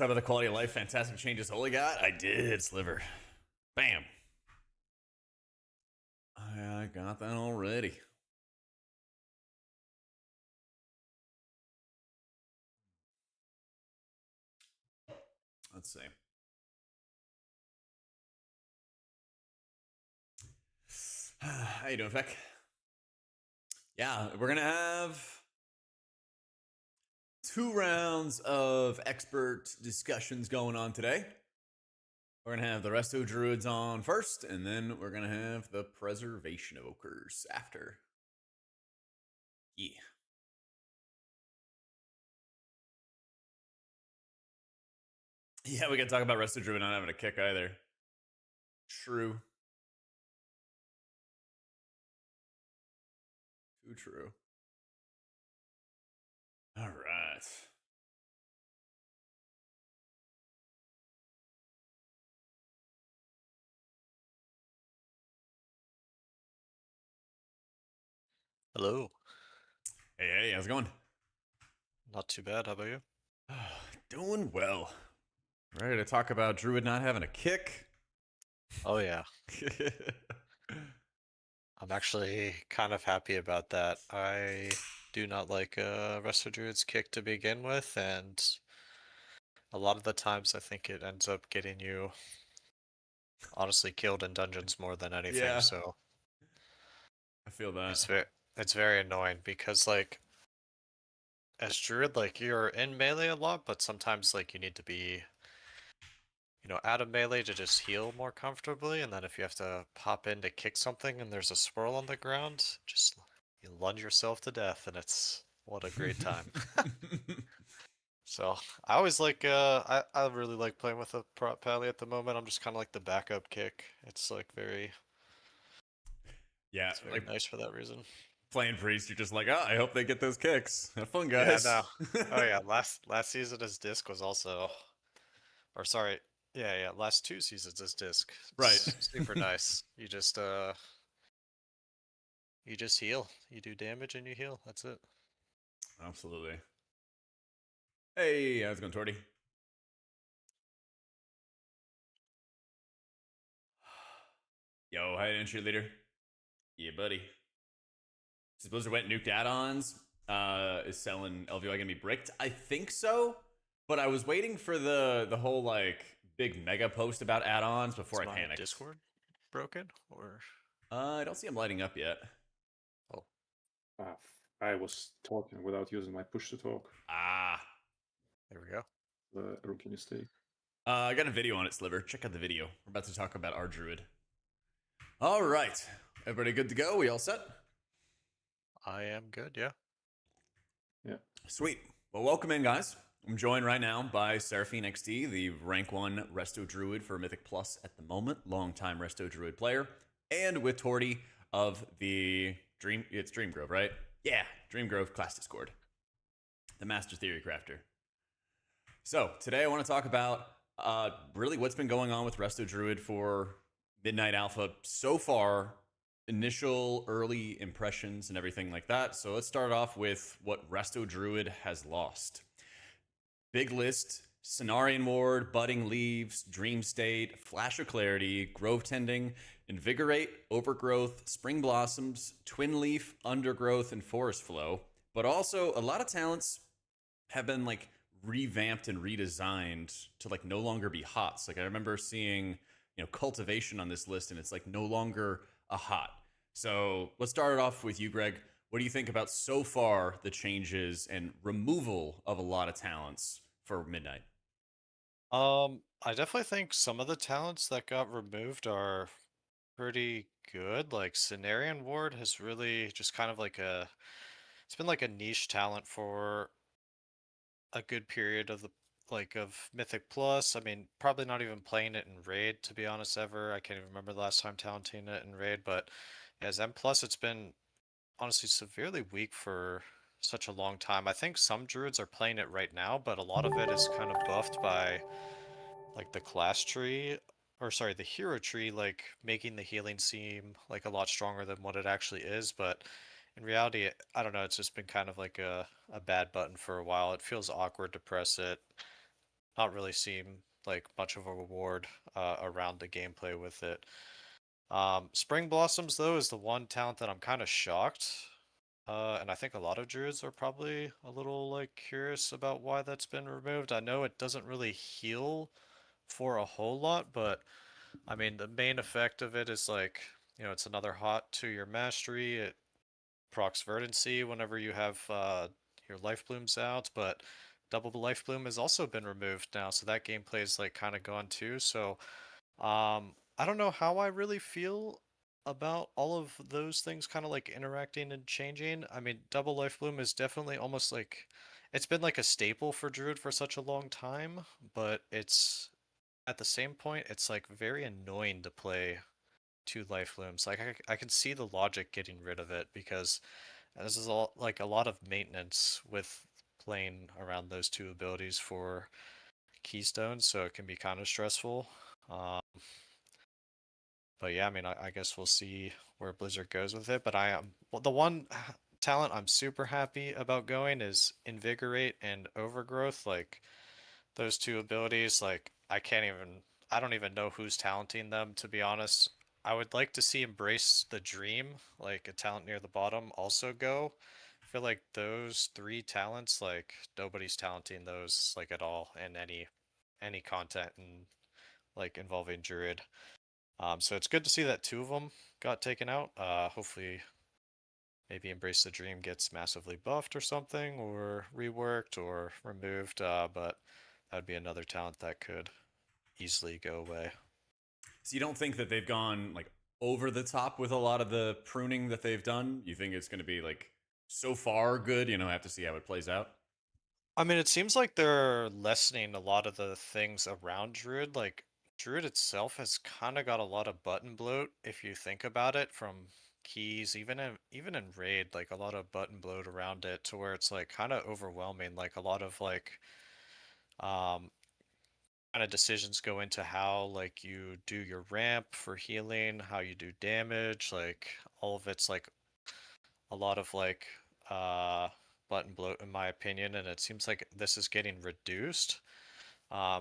talk about the quality of life fantastic changes Holy got? I did, Sliver. Bam. I got that already. Let's see. How you doing, Feck? Yeah, we're gonna have 2 rounds of expert discussions going on today. We're gonna have the Resto Druids on first, and then we're gonna have the Preservation Evokers after. Yeah. Yeah, we gotta talk about Resto Druid not having a kick either. True. Too true. All right. Hello. Hey, how's it going? Not too bad. How about you? Doing well. Ready to talk about Druid not having a kick? Oh yeah. I'm actually kind of happy about that. I do not like Resto Druid's kick to begin with, and a lot of the times I think it ends up getting you honestly killed in dungeons more than anything, Yeah, so I feel that. it's very annoying because like as Druid, like you're in melee a lot, but sometimes like you need to be out of melee to just heal more comfortably, and then if you have to pop in to kick something and there's a swirl on the ground, just you lunge yourself to death, and it's what a great time. So I always like I really like playing with a prop pally at the moment. I'm just kind of like the backup kick. It's like Yeah, it's very like nice for that reason. playing Priest, you're just like, oh, I hope they get those kicks. Have fun, Yeah, guys. no. Oh yeah, last season his disc was also, or sorry, yeah, last 2 seasons his disc. Right. It's super nice. You just heal. You do damage and you heal. That's it. Absolutely. Hey, how's it going, Torty? Yo, hi, cheerleader. Yeah, buddy. So Blizzard went nuked add-ons. Is selling LVI gonna be bricked? I think so, but I was waiting for the whole like big mega post about add-ons before Is I my panicked. Discord broken or? I don't see them lighting up yet. Oh, I was talking without using my push to talk. Ah, there we go. The rookie mistake. I got a video on it, Sliver. Check out the video. We're about to talk about RDruid. All right, everybody good to go? We all set? I am good. Yeah. Yeah. Sweet. Well, welcome in, guys. I'm joined right now by Seraphine XD, the rank 1 Resto Druid for Mythic Plus at the moment, longtime Resto Druid player, and with Torty of the Dream Grove, right? Yeah, Dream Grove class Discord, the Master Theory Crafter. So today I want to talk about really what's been going on with Resto Druid for Midnight Alpha so far, initial early impressions and everything like that. So let's start off with what Resto Druid has lost. Big list: Cenarian Ward, Budding Leaves, Dream State, Flash of Clarity, Grove Tending, Invigorate, Overgrowth, Spring Blossoms, Twin Leaf, Undergrowth, and Forest Flow. But also a lot of talents have been like revamped and redesigned to like no longer be hots. Like I remember seeing, Cultivation on this list, and it's like no longer a hot. So let's start it off with you, Greg. What do you think about so far the changes and removal of a lot of talents for Midnight? I definitely think some of the talents that got removed are pretty good. Like Cenarian Ward has really just kind of like it's been like a niche talent for a good period of of Mythic Plus. I mean, probably not even playing it in Raid, to be honest, ever. I can't even remember the last time talenting it in Raid, but as M Plus, it's been honestly severely weak for such a long time. I think some druids are playing it right now, but a lot of it is kind of buffed by like the class tree, or sorry, the hero tree, like making the healing seem like a lot stronger than what it actually is. But in reality, I don't know, it's just been kind of like a bad button for a while. It feels awkward to press it. not really seem like much of a reward around the gameplay with it. Spring Blossoms though is the one talent that I'm kind of shocked. And I think a lot of druids are probably a little like curious about why that's been removed. I know it doesn't really heal for a whole lot, but I mean the main effect of it is like, it's another hot to your mastery. It procs verdancy whenever you have your life blooms out, but double life bloom has also been removed now, so that gameplay is like kind of gone too. So I don't know how I really feel about all of those things kind of like interacting and changing. I mean, double life bloom is definitely almost like it's been like a staple for druid for such a long time, but it's at the same point it's like very annoying to play two life blooms. Like I can see the logic getting rid of it because this is all like a lot of maintenance with playing around those two abilities for keystones, so it can be kind of stressful. Um, but yeah, I mean, I guess we'll see where Blizzard goes with it. But the one talent I'm super happy about going is Invigorate and Overgrowth. Like those two abilities, like I don't even know who's talenting them, to be honest. I would like to see Embrace the Dream, like a talent near the bottom, also go. I feel like those three talents, like nobody's talenting those like at all in any content and like involving Druid. So it's good to see that two of them got taken out. Hopefully, maybe Embrace the Dream gets massively buffed or something, or reworked or removed. But that'd be another talent that could easily go away. So you don't think that they've gone like over the top with a lot of the pruning that they've done? You think it's going to be like so far good? Have to see how it plays out. I mean, it seems like they're lessening a lot of the things around Druid. Like, Druid itself has kind of got a lot of button bloat if you think about it, from keys, even in raid, like a lot of button bloat around it to where it's like kind of overwhelming. Like a lot of like um kind of decisions go into how like you do your ramp for healing, how you do damage, like all of it's like a lot of like uh button bloat in my opinion, and it seems like this is getting reduced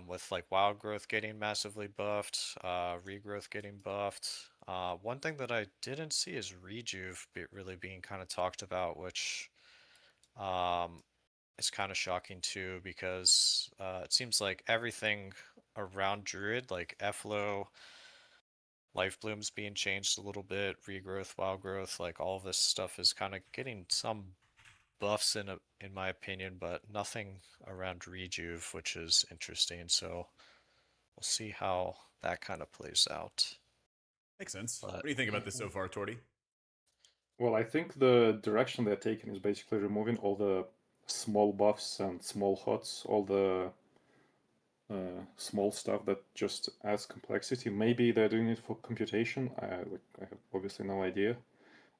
with like wild growth getting massively buffed, regrowth getting buffed. One thing that I didn't see is rejuve really being kind of talked about, which um is kind of shocking too, because it seems like everything around Druid, like Efflow, Life Bloom's being changed a little bit, regrowth, wild growth, like all of this stuff is kind of getting some buffs in my opinion, but nothing around rejuve, which is interesting. So we'll see how that kind of plays out. Makes sense. What But do you think about this so far, Torty? Well, I think the direction they're taking is basically removing all the small buffs and small hots, all the small stuff that just adds complexity. Maybe they're doing it for computation. I have obviously no idea.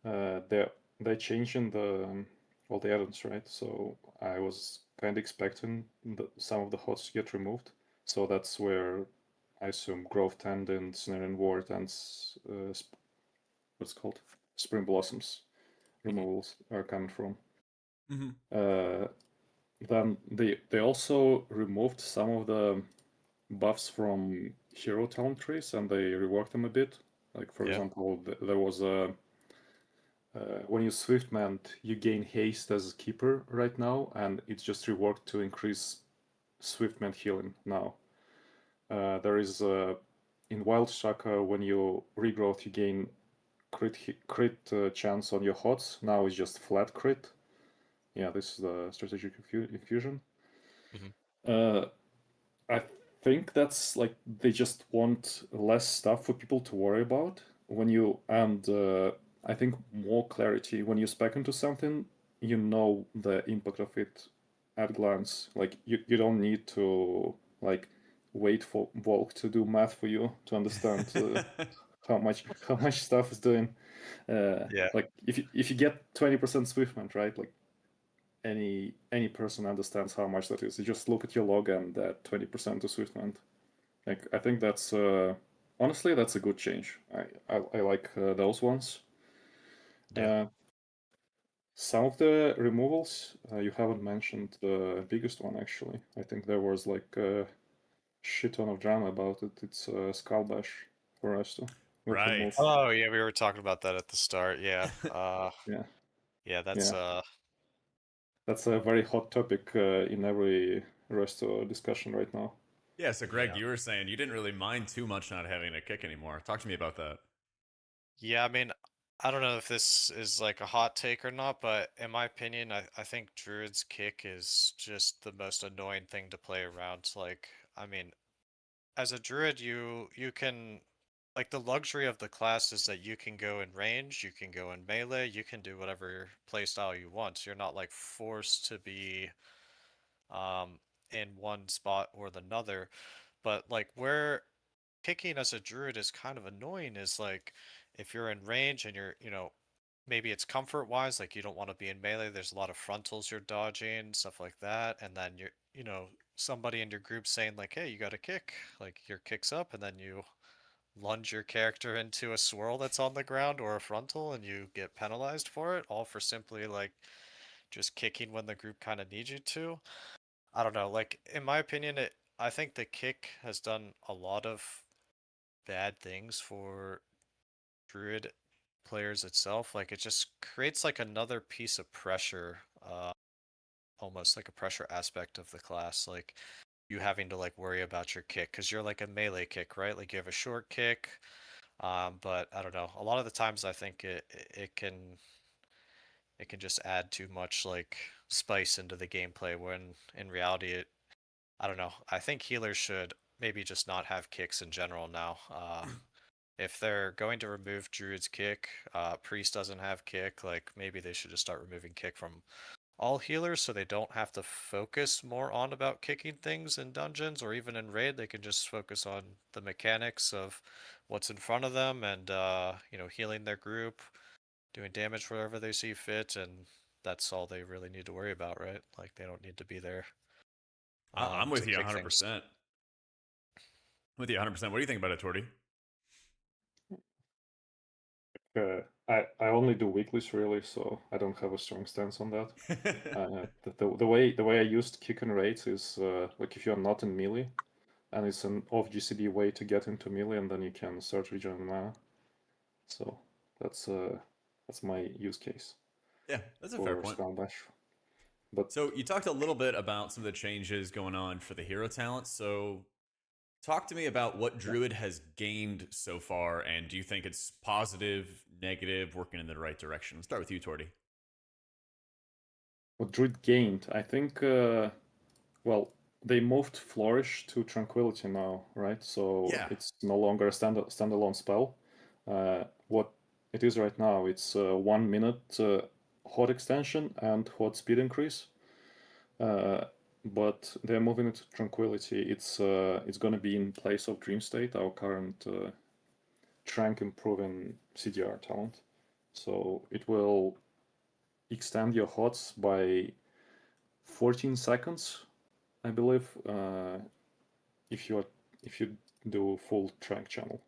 They're changing all the add-ons, right? So I was kind of expecting some of the hots to get removed. So that's where I assume Growth Tendon, Snare Ward, and what's it called Spring Blossoms removals are coming from. Mm-hmm. Then they also removed some of the buffs from hero talent trees and they reworked them a bit. Like for yeah, example, there was a when you Swiftmend, you gain haste as a keeper right now, and it's just reworked to increase Swiftmend healing now. There is in Wild Shaka, when you regrowth, you gain crit chance on your hots. Now it's just flat crit. Yeah, this is the strategic infusion. hmm I think that's like they just want less stuff for people to worry about when you and I think more clarity when you spec into something. You know the impact of it at glance. Like you don't need to like wait for Volk to do math for you to understand how much stuff is doing. yeah, Like if you get 20% Swiftment, right? Like any person understands how much that is. You just look at your log and that 20% of Swiftment. Like I think that's honestly that's a good change. I like those ones. yeah. Some of the removals you haven't mentioned the biggest one actually. I think there was like shit ton of drama about it. It's Skull Bash for Resto. With the Right. move. Oh yeah, we were talking about that at the start. Yeah. Yeah, Yeah, that's yeah. That's a very hot topic in every Resto discussion right now. Yeah, so Greg, yeah. you were saying you didn't really mind too much not having a kick anymore. Talk to me about that. Yeah, I mean, I don't know if this is like a hot take or not, but in my opinion, I think Druid's kick is just the most annoying thing to play around. Like, I mean, as a Druid, you can like the luxury of the class is that you can go in range, you can go in melee, you can do whatever playstyle you want. You're not like forced to be um in one spot or the other. But like where kicking as a druid is kind of annoying is like if you're in range and you're, maybe it's comfort wise, like you don't want to be in melee, there's a lot of frontals you're dodging, stuff like that, and then you're, somebody in your group saying like, hey, you got a kick, like your kick's up, and then you lunge your character into a swirl that's on the ground or a frontal and you get penalized for it, all for simply like just kicking when the group kind of needs you to. I don't know, like in my opinion, I think the kick has done a lot of bad things for Druid players itself. Like it just creates like another piece of pressure, almost like a pressure aspect of the class. Like you having to like worry about your kick because you're like a melee kick, right? Like you have a short kick. But I don't know. A lot of the times I think it can just add too much like spice into the gameplay when in reality I don't know. I think healers should maybe just not have kicks in general now. If they're going to remove Druid's kick, Priest doesn't have kick, like maybe they should just start removing kick from all healers so they don't have to focus more on about kicking things in dungeons or even in raid. They can just focus on the mechanics of what's in front of them and healing their group, doing damage wherever they see fit, and that's all they really need to worry about, right? Like they don't need to be there I'm to with you kick things. 100%. With you 100%. What do you think about it, Torty? I only do weeklies really, so I don't have a strong stance on that. The way I used kick and raids is like if you're not in melee, and it's an off GCD way to get into melee, and then you can start regenerating mana. So that's my use case Yeah, that's a fair for point. Scrum Bash. But So you talked a little bit about some of the changes going on for the hero talent. So talk to me about what Druid has gained so far, and do you think it's positive, negative, working in the right direction? Let's start with you, Torty. what Druid gained, I think, well, they moved Flourish to Tranquility now, right? So Yeah. it's no longer a standalone spell. What it is right now, it's 1 minute hot extension and hot speed increase. But they're moving it to Tranquility. It's going to be in place of Dream State, our current Trank improving CDR talent. So it will extend your hots by 14 seconds, I believe, if you do full Trank channel.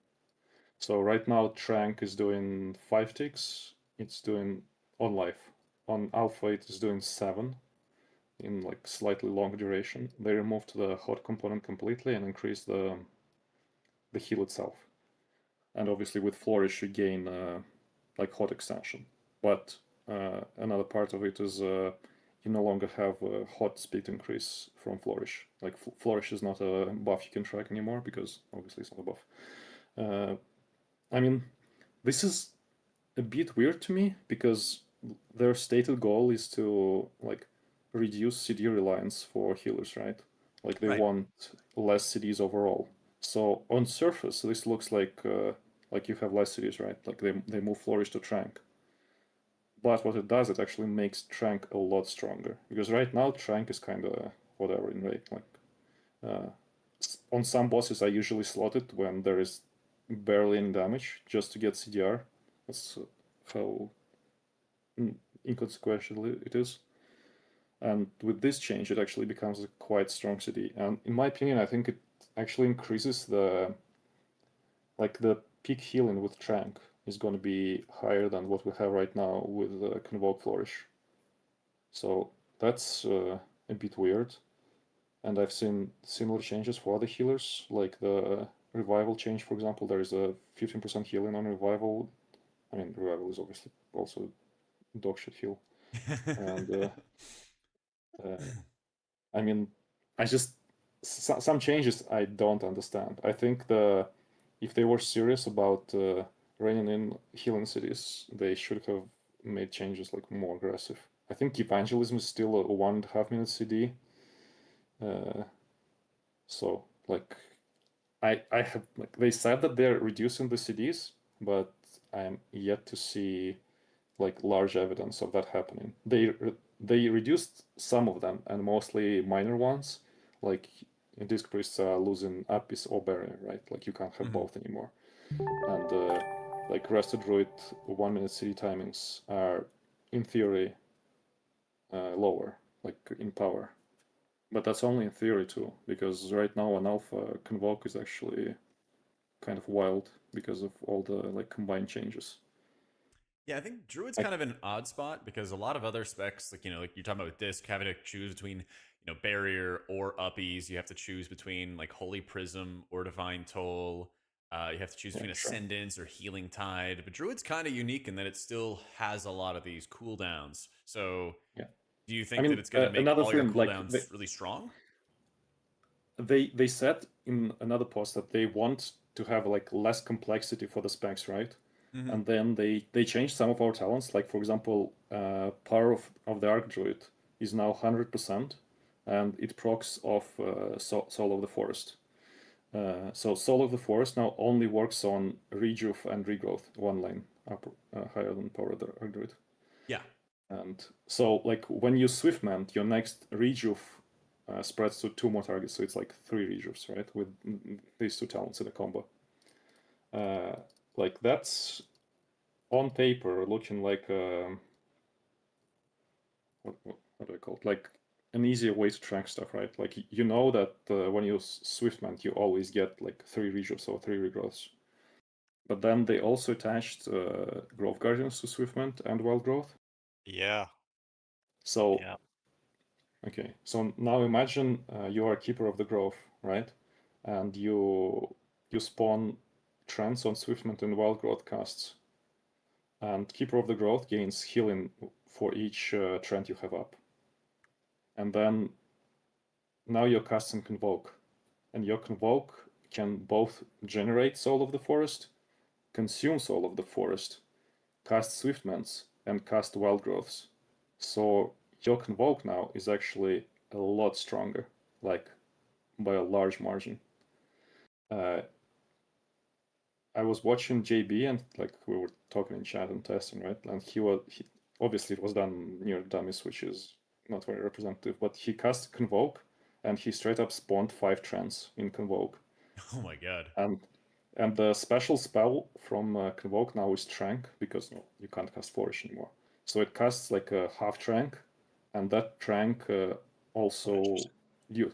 So right now Trank is doing 5 ticks. It's doing on life. On alpha it is doing 7 in like slightly longer duration. They removed the hot component completely and increased the heal itself. And obviously with Flourish you gain like hot extension. But another part of it is you no longer have a hot speed increase from Flourish. Like Flourish is not a buff you can track anymore because obviously it's not a buff. I mean, this is a bit weird to me because their stated goal is to like reduce CD reliance for healers, right? Like they Right. want less CDs overall. So on surface, this looks like you have less CDs, right? Like they move Flourish to Trank. But what it does, it actually makes Trank a lot stronger because right now Trank is kind of whatever in raid. Like on some bosses, I usually slot it when there is barely any damage just to get CDR. That's how inconsequential it is. And with this change, it actually becomes a quite strong CD. And in my opinion, I think it actually increases the peak healing with Trank is going to be higher than what we have right now with Convoke Flourish. So that's a bit weird. and I've seen similar changes for other healers, like the revival change, for example. There is a 15% healing on revival. I mean, revival is obviously also dogshit heal, and I mean, I just some changes I don't understand. I think if they were serious about reining in healing cities, they should have made changes like more aggressive. I think evangelism is still a 1.5 minute CD. So like I have like they said that they're reducing the CDs, but I'm yet to see like large evidence of that happening. They reduced some of them and mostly minor ones, like disc priests are losing Apis or barrier, right? Like you can't have both anymore. And like Resto Druid 1 minute CD timings are in theory lower, like in power. But that's only in theory too, because right now on alpha, Convoke is actually kind of wild because of all the like combined changes. Yeah, I think Druid's kind of an odd spot because a lot of other specs, like like you're talking about with Disc, having to choose between barrier or uppies. You have to choose between like Holy Prism or Divine Toll. You have to choose between Sure. Ascendance or Healing Tide. But Druid's kind of unique in that it still has a lot of these cooldowns. So, Yeah. do you I think that mean, it's going to make another all your thing, like cooldowns really strong? they said in another post that they want to have like less complexity for the specs, right? And then they changed some of our talents. Like for example, power of the RDruid is now 100%, and it procs off Soul of the Forest. So Soul of the Forest now only works on rejuve and regrowth, one line up higher than power of the RDruid. Yeah. And so like when you Swiftmant, your next rejuve spreads to 2 more targets, so it's like 3 rejuves, right? With these 2 talents in a combo. Like that's on paper looking like what do I call it? Like an easier way to track stuff, right? Like you know that when you Swiftmant, you always get like 3 rejuves or 3 regrowths. But then they also attached Growth Guardians to Swiftmant and Wild Growth. Yeah. So Yeah. okay, so now imagine you are a keeper of the grove, right? And you spawn trends on Swiftmant and Wild Growth casts. And Keeper of the Growth gains healing for each trend you have up. And then now you're casting Convoke. And your Convoke can both generate Soul of the Forest, consume Soul of the Forest, cast Swiftmans, and cast Wild Growths. So your Convoke now is actually a lot stronger, like by a large margin. I was watching JB and like we were talking in chat and testing, right? And he obviously it was done near dummies, which is not very representative, but he cast Convoke and he straight up spawned 5 trends in Convoke. Oh my god. And the special spell from Convoke now is Trank, because you can't cast Flourish anymore. So it casts like a half Trank, and that Trank also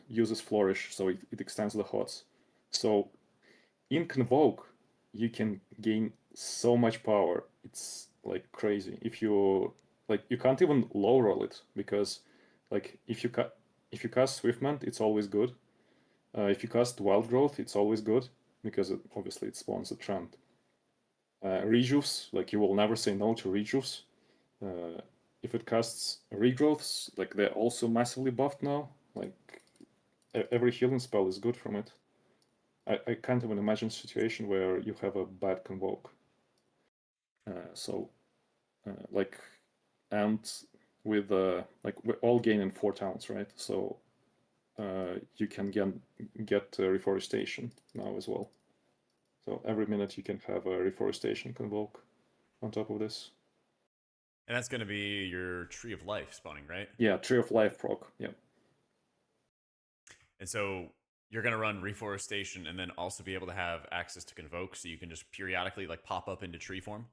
uses Flourish, so it extends the HOTS. So in Convoke, you can gain so much power. It's like crazy. If you like, you can't even low roll it because, like, if you cast Swiftmant, it's always good. If you cast Wild Growth, it's always good because obviously it spawns a trend. Rejuves, like you will never say no to rejuves. If it casts regrowths, like they're also massively buffed now. Like every healing spell is good from it. I can't even imagine a situation where you have a bad Convoke. Like, and with like we're all gaining 4 talents, right? So you can get reforestation now as well. So every minute you can have a reforestation Convoke on top of this. And that's going to be your Tree of Life spawning, right? Yeah, Tree of Life proc. Yeah. And so you're going to run Reforestation and then also be able to have access to Convoke, so you can just periodically like pop up into tree form.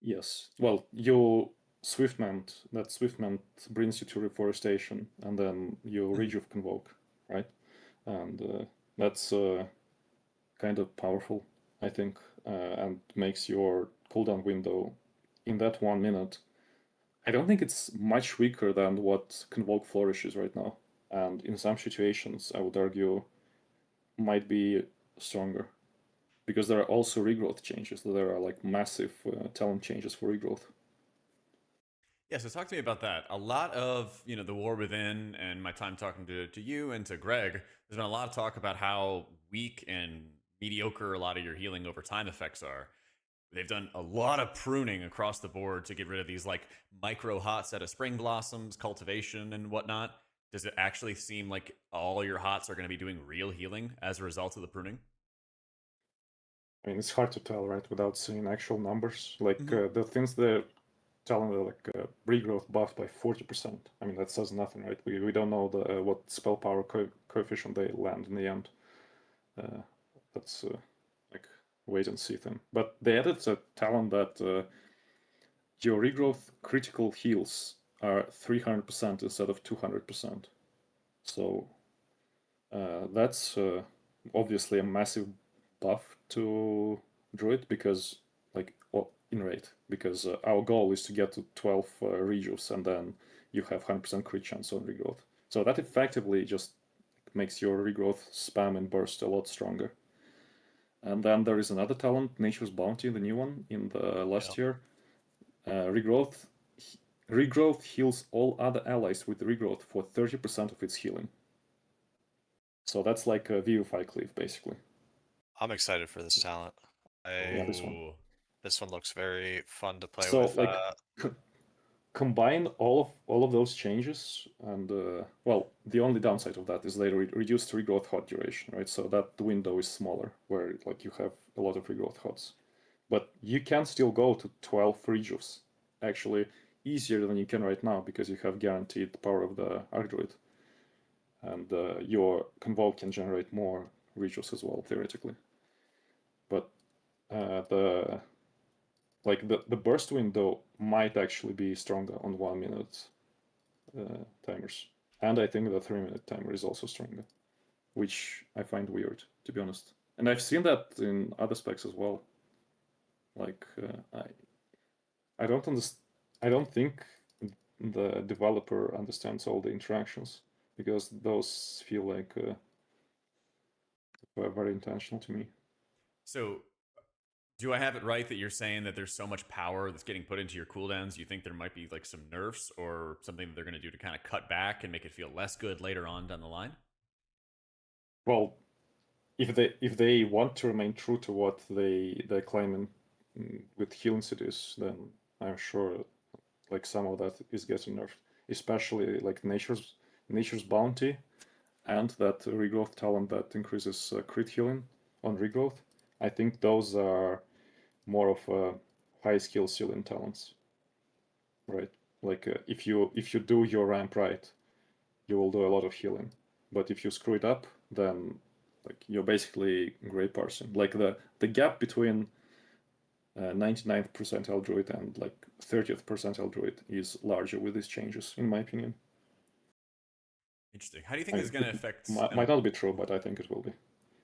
Yes. Well, you Swiftmant, that Swiftmant brings you to Reforestation, and then you Rejuve Convoke, right? And that's kind of powerful, I think, and makes your cooldown window in that 1 minute. I don't think it's much weaker than what Convoke Flourish is right now. and in some situations, I would argue, might be stronger. Because there are also regrowth changes. There are like massive talent changes for regrowth. Yeah, so talk to me about that. A lot of, the war within and my time talking to you and to Greg, there's been a lot of talk about how weak and mediocre a lot of your healing over time effects are. They've done a lot of pruning across the board to get rid of these like micro hots out of spring blossoms, cultivation, and whatnot. Does it actually seem like all your hots are going to be doing real healing as a result of the pruning? I mean, it's hard to tell, right, without seeing actual numbers. Like Mm-hmm. the things they're telling are like regrowth buffed by 40%. I mean, that says nothing, right? We don't know the what spell power coefficient they land in the end. That's like wait and see thing. But they added a talent that your regrowth critical heals are 300% instead of 200%. So that's obviously a massive buff to Druid because, like, well, in rate, because our goal is to get to 12 rejuves and then you have 100% crit chance on regrowth. So that effectively just makes your regrowth spam and burst a lot stronger. And then there is another talent, Nature's Bounty, the new one in the last year. Regrowth heals all other allies with regrowth for 30% of its healing. So that's like a Vivify Cleave, basically. I'm excited for this talent. Yeah, this one. This one looks very fun to play So with. like combine all of those changes, and well, the only downside of that is they reduced regrowth hot duration, right? So that window is smaller, where like you have a lot of regrowth hots, but you can still go to 12 rejuves, actually easier than you can right now because you have guaranteed power of the RDruid, and your Convoke can generate more rejuves as well theoretically. But the the burst window might actually be stronger on 1 minute timers, and I think the 3 minute timer is also stronger, which I find weird, to be honest. And I've seen that in other specs as well. Like I don't understand. I don't think the developer understands all the interactions because those feel like were very intentional to me. So, do I have it right that you're saying that there's so much power that's getting put into your cooldowns? You think there might be like some nerfs or something that they're going to do to kind of cut back and make it feel less good later on down the line? Well, if they want to remain true to what they're claiming with healing cities, then I'm sure like some of that is getting nerfed, especially like nature's bounty and that regrowth talent that increases crit healing on regrowth. I think those are more of high skill ceiling talents, right? Like if you do your ramp right, you will do a lot of healing. But if you screw it up, then like you're basically gray person. Like the gap between 99th percentile druid and like 30th percentile druid is larger with these changes, in my opinion. Interesting. How do you think I this is mean, going to affect might not be true, but I think it will be.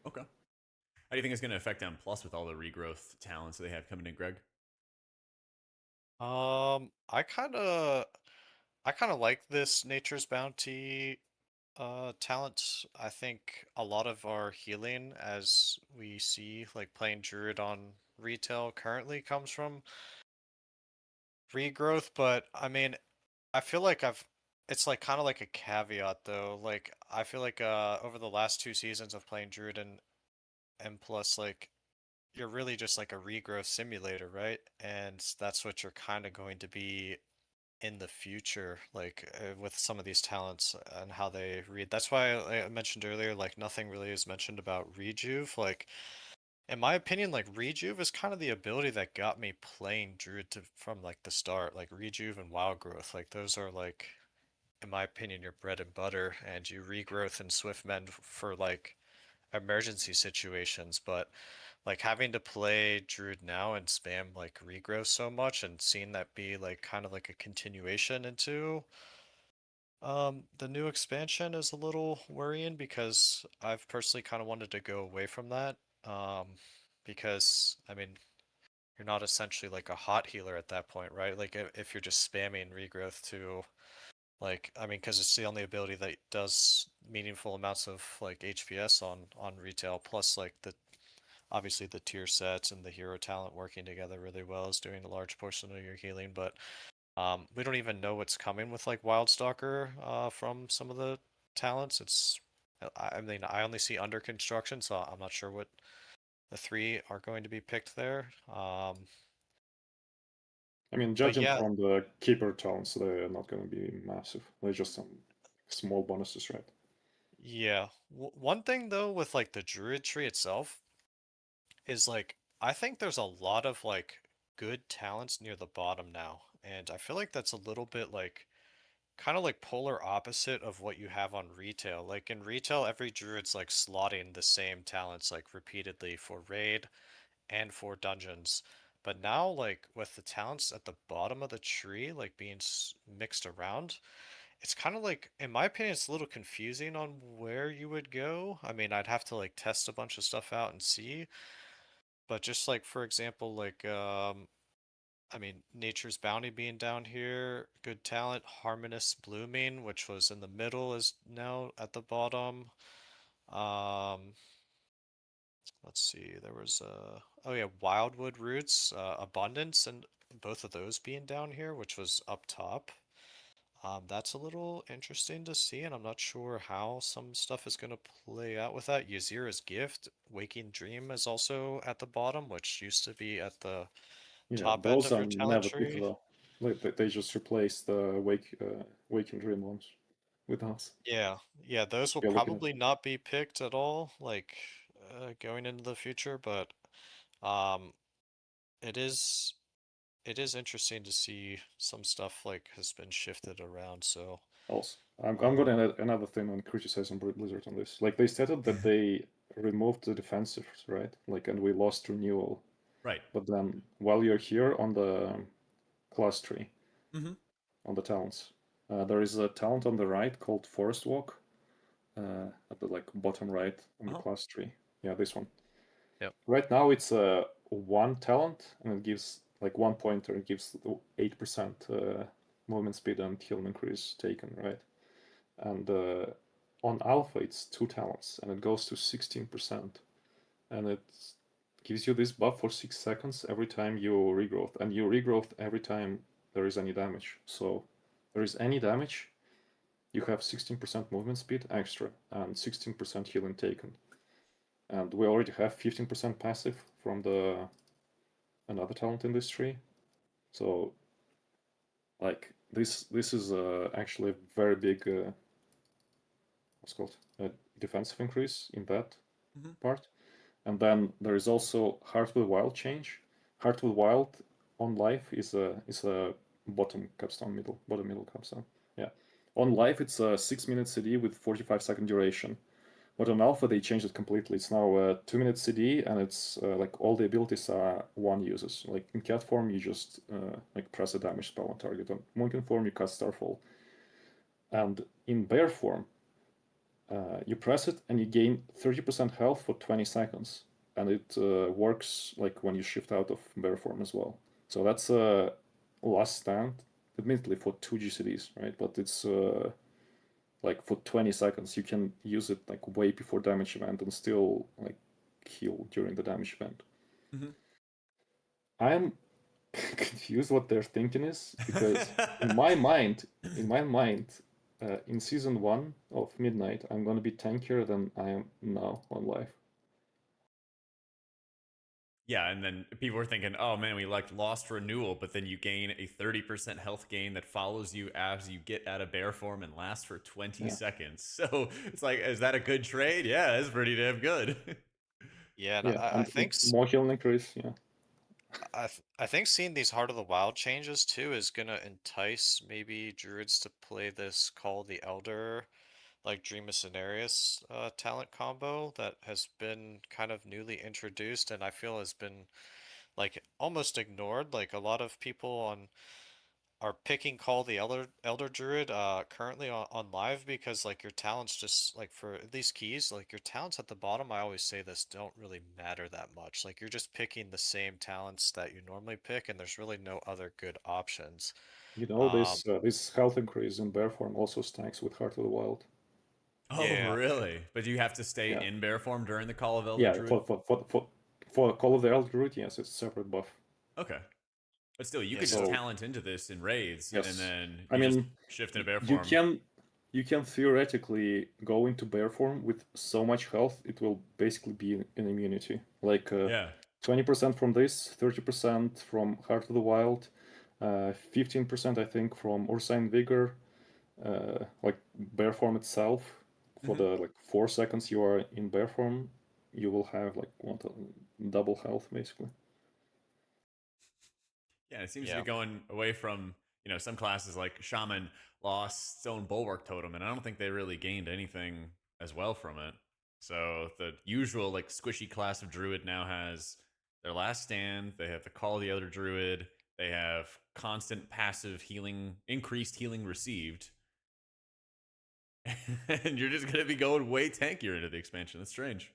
Okay. How do you think it's going to affect M Plus with all the regrowth talents they have coming in, Greg? I kind of like this Nature's Bounty talent. I think a lot of our healing, as we see, like playing Druid on retail currently, comes from regrowth. But I mean, I feel like it's like kind of like a caveat though. Like I feel like over the last 2 seasons of playing Druid and M plus, like you're really just like a regrowth simulator, right? And that's what you're kind of going to be in the future, like with some of these talents and how they read. That's why I mentioned earlier, like nothing really is mentioned about rejuve. Like in my opinion, like rejuve is kind of the ability that got me playing Druid from like the start. Like rejuve and wild growth, like those are like, in my opinion, your bread and butter, and you regrowth and swift mend for like emergency situations. But like having to play Druid now and spam like regrowth so much and seeing that be like kind of like a continuation into the new expansion is a little worrying because I've personally kind of wanted to go away from that. Because I mean, you're not essentially like a hot healer at that point, right? Like if you're just spamming regrowth to Like, I mean, because it's the only ability that does meaningful amounts of like HPS on retail, plus like the obviously the tier sets and the hero talent working together really well is doing a large portion of your healing. But we don't even know what's coming with like Wildstalker from some of the talents. I mean, I only see under construction, so I'm not sure what the three are going to be picked there. I mean, But judging yeah, from the keeper talents, they're not going to be massive. They're just some small bonuses, right? yeah. One thing though with like the Druid tree itself is like I think there's a lot of like good talents near the bottom now, and I feel like that's a little bit like kind of like polar opposite of what you have on retail. Like in retail, every druid's like slotting the same talents like repeatedly for raid and for dungeons. But now, like with the talents at the bottom of the tree, like being mixed around, it's kind of like, in my opinion, it's a little confusing on where you would go. I mean, I'd have to like test a bunch of stuff out and see. But just like for example, like I mean, Nature's Bounty being down here, good talent. Harmonious Blooming, which was in the middle, is now at the bottom. Um, let's see, there was oh yeah, Wildwood Roots, Abundance, and both of those being down here, which was up top. That's a little interesting to see, and I'm not sure how some stuff is going to play out with that. Yazira's Gift, Waking Dream is also at the bottom, which used to be at the Yeah, top end those of are your talent never picked tree. though. Like they just replaced the Waking Dream ones with us. Yeah, yeah, those will You're looking at probably not be picked at all, like going into the future, but um it is it is interesting to see some stuff like has been shifted around, so also. I'm um gonna add another thing on criticizing Blizzard on this. Like they stated that they removed the defensives, right? Like, and we lost renewal. Right. But then while you're here on the class tree, Mm-hmm. on the talents, there is a talent on the right called Forest Walk, at the like bottom right on the Uh-huh. class tree. Yeah, this one. yep. Right now it's a one talent, and it gives like 1 pointer. It gives 8% movement speed and healing increase taken, right? And on alpha it's two talents, and it goes to 16%, and it gives you this buff for 6 seconds every time you regrowth, and you regrowth every time there is any damage. So there is any damage, you have 16% movement speed extra and 16% healing taken. And we already have 15% passive from the another talent in this tree. So like this is actually a very big what's called a defensive increase in that Mm-hmm. part. And then there is also Heart with Wild change. Heart with Wild on life is a bottom capstone, bottom middle capstone. Yeah. On life it's a 6-minute CD with 45-second duration. But on alpha they changed it completely. It's now a 2-minute CD, and it's like all the abilities are one uses. Like in cat form you just like press a damage spell on target. On monkey form you cast Starfall. And in bear form you press it and you gain 30% health for 20 seconds. And it works like when you shift out of bear form as well. So that's a last stand, admittedly for 2 GCDs, right? But it's like for 20 seconds you can use it like way before damage event and still like heal during the damage event. Mm-hmm. I'm confused what their thinking is, because in my mind, in season 1 of Midnight, I'm gonna be tankier than I am now on life. Yeah, and then people were thinking, "Oh man, we like lost renewal," but then you gain a 30% health gain that follows you as you get out of bear form and lasts for 20 Yeah, seconds. So it's like, is that a good trade? Yeah, it's pretty damn good. Yeah, and yeah, I and think more healing increase. Yeah, I think seeing these Heart of the Wild changes too is gonna entice maybe druids to play this Call the Elder, like Dream of Cenarius talent combo that has been kind of newly introduced and I feel has been like almost ignored. Like a lot of people on are picking Call the Elder Druid currently on live because like your talents just like for these keys, like your talents at the bottom, I always say this, don't really matter that much. Like you're just picking the same talents that you normally pick and there's really no other good options. You know, this health increase in bear form also stacks with Heart of the Wild. Oh, Yeah. really? But do you have to stay Yeah. in bear form during the Call of Elder Yeah, Druid? for Call of the RDruid, yes, it's a separate buff. Okay. But still, you Yeah, could just So talent into this in raids, and yes, then I you just mean shift into bear you form. can theoretically go into bear form with so much health it will basically be an immunity. Like Yeah. 20% from this, 30% from Heart of the Wild, 15% I think from Ursine Vigor, like bear form itself. For Hmm. the like 4 seconds you are in bear form, you will have like double health basically. Yeah, it seems to be Yeah. going away from, some classes like Shaman lost Stone Bulwark Totem, and I don't think they really gained anything as well from it. So the usual, like, squishy class of Druid now has their Last Stand, they have the Call of the Elder Druid, they have constant passive healing, increased healing received. And you're just going to be going way tankier into the expansion. That's strange.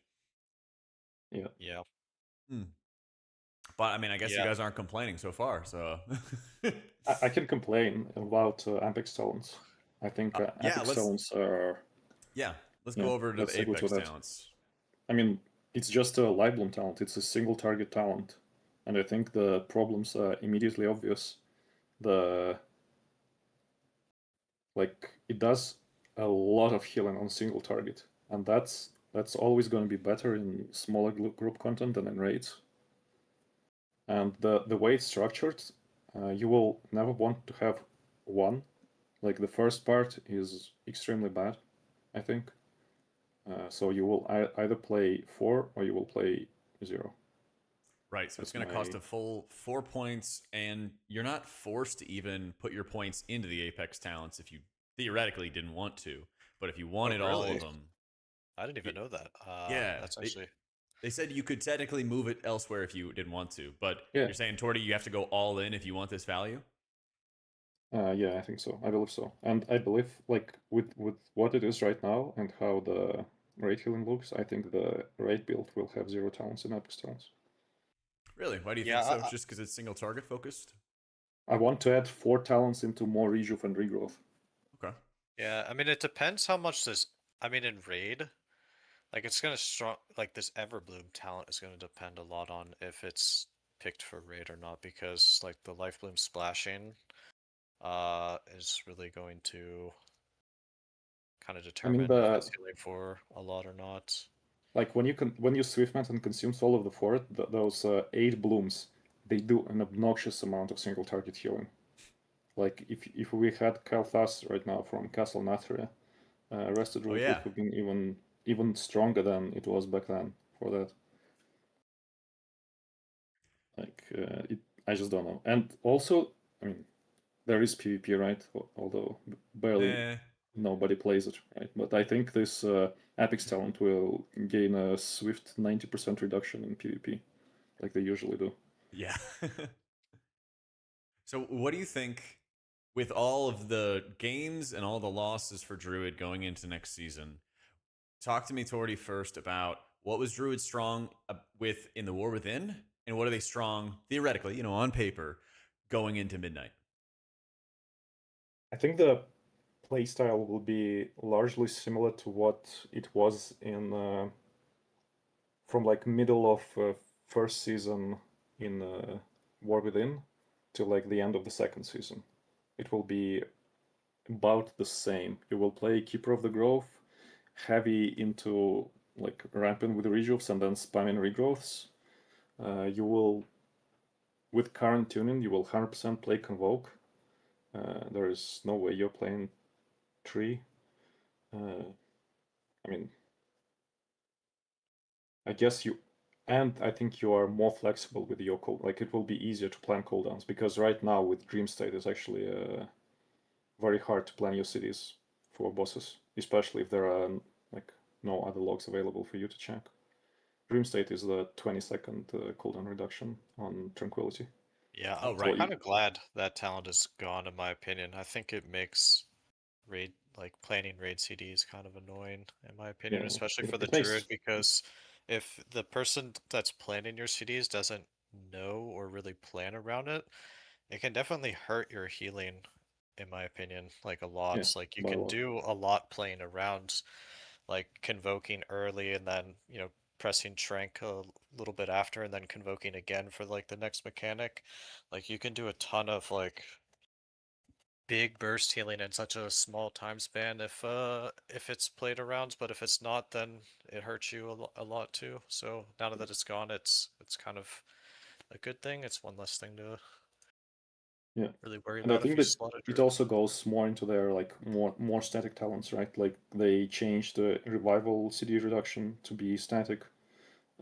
Yeah. Yeah. Hmm. But I mean, I guess you Yeah. guys aren't complaining so far. So I can complain about Apex Talents. I think yeah, Apex Talents are let's yeah. go over to Let's the stick with Apex that. talents. I mean, it's just a Livebloom talent. It's a single target talent, and I think the problems are immediately obvious. The like it does a lot of healing on single target, and that's always going to be better in smaller group content than in raids. And the way it's structured, you will never want to have one. Like the first part is extremely bad, I think. So you will either play 4 or you will play 0. Right, so it's That's going to cost my a full 4 points, and you're not forced to even put your points into the Apex talents if you theoretically didn't want to. But if you Oh, wanted all of really? them, I didn't y- even know that. yeah, That's they, actually they said you could technically move it elsewhere if you didn't want to. But yeah. you're saying, Torty, you have to go all in if you want this value? Yeah, I think so. I believe so. And I believe like with what it is right now and how the raid healing looks, I think the raid build will have 0 talents and epic talents. Really? Why do you think yeah. so? Just because it's single target focused? I want to add 4 talents into more rejuve and regrowth. Okay. Yeah, I mean, it depends how much this. I mean, in raid, like it's gonna strong. Like this Everbloom talent is gonna depend a lot on if it's picked for raid or not, because like the Life Bloom splashing, is really going to kind of I mean determine if the it's healing for a lot or not. like when you Swiftmet and consume Soul of the Fort, those 8 blooms, they do an obnoxious amount of single target healing. Like if we had Kalthas right now from Castle Nathria, Resto Oh, Druid would yeah. have been even stronger than it was back then for that. Like I just don't know. And also, I mean, there is PvP, right? Although barely Eh. nobody plays it, right? But I think this Apex talent will gain a swift 90% reduction in PvP, like they usually do. Yeah. So, what do you think with all of the gains and all the losses for Druid going into next season? Talk to me, Torty, first about what was Druid strong with in the War Within, and what are they strong theoretically, on paper, going into Midnight? I think the playstyle will be largely similar to what it was in from like middle of first season in War Within to like the end of the second season. It will be about the same. You will play Keeper of the Grove, heavy into like ramping with rejuves and then spamming regrowths. You will, with current tuning, you will 100% play Convoke. There is no way you're playing Tree. I mean, I guess you, and I think you are more flexible with your cold. Like it will be easier to plan cooldowns because right now with Dream State it's actually very hard to plan your cities for bosses, especially if there are like no other logs available for you to check. Dream State is the 20-second cooldown reduction on Tranquility. Yeah, Oh, I'm So right. kind of glad that talent is gone, in my opinion. I think it makes raid like planning raid CDs kind of annoying, in my opinion, yeah, especially it, for the it makes druid, because if the person that's planning your CDs doesn't know or really plan around it, It can definitely hurt your healing, in my opinion, like a Yeah, lot. Like you by a can lot. do a lot playing around, like convoking early and then, pressing Trank a little bit after and then convoking again for like the next mechanic. Like you can do a ton of like big burst healing in such a small time span if it's played around, but if it's not, then it hurts you a lot too. So now that it's gone, it's kind of a good thing. It's one less thing to Yeah. really worry And I about if think you that slot a it druid. also goes more into their like more static talents, right? Like they changed the revival CD reduction to be static.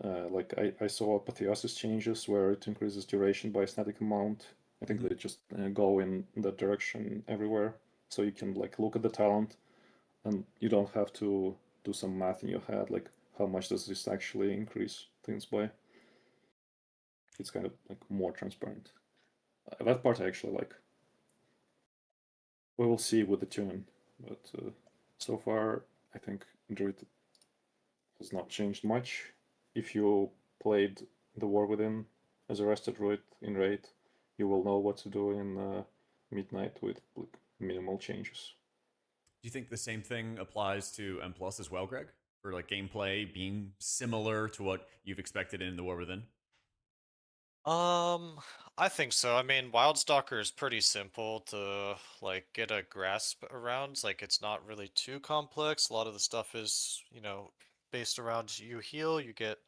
Like I saw apotheosis changes where it increases duration by a static amount. I think Mhm. they just go in that direction everywhere. So you can like look at the talent and you don't have to do some math in your head, like how much does this actually increase things by. It's kind of like more transparent. That part I actually like. We will see with the tune, but so far I think Druid has not changed much. If you played the War Within as a Resto Druid in Raid, you will know what to do in Midnight with like, minimal changes. Do you think the same thing applies to M Plus as well, Greg? For like gameplay being similar to what you've expected in the War Within? Um, I think so. I mean, Wildstalker is pretty simple to like get a grasp around. Like it's not really too complex. A lot of the stuff is, based around you heal, you get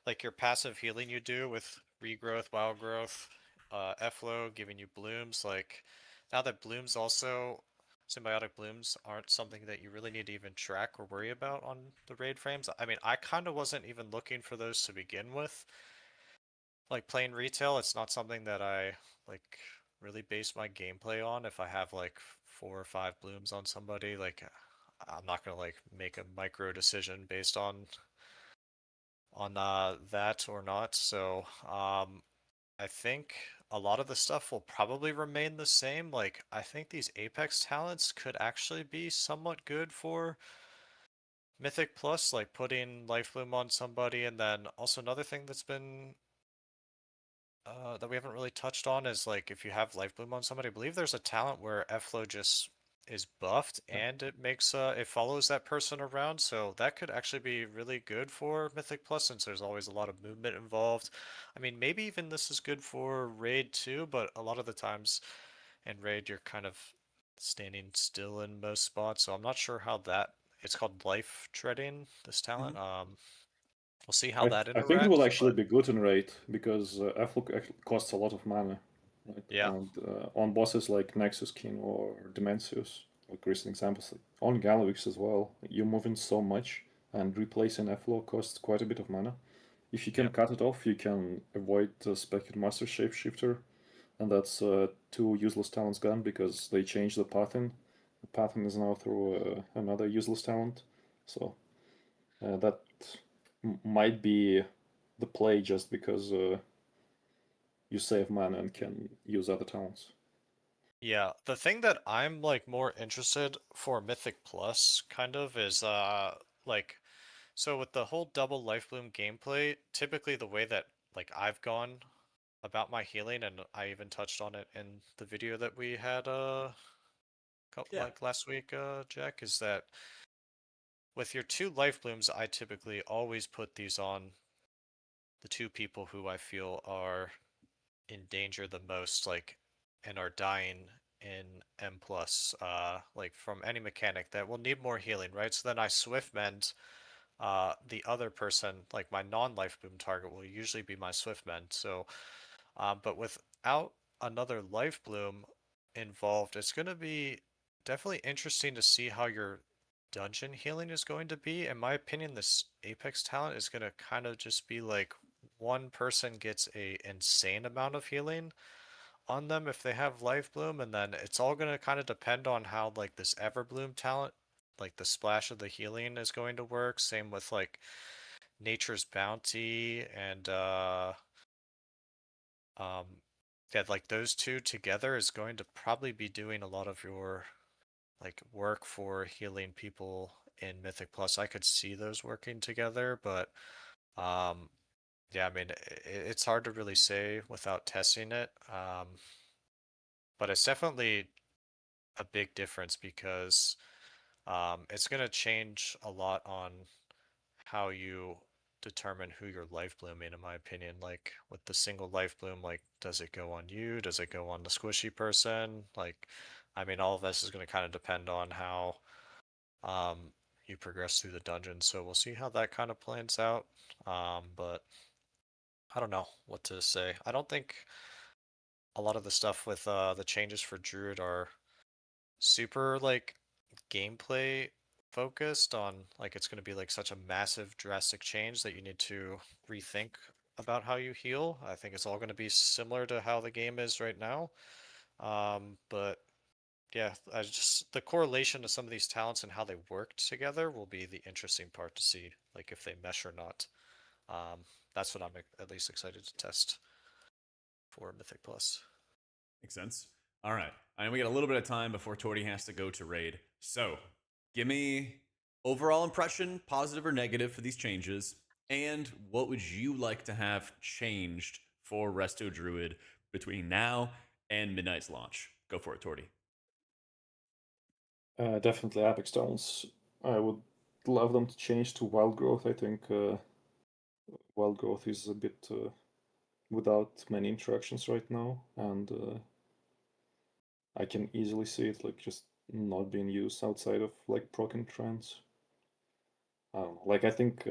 like your passive healing you do with regrowth, wild growth, Efflow giving you blooms. Like now that blooms also symbiotic blooms aren't something that you really need to even track or worry about on the raid frames. I mean, I kind of wasn't even looking for those to begin with. Like playing retail, it's not something that I like really base my gameplay on. If I have like 4 or 5 blooms on somebody, like I'm not gonna like make a micro decision based on that or not. So I think a lot of the stuff will probably remain the same. Like I think these Apex talents could actually be somewhat good for Mythic Plus, like putting Life Bloom on somebody, and then also another thing that's been that we haven't really touched on is like if you have Life Bloom on somebody, I believe there's a talent where Efflow just is buffed and it makes it follows that person around, so that could actually be really good for Mythic Plus since there's always a lot of movement involved. I mean, maybe even this is good for Raid too, but a lot of the times in Raid you're kind of standing still in most spots, so I'm not sure how that it's called life treading, this talent. Mhm. We'll see how I that I think it will interacts, actually but be good in Raid because Airflow actually costs a lot of mana, right? yeah. And on bosses like Nexus King or Dimensius, like recent examples, like on Galvix as well, you're moving so much, and replacing Airflow costs quite a bit of mana. If you can Yep. cut it off, you can avoid Spectre Master Shapeshifter, and that's 2 useless talents gone because they changed the pattern. The pattern is now through another useless talent, so that might be the play just because you save mana and can use other talents. Yeah, the thing that I'm like more interested for Mythic Plus kind of is like so with the whole double life bloom gameplay, typically the way that like I've gone about my healing and I even touched on it in the video that we had Yeah. like last week Jack, is that with your 2 life blooms I typically always put these on the 2 people who I feel are in danger the most, like, and are dying in M plus, like from any mechanic that will need more healing, right? So then I swift mend the other person, like my non-life boom target will usually be my swift mend. So, but without another life bloom involved, it's gonna be definitely interesting to see how your dungeon healing is going to be. In my opinion, this Apex talent is gonna kind of just be like one person gets a insane amount of healing on them if they have life bloom, and then it's all going to kind of depend on how like this everbloom talent, like the splash of the healing is going to work. Same with like nature's bounty and um yeah, like those two together is going to probably be doing a lot of your like work for healing people in Mythic Plus. I could see those working together, but um yeah, I mean it's hard to really say without testing it. but it's definitely a big difference because it's going to change a lot on how you determine who you're life blooming, in my opinion. Like with the single life bloom, like does it go on you? Does it go on the squishy person? Like, I mean, all of this is going to kind of depend on how you progress through the dungeon. So we'll see how that kind of plans out. But I don't know what to say. I don't think a lot of the stuff with the changes for Druid are super like gameplay focused on like it's going to be like such a massive drastic change that you need to rethink about how you heal. I think it's all going to be similar to how the game is right now. But yeah, I just the correlation to some of these talents and how they work together will be the interesting part to see, like if they mesh or not. Um, that's what I'm at least excited to test for Mythic Plus. Makes sense. All right. And we got a little bit of time before Torty has to go to raid. So give me overall impression, positive or negative, for these changes. And what would you like to have changed for Resto Druid between now and Midnight's launch? Go for it, Torty. Definitely Apex Stones. I would love them to change to Wild Growth. I think Wild Growth is a bit without many interactions right now, and I can easily see it like just not being used outside of like proccing trends. Like I think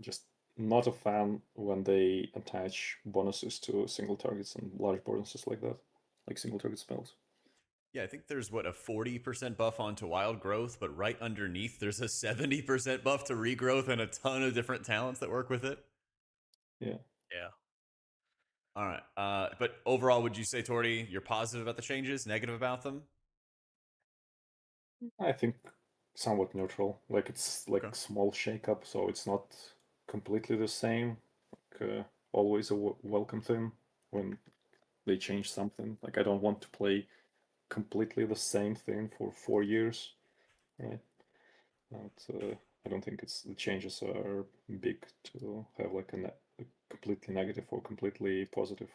just not a fan when they attach bonuses to single targets and large bonuses like that, like single target spells. Yeah, I think there's what a 40% buff onto wild growth, but right underneath there's a 70% buff to regrowth and a ton of different talents that work with it. Yeah. Yeah. All right. But overall, would you say, Torty, you're positive about the changes, negative about them? I think somewhat neutral. Like it's like Okay. small shakeup, so it's not completely the same. Like, always a welcome thing when they change something. Like I don't want to play completely the same thing for 4 years, right? But I don't think it's the changes are big to have like a completely negative or completely positive.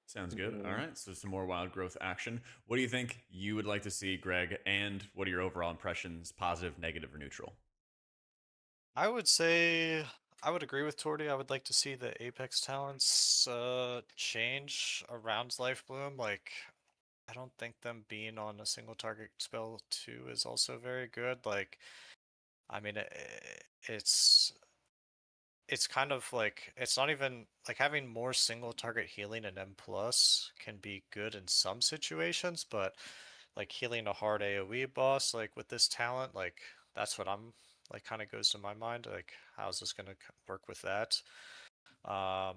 Sounds good. All Uh, right. So some more wild growth action. What do you think you would like to see, Greg? And what are your overall impressions, positive, negative, or neutral? I would say I would agree with Torty. I would like to see the Apex talents change around Life Bloom. Like, I don't think them being on a single target spell too is also very good. Like, I mean, it's kind of like it's not even like having more single target healing in M plus can be good in some situations, but like healing a hard AoE boss like with this talent, like that's what I'm like kind of goes to my mind. Like, how's this gonna work with that? Um,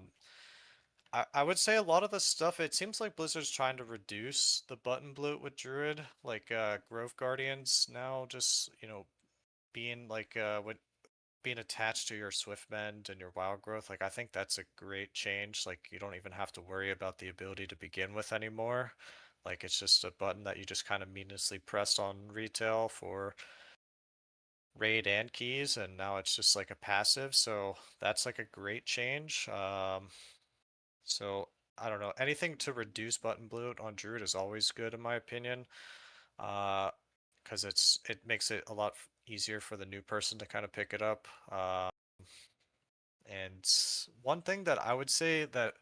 I would say a lot of the stuff, it seems like Blizzard's trying to reduce the button bloat with Druid, like Grove Guardians now just, being like being attached to your Swiftmend and your Wild Growth. Like I think that's a great change. Like you don't even have to worry about the ability to begin with anymore. Like it's just a button that you just kind of meaninglessly press on retail for raid and keys, and now it's just like a passive. So that's like a great change. So I don't know. Anything to reduce button bloat on Druid is always good in my opinion. Because it makes it a lot easier for the new person to kind of pick it up. And one thing that I would say that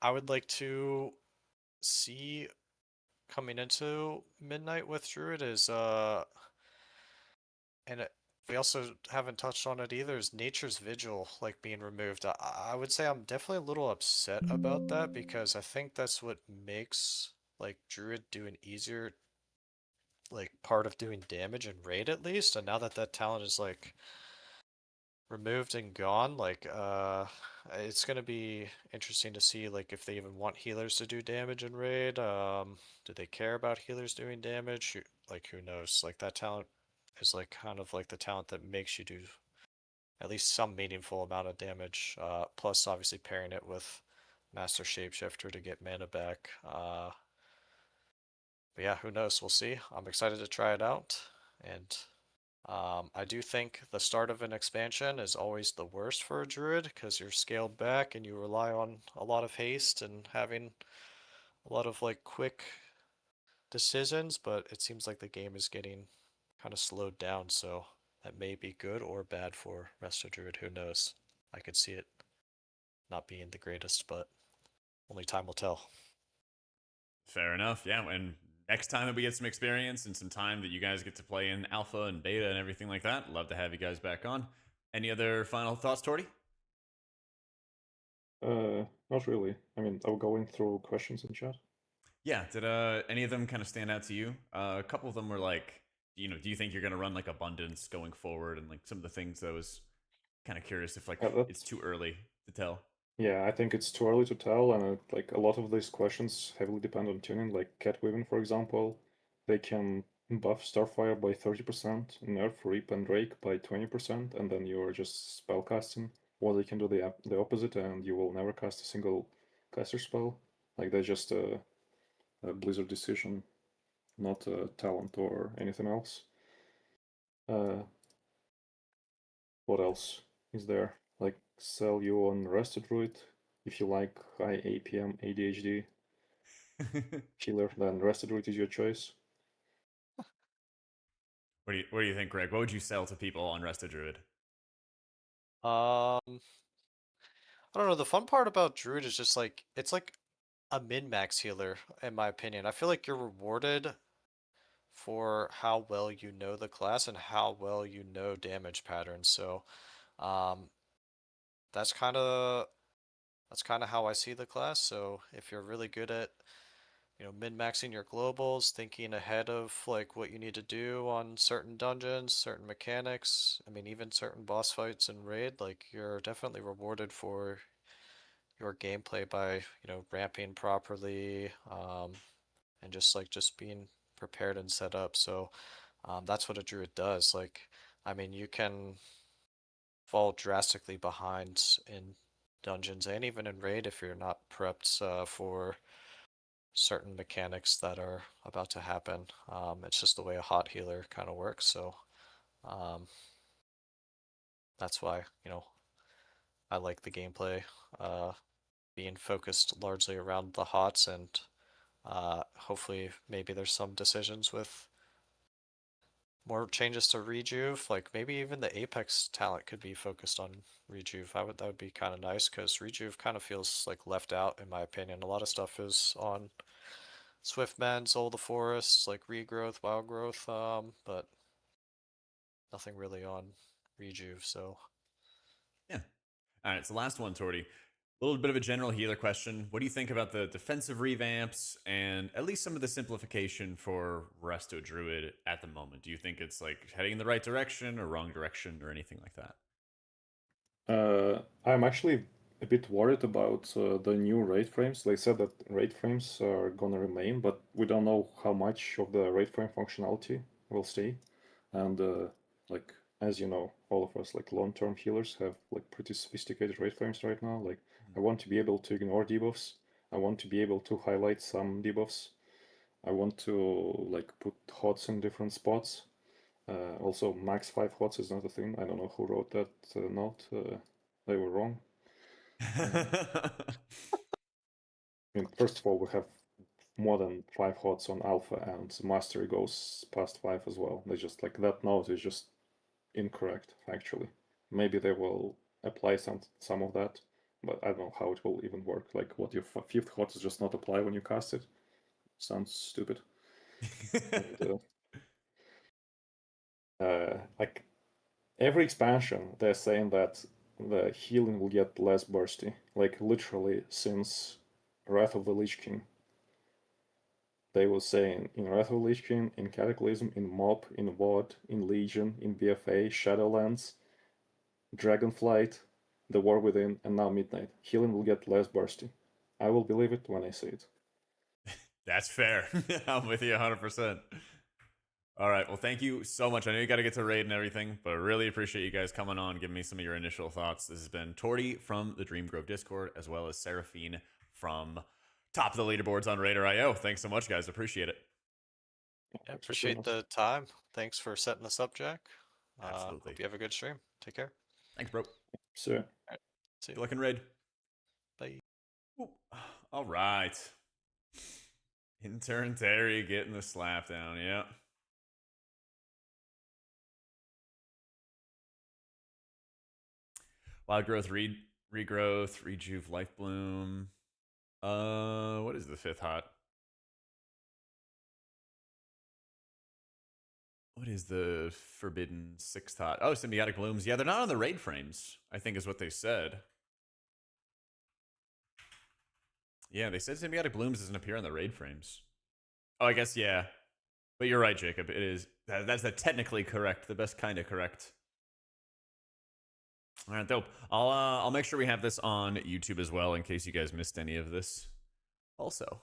I would like to see coming into Midnight with Druid is we also haven't touched on it either, is Nature's Vigil like being removed. I would say I'm definitely a little upset about that because I think that's what makes like Druid doing easier, like part of doing damage in raid at least. And now that that talent is like removed and gone, like it's gonna be interesting to see like if they even want healers to do damage in raid. Do they care about healers doing damage? Like who knows? Like that talent is like kind of like the talent that makes you do at least some meaningful amount of damage. Plus obviously pairing it with Master Shapeshifter to get mana back. But yeah, who knows? We'll see. I'm excited to try it out. And I do think the start of an expansion is always the worst for a druid because you're scaled back and you rely on a lot of haste and having a lot of like quick decisions, but it seems like the game is getting kind of slowed down, so that may be good or bad for Resto Druid. Who knows? I could see it not being the greatest, but only time will tell. Fair enough. Yeah, and next time that we get some experience and some time that you guys get to play in alpha and beta and everything like that, love to have you guys back on. Any other final thoughts, Torty? Not really. I mean, are we going through questions in chat? Yeah. Did any of them kind of stand out to you? A couple of them were like, do you think you're gonna run like abundance going forward, and like some of the things that I was kind of curious if like Yeah, it's too early to tell. Yeah, I think it's too early to tell, and like a lot of these questions heavily depend on tuning. Like Cat Weaving, for example, they can buff Starfire by 30%, nerf Reap and Drake by 20%, and then you're just spellcasting. Or they can do the opposite, and you will never cast a single caster spell. Like that's just a Blizzard decision, not a talent or anything else. What else is there? Like sell you on Resto Druid if you like high APM ADHD healer, then Resto Druid is your choice. What do you think, Greg? What would you sell to people on Resto Druid? I don't know. The fun part about Druid is just like it's like a min-max healer, in my opinion. I feel like you're rewarded for how well you know the class and how well you know damage patterns. So, um, that's kind of how I see the class. So if you're really good at min-maxing your globals, thinking ahead of like what you need to do on certain dungeons, certain mechanics, I mean even certain boss fights and raid, like you're definitely rewarded for your gameplay by ramping properly, and just being prepared and set up. So that's what a druid does. Like, I mean, you can fall drastically behind in dungeons and even in raid if you're not prepped for certain mechanics that are about to happen. It's just the way a hot healer kind of works. So um, that's why I like the gameplay being focused largely around the hots, and hopefully maybe there's some decisions with more changes to rejuve, like maybe even the Apex talent could be focused on rejuve. That would be kind of nice because rejuve kind of feels like left out in my opinion. A lot of stuff is on Swiftman, Soul of the Forest, like regrowth, wild growth, but nothing really on rejuve. So Yeah. All right. So last one, Torty. A little bit of a general healer question. What do you think about the defensive revamps and at least some of the simplification for Resto Druid at the moment? Do you think it's like heading in the right direction or wrong direction or anything like that? I'm actually a bit worried about the new raid frames. They said that raid frames are gonna remain, but we don't know how much of the raid frame functionality will stay. And like as you know, all of us like long-term healers have like pretty sophisticated raid frames right now. Like I want to be able to ignore debuffs. I want to be able to highlight some debuffs. I want to like put HOTS in different spots. Also, max 5 HOTS is not a thing. I don't know who wrote that note. They were wrong. I mean, first of all, we have more than 5 HOTS on alpha, and mastery goes past 5 as well. They just like that note is just incorrect factually. Maybe they will apply some of that, but I don't know how it will even work. Like, what your fifth HOTS just not apply when you cast it? Sounds stupid. And, like every expansion, they're saying that the healing will get less bursty. Like literally since Wrath of the Lich King, they were saying in Wrath of the Lich King, in Cataclysm, in Mob, in WoD, in Legion, in BFA, Shadowlands, Dragonflight, The War Within, and now Midnight. Healing will get less bursty. I will believe it when I see it. That's fair. I'm with you 100%. All right. Well, thank you so much. I know you got to get to raid and everything, but I really appreciate you guys coming on, giving me some of your initial thoughts. This has been Torty from the Dream Grove Discord, as well as Seraphine from top of the leaderboards on Raider.io. Thanks so much, guys. Appreciate it. yeah, Thanks for seeing appreciate us. the time. Thanks for setting us up, Jack. Absolutely. Hope you have a good stream. Take care. Thanks, bro. See ya. All right. See Good you. luck in raid. Bye. All right. Intern Terry getting the slap down, yeah. Wild growth, regrowth, rejuve, life bloom. What is the 5th hot? What is the forbidden 6th hot? Oh, symbiotic blooms. Yeah, they're not on the raid frames, I think is what they said. Yeah, they said symbiotic blooms doesn't appear on the raid frames. Oh, I guess, yeah. But you're right, Jacob. It is. That's the technically correct. The best kind of correct. All right, dope. I'll make sure we have this on YouTube as well in case you guys missed any of this. Also.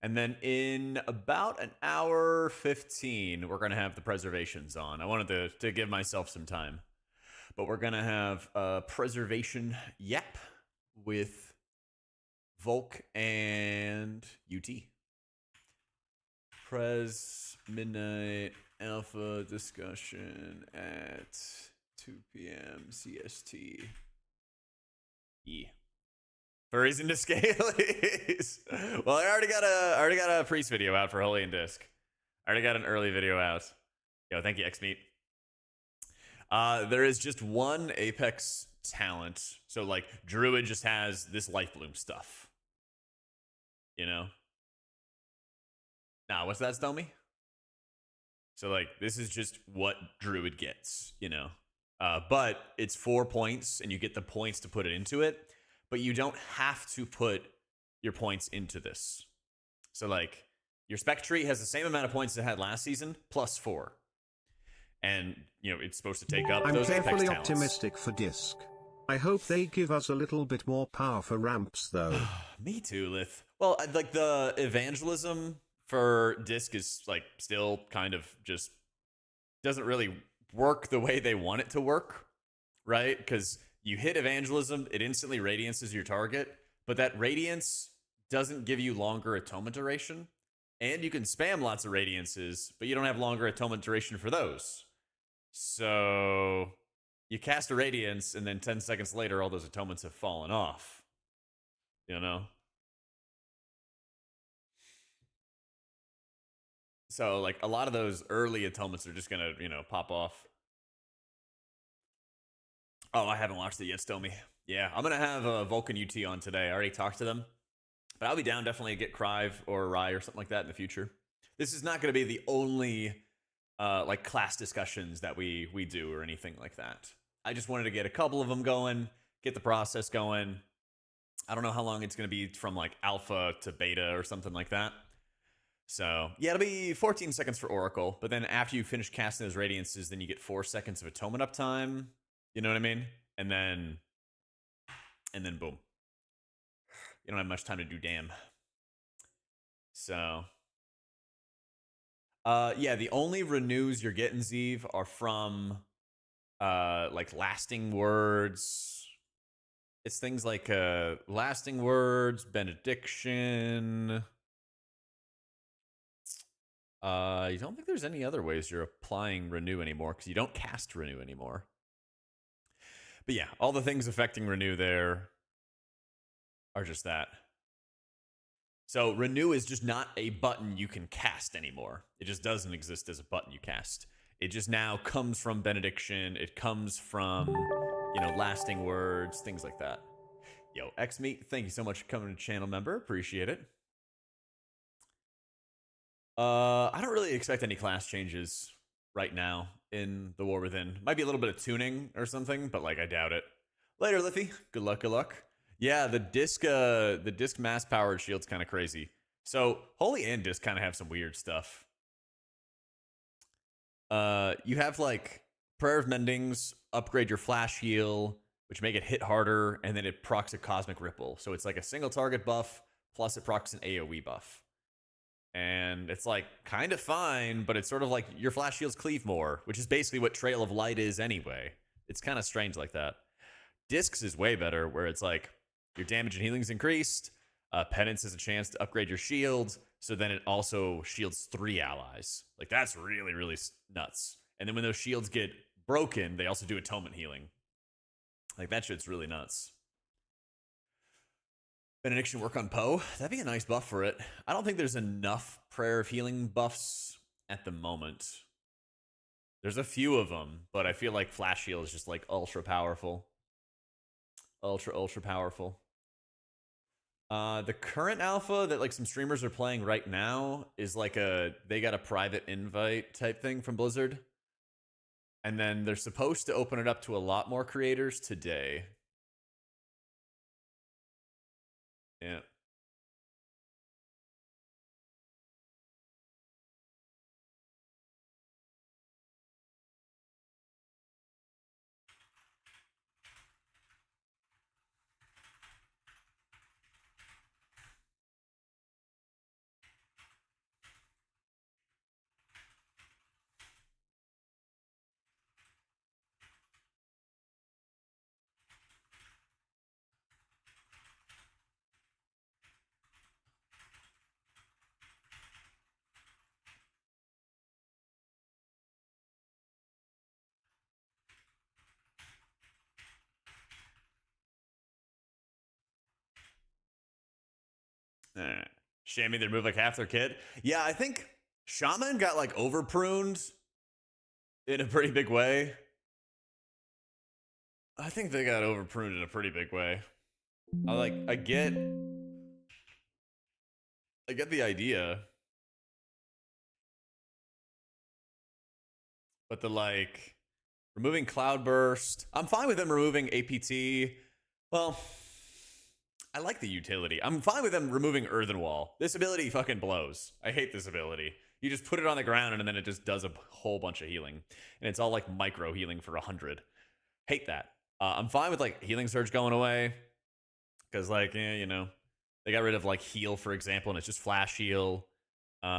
And then in about an hour 15, we're going to have the preservations on. I wanted to give myself some time. But we're going to have a preservation yap with Volk and UT. Pres midnight alpha discussion at 2 p.m. CST. Yeah. Furries into Scalies. Well, I already got a priest video out for Holy and Disc. I already got an early video out. Yo, thank you, Xmeat. There is just one Apex talent. So, like, Druid just has this Life Bloom stuff. You know? Nah, what's that, Stomey? So, like, this is just what Druid gets, you know? But it's 4 points, and you get the points to put it into it. But you don't have to put your points into this. So, like, your spec tree has the same amount of points it had last season, plus 4. And, you know, it's supposed to take up those Apex talents. I'm carefully optimistic for Disc. I hope they give us a little bit more power for ramps, though. Me too, Lith. Well, like, the evangelism for Disc is, like, still kind of just doesn't really work the way they want it to work, right? Because you hit evangelism, it instantly radiances your target, but that radiance doesn't give you longer atonement duration. And you can spam lots of radiances, but you don't have longer atonement duration for those. So you cast a radiance, and then 10 seconds later, all those atonements have fallen off. You know? So, like, a lot of those early atonements are just gonna, you know, pop off. Oh, I haven't watched it yet, Stomy. Yeah, I'm gonna have Vulcan UT on today. I already talked to them. But I'll be down definitely to get Crive or Rye or something like that in the future. This is not gonna be the only like class discussions that we do or anything like that. I just wanted to get a couple of them going, get the process going. I don't know how long it's gonna be from like alpha to beta or something like that. So, yeah, it'll be 14 seconds for Oracle, but then after you finish casting those radiances, then you get 4 seconds of atonement uptime. You know what I mean? And then boom. You don't have much time to do damn. So, yeah, the only renews you're getting, Zeev, are from, like, lasting words. It's things like, lasting words, benediction. You don't think there's any other ways you're applying renew anymore, because you don't cast renew anymore. But yeah, all the things affecting renew there are just that. So renew is just not a button you can cast anymore. It just doesn't exist as a button you cast. It just now comes from benediction. It comes from, you know, lasting words, things like that. Yo, Xmeat, thank you so much for coming to channel member. Appreciate it. I don't really expect any class changes right now in the War Within. Might be a little bit of tuning or something, but like I doubt it. Later, Liffy. Good luck, good luck. Yeah, the disc mass powered shield's kind of crazy. So Holy and Disc kind of have some weird stuff. You have like Prayer of Mendings, upgrade your flash heal, which make it hit harder, and then it procs a Cosmic Ripple. So it's like a single target buff, plus it procs an AoE buff. And it's like kind of fine, but it's sort of like your flash heals cleave more, which is basically what Trail of Light is anyway. It's kind of strange like that. Discs is way better, where it's like your damage and healing's increased. Penance has a chance to upgrade your shield, so then it also shields 3 allies. Like that's really, really nuts. And then when those shields get broken, they also do atonement healing. Like that shit's really nuts. Benediction work on Poe. That'd be a nice buff for it. I don't think there's enough Prayer of Healing buffs at the moment. There's a few of them, but I feel like Flash Heal is just like ultra powerful. Ultra powerful. The current alpha that like some streamers are playing right now is like they got a private invite type thing from Blizzard. And then they're supposed to open it up to a lot more creators today. Yeah. Alright. Shaming their move like half their kit. Yeah, I think Shaman got like over pruned in a pretty big way. I think they got over pruned in a pretty big way. I get the idea. But the like removing Cloudburst. I'm fine with them removing APT. Well, I like the utility. I'm fine with them removing Earthen Wall. This ability fucking blows. I hate this ability. You just put it on the ground and then it just does a whole bunch of healing. And it's all like micro healing for 100. Hate that. I'm fine with like Healing Surge going away. Because like, yeah, you know, they got rid of like heal, for example, and it's just flash heal. You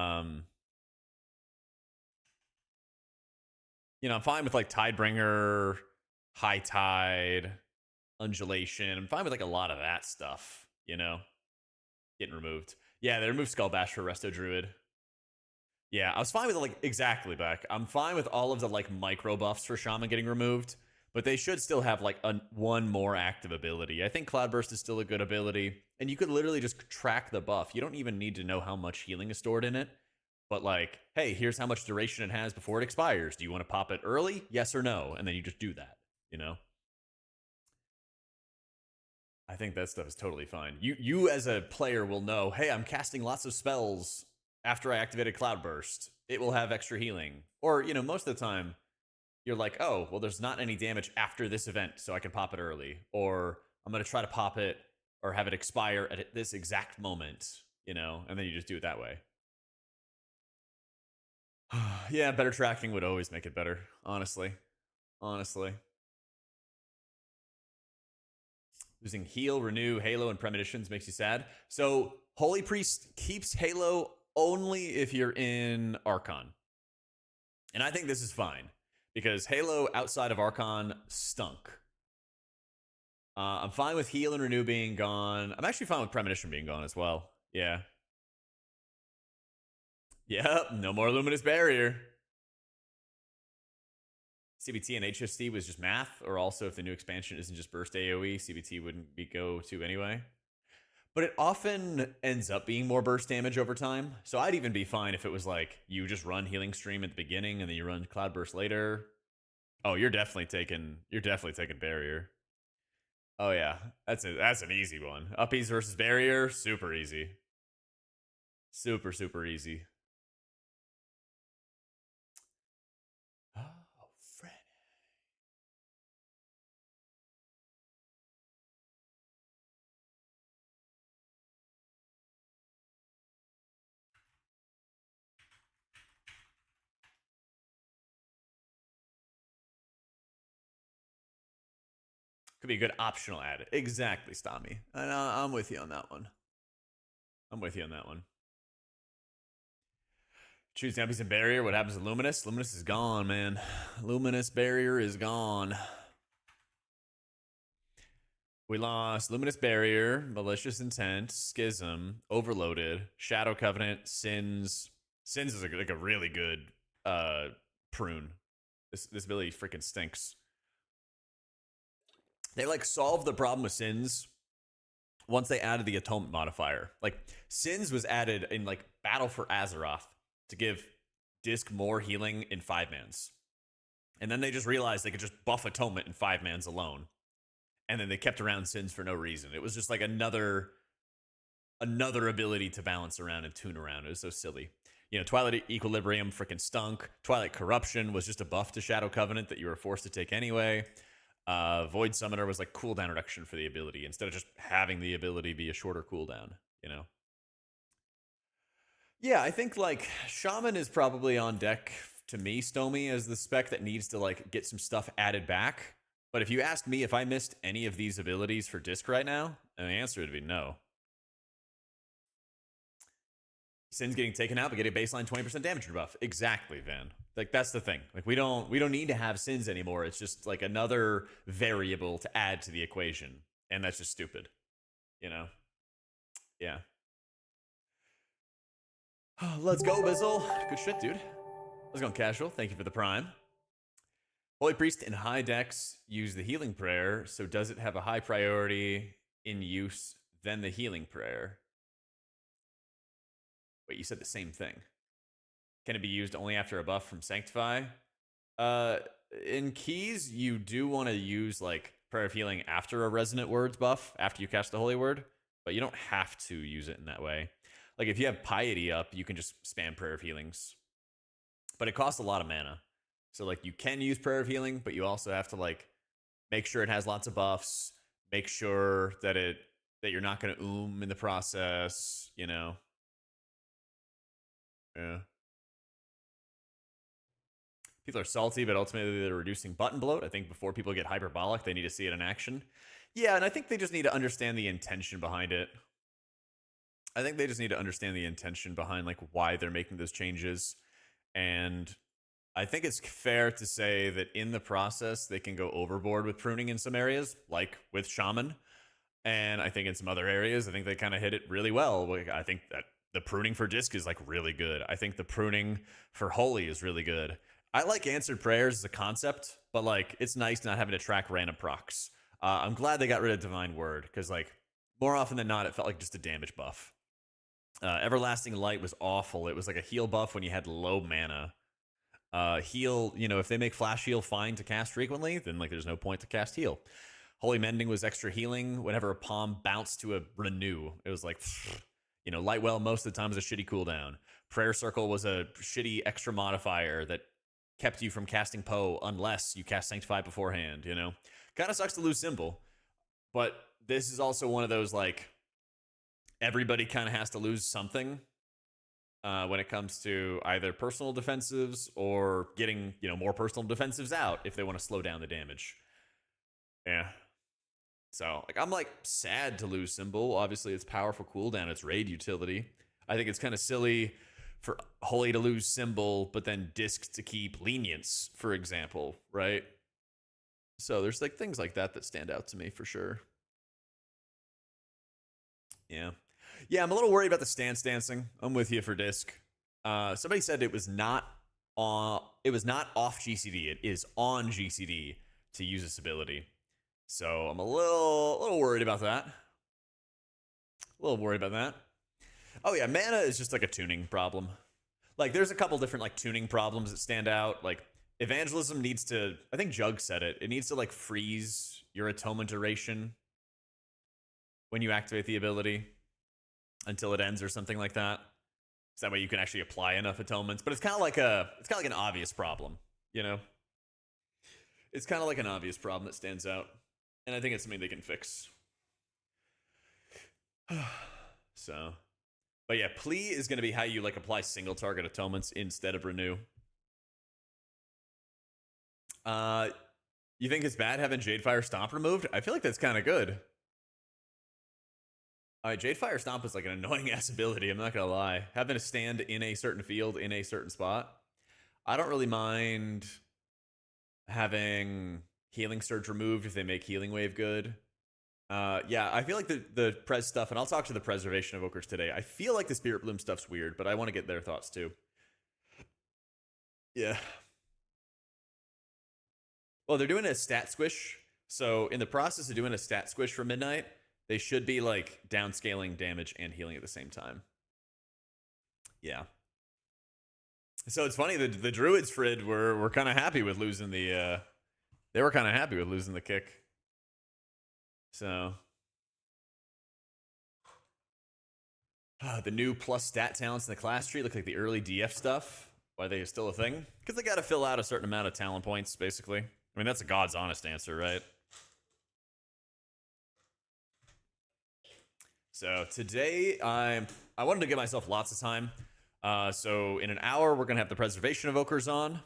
know, I'm fine with like Tidebringer, High Tide, Undulation. I'm fine with like a lot of that stuff, you know, getting removed. Yeah, they removed Skull Bash for Resto Druid. Yeah, I was fine with it, like, exactly, Beck. I'm fine with all of the like micro buffs for Shaman getting removed, but they should still have like one more active ability. I think Cloudburst is still a good ability, and you could literally just track the buff. You don't even need to know how much healing is stored in it. But like, hey, here's how much duration it has before it expires. Do you want to pop it early? Yes or no? And then you just do that, you know? I think that stuff is totally fine. You as a player will know, hey, I'm casting lots of spells after I activated Cloudburst. It will have extra healing. Or, you know, most of the time, you're like, oh, well, there's not any damage after this event, so I can pop it early. Or I'm going to try to pop it or have it expire at this exact moment, you know? And then you just do it that way. Yeah, better tracking would always make it better, honestly. Losing heal, renew, halo, and premonitions makes you sad. So Holy Priest keeps halo only if you're in Archon. And I think this is fine, because halo outside of Archon stunk. I'm fine with heal and renew being gone. I'm actually fine with premonition being gone as well. Yeah. Yep, no more Luminous Barrier. CBT and HST was just math, or also if the new expansion isn't just burst AoE, CBT wouldn't be go to anyway. But it often ends up being more burst damage over time. So I'd even be fine if it was like you just run Healing Stream at the beginning and then you run Cloudburst later. Oh, you're definitely taking Barrier. Oh yeah, that's an easy one. Uppies versus Barrier, super easy. Super easy. Oh, Fred. Could be a good optional add. Exactly, Stami. And I'm with you on that one. Choose Uppies and Barrier. What happens to Luminous? Luminous is gone, man. Luminous Barrier is gone. We lost Luminous Barrier, Malicious Intent, Schism, Overloaded, Shadow Covenant, Sins. Sins is like a really good prune. This ability freaking stinks. They like solved the problem with Sins once they added the atonement modifier. Like, Sins was added in like Battle for Azeroth to give Disc more healing in 5-mans. And then they just realized they could just buff atonement in 5-mans alone. And then they kept around Sins for no reason. It was just like another ability to balance around and tune around. It was so silly. You know, Twilight Equilibrium freaking stunk. Twilight Corruption was just a buff to Shadow Covenant that you were forced to take anyway. Void Summoner was like cooldown reduction for the ability instead of just having the ability be a shorter cooldown, you know? Yeah, I think like Shaman is probably on deck to me, Stomy, as the spec that needs to like get some stuff added back. But if you asked me if I missed any of these abilities for Disc right now, and the answer would be no. Sin's getting taken out, but getting a baseline 20% damage rebuff. Exactly, Van. Like, that's the thing. Like, we don't need to have Sins anymore. It's just like another variable to add to the equation, and that's just stupid. You know? Yeah. Let's go, Bizzle. Good shit, dude. Let's go, Casual. Thank you for the prime. Holy Priest in high decks use the healing prayer, so does it have a high priority in use than the healing prayer? Wait, you said the same thing. Can it be used only after a buff from Sanctify? In keys, you do want to use like Prayer of Healing after a Resonant Words buff, after you cast the Holy Word, but you don't have to use it in that way. Like if you have Piety up, you can just spam Prayer of Healings. But it costs a lot of mana. So like you can use Prayer of Healing, but you also have to like make sure it has lots of buffs, make sure that you're not going to in the process, you know. Yeah. People are salty, but ultimately they're reducing button bloat. I think before people get hyperbolic, they need to see it in action. Yeah, and I think they just need to understand the intention behind it. I think they just need to understand the intention behind like why they're making those changes. And I think it's fair to say that in the process, they can go overboard with pruning in some areas, like with Shaman. And I think in some other areas, I think they kind of hit it really well. I think that the pruning for Disc is like really good. I think the pruning for Holy is really good. I like Answered Prayers as a concept, but like it's nice not having to track random procs. I'm glad they got rid of Divine Word because like more often than not, it felt like just a damage buff. Everlasting Light was awful. It was like a heal buff when you had low mana. Heal, you know, if they make Flash Heal fine to cast frequently, then like there's no point to cast Heal. Holy Mending was extra healing whenever a palm bounced to a renew. It was like, you know, Lightwell most of the time was a shitty cooldown. Prayer Circle was a shitty extra modifier that kept you from casting Poe unless you cast Sanctify beforehand, you know? Kind of sucks to lose Symbol, but this is also one of those, like, everybody kind of has to lose something when it comes to either personal defensives or getting, you know, more personal defensives out if they want to slow down the damage. Yeah. So, like, I'm, like, sad to lose Symbol. Obviously, it's powerful cooldown. It's raid utility. I think it's kind of silly for Holy to lose Symbol, but then Disc to keep Lenience, for example, right? So there's, like, things like that that stand out to me for sure. Yeah. Yeah, I'm a little worried about the stance dancing. I'm with you for Disc. Somebody said it was not off GCD. It is on GCD to use this ability. So I'm a little worried about that. Oh yeah, mana is just like a tuning problem. Like there's a couple different like tuning problems that stand out. Like Evangelism needs to, I think Jug said it, it needs to like freeze your atonement duration when you activate the ability until it ends or something like that. So that way you can actually apply enough atonements. But it's kind of like an obvious problem, you know? It's kind of like an obvious problem that stands out. And I think it's something they can fix. So, but yeah, plea is going to be how you like apply single target atonements instead of renew. You think it's bad having Jadefire Stomp removed? I feel like that's kind of good. Jadefire Stomp is like an annoying ass ability, I'm not gonna lie. Having to stand in a certain field in a certain spot. I don't really mind having Healing Surge removed if they make Healing Wave good. Yeah, I feel like the Prez stuff, and I'll talk to the Preservation Evokers today. I feel like the Spirit Bloom stuff's weird, but I want to get their thoughts too. Yeah. Well, they're doing a stat squish. So in the process of doing a stat squish for Midnight, They should be like downscaling damage and healing at the same time. Yeah. So it's funny that the Druids, Frid, were kind of happy with losing the they were kind of happy with losing the kick. So the new plus stat talents in the class tree look like the early DF stuff. Why are they still a thing? Because they got to fill out a certain amount of talent points, basically. I mean, that's a God's honest answer, right? So today, I wanted to give myself lots of time. So in an hour, we're going to have the preservation evokers on.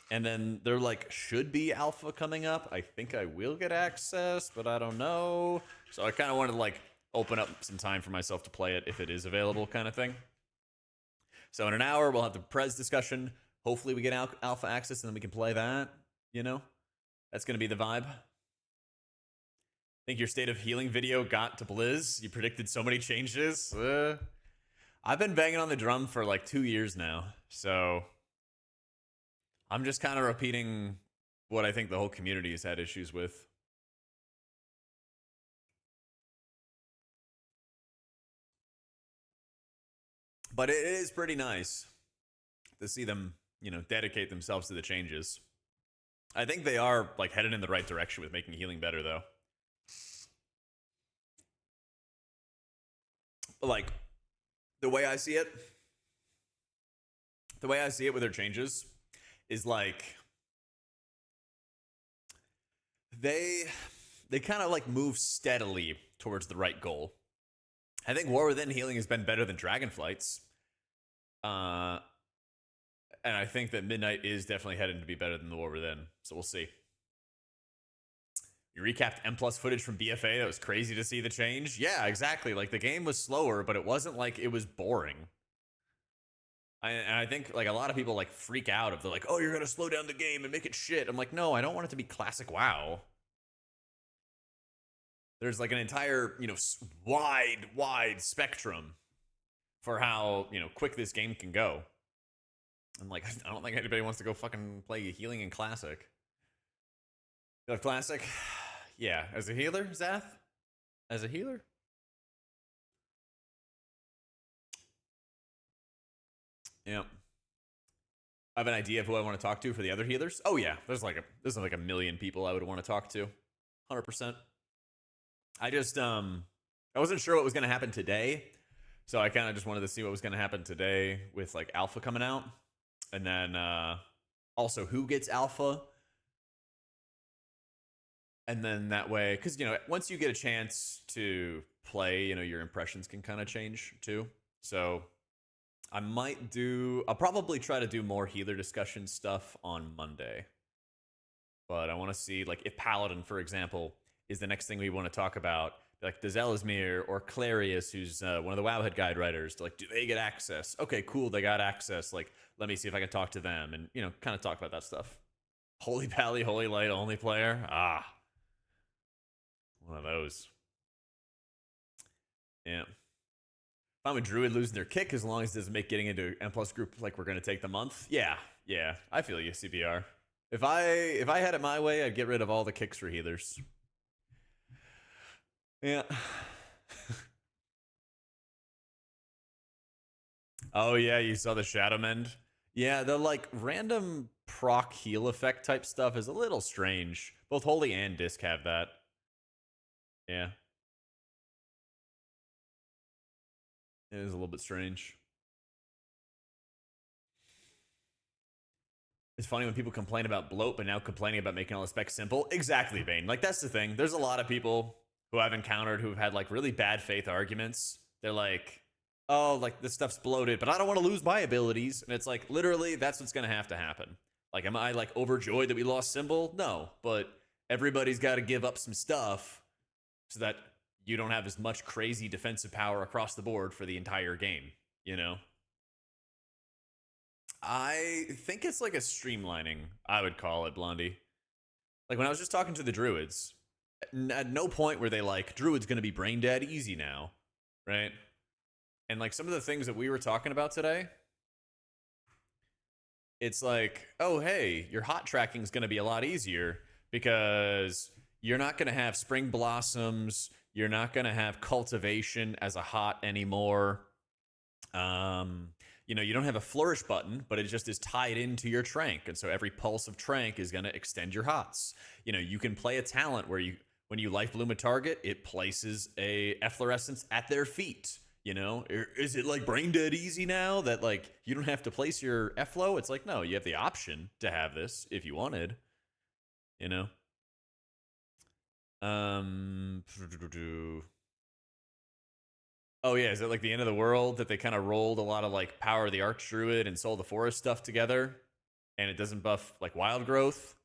And then there like should be alpha coming up. I think I will get access, but I don't know. So I kind of wanted to like open up some time for myself to play it if it is available, kind of thing. So in an hour, we'll have the Prez discussion. Hopefully we get alpha access and then we can play that, you know? That's going to be the vibe. Think your State of Healing video got to Blizz? You predicted so many changes? I've been banging on the drum for like 2 years now, so I'm just kind of repeating what I think the whole community has had issues with. But it is pretty nice to see them, you know, dedicate themselves to the changes. I think they are like headed in the right direction with making healing better, though. Like the way I see it with their changes is like they kind of like move steadily towards the right goal. I think War Within healing has been better than Dragonflight's. And I think that Midnight is definitely heading to be better than the War Within. So we'll see. You recapped M+ footage from BFA. That was crazy to see the change. Yeah, exactly. Like the game was slower, but it wasn't like it was boring. And I think like a lot of people like freak out if they're like, oh, you're going to slow down the game and make it shit. I'm like, no, I don't want it to be classic WoW. There's like an entire, you know, wide spectrum for how, you know, quick this game can go. And like, I don't think anybody wants to go fucking play healing in classic. You like classic? Yeah. As a healer, Zath? As a healer? Yeah. I have an idea of who I want to talk to for the other healers. Oh yeah, there's like a million people I would want to talk to. 100%. I just I wasn't sure what was going to happen today. So I kind of just wanted to see what was going to happen today with like alpha coming out. And then also who gets alpha. And then that way, because, you know, once you get a chance to play, you know, your impressions can kind of change too. So I'll probably try to do more healer discussion stuff on Monday. But I want to see, like, if Paladin, for example, is the next thing we want to talk about. Like, does Ellesmere or Clarius, who's one of the Wowhead guide writers, like, do they get access? Okay, cool, they got access. Like, let me see if I can talk to them and, you know, kind of talk about that stuff. Holy Pally, Holy Light only player? Ah. One of those. Yeah. Fine with Druid losing their kick as long as it doesn't make getting into M+ group like we're going to take the month. Yeah. I feel you, CBR. If I had it my way, I'd get rid of all the kicks for healers. Yeah. Oh yeah, you saw the Shadow Mend? Yeah, the like random proc heal effect type stuff is a little strange. Both Holy and Disc have that. Yeah. It is a little bit strange. It's funny when people complain about bloat, but now complaining about making all the specs simple. Exactly, Vayne. Like, that's the thing. There's a lot of people who I've encountered who've had, like, really bad faith arguments. They're like, oh, like, this stuff's bloated, but I don't want to lose my abilities. And it's like, literally, that's what's going to have to happen. Like, am I, like, overjoyed that we lost Symbol? No. But everybody's got to give up some stuff so that you don't have as much crazy defensive power across the board for the entire game, you know? I think it's like a streamlining, I would call it, Blondie. Like, when I was just talking to the Druids, at no point were they like, Druid's going to be brain dead easy now, right? And, like, some of the things that we were talking about today, it's like, oh, hey, your hot tracking is going to be a lot easier because you're not going to have spring blossoms. You're not going to have cultivation as a hot anymore. You know, you don't have a flourish button, but it just is tied into your trank. And so every pulse of trank is going to extend your hots. You know, you can play a talent where when you life bloom a target, it places a efflorescence at their feet. You know, is it like brain dead easy now that like you don't have to place your efflo? It's like, no, you have the option to have this if you wanted, you know? Oh yeah, is it like the end of the world that they kind of rolled a lot of like Power of the RDruid and Soul of the Forest stuff together and it doesn't buff like wild growth?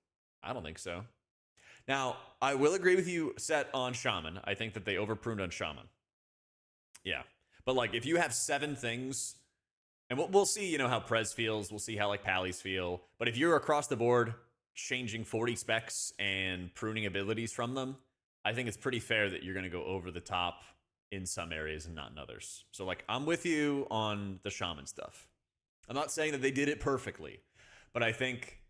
I don't think so. Now, I will agree with you, Set, on Shaman. I think that they overpruned on Shaman. Yeah. But like if you have 7 things, and we'll see, you know, how Prez feels, we'll see how like Pallies feel. But if you're across the board changing 40 specs and pruning abilities from them, I think it's pretty fair that you're going to go over the top in some areas and not in others. So like I'm with you on the Shaman stuff. I'm not saying that they did it perfectly, but I think,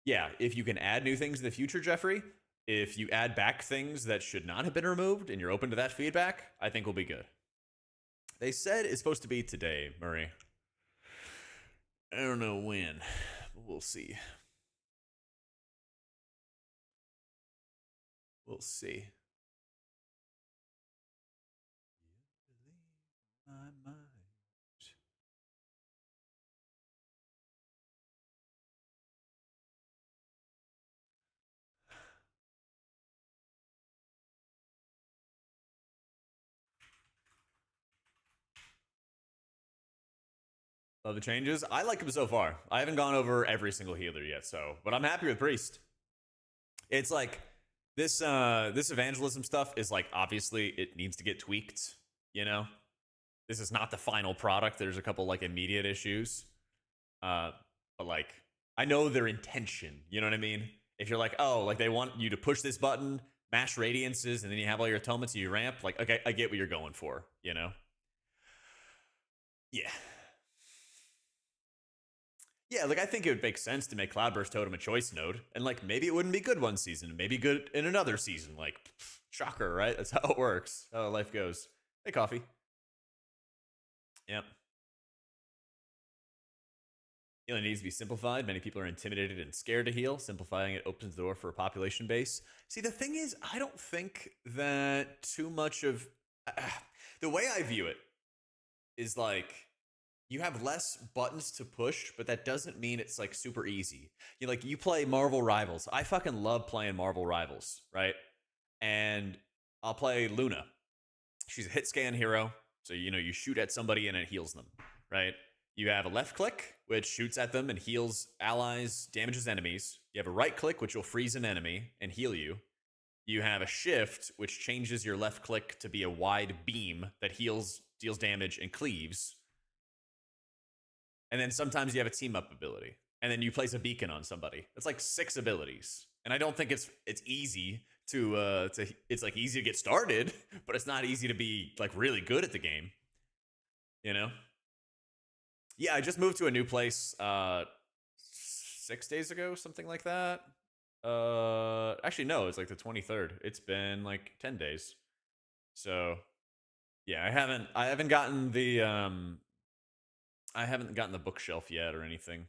yeah, if you can add new things in the future, Jeffrey, if you add back things that should not have been removed and you're open to that feedback, I think we'll be good. They said it's supposed to be today, Murray. I don't know when, but we'll see. We'll see. Love the changes. I like them so far. I haven't gone over every single healer yet, but I'm happy with Priest. It's like this evangelism stuff is like obviously it needs to get tweaked, you know? This is not the final product. There's a couple like immediate issues. But like I know their intention, you know what I mean? If you're like, oh, like they want you to push this button, mash radiances, and then you have all your atonements and you ramp, like okay, I get what you're going for, you know? Yeah. Yeah, like I think it would make sense to make Cloudburst Totem a choice node, and like maybe it wouldn't be good one season, maybe good in another season. Like, shocker, right? That's how it works. How life goes. Hey, coffee. Yep. Healing needs to be simplified. Many people are intimidated and scared to heal. Simplifying it opens the door for a population base. See, the thing is, I don't think that too much of the way I view it is like you have less buttons to push, but that doesn't mean it's like super easy. You play Marvel Rivals. I fucking love playing Marvel Rivals, right? And I'll play Luna. She's a hit scan hero, so you know you shoot at somebody and it heals them, right? You have a left click, which shoots at them and heals allies, damages enemies. You have a right click, which will freeze an enemy and heal you. You have a shift, which changes your left click to be a wide beam that heals, deals damage, and cleaves. And then sometimes you have a team up ability. And then you place a beacon on somebody. It's like 6 abilities. And I don't think it's easy to it's like easy to get started, but it's not easy to be like really good at the game. You know? Yeah, I just moved to a new place 6 days ago, something like that. Actually no, it's like the 23rd. It's been like 10 days. So yeah, I haven't gotten the bookshelf yet or anything.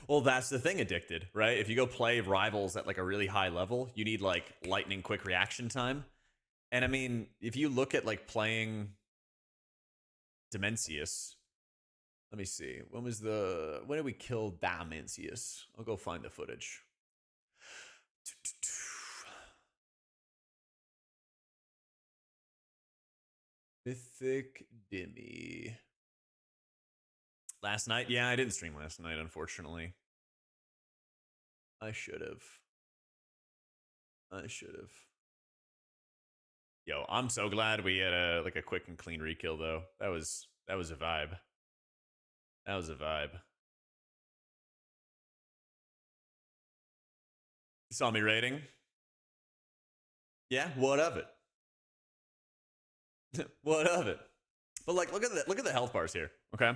Well, that's the thing, Addicted, right? If you go play Rivals at like a really high level, you need like lightning quick reaction time. And I mean, if you look at like playing Dimensius, let me see. When did we kill Dimensius? I'll go find the footage. Mythic Dimmy. Last night? Yeah, I didn't stream last night, unfortunately. I should have. Yo, I'm so glad we had a quick and clean rekill though. That was a vibe. That was a vibe. You saw me raiding? Yeah, what of it? What of it? But like look at the health bars here, okay?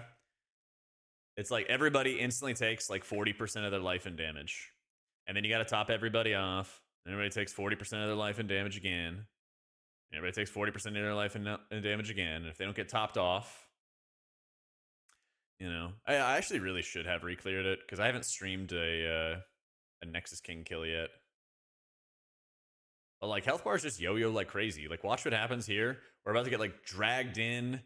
It's like everybody instantly takes like 40% of their life and damage. And then you got to top everybody off. Everybody takes 40% of their life in damage again. Everybody takes 40% of their life in damage again. And if they don't get topped off, you know, I actually really should have re-cleared it because I haven't streamed a Nexus King kill yet. But like health bars just yo-yo like crazy. Like watch what happens here. We're about to get like dragged in,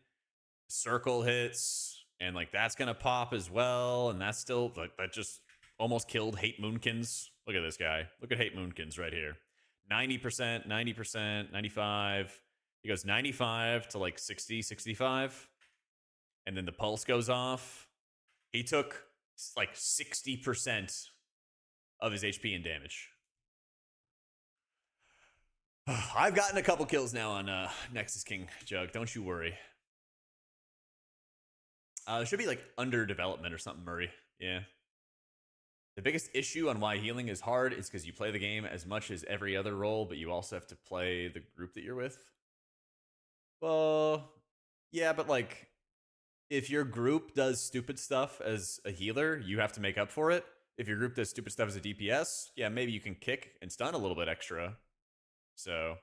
circle hits, and like that's gonna pop as well. And that's still like that just almost killed Hate Moonkins. Look at this guy. Look at Hate Moonkins right here. 90%, 90%, 95. He goes 95 to like 60, 65. And then the pulse goes off. He took like 60% of his HP and damage. I've gotten a couple kills now on Nexus King Jug. Don't you worry. It should be like under development or something, Murray. Yeah. The biggest issue on why healing is hard is because you play the game as much as every other role, but you also have to play the group that you're with. Well, yeah, but like, if your group does stupid stuff as a healer, you have to make up for it. If your group does stupid stuff as a DPS, yeah, maybe you can kick and stun a little bit extra. So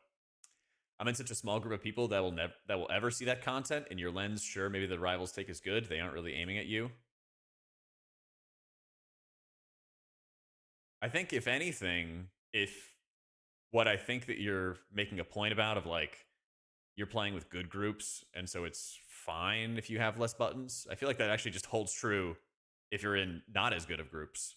I'm in such a small group of people that will ever see that content. In your lens, sure, maybe the rivals take is good. They aren't really aiming at you. I think if anything, if what I think that you're making a point about of like you're playing with good groups and so it's fine if you have less buttons, I feel like that actually just holds true if you're in not as good of groups.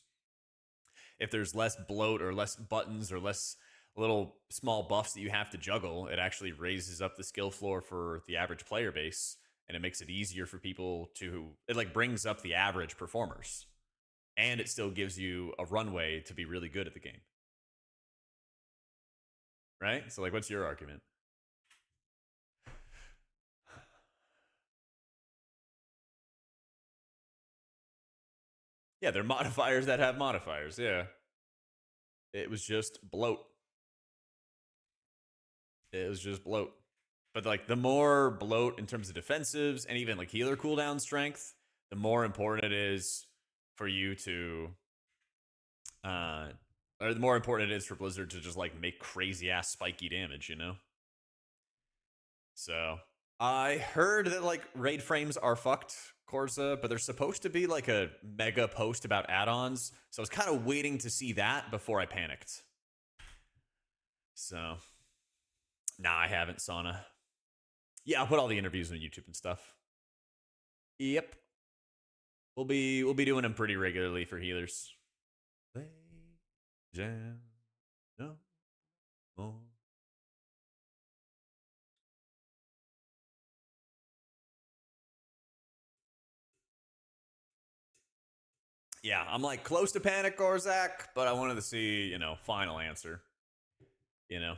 If there's less bloat or less buttons or less little small buffs that you have to juggle, it actually raises up the skill floor for the average player base, and it makes it easier for people to, it like brings up the average performers, and it still gives you a runway to be really good at the game. Right? So like, what's your argument? Yeah, they're modifiers that have modifiers. Yeah. It was just bloat. It was just bloat. But like the more bloat in terms of defensives and even like healer cooldown strength, the more important it is for you to or the more important it is for Blizzard to just like make crazy ass spiky damage, you know? So I heard that like raid frames are fucked, Corsa, but there's supposed to be like a mega post about add-ons. So I was kind of waiting to see that before I panicked. So nah, I haven't, Sauna. Yeah, I'll put all the interviews on YouTube and stuff. Yep. We'll be doing them pretty regularly for healers. Play jam no more. Yeah, I'm like close to panic, Gorzak, but I wanted to see, you know, final answer. You know,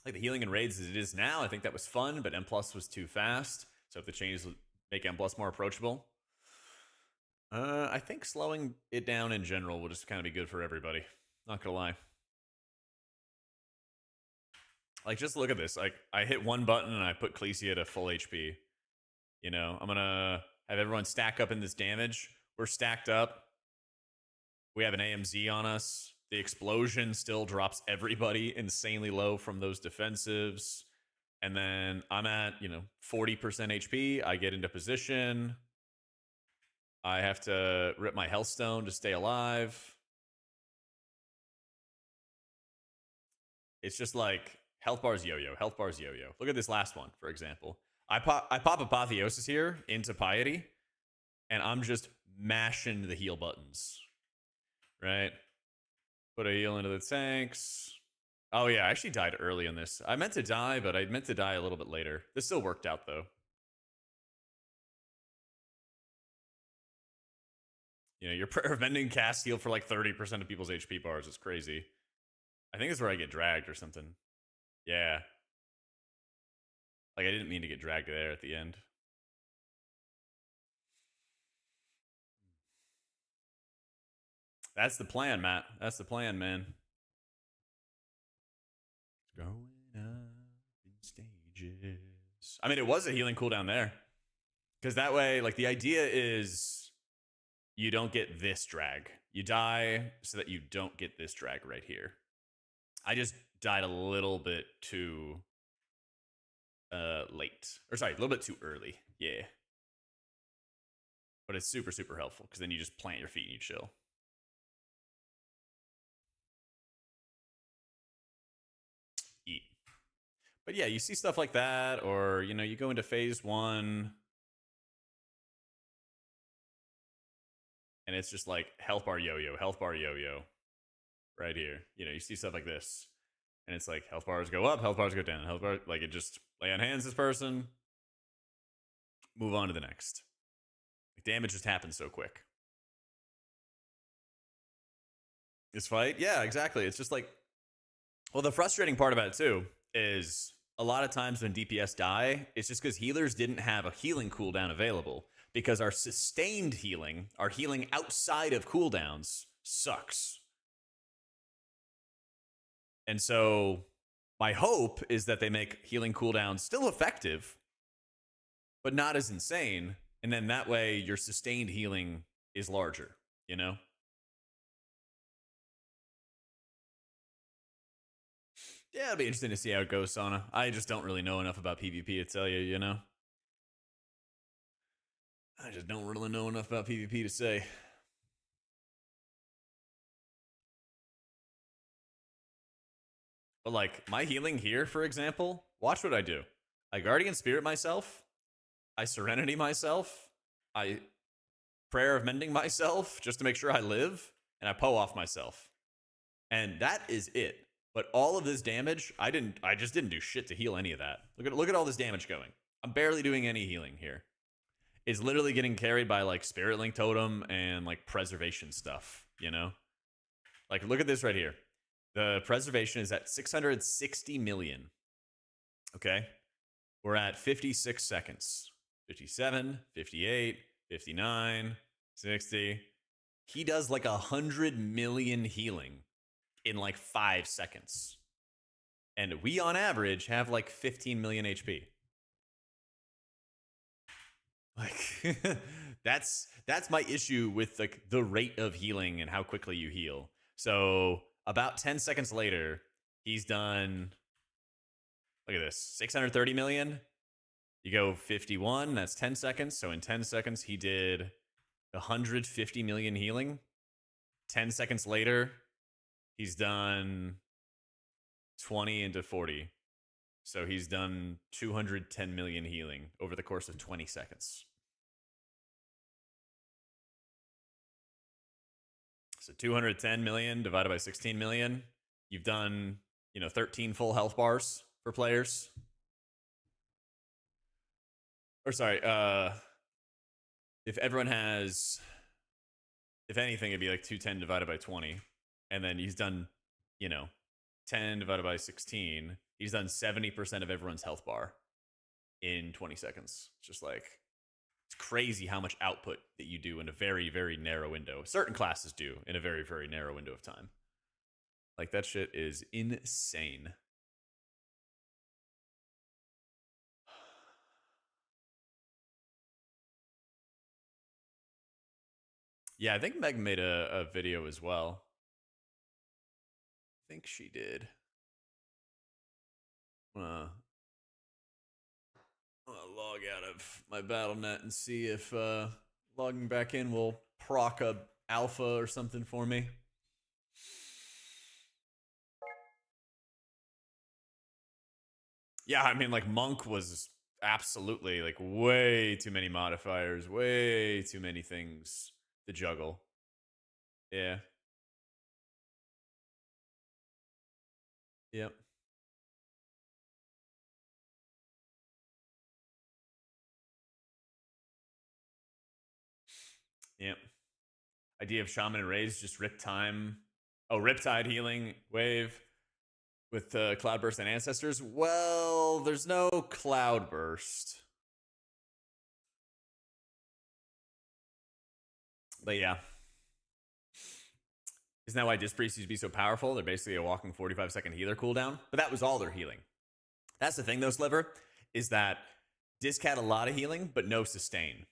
like the healing in raids as it is now, I think that was fun, but M+ was too fast. So if the changes would make M+ more approachable, I think slowing it down in general will just kind of be good for everybody. Not gonna lie. Like, just look at this. Like, I hit one button and I put Khaleesi at full HP. You know, I'm gonna have everyone stack up in this damage. We're stacked up. We have an AMZ on us. The explosion still drops everybody insanely low from those defensives. And then I'm at, you know, 40% HP. I get into position. I have to rip my health stone to stay alive. It's just like health bars yo-yo, health bars yo-yo. Look at this last one, for example. I pop Apotheosis here into Piety, and I'm just mashing the heal buttons. Right? Put a heal into the tanks. Oh yeah, I actually died early in this. I meant to die, but I meant to die a little bit later. This still worked out, though. You know, your prayer of ending cast heal for like 30% of people's HP bars is crazy. I think it's where I get dragged or something. Yeah. Like, I didn't mean to get dragged there at the end. That's the plan, Matt. That's the plan, man. Growing up in stages. I mean, it was a healing cooldown there. Because that way, like, the idea is you don't get this drag. You die so that you don't get this drag right here. I just died a little bit too late. Or sorry, a little bit too early. Yeah. But it's super, super helpful because then you just plant your feet and you chill. Eat. But yeah, you see stuff like that, or, you know, you go into phase 1 and it's just like health bar yo-yo, health bar yo-yo right here. You know, you see stuff like this and it's like health bars go up, health bars go down, health bar, like it just lay on hands this person, move on to the next. Like, damage just happens so quick. This fight? Yeah, exactly. It's just like, well, the frustrating part about it too is a lot of times when DPS die, it's just because healers didn't have a healing cooldown available, because our sustained healing, our healing outside of cooldowns, sucks. And so my hope is that they make healing cooldowns still effective, but not as insane. And then that way your sustained healing is larger, you know? Yeah, it'll be interesting to see how it goes, Sana. I just don't really know enough about PvP to tell you, you know? I just don't really know enough about PvP to say. But like my healing here, for example, watch what I do. I Guardian Spirit myself. I Serenity myself. I Prayer of Mending myself just to make sure I live. And I Poe off myself. And that is it. But all of this damage, I just didn't do shit to heal any of that. Look at all this damage going. I'm barely doing any healing here. It's literally getting carried by like Spirit Link Totem and like preservation stuff, you know? Like look at this right here. The preservation is at 660 million. Okay? We're at 56 seconds. 57, 58, 59, 60. He does like 100 million healing in like 5 seconds. And we on average have like 15 million HP. Like that's my issue with like the rate of healing and how quickly you heal. So about 10 seconds later, he's done, look at this, 630 million. You go 51, that's 10 seconds. So in 10 seconds, he did 150 million healing. 10 seconds later, he's done 20 into 40. So he's done 210 million healing over the course of 20 seconds. So 210 million divided by 16 million. You've done, 13 full health bars for players. Or sorry, if everyone has, if anything, it'd be like 210 divided by 20. And then he's done, 10 divided by 16. He's done 70% of everyone's health bar in 20 seconds. It's just like, it's crazy how much output that you do in a very, very narrow window. Certain classes do in a very, very narrow window of time. Like, that shit is insane. Yeah, I think Meg made a video as well. I think she did. I'll log out of my BattleNet and see if logging back in will proc a alpha or something for me. Yeah, I mean, like, Monk was absolutely, like, way too many modifiers, way too many things to juggle. Yeah. Yep. Yep. Idea of Shaman and Raise, just Riptide. Oh, Riptide healing wave with Cloudburst and Ancestors. Well, there's no Cloudburst. But yeah. Isn't that why Disc Priest used to be so powerful? They're basically a walking 45-second healer cooldown. But that was all their healing. That's the thing, though, Sliver, is that Disc had a lot of healing, but no sustain.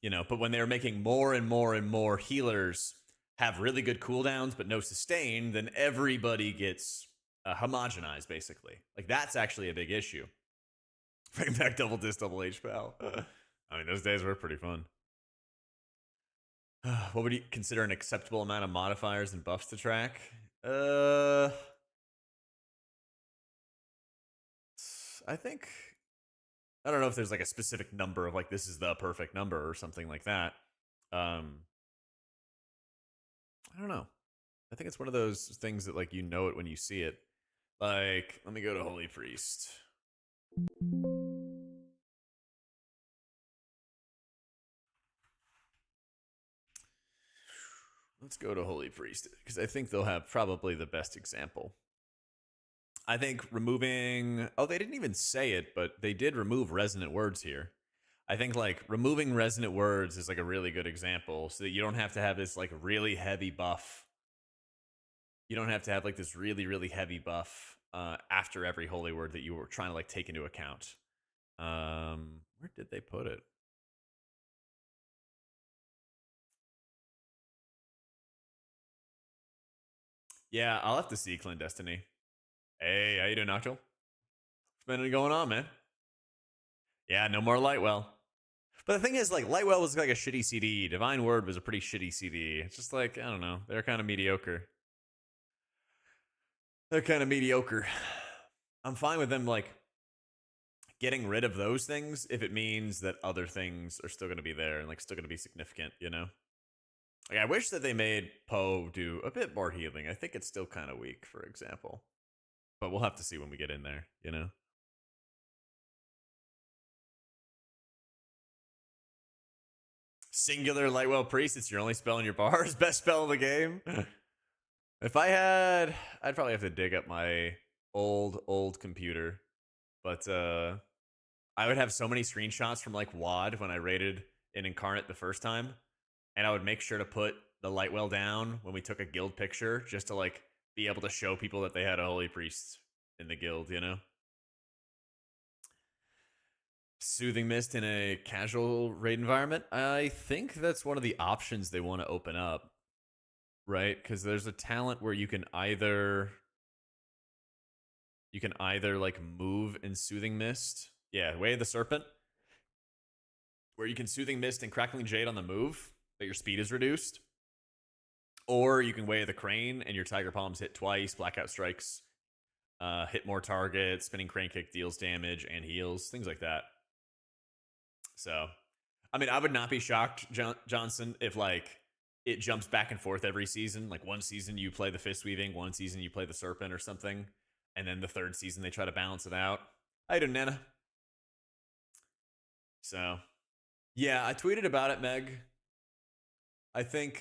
But when they were making more and more and more healers have really good cooldowns, but no sustain, then everybody gets homogenized, basically. Like, that's actually a big issue. Bring back double dis, double H pal. I mean, those days were pretty fun. What would you consider an acceptable amount of modifiers and buffs to track? I think, I don't know if there's like a specific number of like, this is the perfect number or something like that. I don't know. I think it's one of those things that like, you know it when you see it. Like, let me go to Holy Priest. Let's go to Holy Priest, because I think they'll have probably the best example. I think removing... Oh, they didn't even say it, but they did remove resonant words here. I think, like, removing resonant words is, like, a really good example, so that you don't have to have this, like, really heavy buff. You don't have to have, like, this really, really heavy buff after every holy word that you were trying to, like, take into account. Where did they put it? Yeah, I'll have to see Clandestiny. Hey, how you doing, Noctil? What's been going on, man? Yeah, no more Lightwell. But the thing is, like, Lightwell was like a shitty CD. Divine Word was a pretty shitty CD. It's just like, I don't know. They're kind of mediocre. They're kind of mediocre. I'm fine with them, like, getting rid of those things if it means that other things are still going to be there and, like, still going to be significant, you know? Like, I wish that they made Poe do a bit more healing. I think it's still kind of weak, for example. But we'll have to see when we get in there, you know? Singular Lightwell Priest, it's your only spell in your bars. Best spell of the game. If I had... I'd probably have to dig up my old computer. But I would have so many screenshots from, like, WoD when I raided in Incarnate the first time. And I would make sure to put the Lightwell down when we took a guild picture, just to, like, be able to show people that they had a Holy Priest in the guild, you know? Soothing Mist in a casual raid environment? I think that's one of the options they want to open up, right? Because there's a talent where you can either like move in Soothing Mist. Yeah, Way of the Serpent, where you can Soothing Mist and Crackling Jade on the move, but your speed is reduced. Or you can Way of the Crane and your Tiger Palms hit twice, Blackout Strikes, hit more targets, Spinning Crane Kick deals damage and heals, things like that. So, I mean, I would not be shocked, Johnson, if, like, it jumps back and forth every season. Like, one season you play the Fist Weaving, one season you play the Serpent or something, and then the third season they try to balance it out. How you doing, Nana? So, yeah, I tweeted about it, Meg. I think,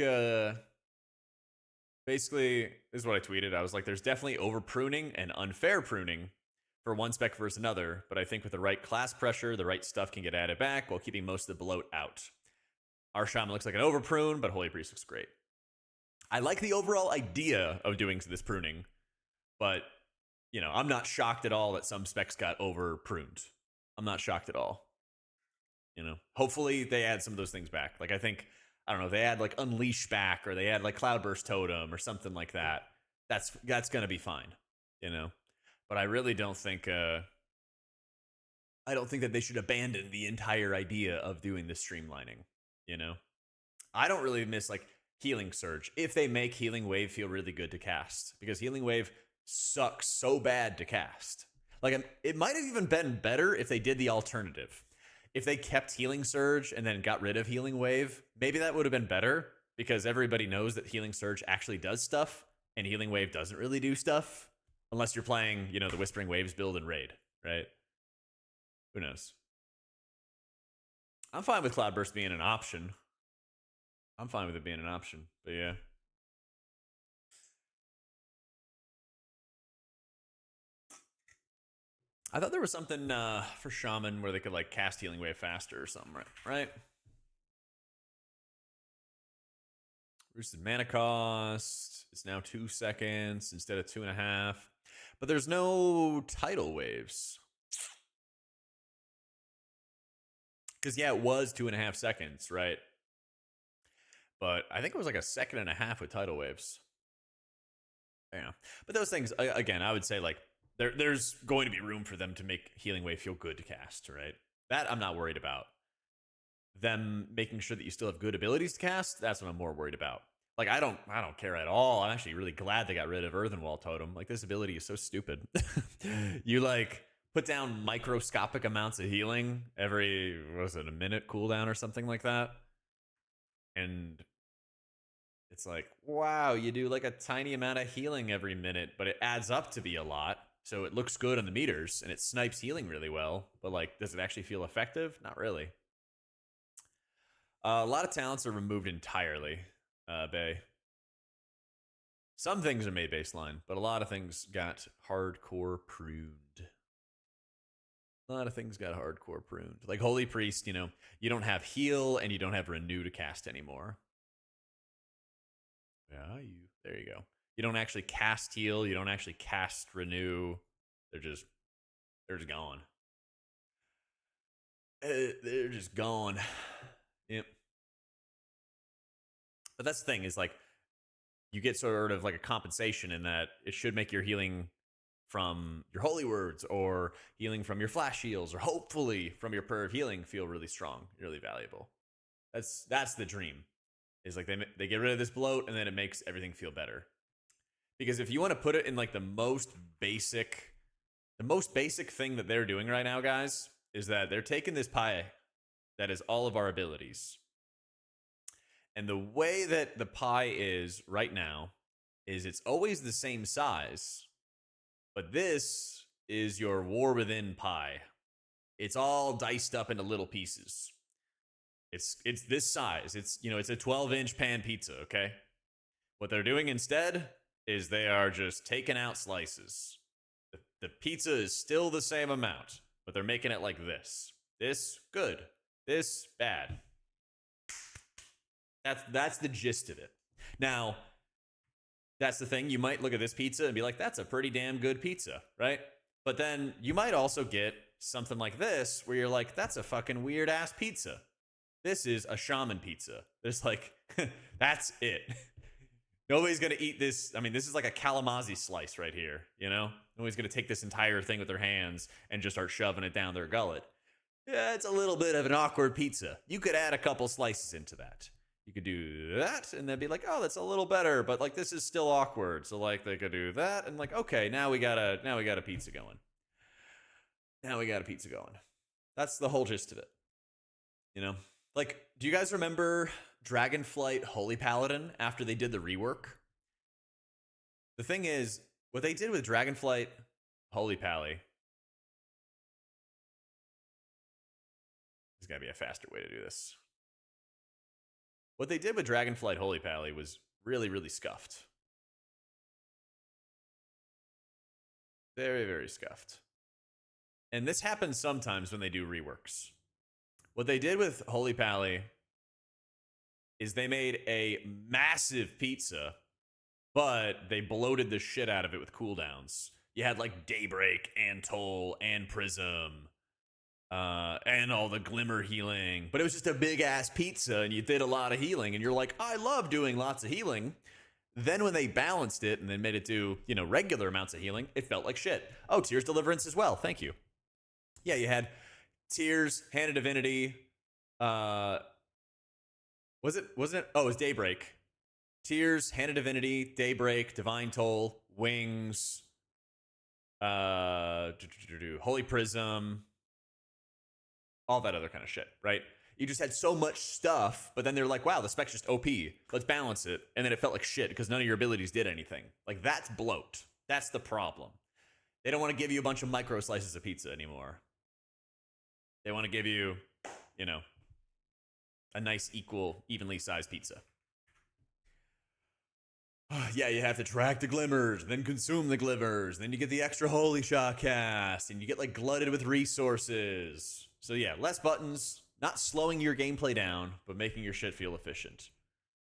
basically, this is what I tweeted. I was like, there's definitely over pruning and unfair pruning for one spec versus another, but I think with the right class pressure, the right stuff can get added back while keeping most of the bloat out. Our Shaman looks like an over prune, but Holy Priest looks great. I like the overall idea of doing this pruning, but, you know, I'm not shocked at all that some specs got over pruned. I'm not shocked at all. You know, hopefully they add some of those things back. Like, I think, I don't know, they add like Unleash back, or they add like Cloudburst Totem or something like that. That's going to be fine, you know? But I really don't think, I don't think that they should abandon the entire idea of doing this streamlining, you know? I don't really miss, like, Healing Surge if they make Healing Wave feel really good to cast, because Healing Wave sucks so bad to cast. Like, it might have even been better if they did the alternative. If they kept Healing Surge and then got rid of Healing Wave, maybe that would have been better, because everybody knows that Healing Surge actually does stuff, and Healing Wave doesn't really do stuff. Unless you're playing, you know, the Whispering Waves build in Raid, right? Who knows? I'm fine with Cloudburst being an option. I'm fine with it being an option, but yeah. I thought there was something for Shaman where they could, like, cast Healing Wave faster or something, right? Reduces mana cost. It's now 2 seconds instead of 2.5. But there's no tidal waves. Because, yeah, it was 2.5 seconds, right? But I think it was like 1.5 seconds with tidal waves. Yeah, but those things again, I would say like there's going to be room for them to make Healing Wave feel good to cast, right? That I'm not worried about. Them making sure that you still have good abilities to cast, that's what I'm more worried about. Like I don't care at all. I'm actually really glad they got rid of Earthenwall Totem. Like this ability is so stupid. You like put down microscopic amounts of healing every, what was it, a minute cooldown or something like that, and it's like, wow, you do like a tiny amount of healing every minute, but it adds up to be a lot. So it looks good on the meters and it snipes healing really well. But like, does it actually feel effective? Not really. A lot of talents are removed entirely, Bay. Some things are made baseline, but a lot of things got hardcore pruned. A lot of things got hardcore pruned. Like Holy Priest, you know, you don't have heal and you don't have renew to cast anymore. Yeah, there you go. You don't actually cast heal. You don't actually cast renew. They're just gone. They're just gone. Yep. But that's the thing is like you get sort of like a compensation in that it should make your healing from your holy words or healing from your flash heals or hopefully from your prayer of healing feel really strong, really valuable. That's the dream. Is like they get rid of this bloat and then it makes everything feel better. Because if you want to put it in like the most basic thing that they're doing right now, guys, is that they're taking this pie that is all of our abilities. And the way that the pie is right now is it's always the same size, but this is your War Within pie. It's all diced up into little pieces. It's this size. It's, you know, it's a 12-inch pan pizza, okay? What they're doing instead is they are just taking out slices. The pizza is still the same amount, but they're making it like this. This, good. This, bad. That's the gist of it. Now, that's the thing. You might look at this pizza and be like, that's a pretty damn good pizza, right? But then you might also get something like this where you're like, that's a fucking weird ass pizza. This is a shaman pizza. There's like, that's it. Nobody's going to eat this. I mean, this is like a Kalamazoo slice right here, you know? Nobody's going to take this entire thing with their hands and just start shoving it down their gullet. Yeah, it's a little bit of an awkward pizza. You could add a couple slices into that. You could do that and then be like, oh, that's a little better, but like this is still awkward. So like they could do that and like, okay, now we got a pizza going. Now we got a pizza going. That's the whole gist of it. You know? Like, do you guys remember Dragonflight Holy Paladin after they did the rework? The thing is, what they did with Dragonflight Holy Pally, there's got to be a faster way to do this. What they did with Dragonflight Holy Pally was really, really scuffed. Very, very scuffed. And this happens sometimes when they do reworks. What they did with Holy Pally is they made a massive pizza, but they bloated the shit out of it with cooldowns. You had like Daybreak and Toll and Prism and all the Glimmer healing, but it was just a big ass pizza and you did a lot of healing and you're like, I love doing lots of healing. Then when they balanced it and then made it do, you know, regular amounts of healing, it felt like shit. Oh, Tears Deliverance as well. Thank you. Yeah, you had Tears, Hand of Divinity, wasn't it? Oh, it was Daybreak. Tears, Hand of Divinity, Daybreak, Divine Toll, Wings, Holy Prism, all that other kind of shit, right? You just had so much stuff, but then they're like, wow, the spec's just OP. Let's balance it. And then it felt like shit because none of your abilities did anything. Like, that's bloat. That's the problem. They don't want to give you a bunch of micro slices of pizza anymore. They want to give you, you know, a nice, evenly sized pizza. Yeah, you have to track the glimmers, then consume the glimmers, then you get the extra holy shot cast, and you get like glutted with resources. So yeah, less buttons, not slowing your gameplay down, but making your shit feel efficient.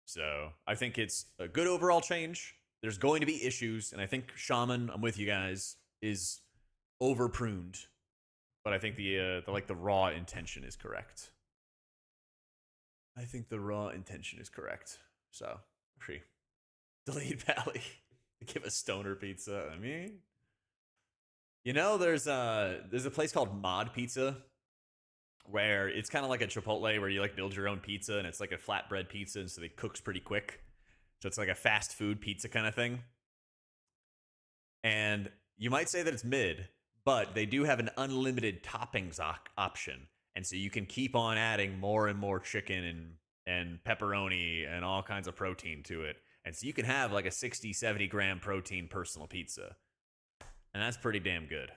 So I think it's a good overall change. There's going to be issues, and I think Shaman, I'm with you guys, is over pruned. But I think the raw intention is correct. I think the raw intention is correct. So, free. Delete Valley. Give a stoner pizza. I mean, you know, there's a place called Mod Pizza where it's kind of like a Chipotle where you like build your own pizza and it's like a flatbread pizza, and so it cooks pretty quick. So it's like a fast food pizza kind of thing. And you might say that it's mid, but they do have an unlimited toppings option. And so you can keep on adding more and more chicken and pepperoni and all kinds of protein to it. And so you can have like a 60, 70 gram protein personal pizza. And that's pretty damn good.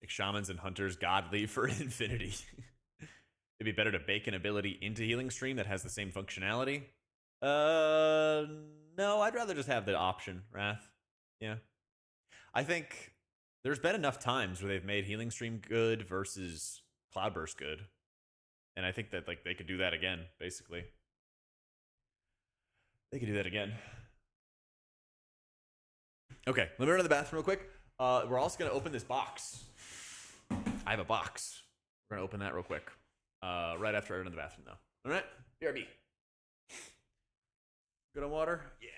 Like shamans and hunters, godly for infinity. It'd be better to bake an ability into Healing Stream that has the same functionality. No, I'd rather just have the option, Wrath. Yeah. I think there's been enough times where they've made Healing Stream good versus Cloudburst good. And I think that like they could do that again, basically. They could do that again. Okay, let me run to the bathroom real quick. We're also going to open this box. I have a box. We're going to open that real quick. Right after I run to the bathroom, though. All right? BRB. Good on water? Yeah.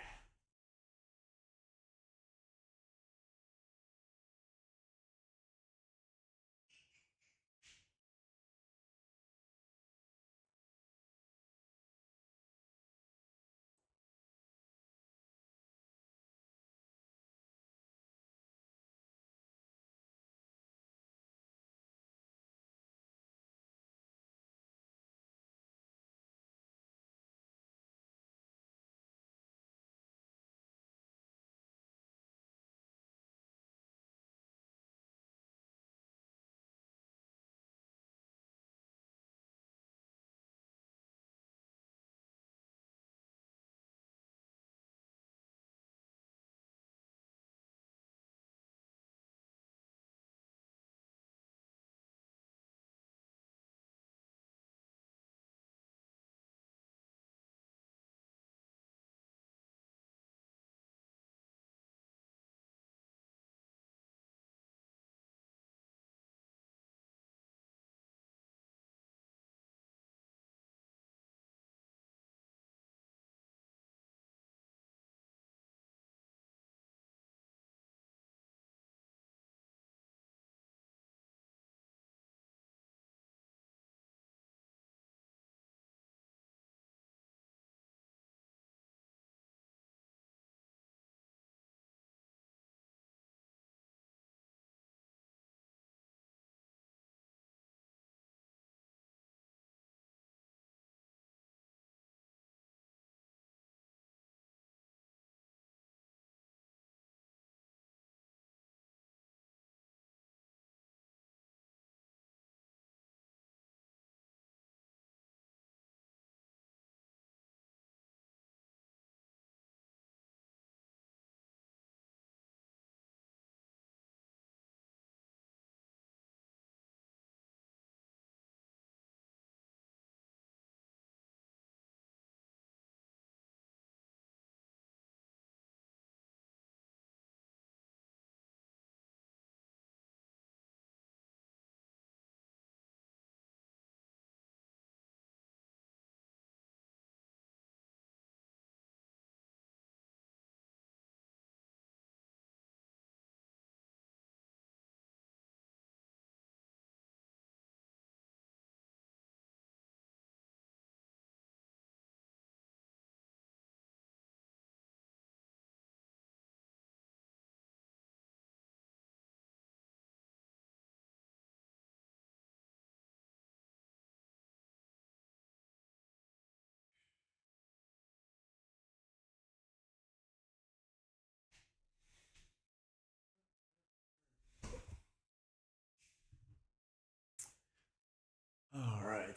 All right.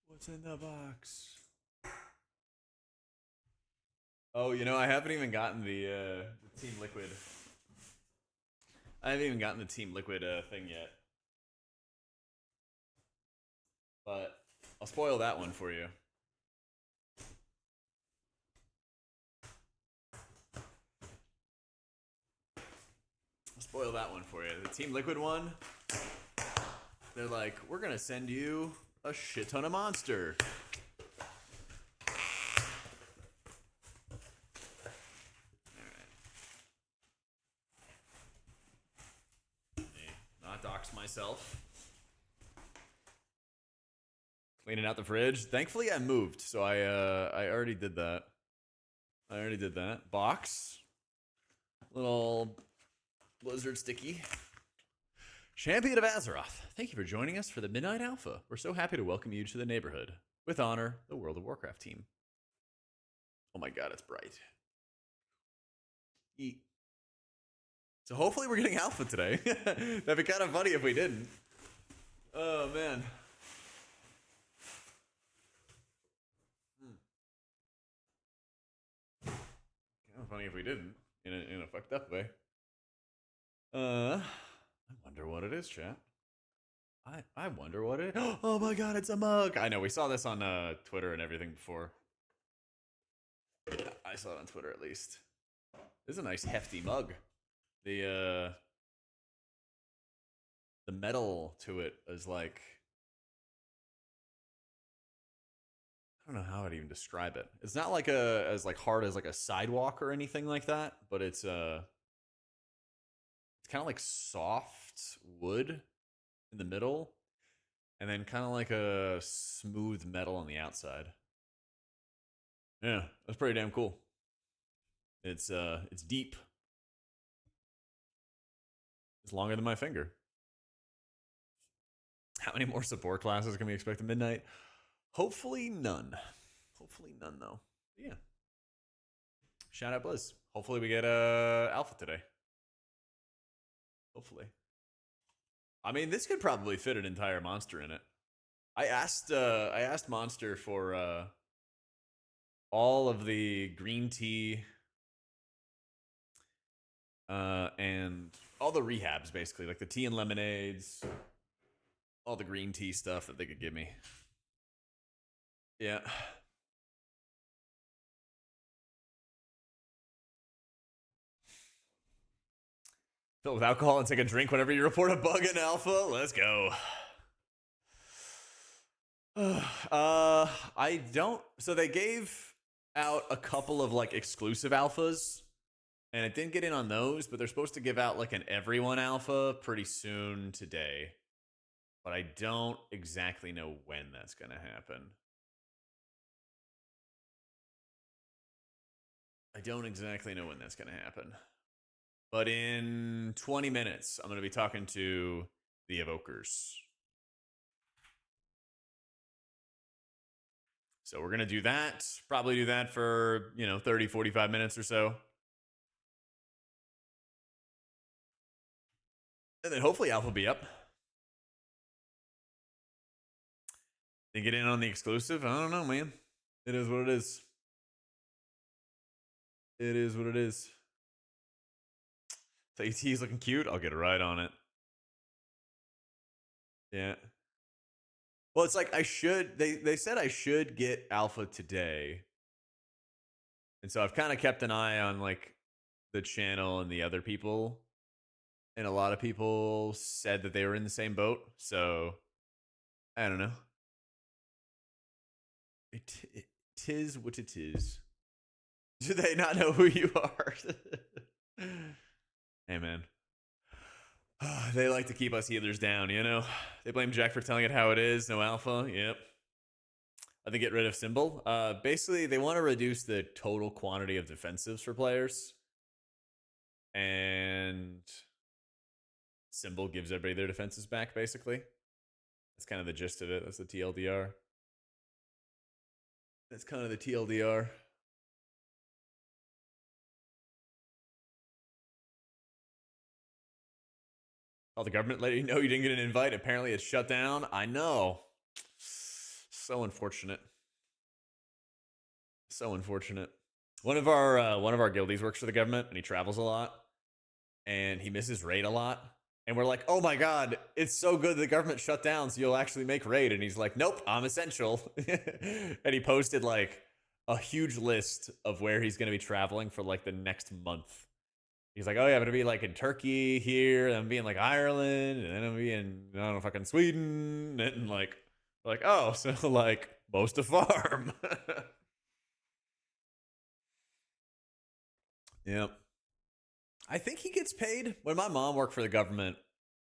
What's in the box? Oh, you know, I haven't even gotten the Team Liquid. I haven't even gotten the Team Liquid thing yet. But I'll spoil that one for you. I'll spoil that one for you. The Team Liquid one, They're like, we're gonna send you a shit ton of monster. Not dox myself. Cleaning out the fridge. Thankfully, I moved, so I already did that. Box. Little Blizzard sticky. Champion of Azeroth, thank you for joining us for the Midnight Alpha. We're so happy to welcome you to the neighborhood. With honor, the World of Warcraft team. Oh my god, it's bright. Eat. So hopefully we're getting Alpha today. That'd be kind of funny if we didn't. Oh man. Kind of funny if we didn't, in a fucked up way. I wonder what it is, chat. I wonder what it is. Oh my god, it's a mug! I know, we saw this on Twitter and everything before. I saw it on Twitter at least. This is a nice hefty mug. The metal to it is like, I don't know how I'd even describe it. It's not like as like hard as like a sidewalk or anything like that, but it's kind of like soft wood in the middle, and then kind of like a smooth metal on the outside. Yeah, that's pretty damn cool. It's deep. It's longer than my finger. How many more support classes can we expect at midnight? Hopefully none. Hopefully none, though. But yeah. Shout out Blizz. Hopefully we get Alpha today. Hopefully. I mean, this could probably fit an entire monster in it. I asked Monster for all of the green tea and all the rehabs, basically, like the tea and lemonades, all the green tea stuff that they could give me. Yeah. Fill it with alcohol and take a drink whenever you report a bug in Alpha. Let's go. I don't. So they gave out a couple of like exclusive alphas, and it didn't get in on those, but they're supposed to give out like an everyone alpha pretty soon today. But I don't exactly know when that's going to happen. I don't exactly know when that's going to happen. But in 20 minutes, I'm going to be talking to the Evokers. So we're going to do that. Probably do that for, 30, 45 minutes or so. And then hopefully Alpha will be up. They get in on the exclusive? I don't know, man. It is what it is. It is what it is. So AT is looking cute. I'll get a ride on it. Yeah. Well, it's like I should. They said I should get Alpha today. And so I've kind of kept an eye on like the channel and the other people. And a lot of people said that they were in the same boat. So I don't know. It tis what it is. Do they not know who you are? Hey, man. They like to keep us healers down, you know? They blame Jack for telling it how it is. No alpha. Yep. I think get rid of Symbol. Basically, they want to reduce the total quantity of defensives for players. And Symbol gives everybody their defenses back, basically. That's kind of the gist of it. That's the TLDR. That's kind of the TLDR. Oh, the government let you know you didn't get an invite. Apparently it's shut down. I know. So unfortunate. So unfortunate. One of our guildies works for the government, and he travels a lot. And he misses raid a lot. And we're like, oh my god, it's so good the government shut down, so you'll actually make raid. And he's like, nope, I'm essential. And he posted like a huge list of where he's going to be traveling for like the next month. He's like, oh yeah, I'm gonna be like in Turkey here, and I'm being like Ireland, and then I'm being I don't know, fucking Sweden, and like oh, so like most of farm. Yep. I think he gets paid. When my mom worked for the government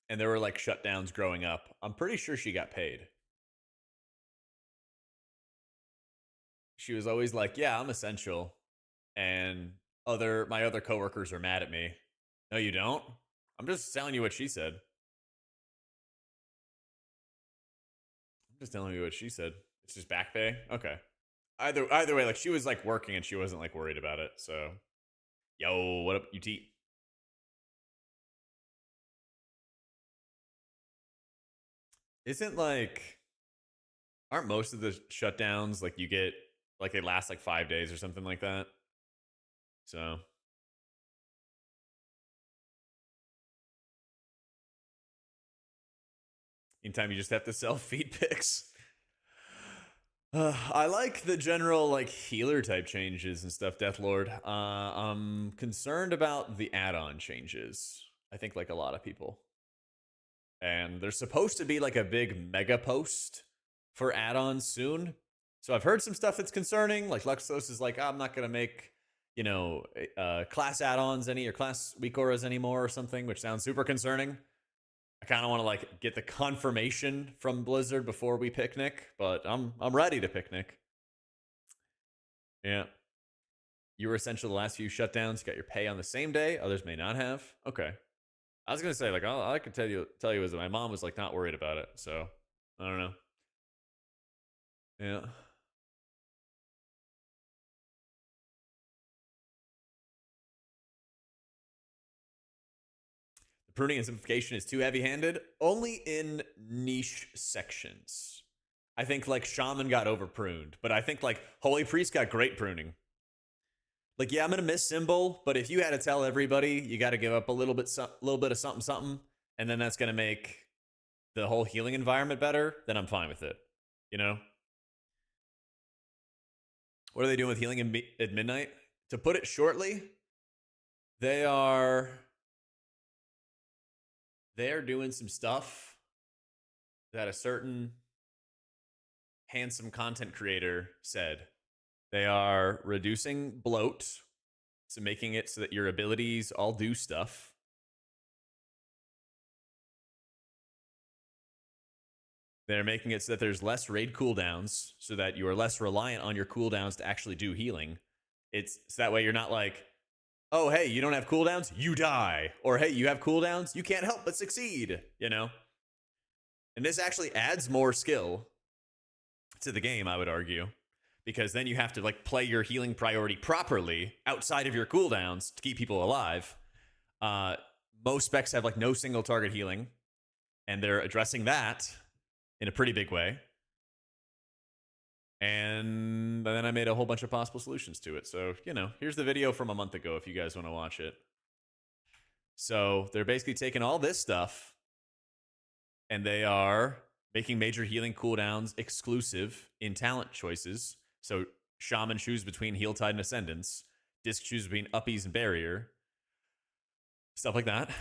and there were like shutdowns growing up, I'm pretty sure she got paid. She was always like, yeah, I'm essential. And my other coworkers are mad at me. No, you don't? I'm just telling you what she said. I'm just telling you what she said. It's just back pay? Okay. Either way, like she was like working and she wasn't like worried about it. So, yo, what up, UT? Isn't like, aren't most of the shutdowns like you get like they last like 5 days or something like that? So anytime you just have to sell feed picks. I like the general like healer type changes and stuff, Deathlord. I'm concerned about the add-on changes. I think like a lot of people. And there's supposed to be like a big mega post for add-ons soon. So I've heard some stuff that's concerning. Like Luxos is like, I'm not gonna make, you know, class add-ons or class weak auras anymore or something, which sounds super concerning. I kind of want to like get the confirmation from Blizzard before we picnic, but I'm ready to picnic. Yeah. You were essential the last few shutdowns. You got your pay on the same day. Others may not have. Okay. I was gonna say like all I could tell you is that my mom was like not worried about it. So I don't know. Yeah. Pruning and simplification is too heavy-handed, only in niche sections. I think like Shaman got over pruned, but I think like Holy Priest got great pruning. Like, yeah, I'm gonna miss Symbol, but if you had to tell everybody you got to give up a little bit of something, and then that's gonna make the whole healing environment better, then I'm fine with it. You know? What are they doing with healing at midnight? To put it shortly, they are doing some stuff that a certain handsome content creator said. They are reducing bloat, so making it so that your abilities all do stuff. They're making it so that there's less raid cooldowns, so that you are less reliant on your cooldowns to actually do healing. It's so that way you're not like, oh, hey, you don't have cooldowns, you die. Or, hey, you have cooldowns, you can't help but succeed, you know? And this actually adds more skill to the game, I would argue, because then you have to like play your healing priority properly outside of your cooldowns to keep people alive. Most specs have like no single target healing, and they're addressing that in a pretty big way. And then I made a whole bunch of possible solutions to it. So, you know, here's the video from a month ago if you guys want to watch it. So they're basically taking all this stuff and they are making major healing cooldowns exclusive in talent choices. So Shaman choose between Heal Tide and Ascendance. Disc choose between Uppies and Barrier. Stuff like that,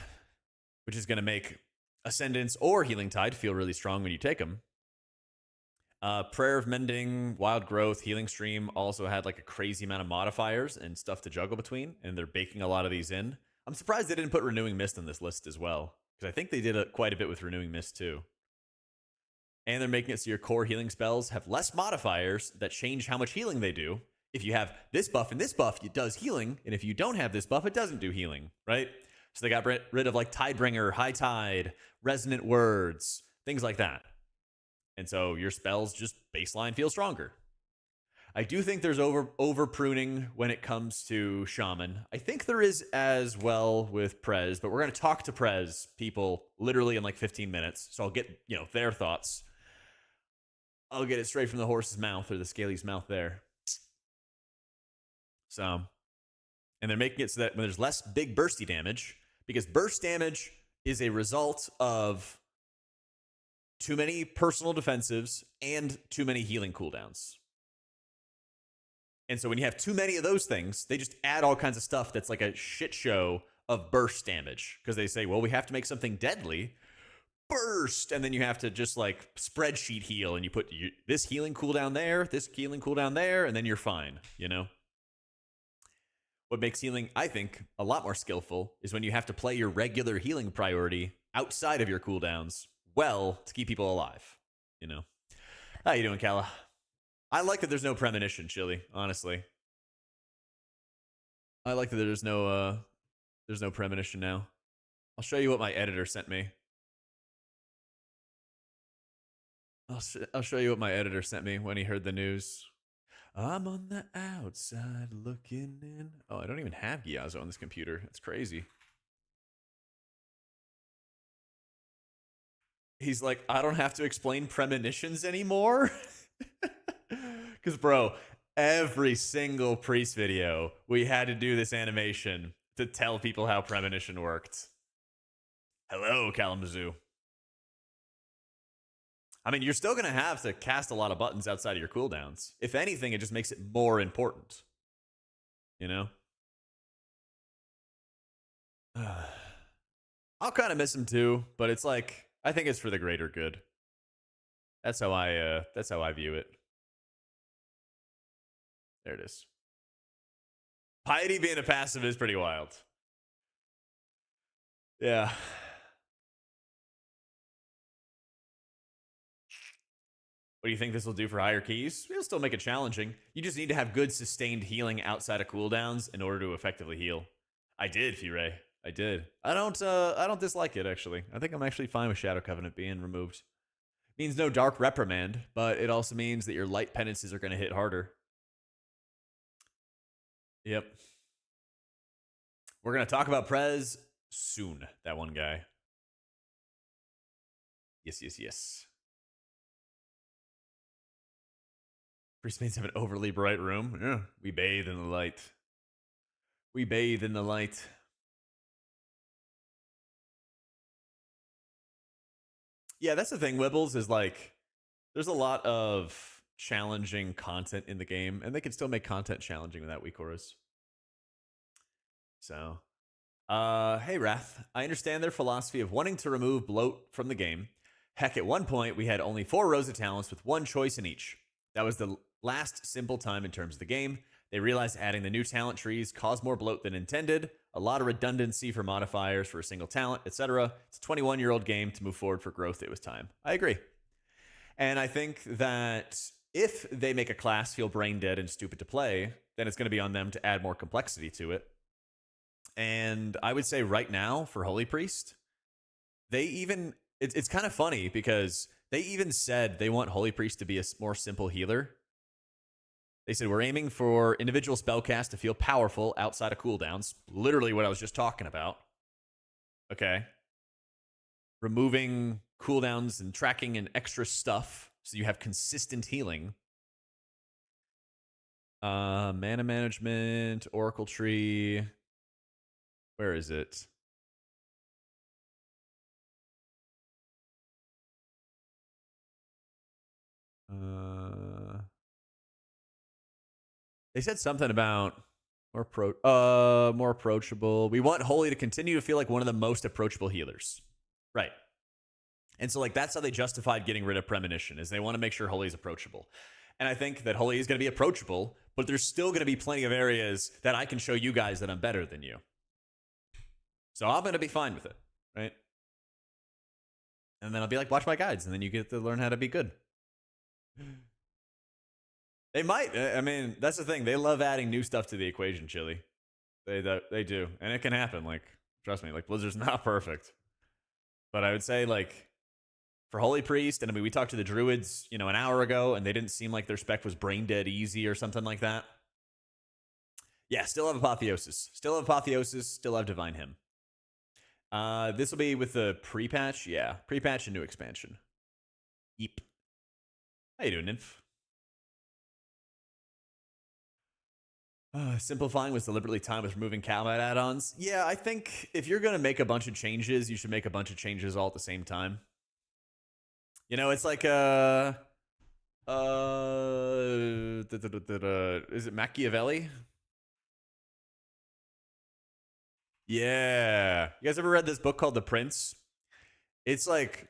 which is going to make Ascendance or Healing Tide feel really strong when you take them. Prayer of Mending, Wild Growth, Healing Stream also had like a crazy amount of modifiers and stuff to juggle between, and they're baking a lot of these in. I'm surprised they didn't put Renewing Mist on this list as well, because I think they did quite a bit with Renewing Mist too. And they're making it so your core healing spells have less modifiers that change how much healing they do. If you have this buff and this buff, it does healing, and if you don't have this buff, it doesn't do healing, right? So they got rid of like Tidebringer, High Tide, Resonant Words, things like that. And so your spells just baseline feel stronger. I do think there's over pruning when it comes to Shaman. I think there is as well with Prez, but we're going to talk to Prez people literally in like 15 minutes. So I'll get, you know, their thoughts. I'll get it straight from the horse's mouth or the scaly's mouth there. So, and they're making it so that when there's less big bursty damage, because burst damage is a result of too many personal defensives and too many healing cooldowns. And so when you have too many of those things, they just add all kinds of stuff that's like a shit show of burst damage because they say, well, we have to make something deadly. Burst, and then you have to just like spreadsheet heal, and you put this healing cooldown there, this healing cooldown there, and then you're fine, you know? What makes healing, I think, a lot more skillful is when you have to play your regular healing priority outside of your cooldowns well to keep people alive, you know? How you doing, Kala? I like that there's no premonition, Chili, honestly. I like that there's no premonition now. I'll show you what my editor sent me. I'll show you what my editor sent me when he heard the news. I'm on the outside looking in. Oh, I don't even have Gyazo on this computer. It's crazy. He's like, I don't have to explain premonitions anymore. Because, bro, every single priest video, we had to do this animation to tell people how premonition worked. Hello, Kalamazoo. I mean, you're still going to have to cast a lot of buttons outside of your cooldowns. If anything, it just makes it more important. You know? I'll kind of miss him too, but it's like, I think it's for the greater good. That's how I view it. There it is. Piety being a passive is pretty wild. Yeah. What do you think this will do for higher keys? It'll still make it challenging. You just need to have good sustained healing outside of cooldowns in order to effectively heal. I did, Firay. I did. I don't dislike it, actually. I think I'm actually fine with Shadow Covenant being removed. It means no Dark Reprimand, but it also means that your light penances are going to hit harder. Yep. We're going to talk about Prez soon, that one guy. Yes, yes, yes. Priest mains have an overly bright room. Yeah, we bathe in the light. We bathe in the light. Yeah, that's the thing, Wibbles, is like, there's a lot of challenging content in the game, and they can still make content challenging without weak auras. So, hey, Wrath. I understand their philosophy of wanting to remove bloat from the game. Heck, at one point, we had only 4 rows of talents with 1 choice in each. That was the last simple time in terms of the game. They realized adding the new talent trees caused more bloat than intended, a lot of redundancy for modifiers for a single talent, etc. It's a 21-year-old game. To move forward for growth, it was time. I agree. And I think that if they make a class feel brain dead and stupid to play, then it's going to be on them to add more complexity to it. And I would say right now for Holy Priest, they even, it's kind of funny because they even said they want Holy Priest to be a more simple healer. They said, we're aiming for individual spellcast to feel powerful outside of cooldowns. Literally what I was just talking about. Okay. Removing cooldowns and tracking and extra stuff so you have consistent healing. Mana management, Oracle tree. Where is it? They said something about more approachable. We want Holy to continue to feel like one of the most approachable healers. Right. And so, like, that's how they justified getting rid of Premonition, is they want to make sure Holy is approachable. And I think that Holy is going to be approachable, but there's still going to be plenty of areas that I can show you guys that I'm better than you. So I'm going to be fine with it, right? And then I'll be like, watch my guides, and then you get to learn how to be good. They might. I mean, that's the thing. They love adding new stuff to the equation, Chili. They do. And it can happen. Like, trust me, like, Blizzard's not perfect. But I would say, like, for Holy Priest, and I mean, we talked to the Druids, you know, an hour ago, and they didn't seem like their spec was brain dead easy or something like that. Yeah, still have Apotheosis. Still have Apotheosis. Still have Divine Hymn. This will be with the pre-patch. Yeah, pre-patch and new expansion. Yeep. How you doing, Nymph? Simplifying was deliberately timed with removing combat add-ons. Yeah, I think if you're going to make a bunch of changes, you should make a bunch of changes all at the same time. You know, it's like, is it Machiavelli? Yeah. You guys ever read this book called The Prince? It's like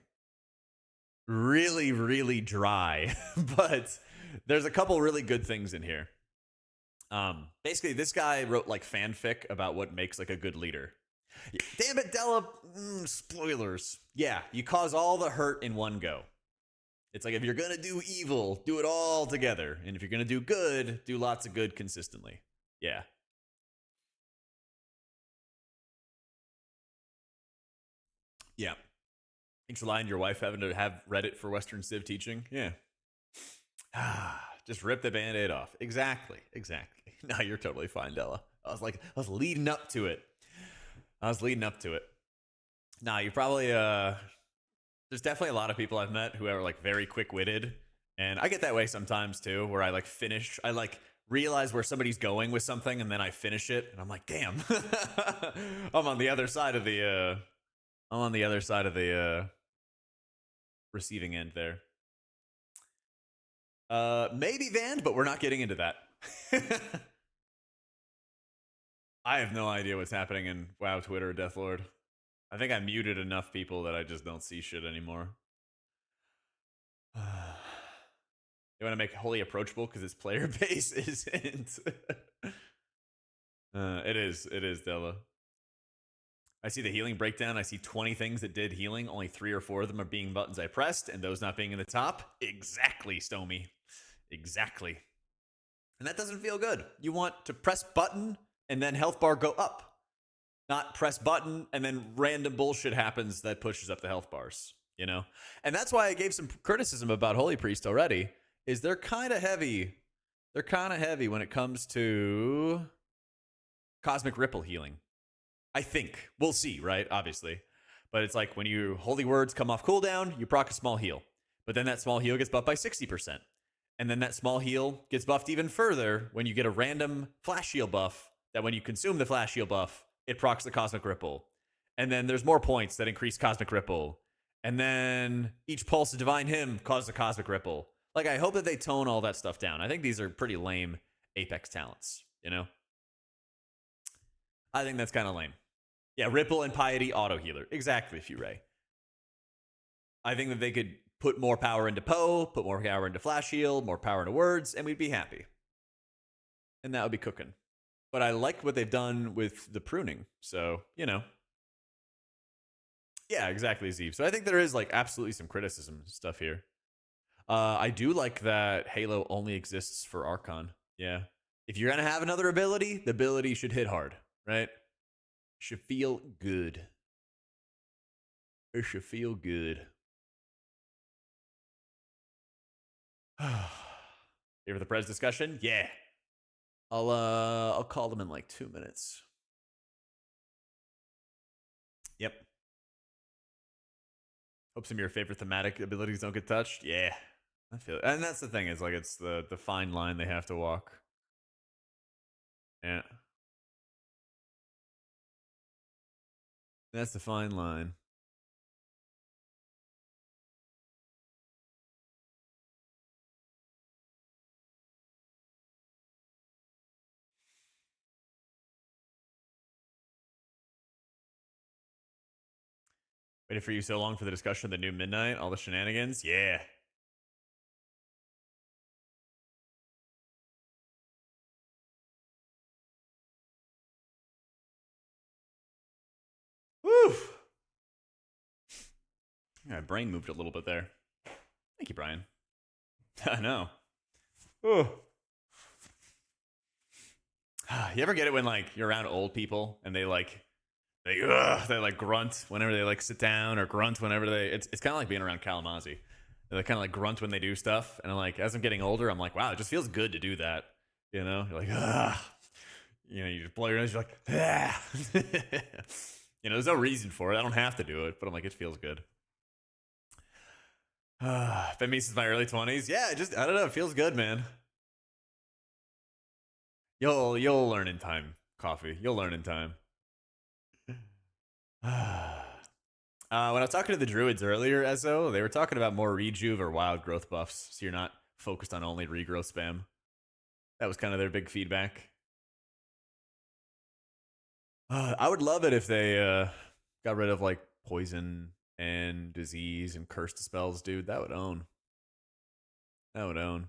really, really dry, but there's a couple really good things in here. Basically, this guy wrote like fanfic about what makes like a good leader. Damn it, Della. Spoilers. Yeah, you cause all the hurt in one go. It's like if you're going to do evil, do it all together. And if you're going to do good, do lots of good consistently. Yeah. Yeah. Thanks for lying to your wife having to have Reddit for Western Civ teaching. Yeah. Just rip the Band-Aid off. Exactly. Exactly. No, you're totally fine, Della. I was leading up to it. Nah, you probably, there's definitely a lot of people I've met who are like very quick-witted. And I get that way sometimes too, where I like realize where somebody's going with something and then I finish it. And I'm like, damn, I'm on the other side of the, receiving end there. Maybe Van, but we're not getting into that. I have no idea what's happening in WoW Twitter, Deathlord. I think I muted enough people that I just don't see shit anymore. You want to make Holy approachable because its player base isn't. It is, Della. I see the healing breakdown. I see 20 things that did healing. Only 3 or 4 of them are being buttons I pressed, and those not being in the top. Exactly, Stomy. Exactly. And that doesn't feel good. You want to press button and then health bar go up. Not press button and then random bullshit happens that pushes up the health bars, you know? And that's why I gave some criticism about Holy Priest already, is they're kind of heavy. They're kind of heavy when it comes to Cosmic Ripple healing. I think. We'll see, right? Obviously. But it's like when you Holy Words come off cooldown, you proc a small heal. But then that small heal gets buffed by 60%. And then that small heal gets buffed even further when you get a random flash heal buff that when you consume the flash heal buff, it procs the Cosmic Ripple. And then there's more points that increase Cosmic Ripple. And then each pulse of Divine Hymn causes a Cosmic Ripple. Like, I hope that they tone all that stuff down. I think these are pretty lame Apex talents, you know? I think that's kind of lame. Yeah, Ripple and Piety auto healer. Exactly, Furay. I think that they could put more power into Poe, put more power into Flash Heal, more power into Words, and we'd be happy. And that would be cooking. But I like what they've done with the pruning. So, you know. Yeah, exactly, Zeev. So I think there is like absolutely some criticism stuff here. I do like that Halo only exists for Archon. Yeah. If you're going to have another ability, the ability should hit hard, right? Should feel good. It should feel good. Here for the Prez discussion? Yeah. I'll call them in like 2 minutes. Yep. Hope some of your favorite thematic abilities don't get touched. Yeah. I feel it. And that's the thing, is like it's the fine line they have to walk. Yeah. That's the fine line. Waited for you so long for the discussion of the new Midnight, all the shenanigans. Yeah. Woo! My brain moved a little bit there. Thank you, Brian. I know. Ooh. You ever get it when like you're around old people and they like grunt whenever they like sit down, or grunt whenever they it's kind of like being around Kalamazoo. They kind of like grunt when they do stuff, and I'm like, as I'm getting older, I'm like, wow, it just feels good to do that. You know, you're like, you know, you just blow your nose, you're like, you know, there's no reason for it. I don't have to do it, but I'm like, it feels good. Been me since my early 20s. Yeah, I don't know, it feels good, man. You'll learn in time, Coffee. You'll learn in time. When I was talking to the druids earlier, Ezo, they were talking about more rejuve or wild growth buffs, so you're not focused on only regrowth spam. That was kind of their big feedback. I would love it if they got rid of like poison and disease and curse spells, dude. That would own. That would own.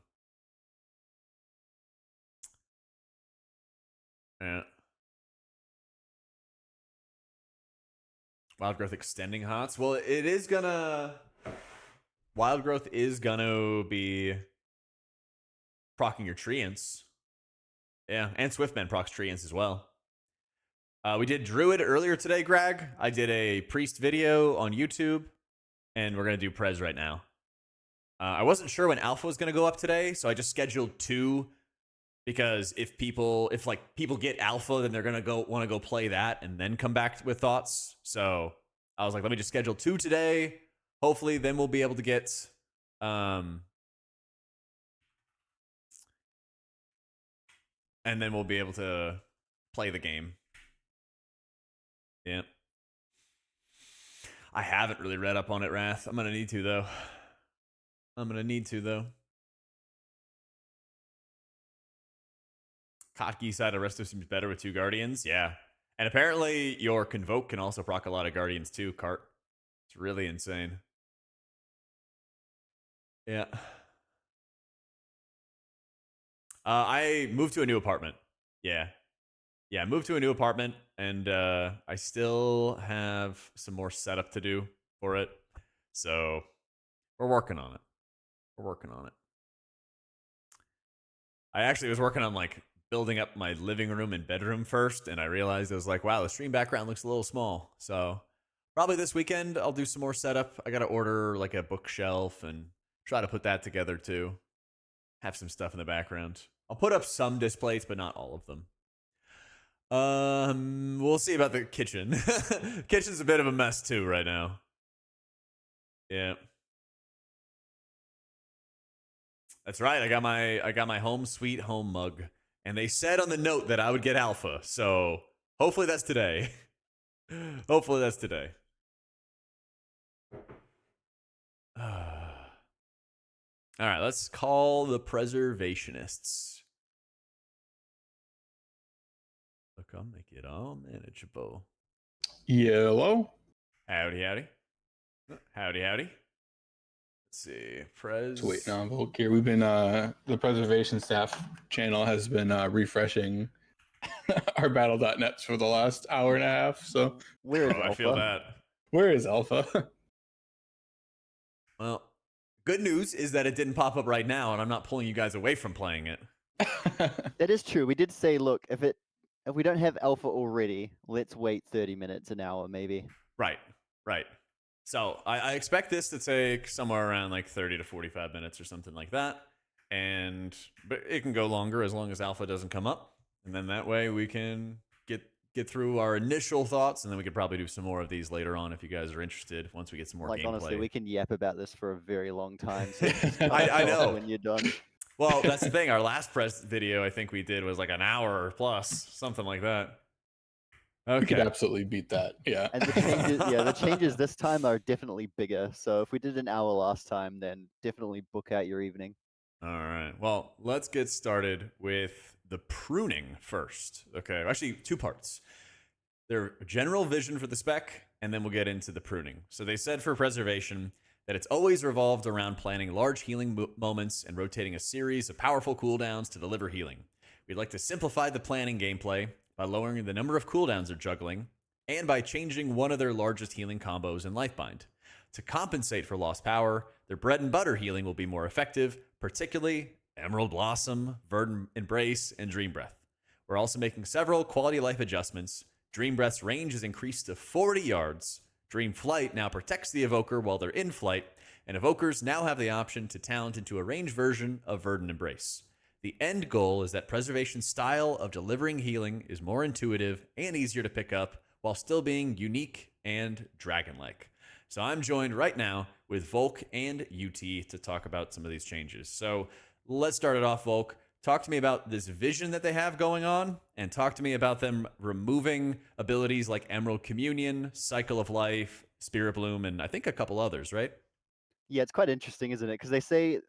Yeah. Wild growth extending hots. Well, it is gonna. Wild growth is gonna be proccing your treants. Yeah, and Swiftman procs treants as well. We did Druid earlier today, Greg. I did a priest video on YouTube, and we're gonna do Prez right now. I wasn't sure when Alpha was gonna go up today, so I just scheduled 2 because if people get Alpha, then they're gonna want to go play that and then come back with thoughts. So I was like, let me just schedule 2 today. Hopefully, then we'll be able to get and then we'll be able to play the game. Yeah. I haven't really read up on it, Wrath. I'm gonna need to though. Kotki side of Resto seems better with 2 Guardians. Yeah. And apparently your Convoke can also proc a lot of Guardians too, Cart. It's really insane. Yeah. I moved to a new apartment. Yeah. Yeah, I moved to a new apartment, and I still have some more setup to do for it. So we're working on it. I actually was working on like building up my living room and bedroom first, and I realized it was like, wow, the stream background looks a little small. So probably this weekend I'll do some more setup. I gotta order like a bookshelf and try to put that together too. Have some stuff in the background. I'll put up some displays, but not all of them. We'll see about the kitchen. Kitchen's a bit of a mess too right now. Yeah. That's right. I got my home sweet home mug. And they said on the note that I would get Alpha. So hopefully that's today. Hopefully that's today. All right, let's call the preservationists. Look, I'll make it all manageable. Hello. Howdy, howdy. Howdy, howdy. Let's see. Prez. Just waiting on Volk here. We've been the preservation staff channel has been refreshing our battle.nets for the last hour and a half. So Where is I Alpha? feel that. where is Alpha? Well, good news is that it didn't pop up right now, and I'm not pulling you guys away from playing it. That is true. We did say, look, if we don't have Alpha already, let's wait 30 minutes, an hour, maybe. Right. So I expect this to take somewhere around like 30 to 45 minutes or something like that. But it can go longer as long as Alpha doesn't come up. And then that way we can get through our initial thoughts, and then we could probably do some more of these later on if you guys are interested once we get some more Like, gameplay. honestly, we can yap about this for a very long time. So I know. when you're done. Well, that's the thing. Our last press video I think we did was like an hour plus, something like that. We could Okay. absolutely beat that. Yeah. And the changes this time are definitely bigger. So if we did an hour last time, then definitely book out your evening. All right. Well, let's get started with the pruning first. Okay. Actually, 2 parts. Their general vision for the spec, and then we'll get into the pruning. So they said for preservation that it's always revolved around planning large healing moments and rotating a series of powerful cooldowns to deliver healing. We'd like to simplify the planning gameplay by lowering the number of cooldowns they're juggling, and by changing one of their largest healing combos in Lifebind. To compensate for lost power, their bread and butter healing will be more effective, particularly Emerald Blossom, Verdant Embrace, and Dream Breath. We're also making several quality of life adjustments. Dream Breath's range is increased to 40 yards. Dream Flight now protects the Evoker while they're in flight, and Evokers now have the option to talent into a ranged version of Verdant Embrace. The end goal is that Preservation's style of delivering healing is more intuitive and easier to pick up while still being unique and dragon-like. So I'm joined right now with Volk and UT to talk about some of these changes. So let's start it off, Volk. Talk to me about this vision that they have going on, and talk to me about them removing abilities like Emerald Communion, Cycle of Life, Spirit Bloom, and I think a couple others, right? Yeah, it's quite interesting, isn't it? Because they say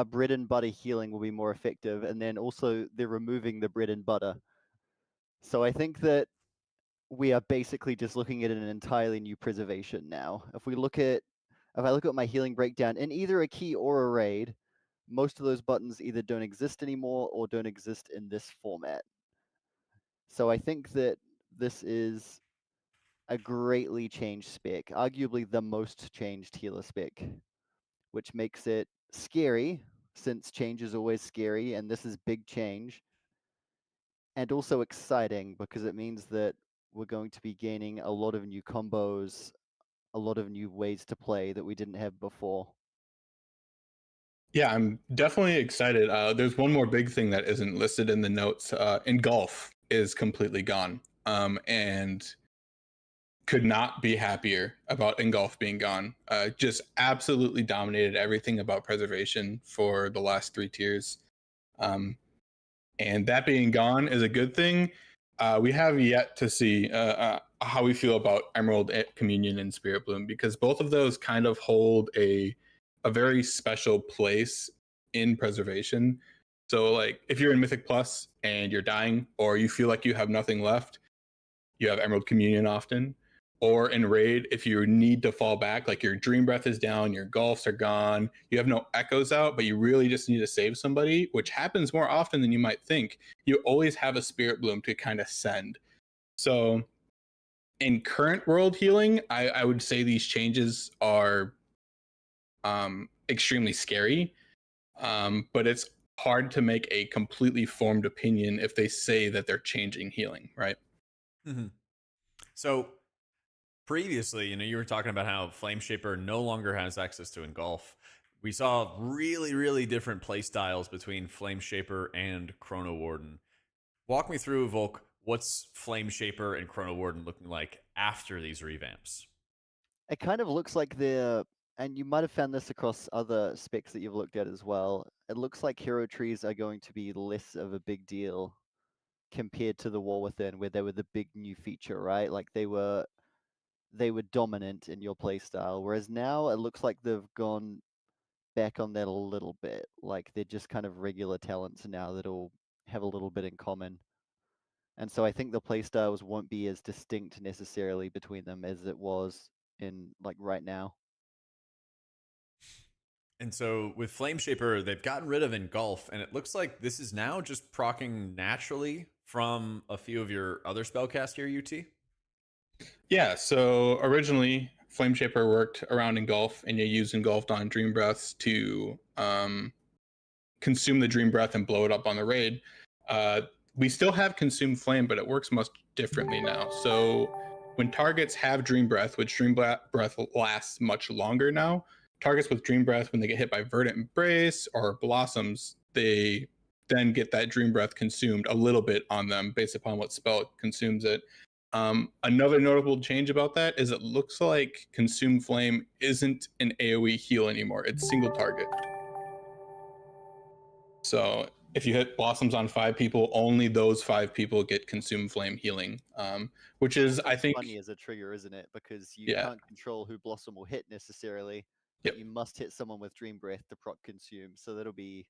bread and butter healing will be more effective, and then also they're removing the bread and butter. So I think that we are basically just looking at an entirely new preservation now. If I look at my healing breakdown in either a key or a raid, most of those buttons either don't exist anymore or don't exist in this format. So I think that this is a greatly changed spec, arguably the most changed healer spec, which makes it scary, since change is always scary, and this is big change, and also exciting because it means that we're going to be gaining a lot of new combos, a lot of new ways to play that we didn't have before. Yeah, I'm definitely excited. There's one more big thing that isn't listed in the notes. Engulf is completely gone, and could not be happier about Engulf being gone. Just absolutely dominated everything about preservation for the last 3 tiers. And that being gone is a good thing. We have yet to see how we feel about Emerald Communion and Spirit Bloom, because both of those kind of hold a very special place in preservation. So like if you're in Mythic Plus and you're dying, or you feel like you have nothing left, you have Emerald Communion often. Or in Raid, if you need to fall back, like your Dream Breath is down, your Gulfs are gone, you have no Echoes out, but you really just need to save somebody, which happens more often than you might think, you always have a Spirit Bloom to kind of send. So in current world healing, I would say these changes are extremely scary, but it's hard to make a completely formed opinion if they say that they're changing healing, right? Mm-hmm. So previously, you were talking about how Flame Shaper no longer has access to Engulf. We saw really, really different play styles between Flame Shaper and Chrono Warden. Walk me through, Volk, what's Flame Shaper and Chrono Warden looking like after these revamps? It kind of looks like they're, and you might have found this across other specs that you've looked at as well, it looks like hero trees are going to be less of a big deal compared to the War Within, where they were the big new feature, right? Like they were dominant in your playstyle, whereas now it looks like they've gone back on that a little bit. Like they're just kind of regular talents now that'll have a little bit in common. And so I think the playstyles won't be as distinct necessarily between them as it was in like right now. And so with Flame Shaper, they've gotten rid of Engulf, and it looks like this is now just proccing naturally from a few of your other spellcasts here, UT? Yeah, so originally Flame Shaper worked around Engulf, and you use Engulfed on Dream Breaths to consume the Dream Breath and blow it up on the raid. We still have Consume Flame, but it works much differently now. So when targets have Dream Breath, which Dream Breath lasts much longer now, targets with Dream Breath, when they get hit by Verdant Embrace or Blossoms, they then get that Dream Breath consumed a little bit on them based upon what spell consumes it. Another notable change about that is it looks like Consume Flame isn't an AoE heal anymore. It's single target. So if you hit Blossoms on 5 people, only those 5 people get Consume Flame healing, which is, I think, funny as a trigger, isn't it? Because you can't control who Blossom will hit necessarily, but you must hit someone with Dream Breath to proc Consume. So that'll be,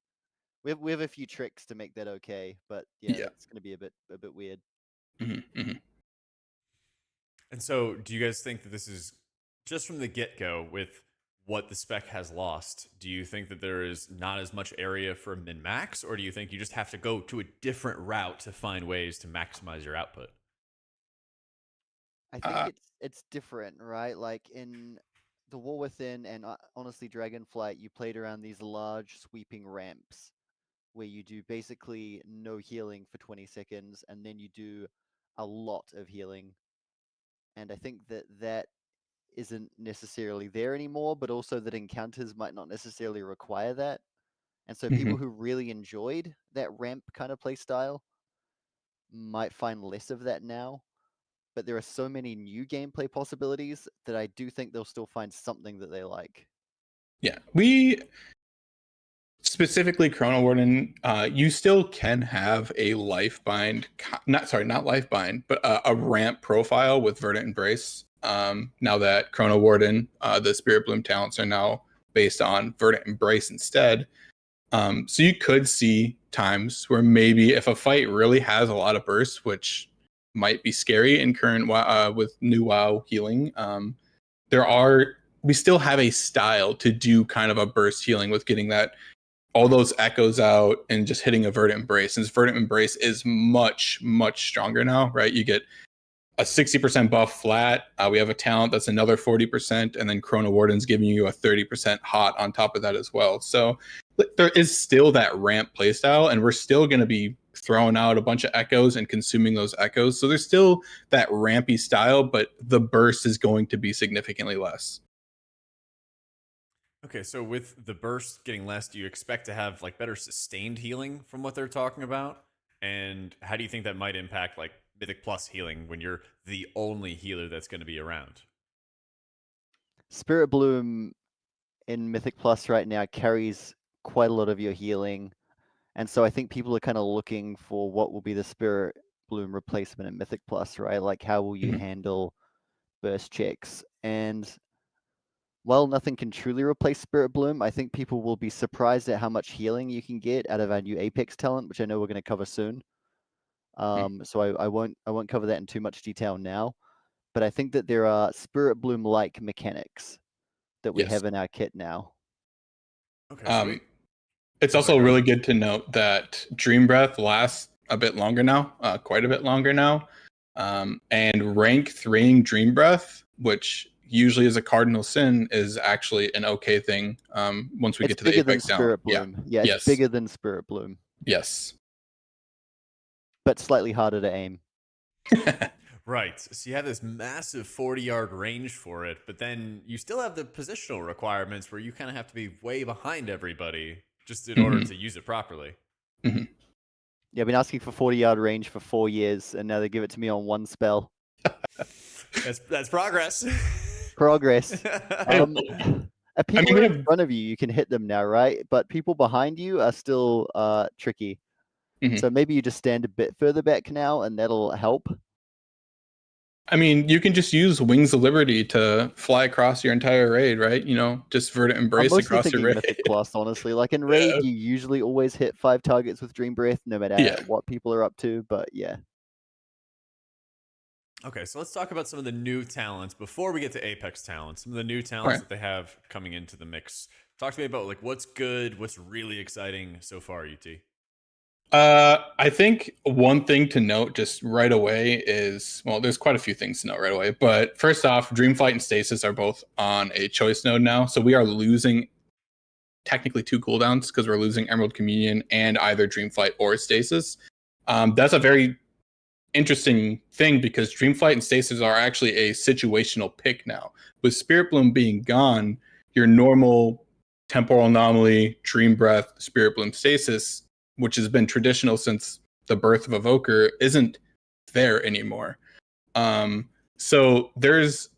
we have a few tricks to make that okay, but yeah. It's going to be a bit weird. Mm-hmm, mm-hmm. And so do you guys think that this is just from the get-go with what the spec has lost? Do you think that there is not as much area for min-max, or do you think you just have to go to a different route to find ways to maximize your output? I think it's different, right? Like in the War Within and honestly Dragonflight, you played around these large sweeping ramps where you do basically no healing for 20 seconds and then you do a lot of healing. And I think that isn't necessarily there anymore, but also that encounters might not necessarily require that. And so people who really enjoyed that ramp kind of play style might find less of that now. But there are so many new gameplay possibilities that I do think they'll still find something that they like. Yeah, we specifically Chrono Warden, you still can have a life bind, not life bind, but a ramp profile with Verdant Embrace. Now that Chrono Warden, the Spirit Bloom talents are now based on Verdant Embrace instead. So you could see times where maybe if a fight really has a lot of bursts, which might be scary in current with new WoW healing. We still have a style to do kind of a burst healing with getting that all those echoes out and just hitting a Verdant Embrace. Since Verdant Embrace is much, much stronger now, right? You get a 60% buff flat. We have a talent that's another 40%, and then Chrono Warden's giving you a 30% hot on top of that as well. So there is still that ramp playstyle, and we're still going to be throwing out a bunch of echoes and consuming those echoes. So there's still that rampy style, but the burst is going to be significantly less. Okay, so with the burst getting less, do you expect to have like better sustained healing from what they're talking about? And how do you think that might impact like Mythic Plus healing when you're the only healer that's going to be around? Spirit Bloom in Mythic Plus right now carries quite a lot of your healing. And so I think people are kind of looking for what will be the Spirit Bloom replacement in Mythic Plus, right? Like how will you handle burst checks? And while nothing can truly replace Spirit Bloom, I think people will be surprised at how much healing you can get out of our new Apex talent, which I know we're going to cover soon. So I won't cover that in too much detail now. But I think that there are Spirit Bloom-like mechanics that we have in our kit now. Okay, sweet. It's also really good to note that Dream Breath lasts a bit longer now, quite a bit longer now. And rank 3ing Dream Breath, which usually is a cardinal sin, is actually an okay thing once we get to the Apex down. Spirit Bloom. Yeah, it's bigger than Spirit Bloom. Yes. But slightly harder to aim. Right. So you have this massive 40-yard range for it, but then you still have the positional requirements where you kind of have to be way behind everybody just in order to use it properly. Yeah, I've been asking for 40-yard range for 4 years, and now they give it to me on one spell. That's progress. Progress. People in front of you, you can hit them now, right? But people behind you are still tricky. So maybe you just stand a bit further back now, and that'll help. I mean, you can just use Wings of Liberty to fly across your entire raid, right? You know, just Verdant Embrace across your raid. Mythic Plus, honestly. Like in raid, you usually always hit 5 targets with Dream Breath, no matter what people are up to. But yeah. Okay, so let's talk about some of the new talents before we get to Apex talents. Some of the new talents that they have coming into the mix. Talk to me about like what's good, what's really exciting so far, UT. I think one thing to note just right away is, well, there's quite a few things to note right away. But first off, Dreamflight and Stasis are both on a choice node now. So we are losing technically 2 cooldowns because we're losing Emerald Communion and either Dreamflight or Stasis. That's a very interesting thing because Dreamflight and Stasis are actually a situational pick now. With Spirit Bloom being gone, your normal Temporal Anomaly, Dream Breath, Spirit Bloom, Stasis, which has been traditional since the birth of Evoker, isn't there anymore. So there's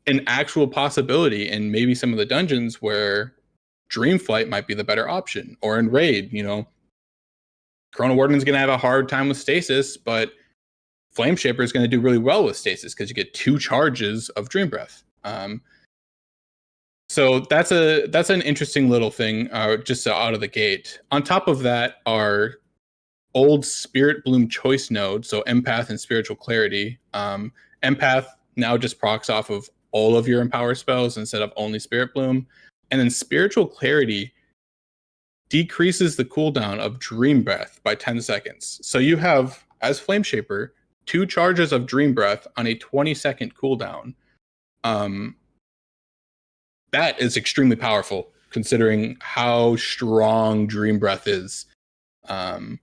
an actual possibility in maybe some of the dungeons where Dreamflight might be the better option, or in raid, you know, Chrono Warden's going to have a hard time with Stasis, but Flameshaper is going to do really well with Stasis because you get 2 charges of Dream Breath. So that's an interesting little thing just out of the gate. On top of that are old Spirit Bloom choice nodes, so Empath and Spiritual Clarity. Empath now just procs off of all of your Empower spells instead of only Spirit Bloom. And then Spiritual Clarity decreases the cooldown of Dream Breath by 10 seconds. So you have, as Flameshaper, 2 charges of Dream Breath on a 20-second cooldown. That is extremely powerful, considering how strong Dream Breath is. And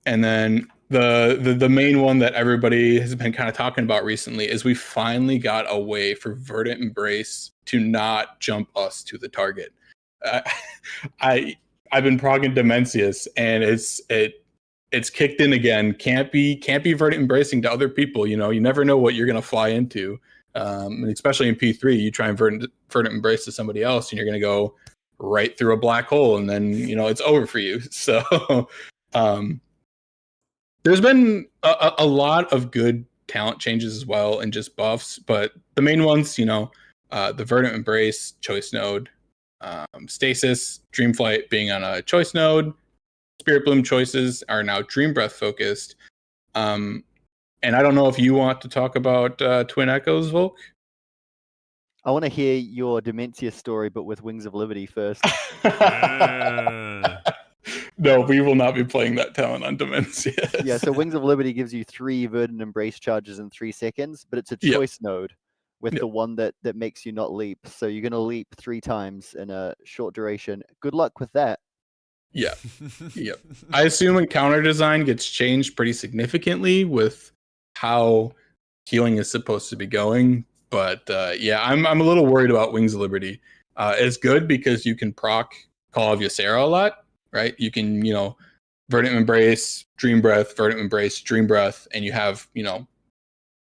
then the main one that everybody has been kind of talking about recently is we finally got a way for Verdant Embrace to not jump us to the target. I've been progging Dimensius, and it's kicked in again. Can't be Verdant Embracing to other people. You know, you never know what you're gonna fly into. And especially in P3, you try and Verdant Embrace to somebody else, and you're gonna go right through a black hole, and then you know it's over for you. So there's been a lot of good talent changes as well, and just buffs. But the main ones, you know, the Verdant Embrace choice node, Stasis, Dreamflight being on a choice node, Spirit Bloom choices are now Dream Breath focused, And I don't know if you want to talk about Twin Echoes, Volk. I want to hear your Dementia story, but with Wings of Liberty first. No, we will not be playing that talent on Dementia. Yeah, so Wings of Liberty gives you 3 Verdant Embrace charges in 3 seconds, but it's a Yep. choice node with Yep. the one that makes you not leap. So you're going to leap 3 times in a short duration. Good luck with that. Yeah. Yep. I assume encounter design gets changed pretty significantly with how healing is supposed to be going. But yeah, I'm a little worried about Wings of Liberty. It's good because you can proc Call of Ysera a lot, right? You can, Verdant Embrace, Dream Breath, Verdant Embrace, Dream Breath, and you have,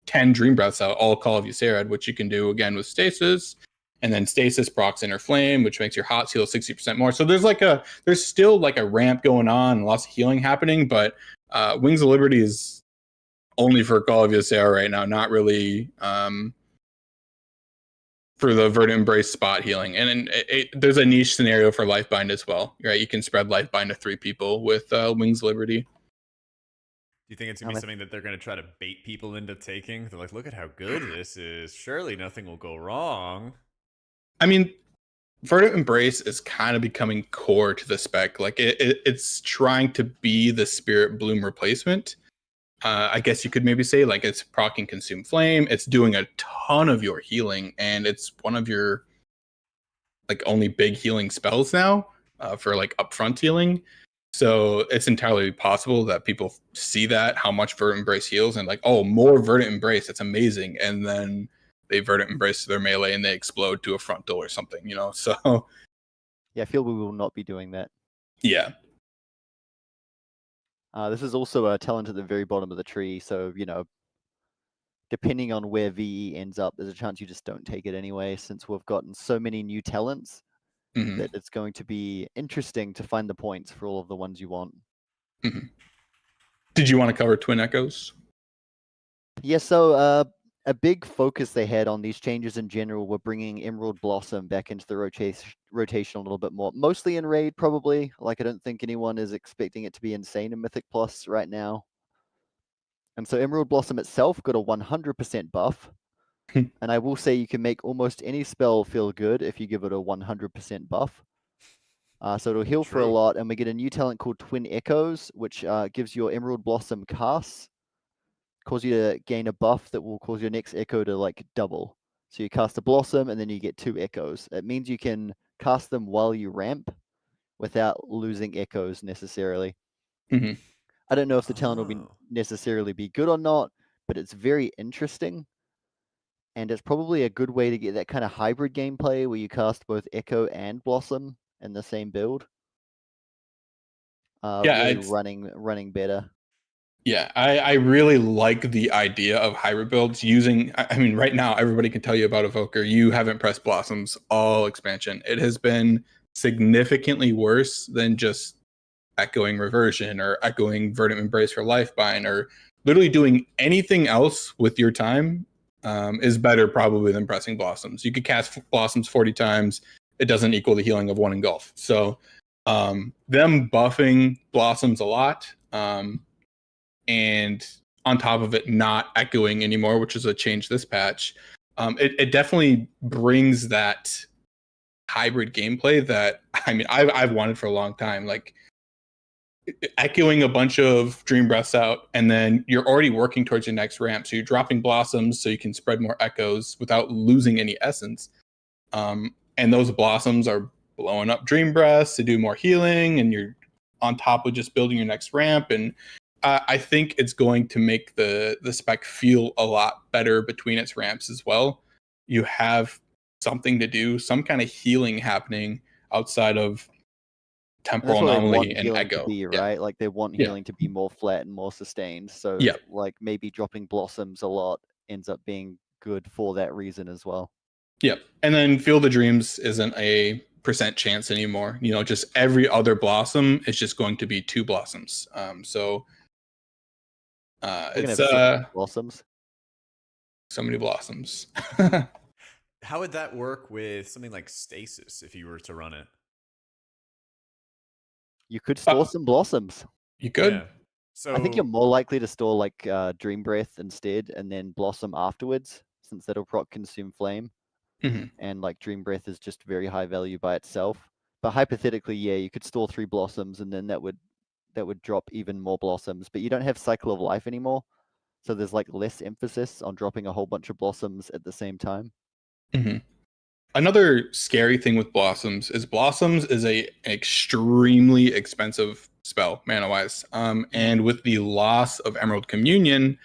10 Dream Breaths out, all Call of Ysera, which you can do again with Stasis. And then Stasis procs Inner Flame, which makes your Hots heal 60% more. So there's still like a ramp going on, lots of healing happening, but Wings of Liberty is only for Call of Ysera right now, not really for the Verdant Embrace spot healing. And there's a niche scenario for Lifebind as well, right? You can spread Lifebind to 3 people with Wings of Liberty. Do you think it's going to be something that they're going to try to bait people into taking? They're like, look at how good this is. Surely nothing will go wrong. I mean, Verdant Embrace is kind of becoming core to the spec. Like it's trying to be the Spirit Bloom replacement. I guess you could maybe say like it's proccing Consume Flame. It's doing a ton of your healing, and it's one of your like only big healing spells now for like upfront healing. So it's entirely possible that people see that how much Verdant Embrace heals and like, oh, more Verdant Embrace, that's amazing, and then they Verdant Embrace their melee and they explode to a frontal or something, So Yeah, I feel we will not be doing that. Yeah. This is also a talent at the very bottom of the tree, so, depending on where VE ends up, there's a chance you just don't take it anyway, since we've gotten so many new talents that it's going to be interesting to find the points for all of the ones you want. Did you want to cover Twin Echoes? Yeah, so a big focus they had on these changes in general were bringing Emerald Blossom back into the rotation a little bit more. Mostly in Raid, probably. Like, I don't think anyone is expecting it to be insane in Mythic Plus right now. And so Emerald Blossom itself got a 100% buff. And I will say you can make almost any spell feel good if you give it a 100% buff. So it'll heal for a lot, and we get a new talent called Twin Echoes, which gives your Emerald Blossom casts. Cause you to gain a buff that will cause your next echo to like double. So you cast a Blossom and then you get 2 echoes. It means you can cast them while you ramp without losing echoes necessarily. I don't know if the talent will necessarily be good or not, but it's very interesting. And it's probably a good way to get that kind of hybrid gameplay where you cast both Echo and Blossom in the same build. Really running better. Yeah, I really like the idea of hybrid builds using, I mean, right now, everybody can tell you about Evoker. You haven't pressed Blossoms all expansion. It has been significantly worse than just echoing Reversion or echoing Verdant Embrace for Lifebind or literally doing anything else with your time is better probably than pressing Blossoms. You could cast Blossoms 40 times. It doesn't equal the healing of 1 Engulf. So them buffing Blossoms a lot, and on top of it not echoing anymore, which is a change this patch, it definitely brings that hybrid gameplay that I've wanted for a long time. Like echoing a bunch of Dream Breaths out, and then you're already working towards your next ramp. So you're dropping Blossoms so you can spread more echoes without losing any essence. And those Blossoms are blowing up Dream Breaths to do more healing, and you're on top of just building your next ramp. And I think it's going to make the spec feel a lot better between its ramps as well. You have something to do, some kind of healing happening outside of Temporal Anomaly and Echo. Right? Like they want healing to be more flat and more sustained. So like maybe dropping Blossoms a lot ends up being good for that reason as well. Yep. And then Field of Dreams isn't a % chance anymore. Just every other Blossom is just going to be 2 Blossoms. So it's Blossoms. So many Blossoms. How would that work with something like Stasis if you were to run it? You could store some Blossoms. You could. Yeah. So I think you're more likely to store like Dream Breath instead, and then Blossom afterwards, since that'll proc Consume Flame, Mhm. and like Dream Breath is just very high value by itself. But hypothetically, yeah, you could store 3 Blossoms, and then that would drop even more Blossoms. But you don't have Cycle of Life anymore, so there's like less emphasis on dropping a whole bunch of Blossoms at the same time. Mhm. Another scary thing with Blossoms is a extremely expensive spell mana wise. And with the loss of Emerald Communion,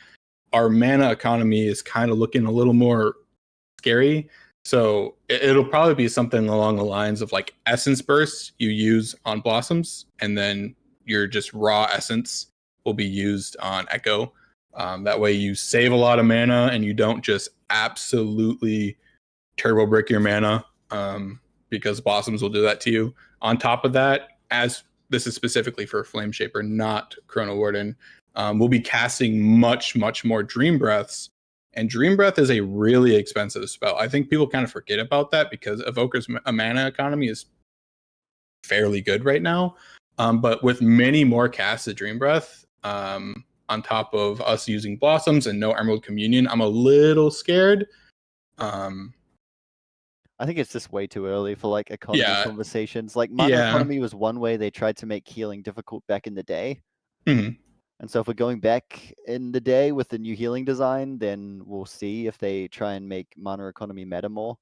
our mana economy is kind of looking a little more scary. So it'll probably be something along the lines of like Essence Burst you use on Blossoms, and then your just raw Essence will be used on Echo. That way you save a lot of mana and you don't just absolutely turbo brick your mana, because Blossoms will do that to you. On top of that, as this is specifically for Flame Shaper, not Chrono Warden, we'll be casting much more Dream Breaths, and Dream Breath is a really expensive spell. I think people kind of forget about that because Evoker's mana economy is fairly good right now, but with many more casts of Dream Breath, on top of us using Blossoms and no Emerald Communion, I'm a little scared. I think it's just way too early for like economy Yeah. conversations. Like mana Yeah. economy was one way they tried to make healing difficult back in the day. Mhm. And so if we're going back in the day with the new healing design, then we'll see if they try and make mana economy matter more.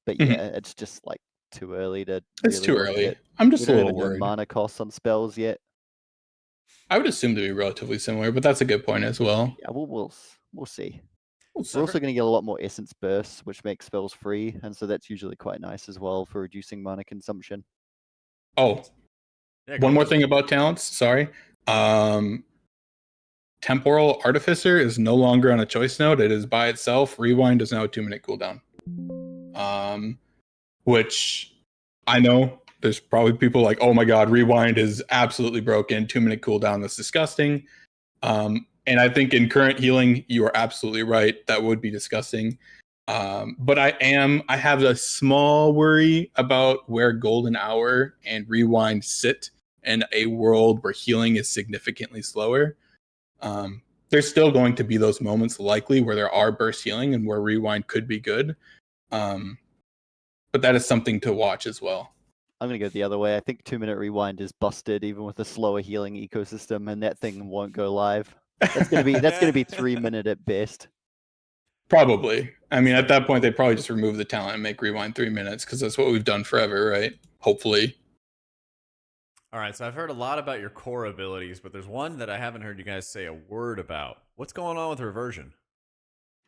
But Mhm. yeah, it's just like too early to It's really too look early. at. I'm We just a don't little even know worried. mana costs on spells yet. I would assume to be relatively similar, but that's a good point as well. Yeah, we'll see. We'll We're also going to get a lot more essence bursts, which makes spells free, and so that's usually quite nice as well for reducing mana consumption. Oh, yeah, one go more on. thing about talents. Sorry. Temporal Artificer is no longer on a choice node. It is by itself. Rewind is now a 2-minute cooldown. Which I know there's probably people like, oh my god, Rewind is absolutely broken. 2-minute cooldown, that's disgusting. And I think in current healing, you are absolutely right. That would be disgusting. But I have a small worry about where Golden Hour and Rewind sit in a world where healing is significantly slower. There's still going to be those moments likely where there are burst healing and where Rewind could be good. But that is something to watch as well. I'm going to go the other way. I think 2-minute Rewind is busted even with a slower healing ecosystem, and that thing won't go live. That's going to be 3-minute at best. Probably. I mean, at that point, they probably just remove the talent and make Rewind 3 minutes because that's what we've done forever, right? Hopefully. All right, so I've heard a lot about your core abilities, but there's one that I haven't heard you guys say a word about. What's going on with Reversion?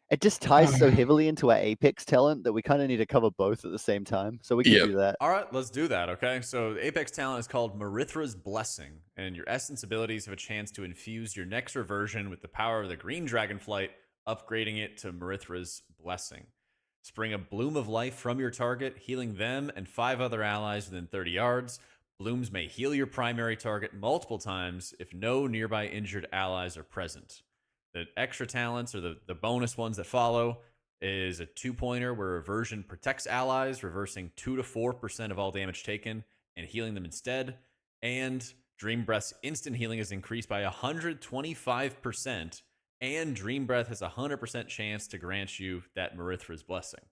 It just ties so heavily into our Apex talent that we kind of need to cover both at the same time. So we can do that. All right, let's do that, okay? So the Apex talent is called Marithra's Blessing, and your Essence abilities have a chance to infuse your next Reversion with the power of the Green Dragonflight, upgrading it to Marithra's Blessing. Spring a Bloom of Life from your target, healing them and 5 other allies within 30 yards. Blooms may heal your primary target multiple times if no nearby injured allies are present. The extra talents, or the bonus ones that follow, is a 2-pointer where Reversion protects allies, reversing 2 to 4% of all damage taken and healing them instead. And Dream Breath's instant healing is increased by 125%, and Dream Breath has a 100% chance to grant you that Marithra's Blessing.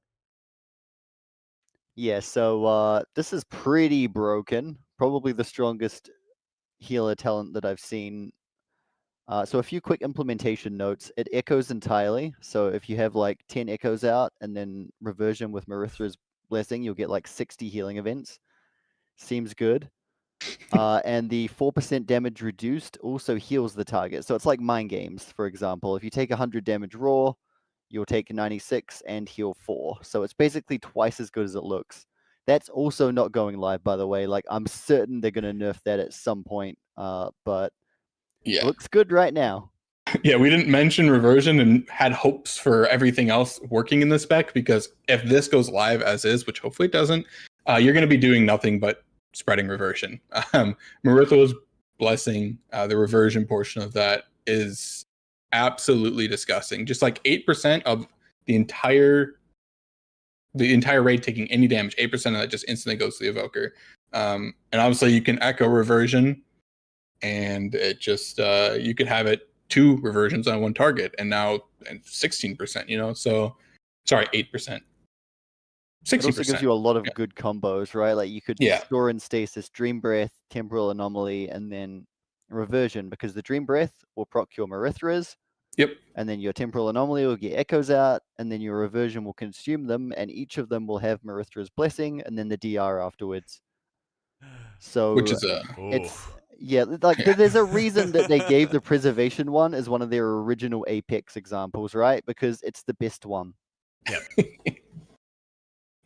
Yeah, so this is pretty broken. Probably the strongest healer talent that I've seen. So a few quick implementation notes. It echoes entirely. So if you have like 10 echoes out and then Reversion with Marithra's Blessing, you'll get like 60 healing events. Seems good. And the 4% damage reduced also heals the target. So it's like Mind Games, for example. If you take 100 damage raw, you'll take 96 and heal 4. So it's basically twice as good as it looks. That's also not going live, by the way. Like, I'm certain they're going to nerf that at some point, but Yeah. it looks good right now. Yeah, we didn't mention Reversion and had hopes for everything else working in the spec, because if this goes live as is, which hopefully it doesn't, you're going to be doing nothing but spreading Reversion. Marithra's Blessing, the Reversion portion of that, is absolutely disgusting. Just like 8% of the entire raid taking any damage, 8% of that just instantly goes to the Evoker. And obviously you can echo Reversion and it just you could have it 2 reversions on 1 target, and now 16%. You know, so sorry, 8%. It also gives 60%. you a lot of Yeah. good combos, right? Like you could Yeah. store in stasis Dream Breath, Temporal Anomaly, and then Reversion, because the Dream Breath will proc your Marithras, Yep. and then your Temporal Anomaly will get Echoes out, and then your Reversion will consume them, and each of them will have Marithra's Blessing, and then the DR afterwards. So Which is it's like Yeah. there's a reason that they gave the Preservation one as one of their original Apex examples, right? Because it's the best one.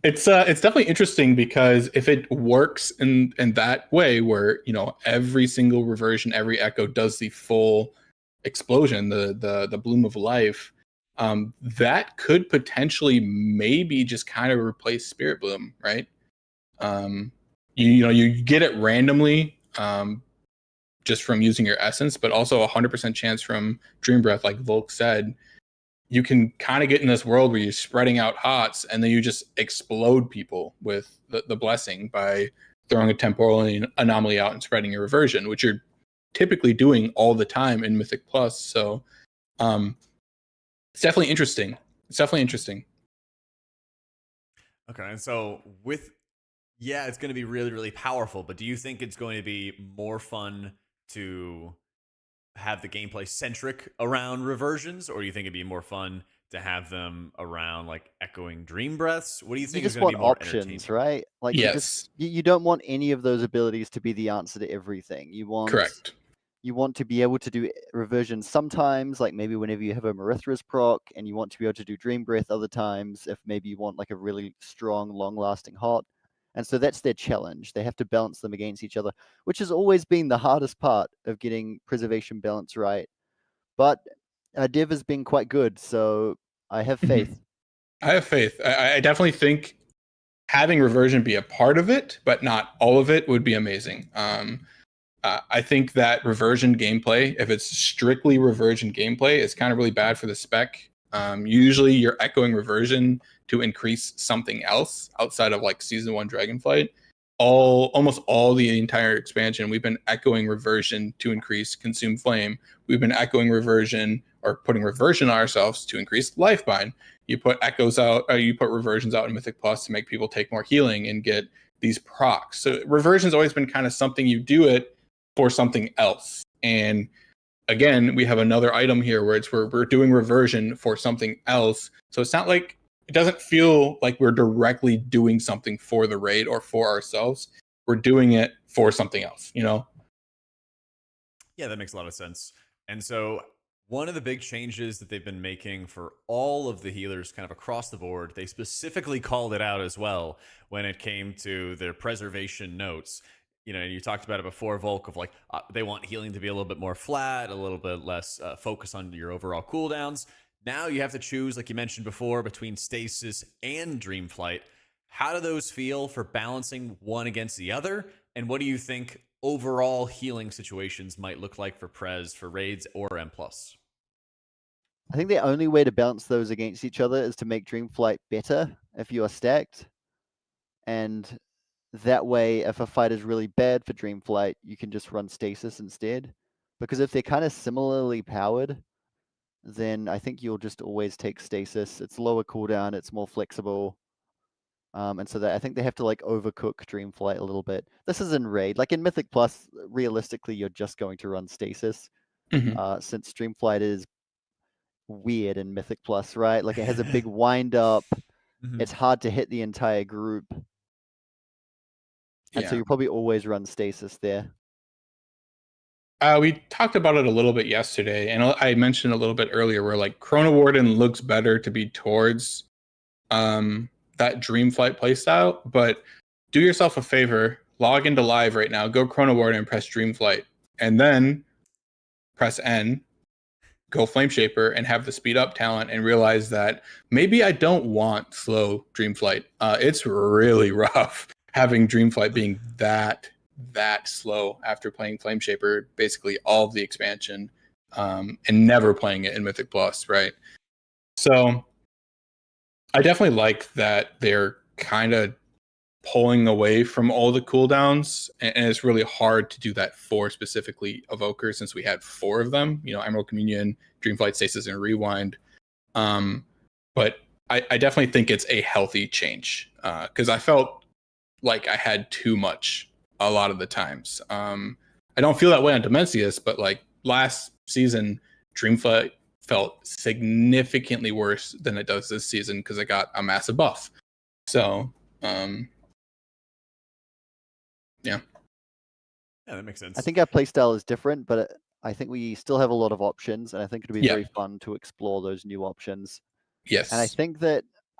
It's definitely interesting, because if it works in that way, where, you know, every single reversion, every echo does the full explosion, the bloom of life, that could potentially maybe just kind of replace Spirit Bloom, right? You know, you get it randomly, just from using your essence, but also 100% chance from Dream Breath, like Volk said. You can kind of get in this world where you're spreading out hots, and then you just explode people with the blessing by throwing a temporal anomaly out and spreading your reversion, which you're typically doing all the time in Mythic Plus. So it's definitely interesting. Okay, and so it's going to be really, really powerful, but do you think it's going to be more fun to have the gameplay centric around reversions, or do you think it'd be more fun to have them around like echoing Dream Breaths? What do you You think is just going to want be more options, entertaining? right? Like Yes, you don't want any of those abilities to be the answer to everything. You correct. want to be able to do reversion sometimes, like maybe whenever you have a Marithra's proc, and you want to be able to do Dream Breath other times if maybe you want like a really strong, long-lasting hot. And so that's their challenge. They have to balance them against each other, which has always been the hardest part of getting preservation balance right. But Div has been quite good, so I have faith. I have faith. I definitely think having reversion be a part of it, but not all of it, would be amazing. I think that reversion gameplay, if it's strictly reversion gameplay, is kind of really bad for the spec. Usually you're echoing reversion to increase something else outside of like Season 1 Dragonflight. Almost all the entire expansion, we've been echoing reversion to increase Consume Flame. We've been echoing reversion, or putting reversion on ourselves, to increase Lifebind. You put echoes out, or you put reversions out in Mythic Plus to make people take more healing and get these procs. So reversion's always been kind of something you do it for something else. And again, we have another item here where we're doing reversion for something else. So it's not like, it doesn't feel like we're directly doing something for the raid or for ourselves. We're doing it for something else, you know? Yeah, that makes a lot of sense. And so one of the big changes that they've been making for all of the healers kind of across the board, they specifically called it out as well when it came to their preservation notes. You know, you talked about it before, Volk, of like they want healing to be a little bit more flat, a little bit less focus on your overall cooldowns. Now you have to choose, like you mentioned before, between stasis and Dreamflight. How do those feel for balancing one against the other? And what do you think overall healing situations might look like for Prez, for raids, or M+? I think the only way to balance those against each other is to make Dreamflight better if you are stacked. And that way, if a fight is really bad for Dreamflight, you can just run Stasis instead. Because if they're kind of similarly powered, then I think you'll just always take Stasis. It's lower cooldown, it's more flexible. And so I think they have to like overcook Dreamflight a little bit. This is in Raid. Like in Mythic Plus, realistically, you're just going to run Stasis. Since Dreamflight is weird in Mythic Plus, right? Like it has a big wind up. It's hard to hit the entire group. And so you'll probably always run Stasis there. We talked about it a little bit yesterday, and I mentioned a little bit earlier where like Chrono Warden looks better to be towards that Dreamflight playstyle, but do yourself a favor, log into live right now, go Chrono Warden and press Dreamflight, and then press N, go Flameshaper, and have the speed up talent, and realize that maybe I don't want slow Dreamflight. It's really rough having Dreamflight being that slow after playing Flameshaper basically all of the expansion, and never playing it in Mythic Plus, right? So I definitely like that they're kind of pulling away from all the cooldowns, and it's really hard to do that for specifically Evoker since we had 4 of them. Emerald Communion, Dreamflight, Stasis, and Rewind. But I definitely think it's a healthy change because I felt like I had too much a lot of the times. I don't feel that way on Dimensius, but like last season, Dreamflight felt significantly worse than it does this season because I got a massive buff. So, yeah, that makes sense. I think our playstyle is different, but I think we still have a lot of options, and I think it'll be very fun to explore those new options. Yes. And I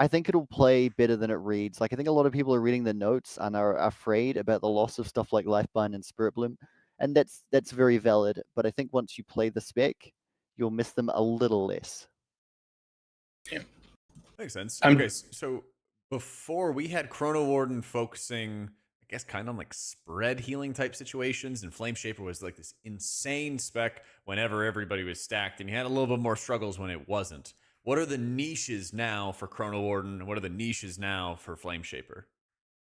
think it'll play better than it reads. Like, I think a lot of people are reading the notes and are afraid about the loss of stuff like Lifebind and Spirit Bloom, and that's very valid. But I think once you play the spec, you'll miss them a little less. Yeah, makes sense. Okay, so before we had Chrono Warden focusing, I guess, kind of on like spread healing type situations, and Flame Shaper was like this insane spec whenever everybody was stacked, and you had a little bit more struggles when it wasn't. What are the niches now for Chrono Warden? What are the niches now for Flame Shaper?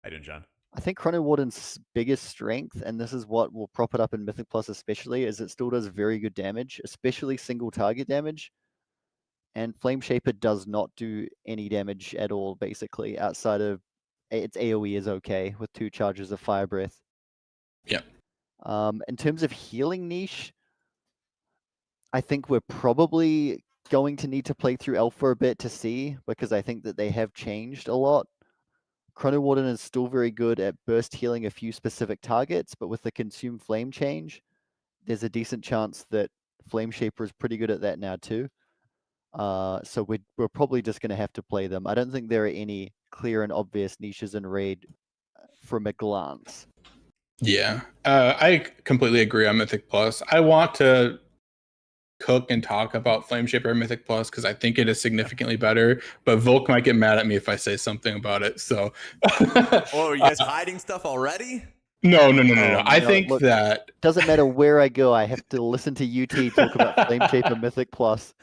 How you doing, John? I think Chrono Warden's biggest strength, and this is what will prop it up in Mythic Plus especially, is it still does very good damage, especially single target damage. And Flame Shaper does not do any damage at all, basically, outside of its AoE is okay with 2 charges of Fire Breath. Yeah. In terms of healing niche, I think we're probably going to need to play through Alpha a bit to see, because I think that they have changed a lot. Chrono Warden is still very good at burst healing a few specific targets, but with the Consume Flame change, there's a decent chance that Flame Shaper is pretty good at that now too. So we're probably just going to have to play them. I don't think there are any clear and obvious niches in Raid from a glance. Yeah, I completely agree on Mythic Plus. I want to cook and talk about Flame Shaper and Mythic Plus because I think it is significantly better, but Volk might get mad at me if I say something about it. So, oh, are you guys hiding stuff already? No. I think look, that doesn't matter where I go. I have to listen to UT talk about Flame Shaper Mythic Plus.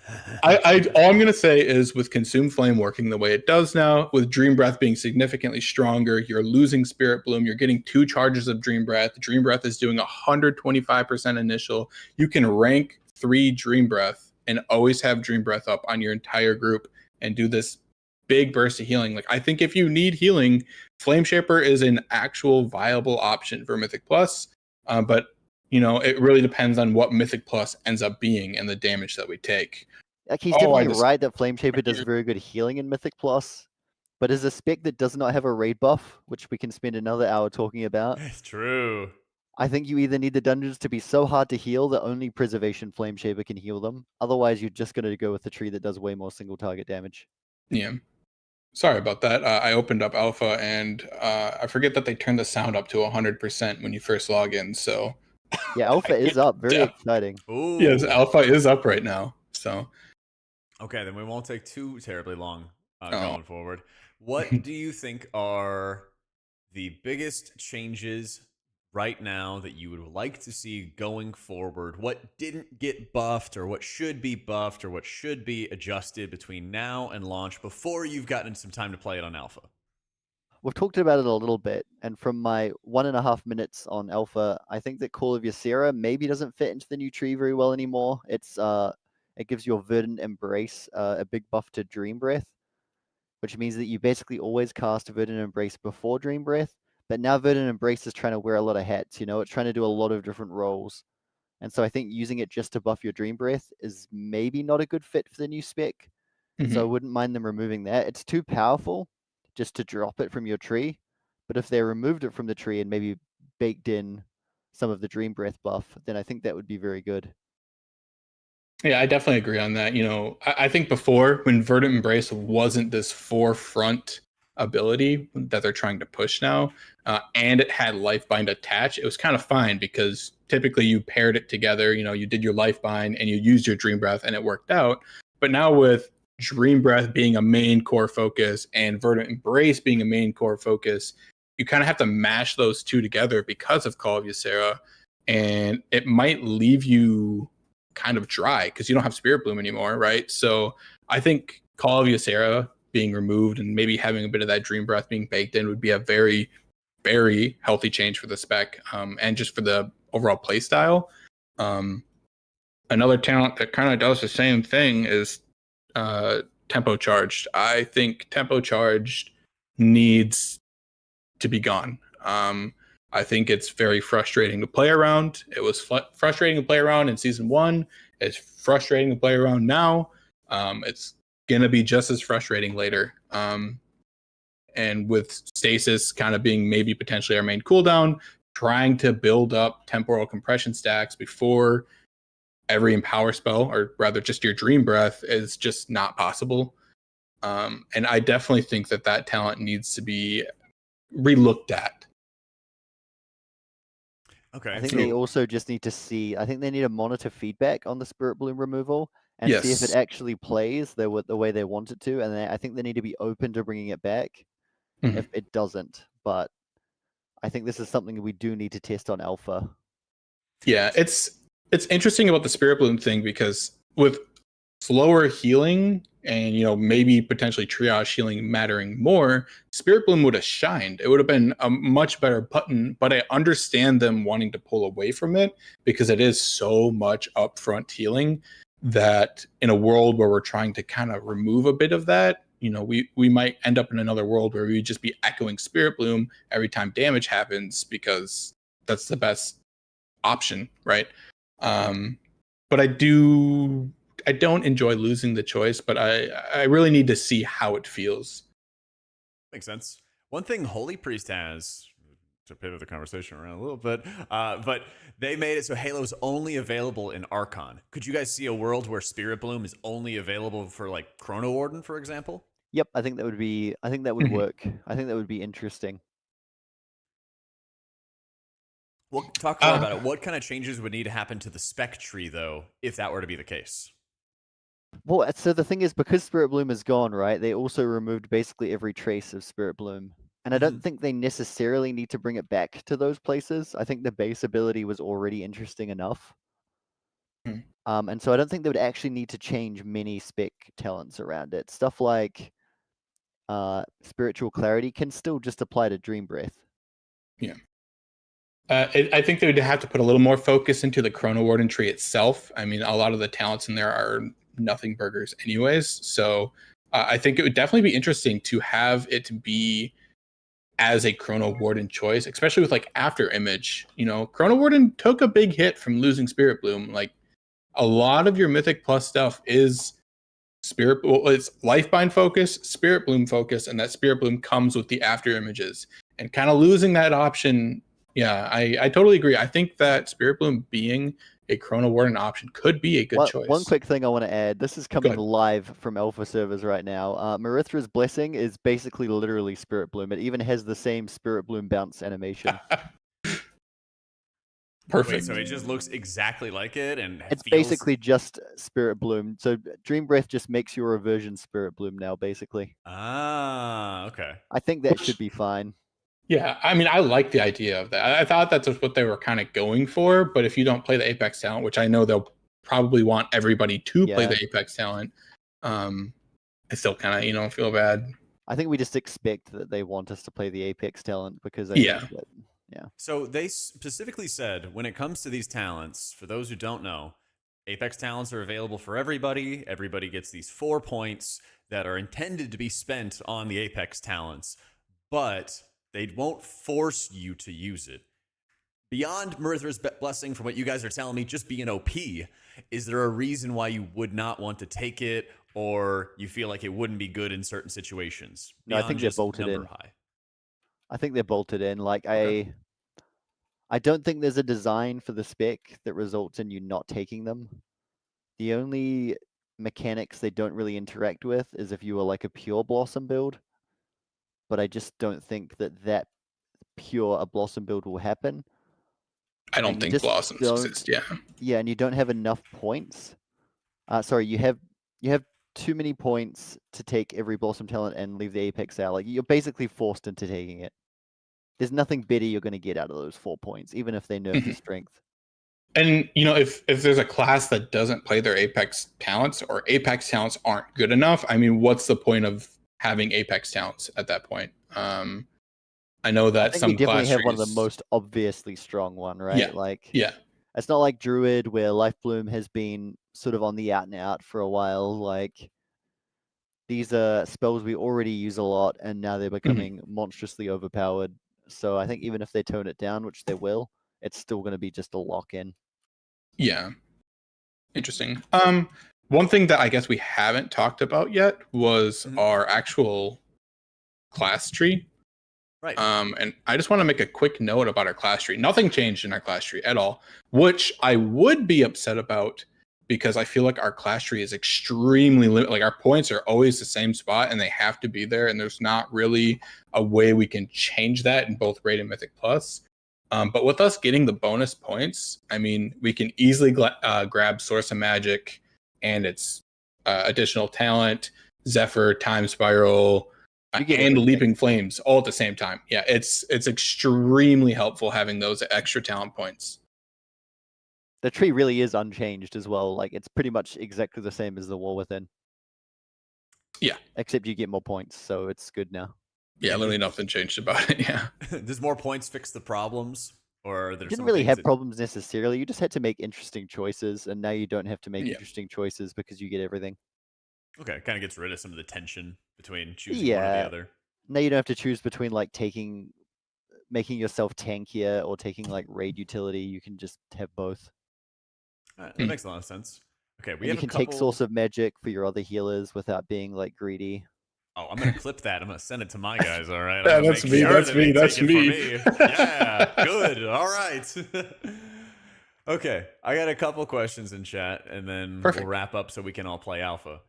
All I'm gonna say is with Consume Flame working the way it does now, with Dream Breath being significantly stronger, you're losing Spirit Bloom. You're getting 2 charges of Dream Breath. Dream Breath is doing 125% initial. You can rank 3 Dream Breath and always have Dream Breath up on your entire group and do this big burst of healing. Like, I think if you need healing, Flame Shaper is an actual viable option for Mythic Plus. But it really depends on what Mythic Plus ends up being and the damage that we take. Like, he's definitely right that Flame Shaper does very good healing in Mythic Plus, but as a spec that does not have a raid buff, which we can spend another hour talking about. It's true. I think you either need the dungeons to be so hard to heal that only Preservation Flame Shaper can heal them. Otherwise, you're just going to go with the tree that does way more single target damage. Yeah. Sorry about that. I opened up Alpha and I forget that they turned the sound up to 100% when you first log in. So yeah, Alpha is up. Very exciting. Ooh. Yes, Alpha is up right now. So okay, then we won't take too terribly long going forward. What do you think are the biggest changes right now that you would like to see going forward? What didn't get buffed, or what should be buffed, or what should be adjusted between now and launch before you've gotten some time to play it on Alpha? We've talked about it a little bit, and from my 1.5 minutes on Alpha, I think that Call of Ysera maybe doesn't fit into the new tree very well anymore. It gives your Verdant Embrace a big buff to Dream Breath, which means that you basically always cast Verdant Embrace before Dream Breath. But now Verdant Embrace is trying to wear a lot of hats, it's trying to do a lot of different roles. And so I think using it just to buff your Dream Breath is maybe not a good fit for the new spec. So I wouldn't mind them removing that. It's too powerful just to drop it from your tree. But if they removed it from the tree and maybe baked in some of the Dream Breath buff, then I think that would be very good. Yeah, I definitely agree on that. I think before, when Verdant Embrace wasn't this forefront ability that they're trying to push now, and it had Lifebind attached, it was kind of fine because typically you paired it together. You did your Lifebind and you used your Dream Breath and it worked out. But now with Dream Breath being a main core focus and Verdant Embrace being a main core focus, you kind of have to mash those two together because of Call of Ysera, and it might leave you kind of dry because you don't have Spirit Bloom anymore, right? So I think Call of Ysera being removed and maybe having a bit of that Dream Breath being baked in would be a very, very healthy change for the spec, and just for the overall play style. Another talent that kind of does the same thing is Tempo Charged. I think Tempo Charged needs to be gone. I think it's very frustrating to play around. It was frustrating to play around in season 1. It's frustrating to play around now. It's gonna be just as frustrating later. And with stasis kind of being maybe potentially our main cooldown, trying to build up temporal compression stacks before every empower spell, or rather just your Dream Breath, is just not possible. And I definitely think that talent needs to be relooked at. Okay. I think they also just need to see. I think they need to monitor feedback on the Spirit Bloom removal and see if it actually plays the way they want it to. And I think they need to be open to bringing it back if it doesn't. But I think this is something we do need to test on alpha. Yeah, it's interesting about the Spirit Bloom thing, because with slower healing and, you know, maybe potentially triage healing mattering more, Spirit Bloom would have shined. It would have been a much better button, but I understand them wanting to pull away from it because it is so much upfront healing that in a world where we're trying to kind of remove a bit of that, you know, we might end up in another world where we would just be echoing Spirit Bloom every time damage happens because that's the best option, right? But I don't enjoy losing the choice, but I really need to see how it feels. Makes sense. One thing Holy Priest has, to pivot the conversation around a little bit, but they made it so Halo is only available in Archon. Could you guys see a world where Spirit Bloom is only available for like Chrono Warden, for example? Yep, I think that would be. I think that would work. I think that would be interesting. Well, talk more about it. What kind of changes would need to happen to the spec tree, though, if that were to be the case? Well, so the thing is, because Spirit Bloom is gone, right? They also removed basically every trace of Spirit Bloom. And I don't think they necessarily need to bring it back to those places. I think the base ability was already interesting enough. And so I don't think they would actually need to change many spec talents around it. Stuff like Spiritual Clarity can still just apply to Dream Breath. Yeah. I think they would have to put a little more focus into the Chrono Warden tree itself. I mean, a lot of the talents in there are nothing burgers anyways. So I think it would definitely be interesting to have it be as a Chrono Warden choice, especially with like After Image. You know, Chrono Warden took a big hit from losing Spirit Bloom. Like, a lot of your Mythic Plus stuff is it's Lifebind focus, Spirit Bloom focus, and that Spirit Bloom comes with the After Images. And kind of losing that option, yeah, I totally agree. I think that Spirit Bloom being a Chrono Warden option could be a good choice. One quick thing I want to add. This is coming live from alpha servers right now. Marithra's Blessing is basically literally Spirit Bloom. It even has the same Spirit Bloom bounce animation. Perfect. Wait, so it just looks exactly like it, and it's basically just Spirit Bloom. So Dream Breath just makes your reversion Spirit Bloom now, basically. Ah, okay. I think that should be fine. Yeah, I mean, I like the idea of that. I thought that's what they were kind of going for, but if you don't play the Apex talent, which I know they'll probably want everybody to play the Apex talent, I still kind of, you know, feel bad. I think we just expect that they want us to play the Apex talent because So they specifically said when it comes to these talents, for those who don't know, Apex talents are available for everybody. Everybody gets these 4 points that are intended to be spent on the Apex talents, but they won't force you to use it. Beyond Marithra's Blessing, from what you guys are telling me, just being OP, is there a reason why you would not want to take it, or you feel like it wouldn't be good in certain situations? No, I think they're bolted in. I think they're bolted in. Like, I don't think there's a design for the spec that results in you not taking them. The only mechanics they don't really interact with is if you were like a pure Blossom build. But I just don't think that pure a Blossom build will happen. I don't think Blossoms exist, Yeah, and you don't have enough points. Sorry, you have too many points to take every Blossom talent and leave the Apex out. Like, you're basically forced into taking it. There's nothing better you're going to get out of those 4 points, even if they nerf the strength. And, you know, if there's a class that doesn't play their Apex talents, or Apex talents aren't good enough, I mean, what's the point of having Apex talents at that point. I know that I think some we definitely class have one of the trees- most obviously strong one, right? Yeah. Like, Yeah, it's not like Druid where Life Bloom has been sort of on the out and out for a while. Like, these are spells we already use a lot, and now they're becoming monstrously overpowered. So I think even if they tone it down, which they will, it's still going to be just a lock-in. yeah. Interesting. One thing that I guess we haven't talked about yet was our actual class tree. Right. And I just want to make a quick note about our class tree. Nothing changed in our class tree at all, which I would be upset about because I feel like our class tree is extremely limited. Like our points are always the same spot and they have to be there. And there's not really a way we can change that in both Raid and Mythic Plus. But with us getting the bonus points, I mean, we can easily grab Source of Magic and its additional talent, Zephyr, Time Spiral, and everything. Leaping Flames all at the same time. Yeah, it's extremely helpful having those extra talent points. The tree really is unchanged as well. Like, it's pretty much exactly the same as the War Within. Yeah. Except you get more points, so it's good now. Yeah, literally nothing changed about it. Yeah. Does more points fix the problems, or are there You didn't some really things have that- problems necessarily. You just had to make interesting choices, and now you don't have to make Yeah. interesting choices because you get everything. Okay, kind of gets rid of some of the tension between choosing one or Yeah. the other. Now you don't have to choose between like making yourself tankier or taking like raid utility. You can just have both. That makes a lot of sense. Okay, we And have you can a couple... take Source of Magic for your other healers without being like greedy. Oh, I'm gonna clip that. I'm gonna send it to my guys. All right. Yeah, I'm gonna that's make me, sure that's that me, they that's take it me. from me. Yeah, good. All right. Okay, I got a couple questions in chat, and then Perfect. we'll wrap up so we can all play alpha.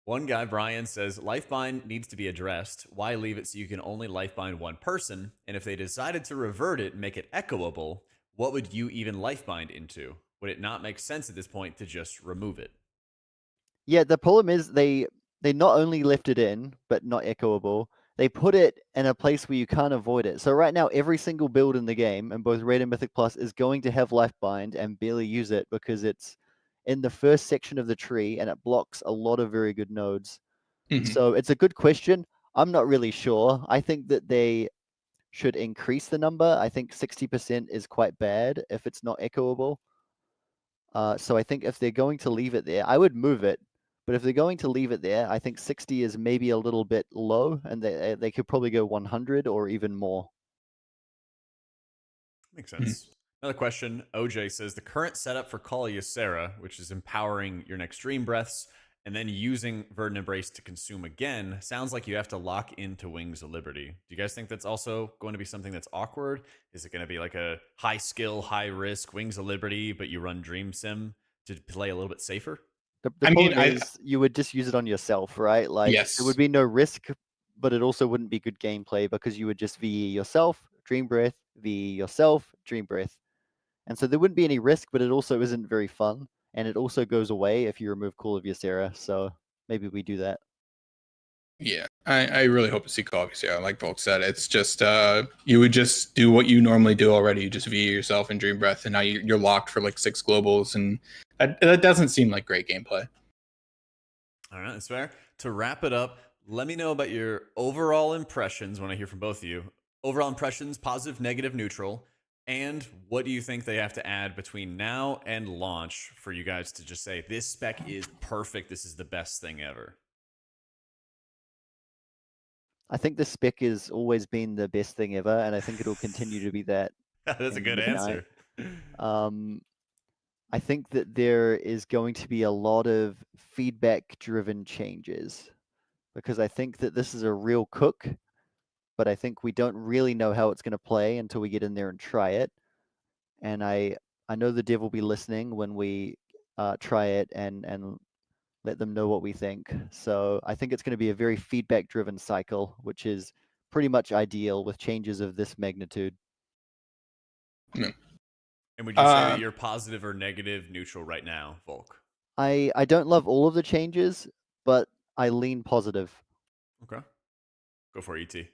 One guy, Brian, says lifebind needs to be addressed. Why leave it so you can only lifebind one person? And if they decided to revert it and make it echoable, what would you even lifebind into? Would it not make sense at this point to just remove it? Yeah, the problem is they not only left it in, but not echoable. They put it in a place where you can't avoid it. So right now, every single build in the game, and both Raid and Mythic Plus, is going to have Lifebind and barely use it because it's in the first section of the tree and it blocks a lot of very good nodes. So it's a good question. I'm not really sure. I think that they should increase the number. I think 60% is quite bad if it's not echoable. So I think if they're going to leave it there, I would move it. But if they're going to leave it there, I think 60 is maybe a little bit low, and they could probably go 100 or even more. Makes sense. Another question. OJ says the current setup for Call of Ysera, which is empowering your next dream breaths and then using Verdant Embrace to consume again, sounds like you have to lock into Wings of Liberty. Do you guys think that's also going to be something that's awkward? Is it going to be like a high skill, high risk Wings of Liberty, but you run Dream Sim to play a little bit safer? The problem is you would just use it on yourself, right? Like, there would be no risk, but it also wouldn't be good gameplay because you would just VE yourself, Dream Breath, VE yourself, Dream Breath. And so there wouldn't be any risk, but it also isn't very fun. And it also goes away if you remove Call of Ysera. So maybe we do that. Yeah, I really hope to see Call of Ysera. Like Volk said, it's just you would just do what you normally do already. You just VE yourself in Dream Breath, and now you're locked for like 6 globals, and that doesn't seem like great gameplay. All right, that's fair. To wrap it up, let me know about your overall impressions when I hear from both of you. Overall impressions, positive, negative, neutral. And what do you think they have to add between now and launch for you guys to just say, this spec is perfect, this is the best thing ever? I think the spec has always been the best thing ever, and I think it'll continue to be that. That's a good answer. I think that there is going to be a lot of feedback-driven changes because I think that this is a real cook, but I think we don't really know how it's going to play until we get in there and try it. And I know the dev will be listening when we try it and let them know what we think. So I think it's going to be a very feedback-driven cycle, which is pretty much ideal with changes of this magnitude. No. And would you say that you're positive or negative, neutral right now, Volk? I don't love all of the changes, but I lean positive. Okay. Go for it, ET.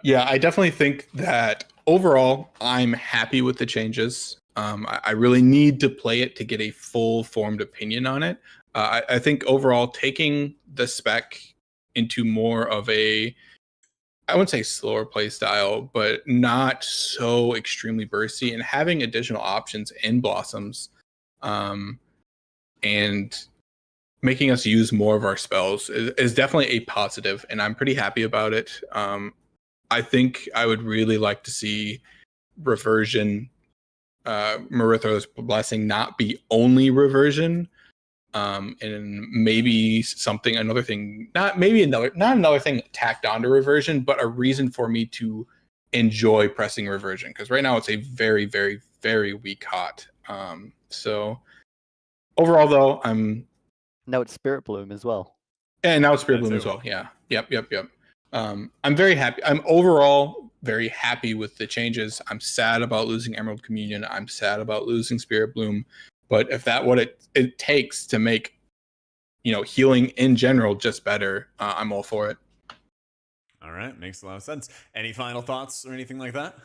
Yeah, I definitely think that overall, I'm happy with the changes. I really need to play it to get a full formed opinion on it. I think overall, taking the spec into more of a, I wouldn't say slower play style, but not so extremely bursty, and having additional options in Blossoms, and making us use more of our spells is definitely a positive, and I'm pretty happy about it. I think I would really like to see Reversion, Marithos Blessing not be only Reversion, and maybe something, another thing, not another thing tacked onto Reversion, but a reason for me to enjoy pressing Reversion, because right now it's a very, very, very weak hot. So overall, though, Now it's Spirit Bloom as well. and now it's Spirit That Bloom as too. well. Yeah. Yep. I'm very happy. I'm overall very happy with the changes. I'm sad about losing Emerald Communion. I'm sad about losing Spirit Bloom. But if that what it takes to make, healing in general just better, I'm all for it. All right, makes a lot of sense. Any final thoughts or anything like that?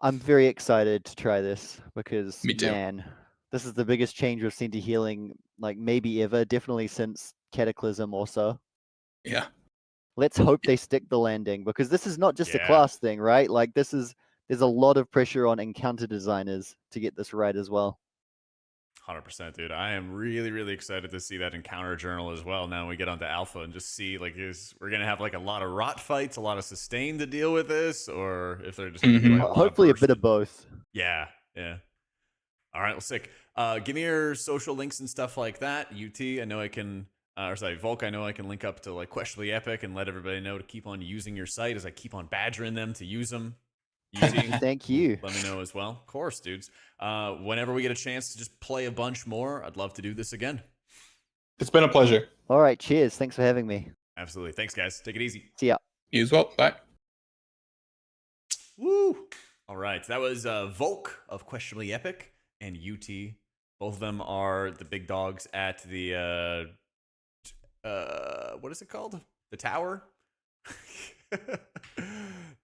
I'm very excited to try this because, Me too. man, this is the biggest change we've seen to healing, like maybe ever, definitely since Cataclysm or so. Yeah. Let's hope they stick the landing, because this is not just a Yeah. class thing, right? Like there's a lot of pressure on encounter designers to get this right as well. 100%, dude. I am really, really excited to see that encounter journal as well. Now we get onto alpha and just see we're gonna have like a lot of rot fights, a lot of sustain to deal with this, or if they're just gonna be like a lot Hopefully a of bit of both. Yeah. All right, well, sick. Give me your social links and stuff like that. UT, I know I can, Volk, I know I can link up to like Questionably Epic and let everybody know to keep on using your site as I keep on badgering them to use them. UT, Thank you. let me know as well. Of course, dudes. Whenever we get a chance to just play a bunch more, I'd love to do this again. It's been a pleasure. All right, cheers. Thanks for having me. Absolutely. Thanks, guys. Take it easy. See ya. You as well. Bye. Woo! All right, that was Volk of Questionably Epic and UT. Both of them are the big dogs at the what is it called? The tower?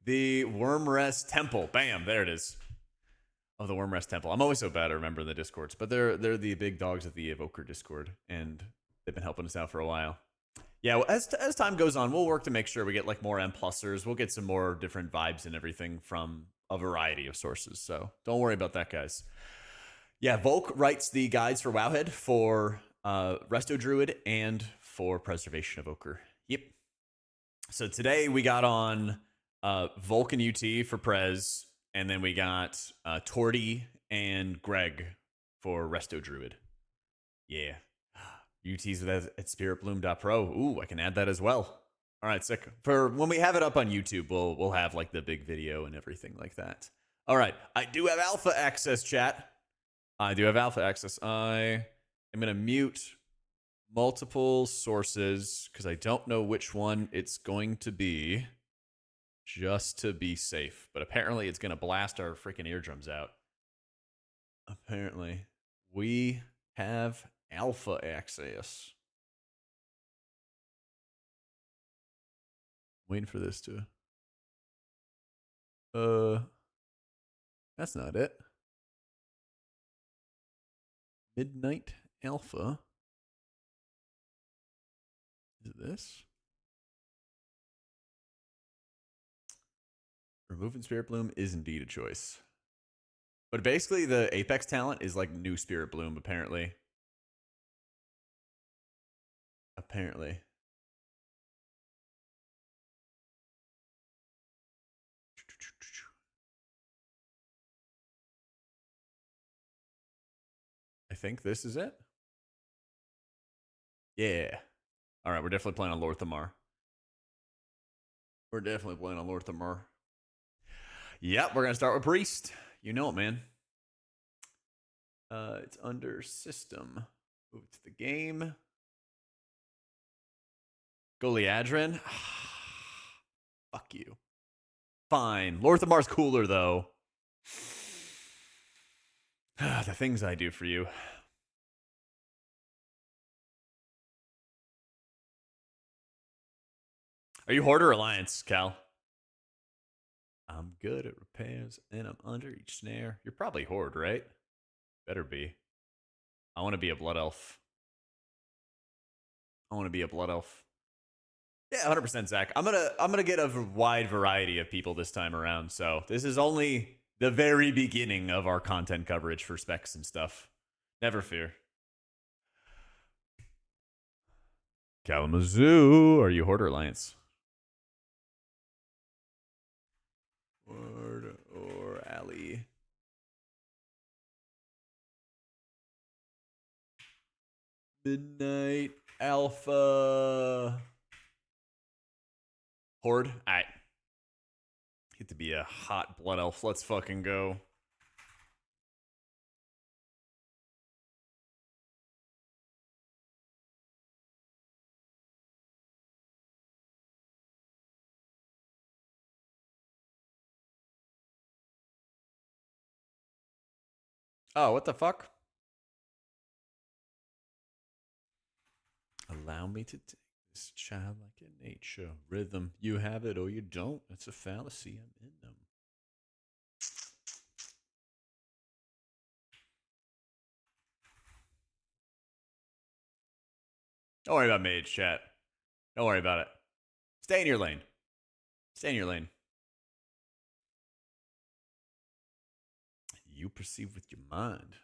The Wormrest Temple. Bam, there it is. Oh, the Wormrest Temple. I'm always so bad at remembering the Discords, but they're the big dogs at the Evoker Discord, and they've been helping us out for a while. Yeah, well, as time goes on, we'll work to make sure we get like more M+ers. We'll get some more different vibes and everything from a variety of sources. So don't worry about that, guys. Yeah, Volk writes the guides for Wowhead, for Resto Druid, and for Preservation Evoker. Yep. So today we got on Volk and UT for Prez, and then we got Torty and Greg for Resto Druid. Yeah. UT's at spiritbloom.pro. Ooh, I can add that as well. All right, sick. For when we have it up on YouTube, we'll have like the big video and everything like that. All right, I do have alpha access, chat. I do have alpha access. I am going to mute multiple sources because I don't know which one it's going to be, just to be safe. But apparently it's going to blast our freaking eardrums out. Apparently. We have alpha access. Waiting for this to... That's not it. Midnight Alpha. Is it this? Removing Spirit Bloom is indeed a choice. But basically the Apex talent is like new Spirit Bloom, apparently. Apparently. I think this is it. Yeah. All right, we're definitely playing on Lorthamar. We're definitely playing on Lorthamar. Yep, we're going to start with Priest. You know it, man. It's under System. Move it to the game. Goliadrin? Fuck you. Fine. Lorthamar's cooler, though. The things I do for you. Are you Horde or Alliance, Cal? I'm good at repairs, and I'm under each snare. You're probably Horde, right? Better be. I want to be a Blood Elf. I want to be a Blood Elf. Yeah, 100%, Zach. I'm gonna get a wide variety of people this time around. So this is only the very beginning of our content coverage for specs and stuff. Never fear. Kalamazoo, are you Hoarder Alliance? Horde or Alley? Midnight Alpha. Horde? Alright. Get to be a hot blood elf. Let's fucking go. Oh, what the fuck? Allow me to take this childlike in nature. Rhythm, you have it or you don't. It's a fallacy. I'm in them. Don't worry about mage, chat. Don't worry about it. Stay in your lane. Stay in your lane. You perceive with your mind.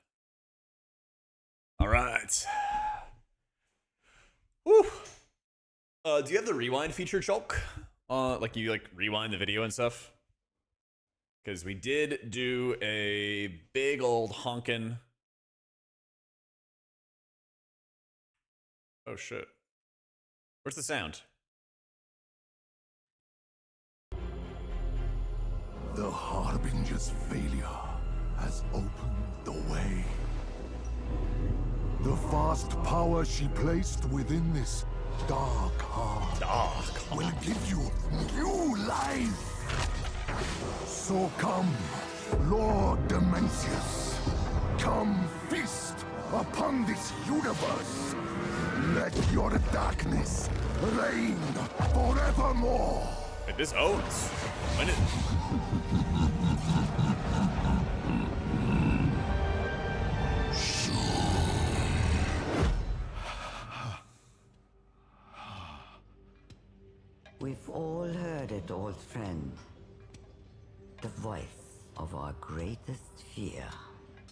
All right. Woo. Do you have the rewind feature, Chalk? Like you rewind the video and stuff? Because we did do a big old honkin'. Oh shit. Where's the sound? The Harbinger's failure has opened the way. The vast power she placed within this dark heart will give you new life. So come, Lord Demencius, come feast upon this universe. Let your darkness reign forevermore. Wait, this owns. When it... We've all heard it, old friend. The voice of our greatest fear.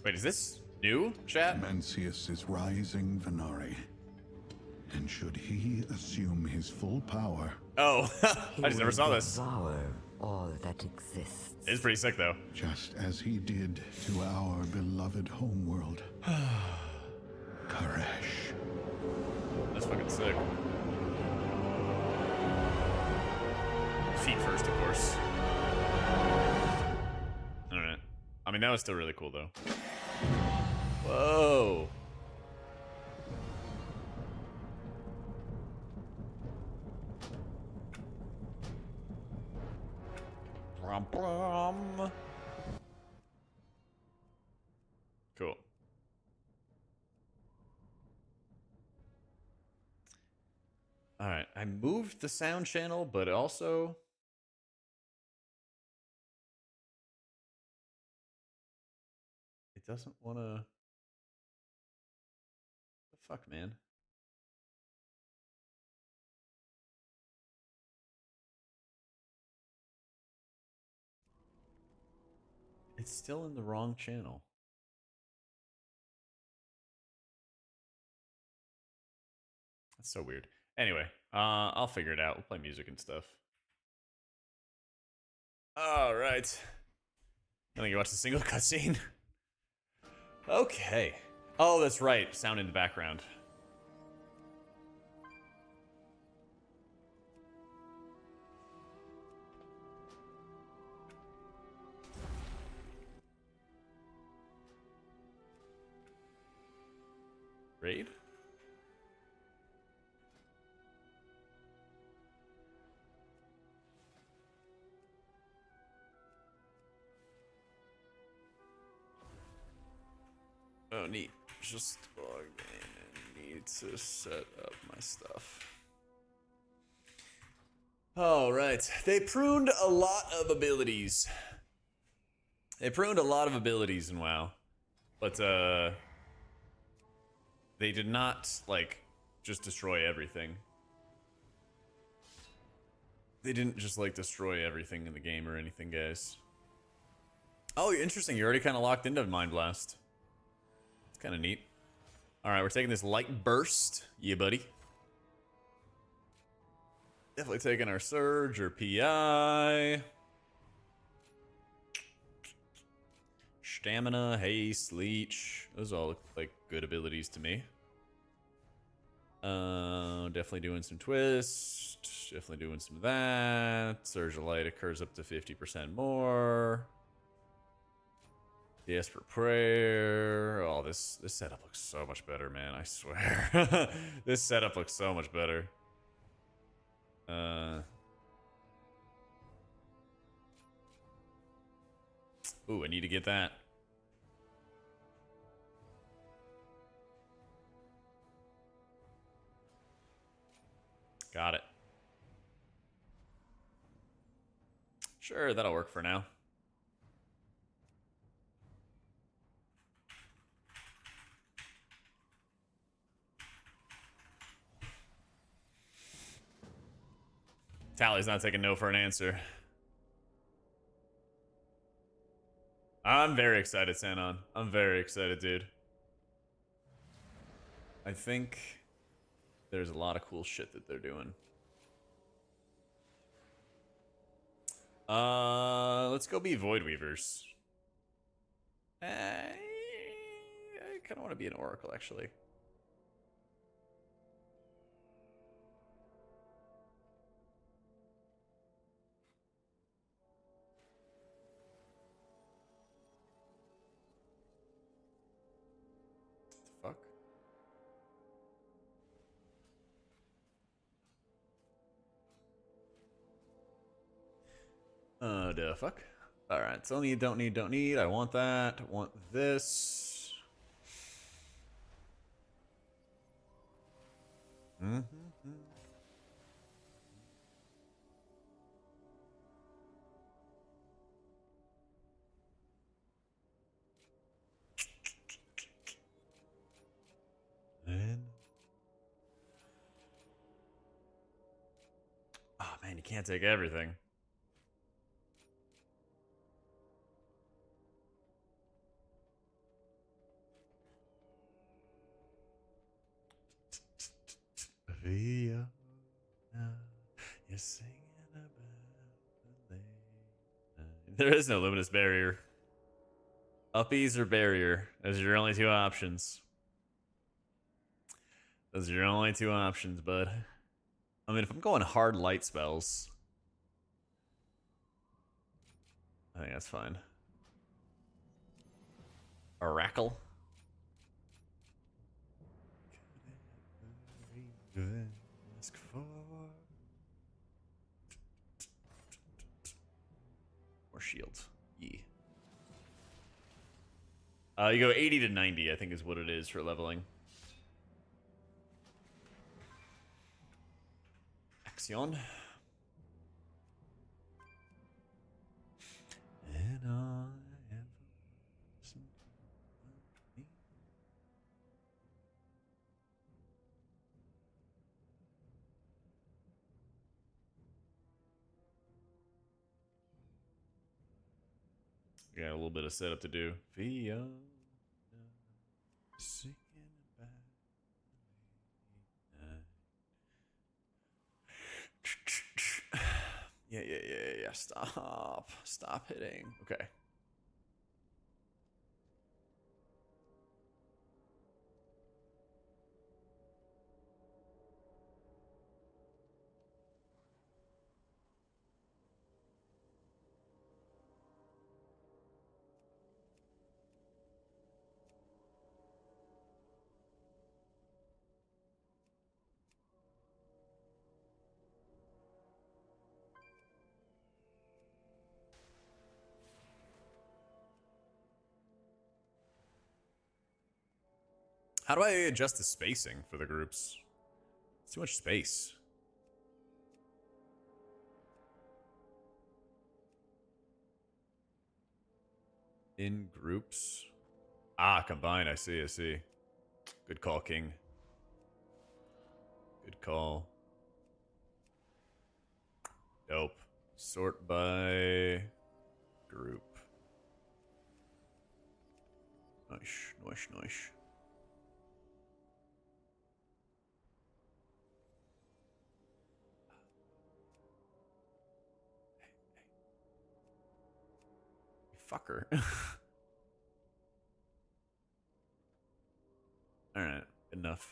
Wait, is this new, chat? Demencius is rising, Venari. And should he assume his full power... Oh, I just never saw this. Devour all that exists. It's pretty sick, though. just as he did to our beloved homeworld, Karesh. That's fucking sick. Feet first, of course. Alright. I mean, that was still really cool, though. Whoa. Brum, brum. Cool. All right, I moved the sound channel, but also it doesn't want to. The fuck, man. It's still in the wrong channel. That's so weird. Anyway, I'll figure it out. We'll play music and stuff. All right. I think you watched a single cutscene. Okay. Oh, that's right. Sound in the background. Raid? Oh, neat. Just log in and need to set up my stuff. All right. They pruned a lot of abilities. They pruned a lot of abilities in WoW. But, they did not, like, just destroy everything. They didn't just like destroy everything in the game or anything, guys. Oh, interesting. You're already kind of locked into Mind Blast. It's kind of neat. All right, we're taking this Light Burst. Yeah, buddy. Definitely taking our Surge or PI. Stamina, Haste, Leech. Those all look like good abilities to me. Definitely doing some Twist. Definitely doing some of that. Surge of Light occurs up to 50% more. Desperate Prayer. Oh, this setup looks so much better, man. I swear. This setup looks so much better. Ooh, I need to get that. Got it. Sure, that'll work for now. Tally's not taking no for an answer. I'm very excited, Sanon. I'm very excited, dude. I think there's a lot of cool shit that they're doing. Let's go be Void Weavers. I kind of want to be an Oracle, actually. Fuck. The fuck? Alright, so need, don't need. I want that. I want this. Oh man, you can't take everything. Via, you're singing about the late night. There is no luminous barrier. Uppies or barrier. Those are your only two options. Those are your only two options, bud. I mean, if I'm going hard light spells, I think that's fine. Oracle. Ask for more shield. Yee. You go 80 to 90, I think is what it is for leveling. Axion. And I have some money. Got a little bit of setup to do. Via singing about yeah. Stop hitting. Okay. How do I adjust the spacing for the groups? It's too much space. In groups. Ah, combine. I see. Good call, King. Good call. Dope. Sort by group. Nice, nice, nice. Fucker. Alright, enough.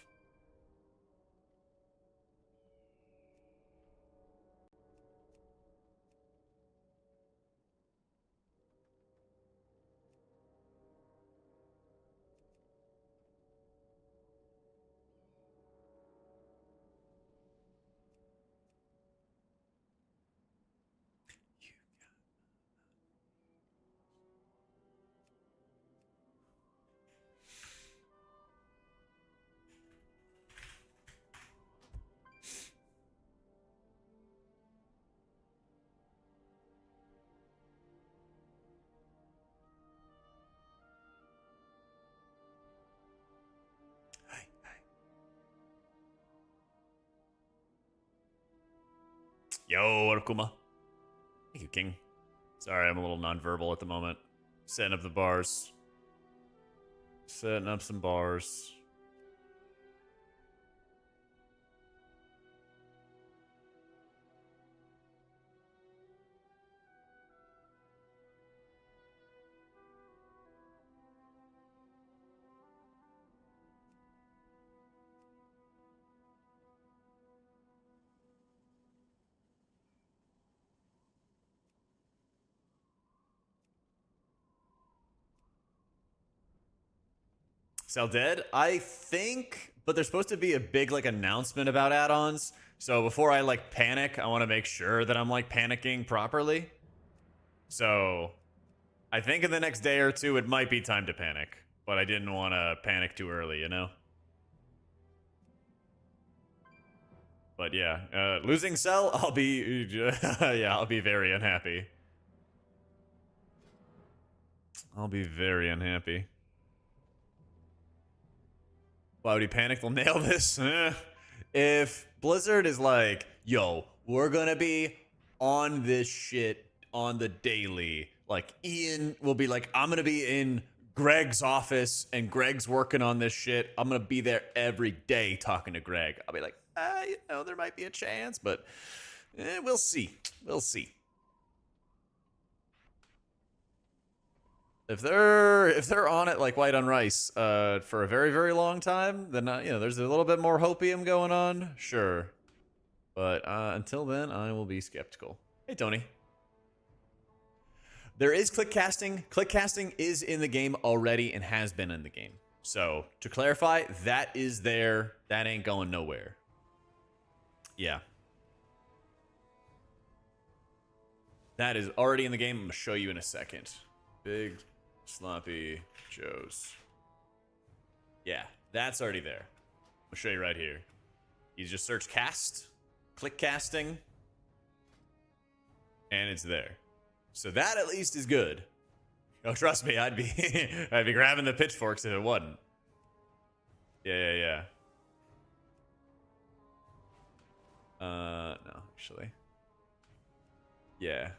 Yo, what up, Kuma? Thank you, King. Sorry, I'm a little nonverbal at the moment. Setting up the bars. Setting up some bars. Sell dead? I think, but there's supposed to be a big like announcement about add-ons. So before I like panic, I want to make sure that I'm like panicking properly. So I think in the next day or two, it might be time to panic, but I didn't want to panic too early, you know? But yeah, losing Cell, I'll be, yeah, I'll be very unhappy. I'll be very unhappy. Why would he panic? They'll nail this. If Blizzard is like, yo, we're gonna be on this shit on the daily, like Ian will be like, I'm gonna be in Greg's office and Greg's working on this shit. I'm gonna be there every day talking to Greg. I'll be like, you know, there might be a chance, but we'll see. We'll see. If they're on it like white on rice for a very, very long time, then you know, there's a little bit more hopium going on, sure. But until then, I will be skeptical. Hey, Tony. There is click casting. Click casting is in the game already and has been in the game. So to clarify, that is there. That ain't going nowhere. Yeah. That is already in the game. I'm gonna show you in a second. Big Sloppy Joes. Yeah, that's already there. I'll show you right here. You just search cast, click casting, and it's there. So that at least is good. Oh, trust me, I'd be I'd be grabbing the pitchforks if it wasn't. Yeah. No, actually. Yeah.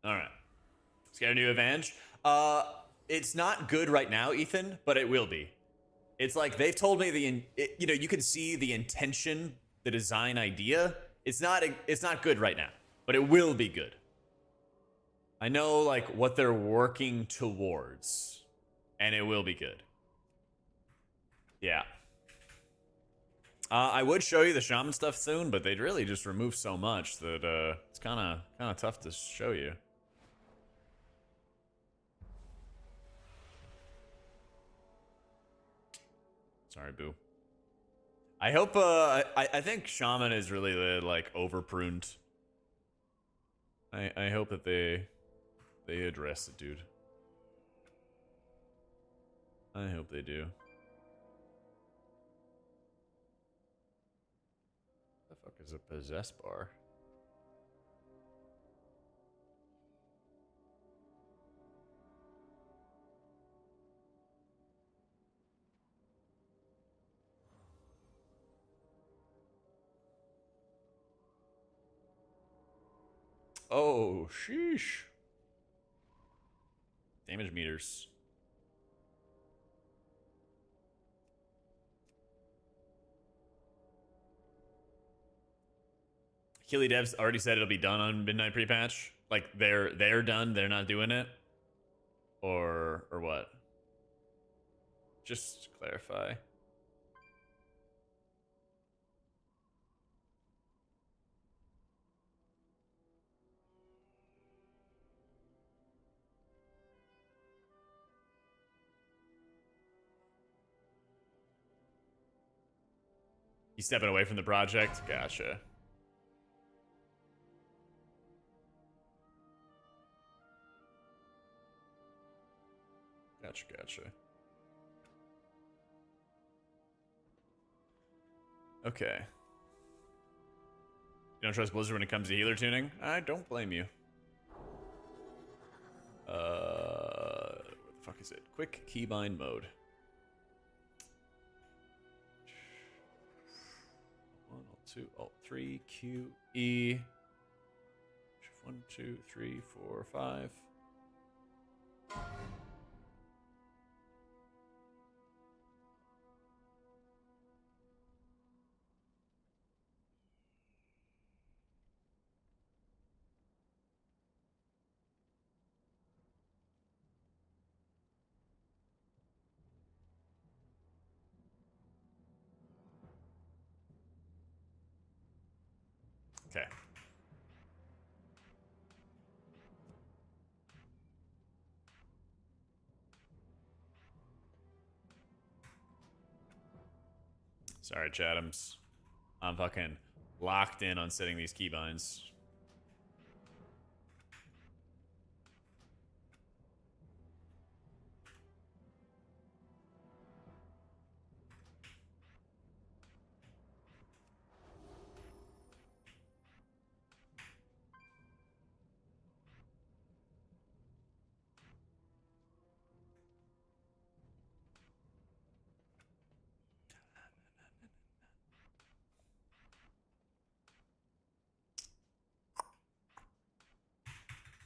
All right. Let's get a new advantage. It's not good right now, Ethan, but it will be. It's like they've told me you know, you can see the intention, the design idea. It's not good right now, but it will be good. I know like what they're working towards, and it will be good. Yeah. I would show you the shaman stuff soon, but they'd really just remove so much that it's kind of tough to show you. Sorry, boo. I hope. I think Shaman is really like over pruned. I hope that they address it, dude. I hope they do. The fuck is a possess bar? Oh, sheesh. Damage meters. Keely Devs already said it'll be done on midnight pre-patch. Like they're done. They're not doing it, or what? Just clarify. He's stepping away from the project. Gotcha. Gotcha. Okay. You don't trust Blizzard when it comes to healer tuning? I don't blame you. What the fuck is it? Quick keybind mode. 1, Alt 2, Alt 3, Q, E. 1, 2, 3, 4, 5. Okay. Sorry, Chatham's. I'm fucking locked in on setting these keybinds.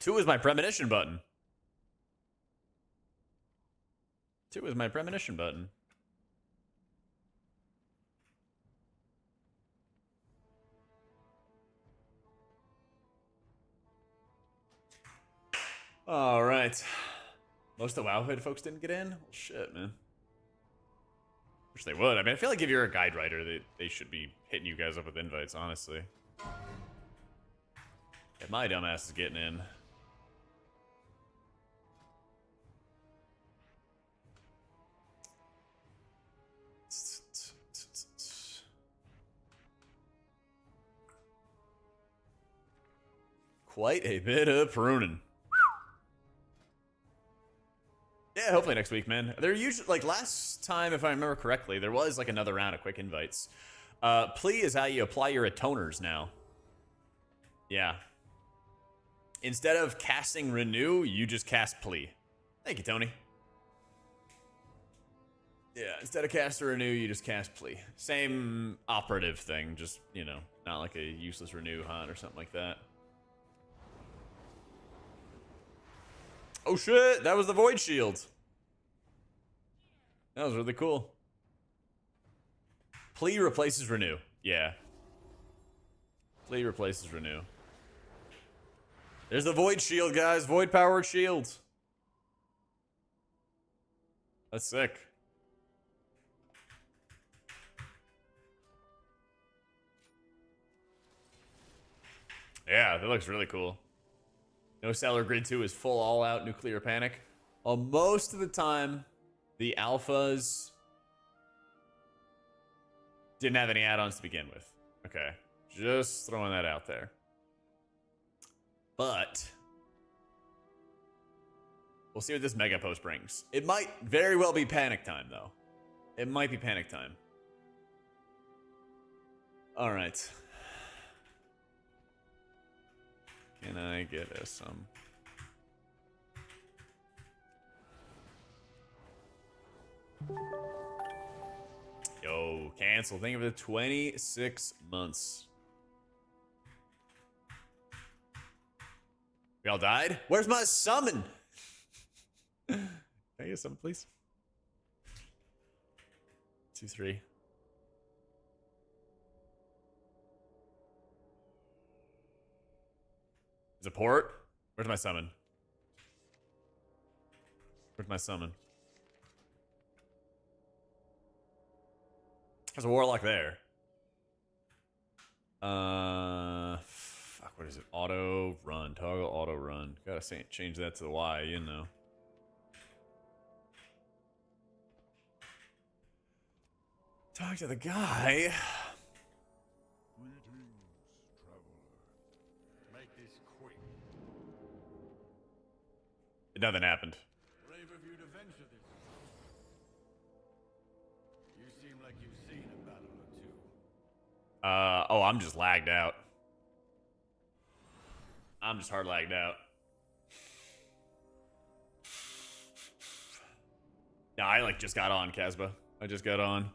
Two is my premonition button. 2 is my premonition button. All right. Most of the Wowhead folks didn't get in? Well, shit, man. Wish they would. I mean, I feel like if you're a guide writer, they should be hitting you guys up with invites, honestly. If my dumbass is getting in. Quite a bit of pruning. Yeah, hopefully next week, man. They're usually, like, last time, if I remember correctly, there was, like, another round of quick invites. Plea is how you apply your atoners now. Yeah. Instead of casting Renew, you just cast Plea. Thank you, Tony. Yeah, instead of cast or Renew, you just cast Plea. Same operative thing, just, you know, not like a useless Renew hunt or something like that. Oh shit, that was the Void Shield. That was really cool. Plea replaces Renew. Yeah. Plea replaces Renew. There's the Void Shield, guys. Void powered shield. That's sick. Yeah, that looks really cool. No Stellar Grid 2 is full all-out nuclear panic. Most of the time, the alphas Didn't have any add-ons to begin with. Okay. Just throwing that out there. But we'll see what this mega post brings. It might very well be panic time, though. It might be panic time. All right. Can I get us some? Yo, cancel. Think of it, 26 months. We all died? Where's my summon? Can I get some, please? 2, 3. Is it port? Where's my summon? Where's my summon? There's a warlock there. Fuck, what is it? Auto run. Toggle auto run. Gotta change that to the Y, you know. Talk to the guy. Nothing happened. Brave of you to venture this. You seem like you've seen a battle or two. Oh, I'm just lagged out. I'm just hard lagged out. No, I like just got on, Casba. I just got on.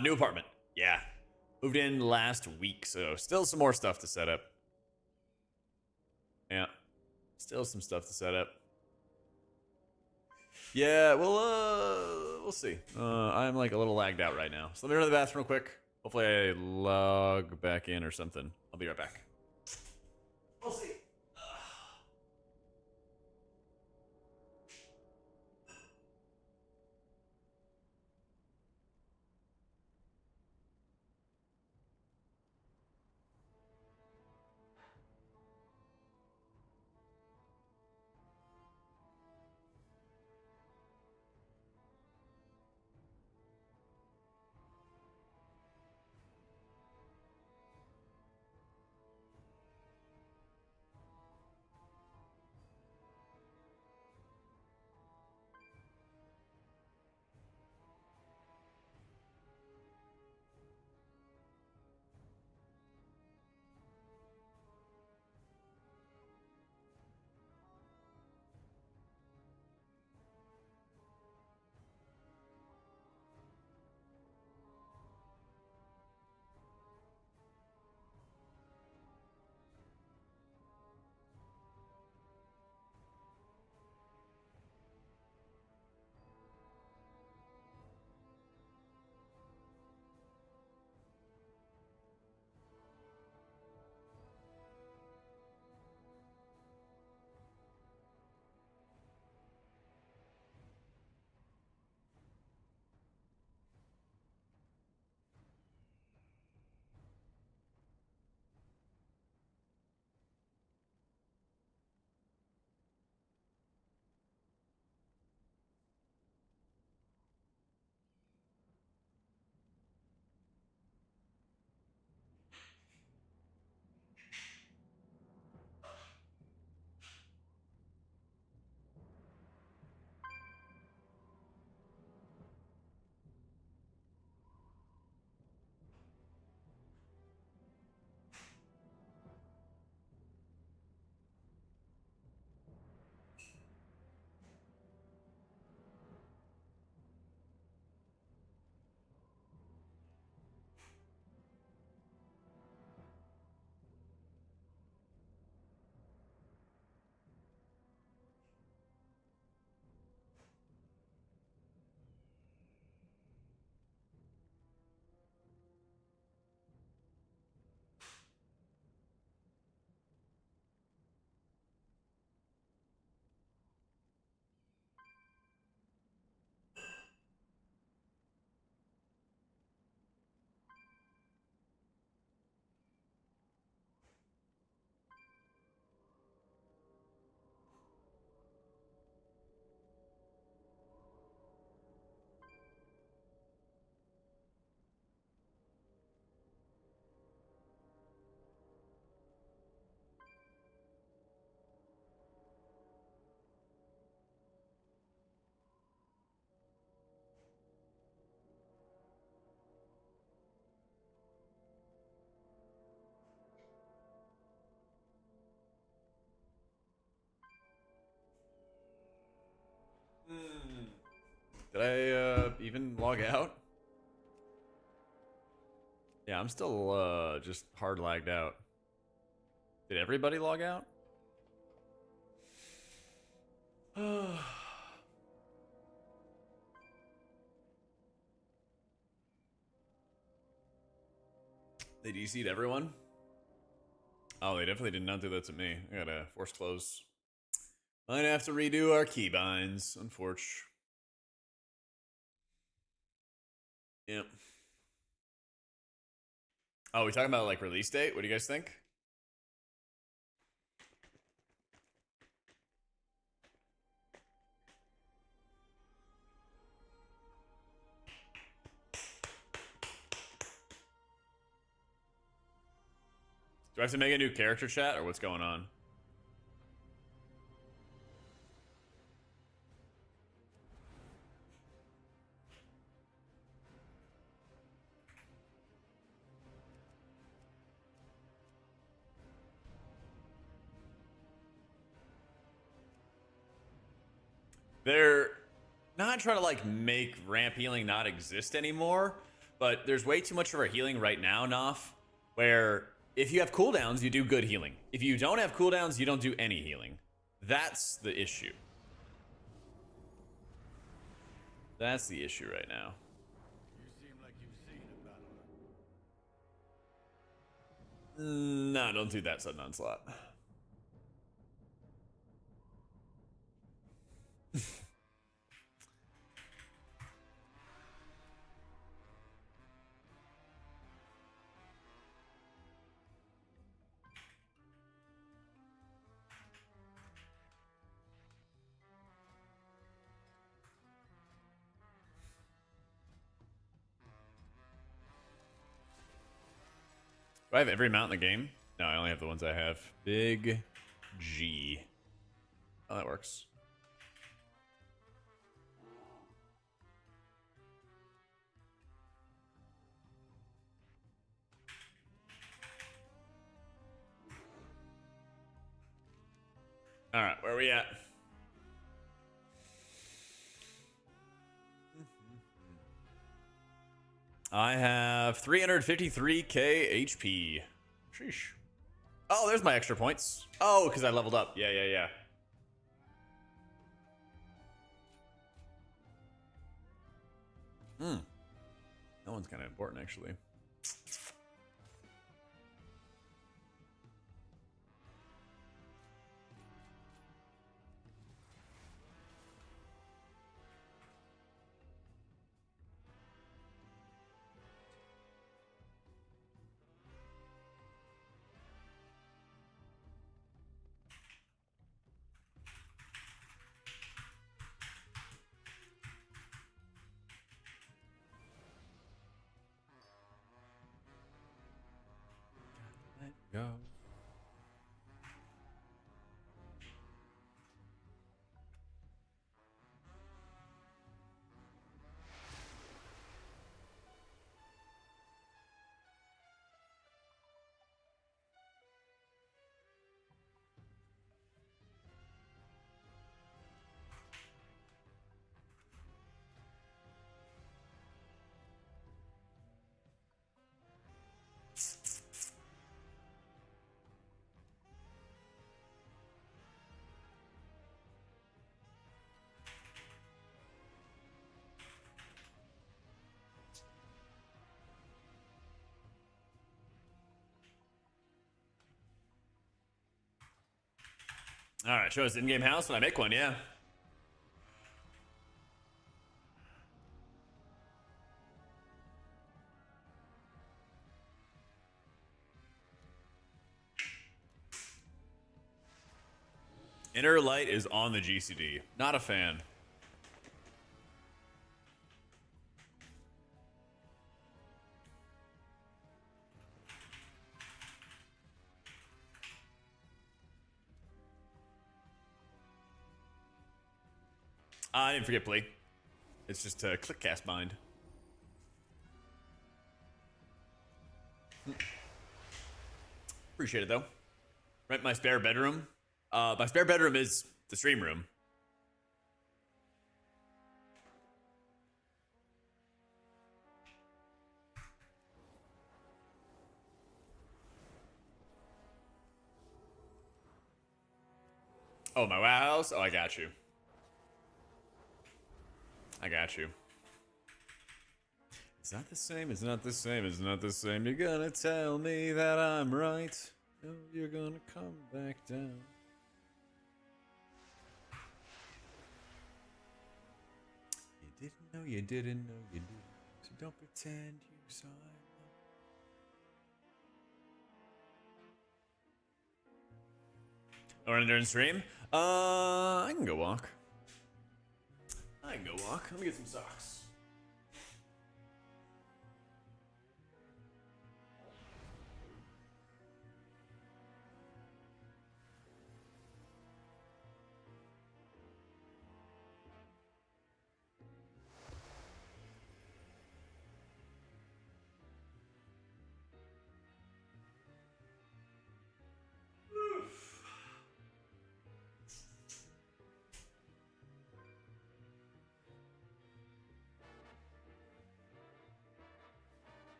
New apartment. Yeah. Moved in last week, so still some more stuff to set up. Yeah. Still some stuff to set up. Yeah, we'll see. I'm like a little lagged out right now. So let me run to the bathroom real quick. Hopefully I log back in or something. I'll be right back. We'll see. Did I even log out? Yeah, I'm still just hard lagged out. Did everybody log out? They DC'd everyone? Oh, they definitely did not do that to me. I gotta force close. Might have to redo our keybinds, unfortunately. Yep. Oh, we talking about like release date? What do you guys think? Do I have to make a new character chat or what's going on? They're not trying to like make ramp healing not exist anymore, but there's way too much of our healing right now, Naf, where if you have cooldowns, you do good healing. If you don't have cooldowns, you don't do any healing. That's the issue. That's the issue right now. You seem like you've seen a battle. No, don't do that, sudden onslaught. Do I have every mount in the game? No, I only have the ones I have. Big G. Oh, that works. All right, where are we at? I have 353k HP. Sheesh. Oh, there's my extra points. Oh, because I leveled up. Yeah. That one's kind of important, actually. Go. All right, show us in-game house when I make one, yeah. Inner Light is on the GCD. Not a fan. I didn't forget Plea. It's just a click cast bind. Appreciate it though. Rent my spare bedroom. My spare bedroom is the stream room. Oh, my WoW house? Oh, I got you. I got you. It's not the same, it's not the same, it's not the same. You're gonna tell me that I'm right. No, you're gonna come back down. You didn't know, you didn't know, you didn't. So don't pretend you saw it. Or during stream? I can go walk. I can go walk. Let me get some socks.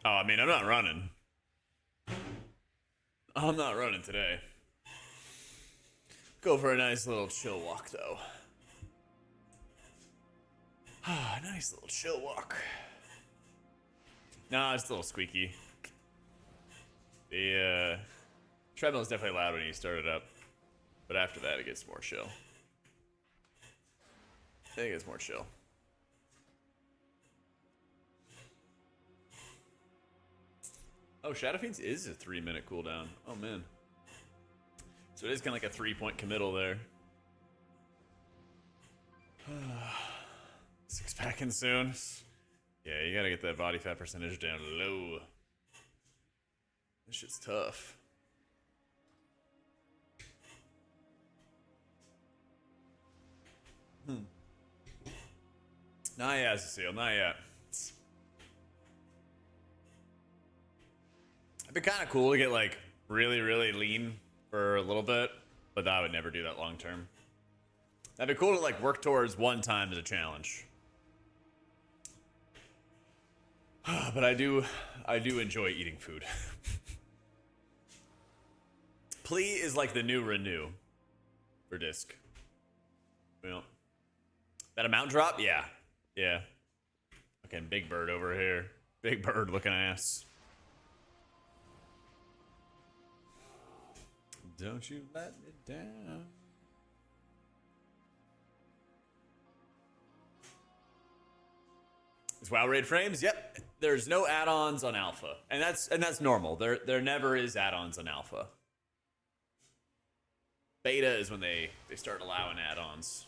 Oh, I mean, I'm not running. I'm not running today. Go for a nice little chill walk, though. Ah, nice little chill walk. Nah, it's a little squeaky. The treadmill is definitely loud when you start it up, but after that, it gets more chill. I think it's more chill. Oh, Shadow Fiends is a 3-minute cooldown. Oh, man. So it is kind of like a 3-point committal there. 6 pack in soon. Yeah, you gotta get that body fat percentage down low. This shit's tough. Not yet, Cecile. Not yet. It'd be kind of cool to get like really, really lean for a little bit, but I would never do that long term. That'd be cool to like work towards one time as a challenge. But I do enjoy eating food. Plea is like the new renew for disc. Well, that amount drop? Yeah. Yeah. Okay, big bird over here. Big bird looking ass. Don't you let me down. Is WoW raid frames? Yep. There's no add-ons on alpha. And that's normal. There never is add-ons on alpha. Beta is when they start allowing add-ons.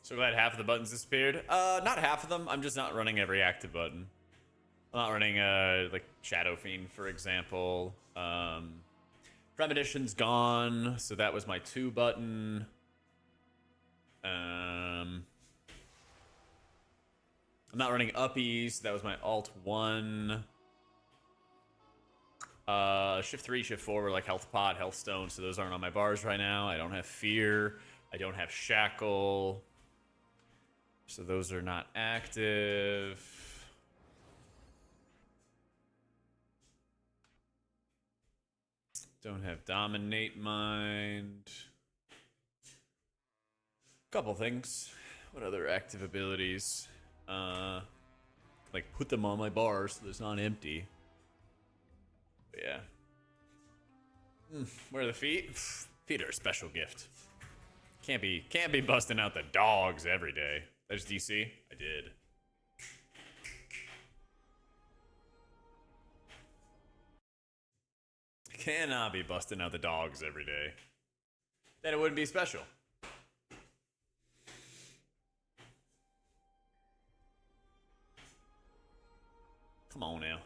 So glad half of the buttons disappeared. Not half of them. I'm just not running every active button. I'm not running like Shadow Fiend, for example. Premonition's gone, so that was my 2 button. I'm not running Uppies. That was my Alt 1. Shift 3, Shift 4 were like Health Pot, Health Stone, so those aren't on my bars right now. I don't have Fear. I don't have Shackle. So those are not active. Don't have Dominate Mind. Couple things. What other active abilities? Like put them on my bar so it's not empty. But yeah. Where are the feet? Feet are a special gift. Can't be busting out the dogs every day. There's DC. I did. Cannot be busting out the dogs every day. Then it wouldn't be special. Come on now.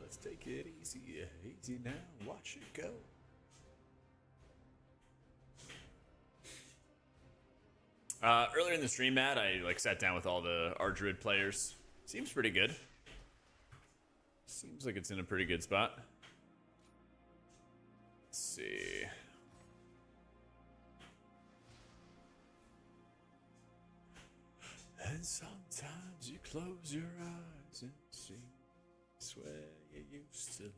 Let's take it easy, easy now. Watch it go. Earlier in the stream, Matt, I sat down with all the RDruid players. Seems pretty good. Seems like it's in a pretty good spot. Let's see. And sometimes you close your eyes and see. Swear you used to live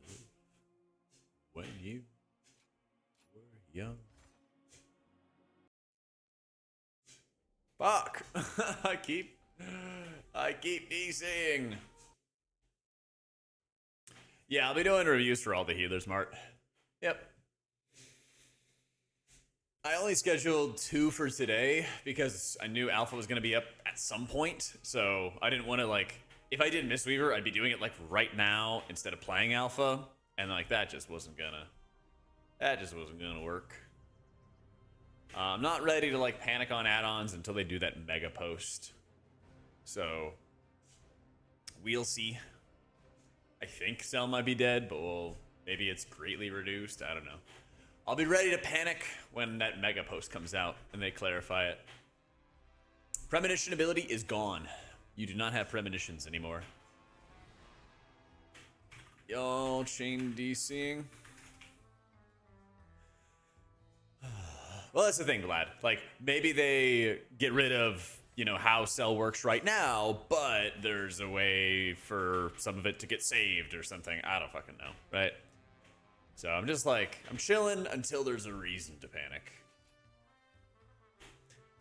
when you were young. Fuck! I keep DCing. Yeah, I'll be doing reviews for all the healers, Mart. Yep. I only scheduled 2 for today because I knew Alpha was going to be up at some point, so I didn't want to if I did Mistweaver, I'd be doing it right now instead of playing Alpha, and that just wasn't gonna work. I'm not ready to panic on add-ons until they do that mega post. So we'll see. I think Cell might be dead, but maybe it's greatly reduced. I don't know. I'll be ready to panic when that mega post comes out and they clarify it. Premonition ability is gone. You do not have premonitions anymore. Y'all chain DCing. Well, that's the thing, Vlad. Maybe they get rid of, how Cell works right now, but there's a way for some of it to get saved or something. I don't fucking know, right? So I'm just I'm chilling until there's a reason to panic.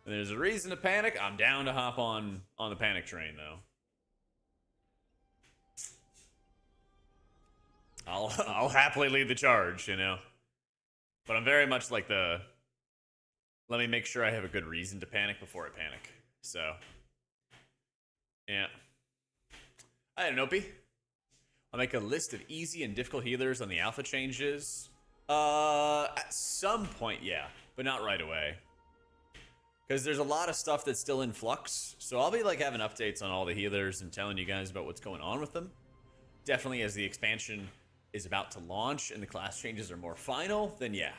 When there's a reason to panic, I'm down to hop on the panic train, though. I'll happily lead the charge, But I'm very much let me make sure I have a good reason to panic before I panic. So, yeah. I don't know, P. I'll make a list of easy and difficult healers on the alpha changes. At some point, yeah, but not right away. Because there's a lot of stuff that's still in flux. So I'll be having updates on all the healers and telling you guys about what's going on with them. Definitely as the expansion is about to launch and the class changes are more final, then yeah,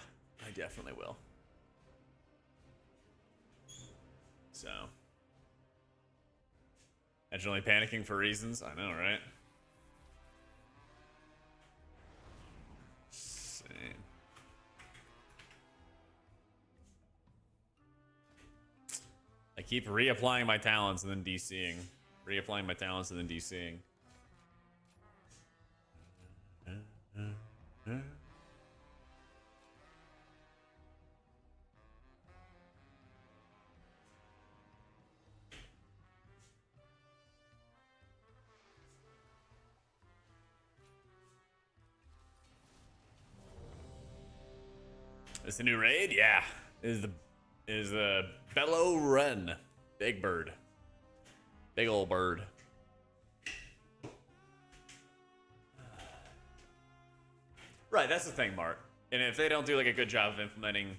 I definitely will. So. Imagine only panicking for reasons. I know, right? Same. I keep reapplying my talents and then DCing. Reapplying my talents and then DCing. It's the new raid? Yeah. Is the Bellow Run. Big bird. Big old bird. Right, that's the thing, Mark. And if they don't do a good job of implementing,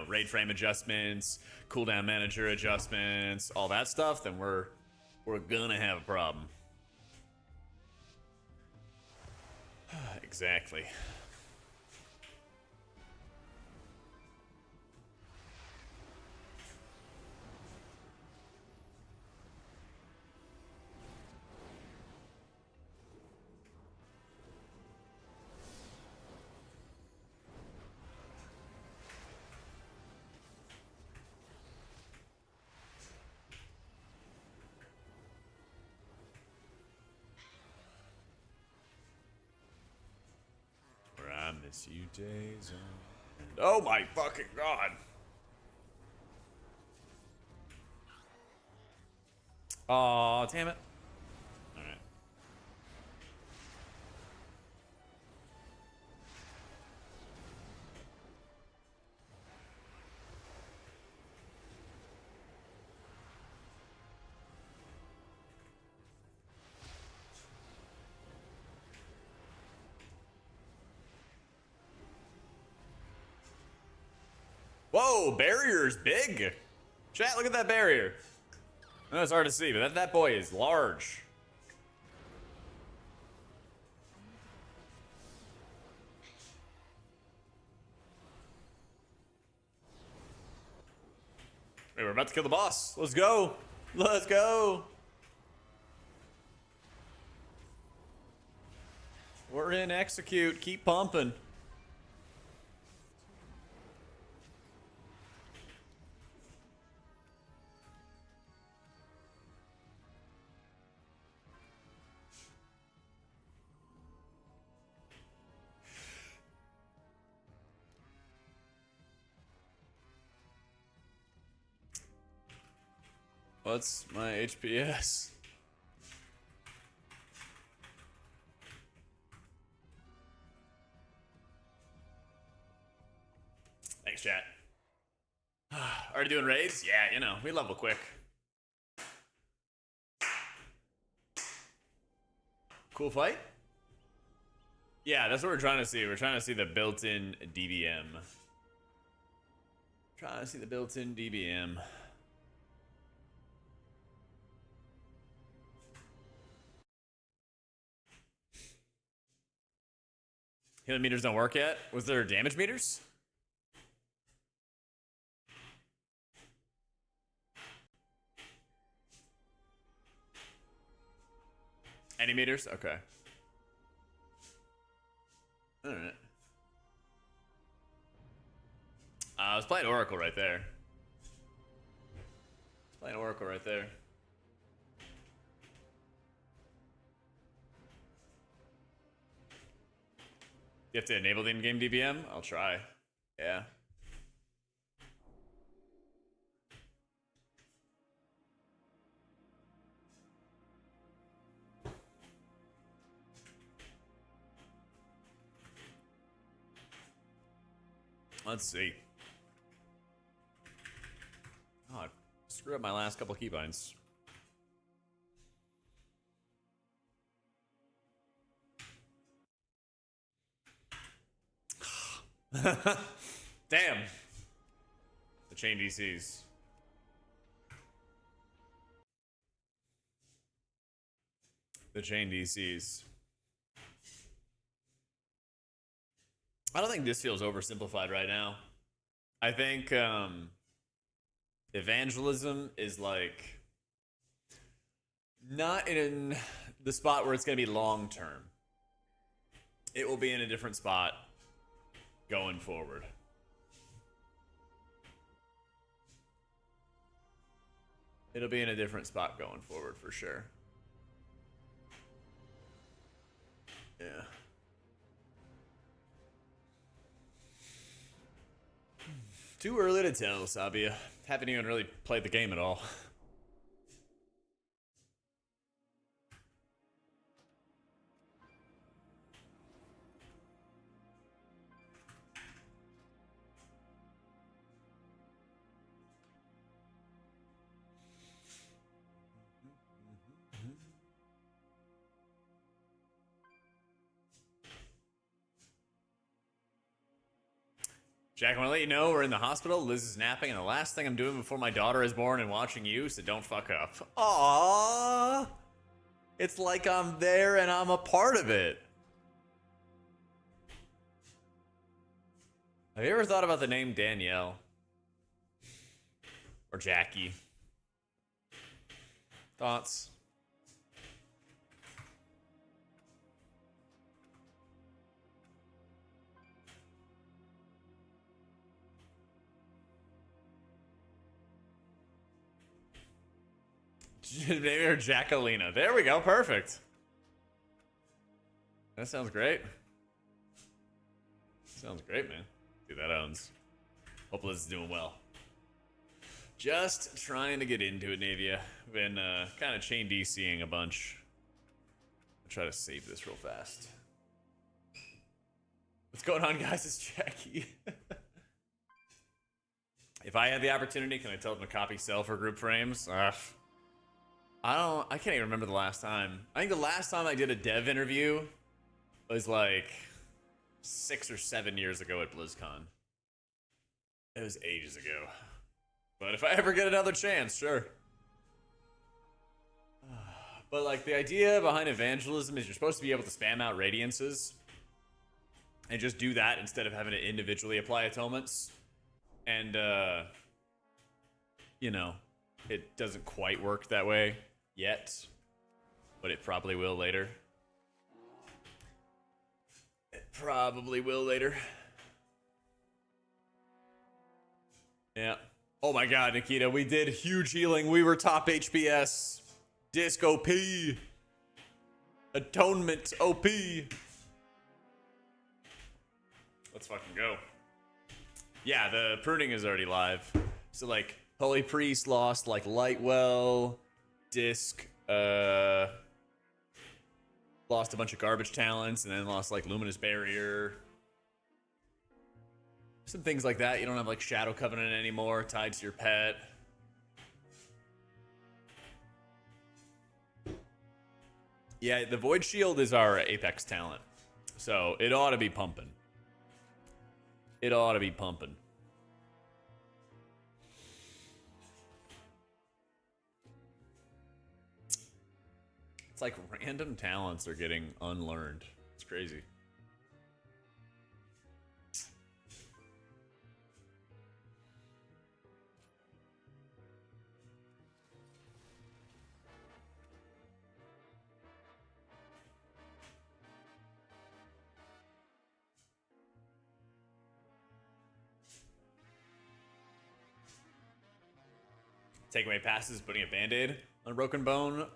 raid frame adjustments, cooldown manager adjustments, all that stuff, then we're gonna have a problem. Exactly. miss you days on end. Oh my fucking god. Aw, damn it. Alright. Whoa, barrier's big. Chat, look at that barrier. I know it's hard to see, but that boy is large. Wait, we're about to kill the boss. Let's go. Let's go. We're in execute. Keep pumping. What's my HPS? Thanks, chat. Already doing raids? Yeah, you know, we level quick. Cool fight? Yeah, that's what we're trying to see. We're trying to see the built-in DBM. Trying to see the built-in DBM. Healing meters don't work yet. Was there damage meters? Any meters? Okay. Alright. I was playing Oracle right there. Playing Oracle right there. You have to enable the in-game DBM? I'll try. Yeah. Let's see. Oh, I screwed up my last couple keybinds. Damn. The chain DCs. The chain DCs. I don't think this feels oversimplified right now. I think evangelism is like not in the spot where it's going to be long term. It will be in a different spot going forward. It'll be in a different spot going forward for sure. Yeah. Too early to tell, Sabia. Haven't even really played the game at all. Jack, I want to let you know we're in the hospital. Liz is napping, and the last thing I'm doing before my daughter is born and watching you, so don't fuck up. Aww. It's like I'm there and I'm a part of it. Have you ever thought about the name Danielle? Or Jackie? Thoughts? Maybe or Jackalina. There we go. Perfect. That sounds great. Sounds great, man. Dude, that owns. Hope Liz is doing well. Just trying to get into it, Navia. Been kind of chain DCing a bunch. I'll try to save this real fast. What's going on, guys? It's Jackie. If I had the opportunity, can I tell them to copy sell for group frames? I can't even remember the last time. I think the last time I did a dev interview was like 6 or 7 years ago at BlizzCon. It was ages ago. But if I ever get another chance, sure. But like the idea behind evangelism is you're supposed to be able to spam out radiances and just do that instead of having to individually apply atonements. And you know, it doesn't quite work that way yet, but it probably will later. It probably will later. Yeah. Oh my god, Nikita, we did huge healing. We were top HPS. Disc OP. Atonement OP. Let's fucking go. Yeah, the pruning is already live. So like Holy Priest lost like Lightwell, Disc lost a bunch of garbage talents, and then lost like Luminous Barrier. Some things like that. You don't have like Shadow Covenant anymore tied to your pet. Yeah, the Void Shield is our Apex talent. So it ought to be pumping. It ought to be pumping. It's like random talents are getting unlearned. It's crazy. Takeaway passes, putting a band-aid on a broken bone.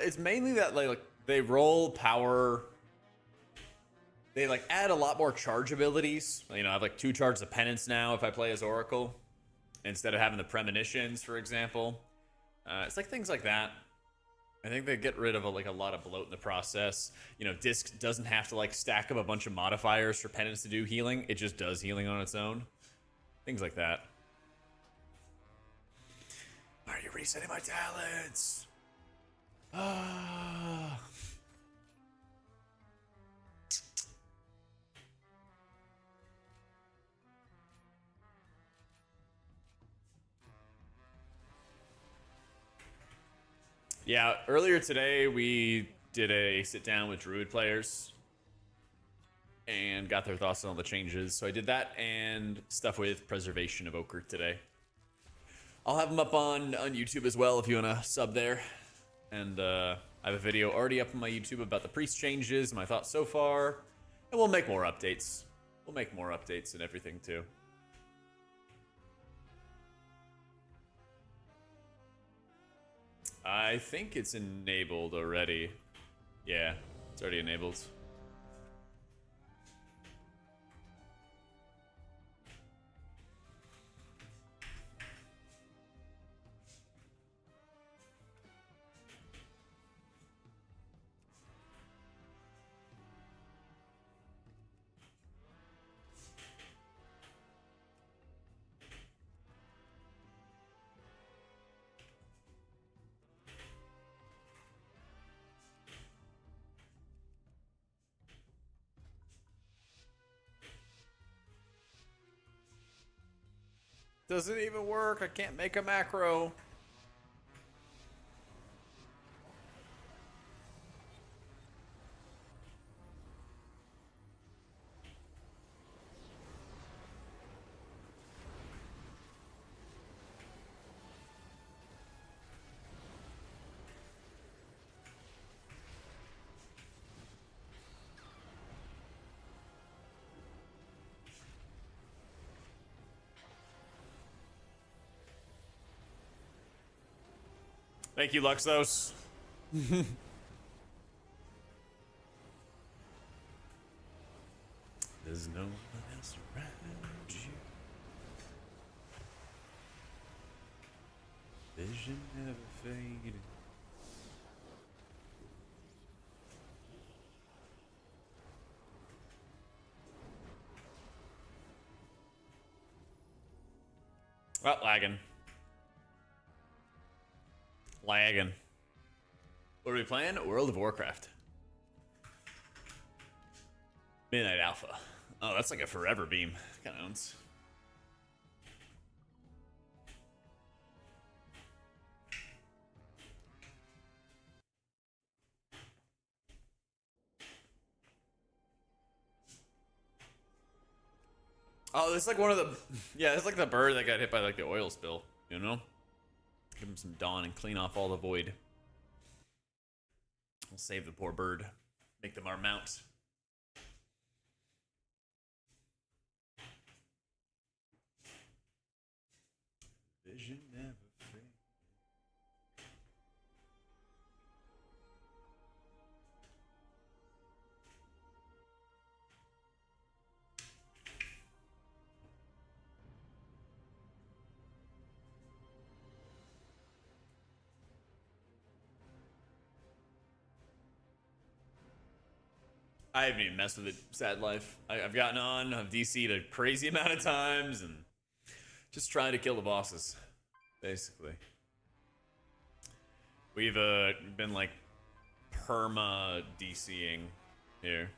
It's mainly that like they roll power. They like add a lot more charge abilities. You know, I have like 2 charges of penance now if I play as Oracle, instead of having the premonitions, for example. It's like things like that. I think they get rid of like a lot of bloat in the process. You know, Disc doesn't have to like stack up a bunch of modifiers for penance to do healing. It just does healing on its own. Things like that. Are you resetting my talents? Yeah, earlier today we did a sit down with Druid players and got their thoughts on all the changes. So I did that and stuff with Preservation Evoker today. I'll have them up on YouTube as well if you want to sub there. And I have a video already up on my YouTube about the priest changes and my thoughts so far. And we'll make more updates. We'll make more updates and everything too. I think it's enabled already. Yeah, it's already enabled. Doesn't even work. I can't make a macro. Thank you, Luxos. There's no one surround you. Vision never faded. Oh, lagging. Lagging. What are we playing? World of Warcraft. Midnight Alpha. Oh, that's like a forever beam. Kind of owns. Oh, it's like one of the... Yeah, it's like the bird that got hit by like the oil spill, you know? Give him some dawn and clean off all the void. We'll save the poor bird. Make them our mount. Vision never fades. I haven't even messed with it, sad life. I've gotten on, I've DC'd a crazy amount of times, and just trying to kill the bosses, basically. We've been like perma DCing here.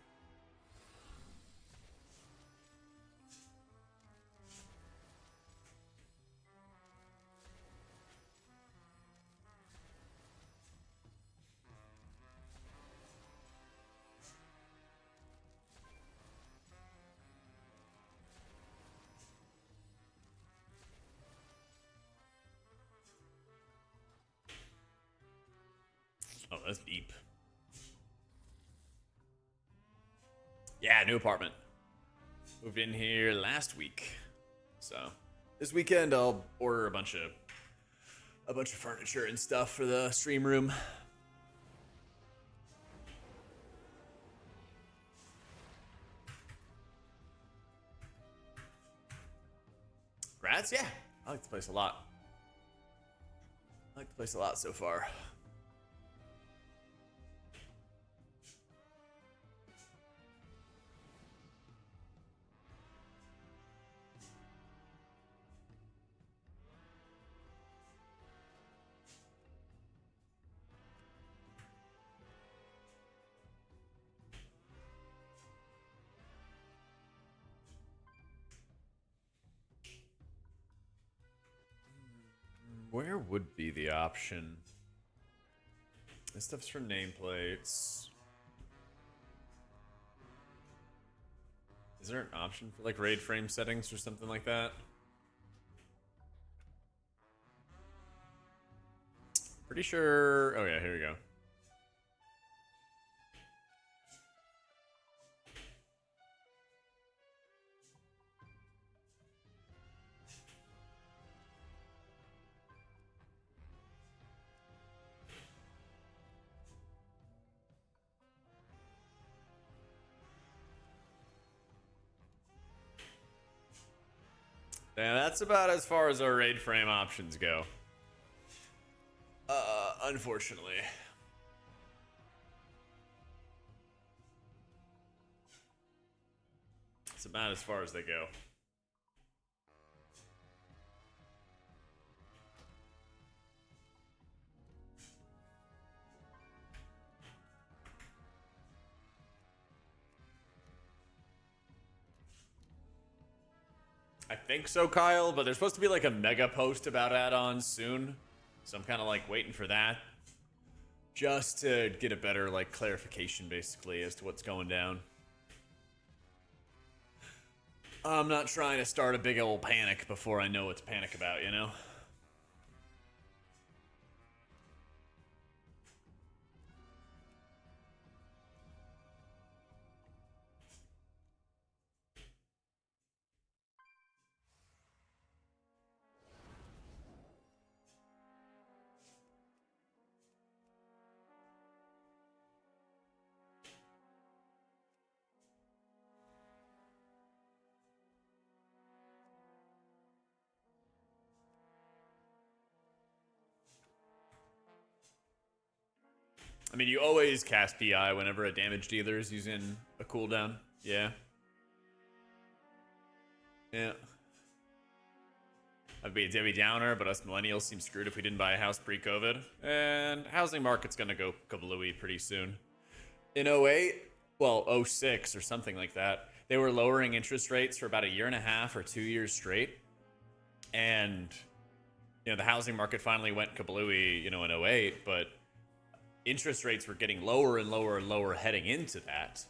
Oh, that's deep. Yeah, new apartment. Moved in here last week. So this weekend I'll order a bunch of furniture and stuff for the stream room. Grats? Yeah. I like the place a lot. I like the place a lot so far. Where would be the option? This stuff's for nameplates. Is there an option for like raid frame settings or something like that? Pretty sure. Oh yeah, here we go. Yeah, that's about as far as our raid frame options go. Unfortunately. It's about as far as they go. I think so, Kyle, but there's supposed to be like a mega post about add-ons soon. So I'm kind of like waiting for that. Just to get a better like clarification basically as to what's going down. I'm not trying to start a big old panic before I know what to panic about, you know? I mean, you always cast PI whenever a damage dealer is using a cooldown. Yeah. Yeah. I'd be a Debbie Downer, but us millennials seem screwed if we didn't buy a house pre-COVID. And housing market's gonna go kablooey pretty soon. In 08, well, 06 or something like that, they were lowering interest rates for about a year and a half or 2 years straight. And, you know, the housing market finally went kablooey, you know, in 08, but interest rates were getting lower and lower and lower heading into that.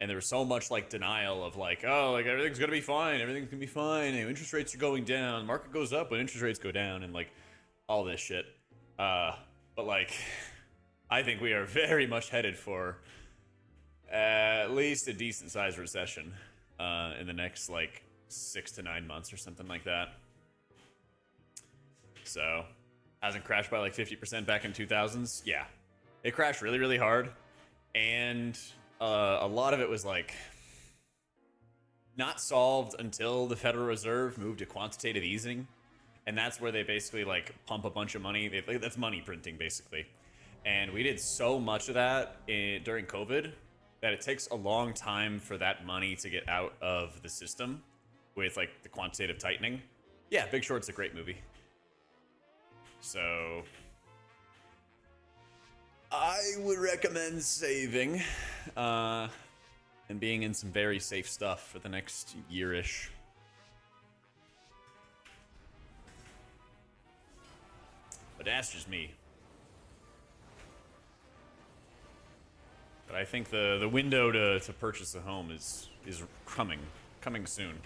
And there was so much like denial of like, oh, like everything's gonna be fine, everything's gonna be fine, and interest rates are going down, market goes up when interest rates go down, and like all this shit. But like, I think we are very much headed for at least a decent sized recession in the next like 6 to 9 months or something like that. So, hasn't crashed by like 50% back in 2000s? Yeah, it crashed really, really hard, and a lot of it was like not solved until the Federal Reserve moved to quantitative easing, and that's where they basically like pump a bunch of money. That's money printing basically, and we did so much of that during COVID that it takes a long time for that money to get out of the system with like the quantitative tightening. Yeah, Big Short's a great movie. So I would recommend saving and being in some very safe stuff for the next year-ish. But that's just me. But I think the window to purchase a home is coming soon.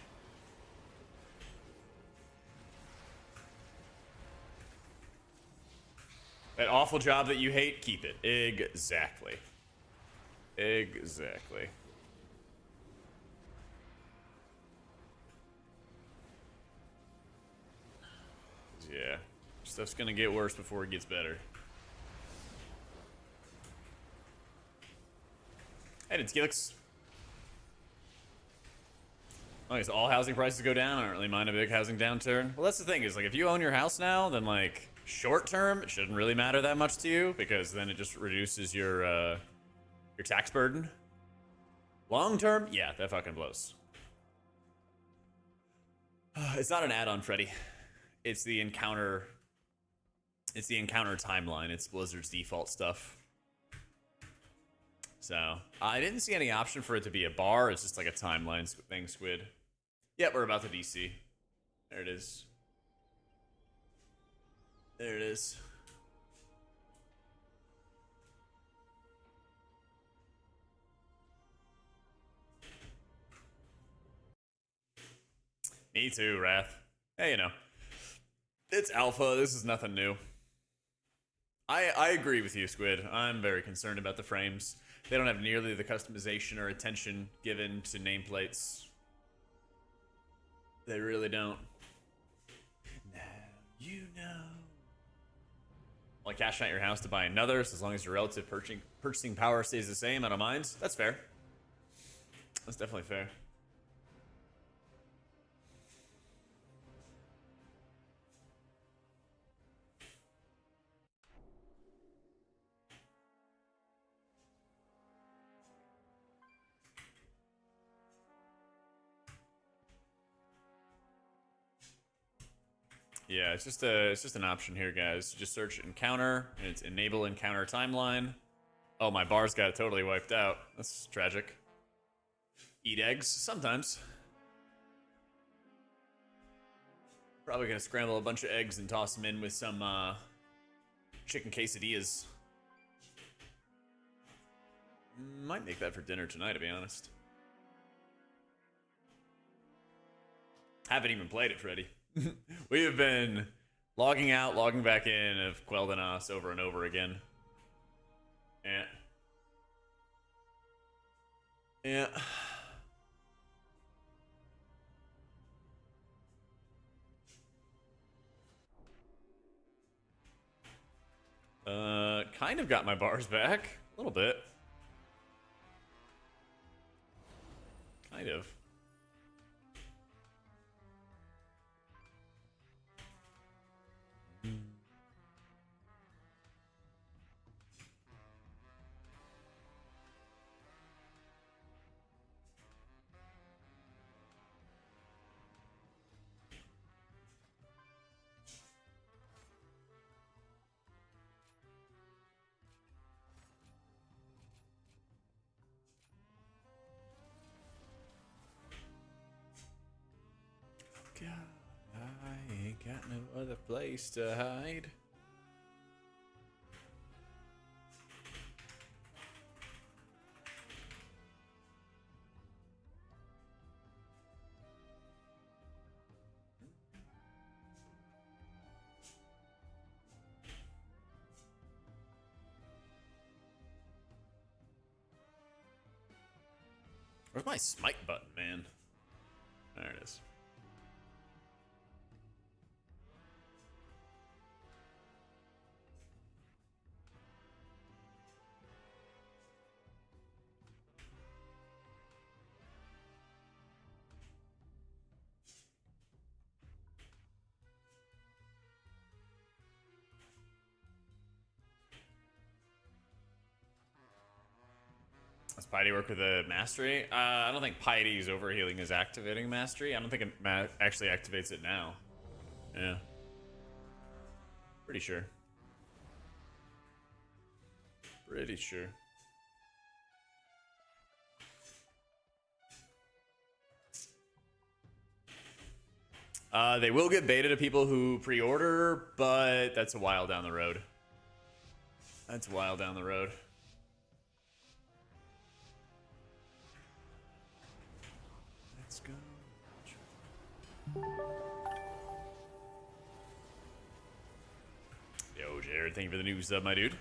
That awful job that you hate, keep it. Exactly. Exactly. Yeah. Stuff's gonna get worse before it gets better. Hey, it's Gilix. I guess all housing prices go down. I don't really mind a big housing downturn. Well, that's the thing is, like, if you own your house now, then, like, short term, it shouldn't really matter that much to you because then it just reduces your tax burden. Long term, yeah, that fucking blows. It's not an add-on, Freddy. It's the encounter. It's the encounter timeline. It's Blizzard's default stuff. So I didn't see any option for it to be a bar. It's just like a timeline thing, Squid. Yep, we're about to DC. There it is. There it is. Me too, Wrath. Hey, you know, it's alpha. This is nothing new. I agree with you, Squid. I'm very concerned about the frames. They don't have nearly the customization or attention given to nameplates. They really don't. Now you know. Like cashing out your house to buy another, so as long as your relative purchasing power stays the same, I don't mind. That's fair. That's definitely fair. Yeah, it's just an option here, guys. Just search encounter, and it's enable encounter timeline. Oh, my bars got totally wiped out. That's tragic. Eat eggs sometimes. Probably gonna scramble a bunch of eggs and toss them in with some chicken quesadillas. Might make that for dinner tonight, to be honest. Haven't even played it, Freddy. We have been logging out, logging back in of Quel'Danas over and over again. Yeah. Yeah. Kind of got my bars back. A little bit. Kind of. Got no other place to hide. Where's my smite button, man? There it is. Does Piety work with a mastery? I don't think Piety's overhealing is activating mastery. I don't think it actually activates it now. Yeah. Pretty sure. Pretty sure. They will get beta to people who pre-order, but that's a while down the road. That's a while down the road. Let's go. Yo, Jared, thank you for the new sub, my dude.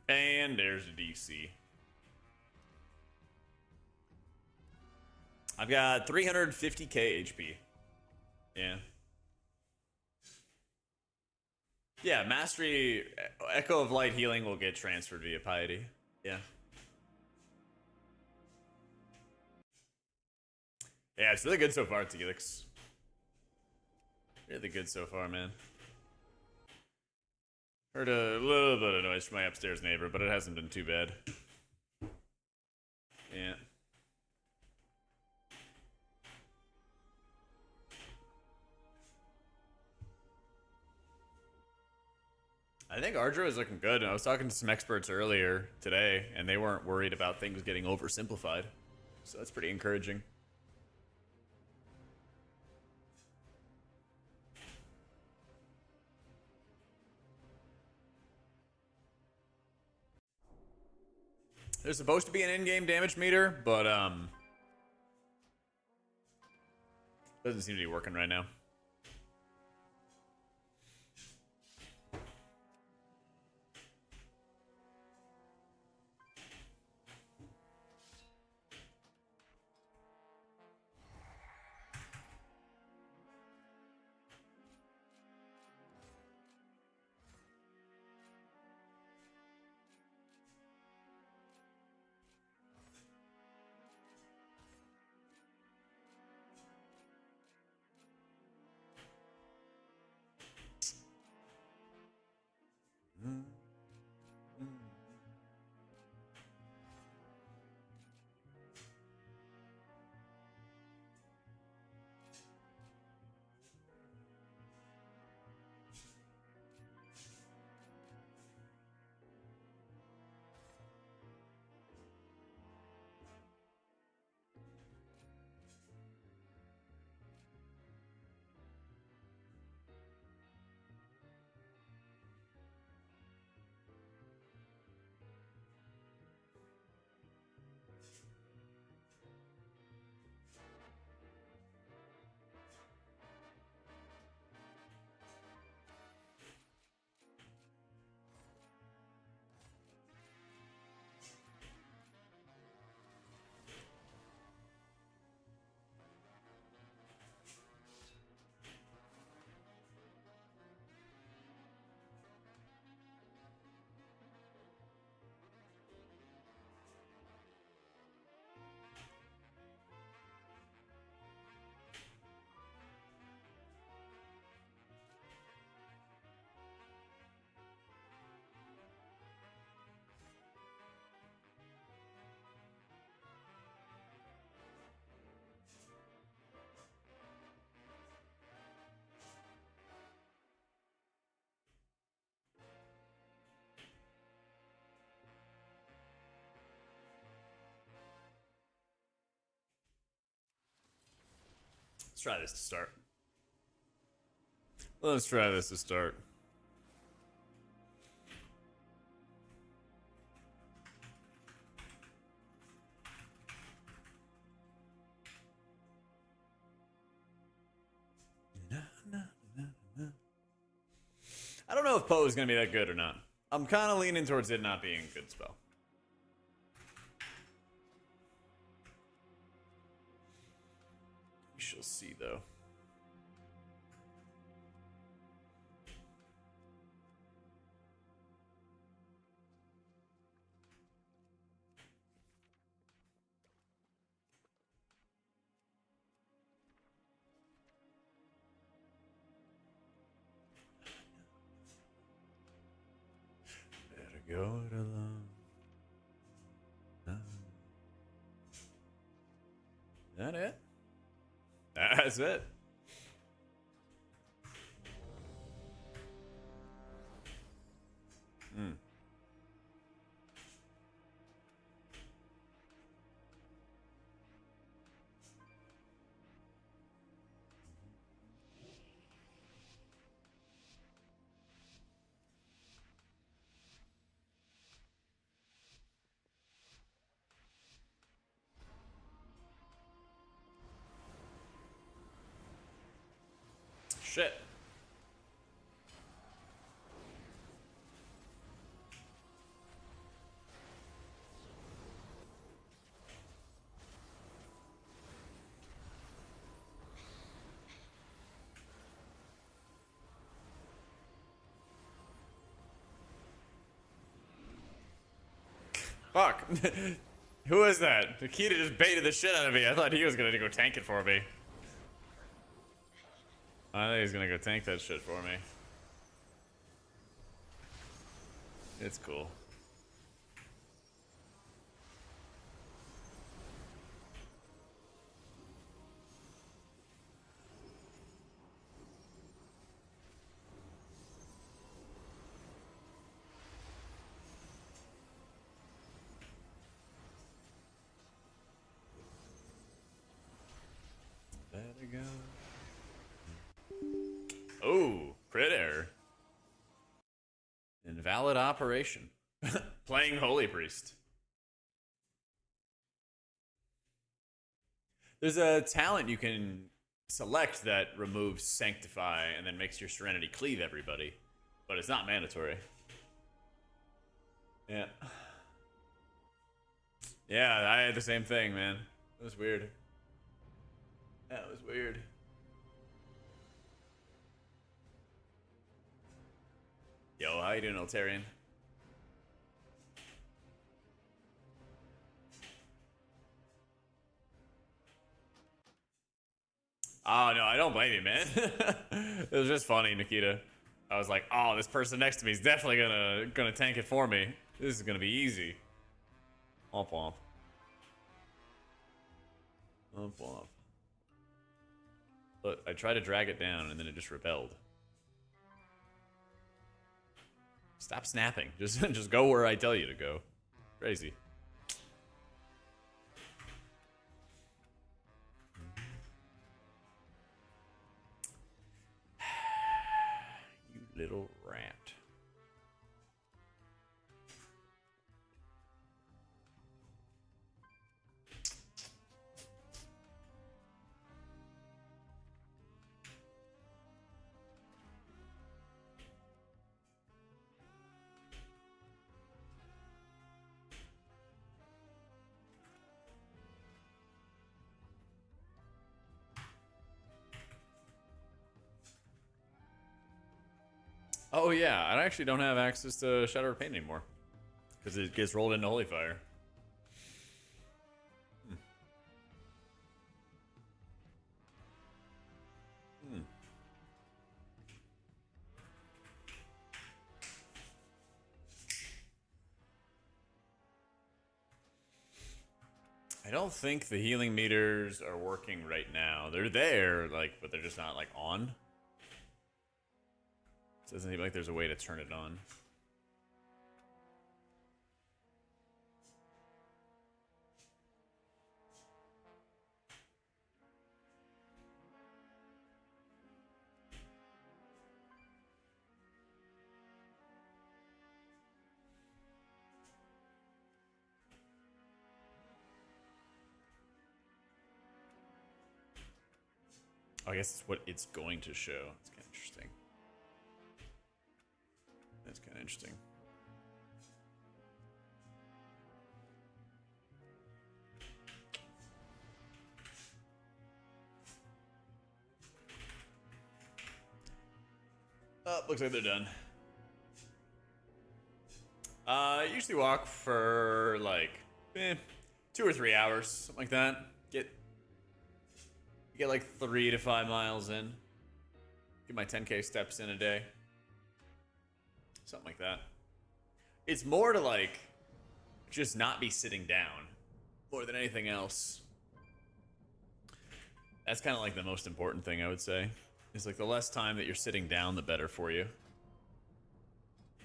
And there's a DC. I've got 350k HP. Yeah. Yeah, Mastery, Echo of Light Healing will get transferred via Piety. Yeah. Yeah, it's really good so far, Teelix. Really good so far, man. Heard a little bit of noise from my upstairs neighbor, but it hasn't been too bad. Yeah. I think RDruid is looking good. I was talking to some experts earlier today, and they weren't worried about things getting oversimplified. So that's pretty encouraging. There's supposed to be an in-game damage meter, but doesn't seem to be working right now. try this to start. Let's try this to start. I don't know if Poe is going to be that good or not. I'm kind of leaning towards it not being a good spell. We shall see, though. Better go it alone. That it? That's it. Hmm. Shit. Fuck. Who is that? Nikita just baited the shit out of me. I thought he was gonna go tank it for me. I think he's gonna go tank that shit for me. It's cool. Better go. Oh, crit error. Invalid operation. Playing Holy Priest. There's a talent you can select that removes Sanctify and then makes your Serenity cleave everybody, but it's not mandatory. Yeah. Yeah, I had the same thing, man. It was weird. That was weird. Yo, how you doing, Altarian? Oh, no, I don't blame you, man. It was just funny, Nikita. I was like, oh, this person next to me is definitely gonna tank it for me. This is gonna be easy. Womp womp. Womp womp. But I tried to drag it down and then it just rebelled. Stop snapping. Just go where I tell you to go. Crazy. You little rat. Oh yeah, I actually don't have access to Shadow of Pain anymore. Because it gets rolled into Holy Fire. I don't think the healing meters are working right now. They're there, like, but they're just not like on. It doesn't seem like there's a way to turn it on. Oh, I guess it's what it's going to show. That's kind of interesting. That's kind of interesting. Oh, looks like they're done. I usually walk for like 2 or 3 hours, something like that. Get like 3 to 5 miles in. Get my 10K steps in a day. Something like that. It's more to like just not be sitting down more than anything else. That's kind of like the most important thing, I would say. Is like the less time that you're sitting down, the better for you.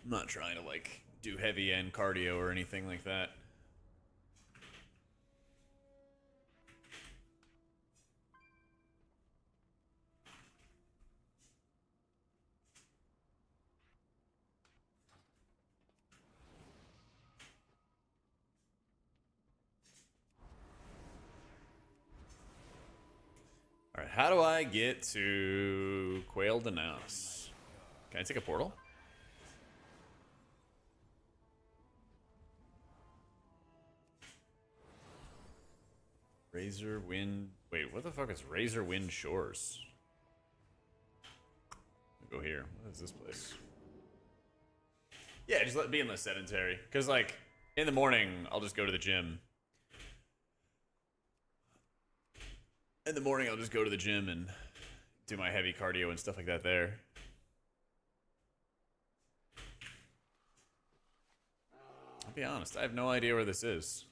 I'm not trying to like do heavy end cardio or anything like that. All right, how do I get to Quail Danaus? Can I take a portal? Razor Wind. Wait, what the fuck is Razor Wind Shores? Go here. What is this place? Yeah, just let being less sedentary. Because, like, in the morning, I'll just go to the gym. In the morning, I'll just go to the gym and do my heavy cardio and stuff like that there. I'll be honest, I have no idea where this is.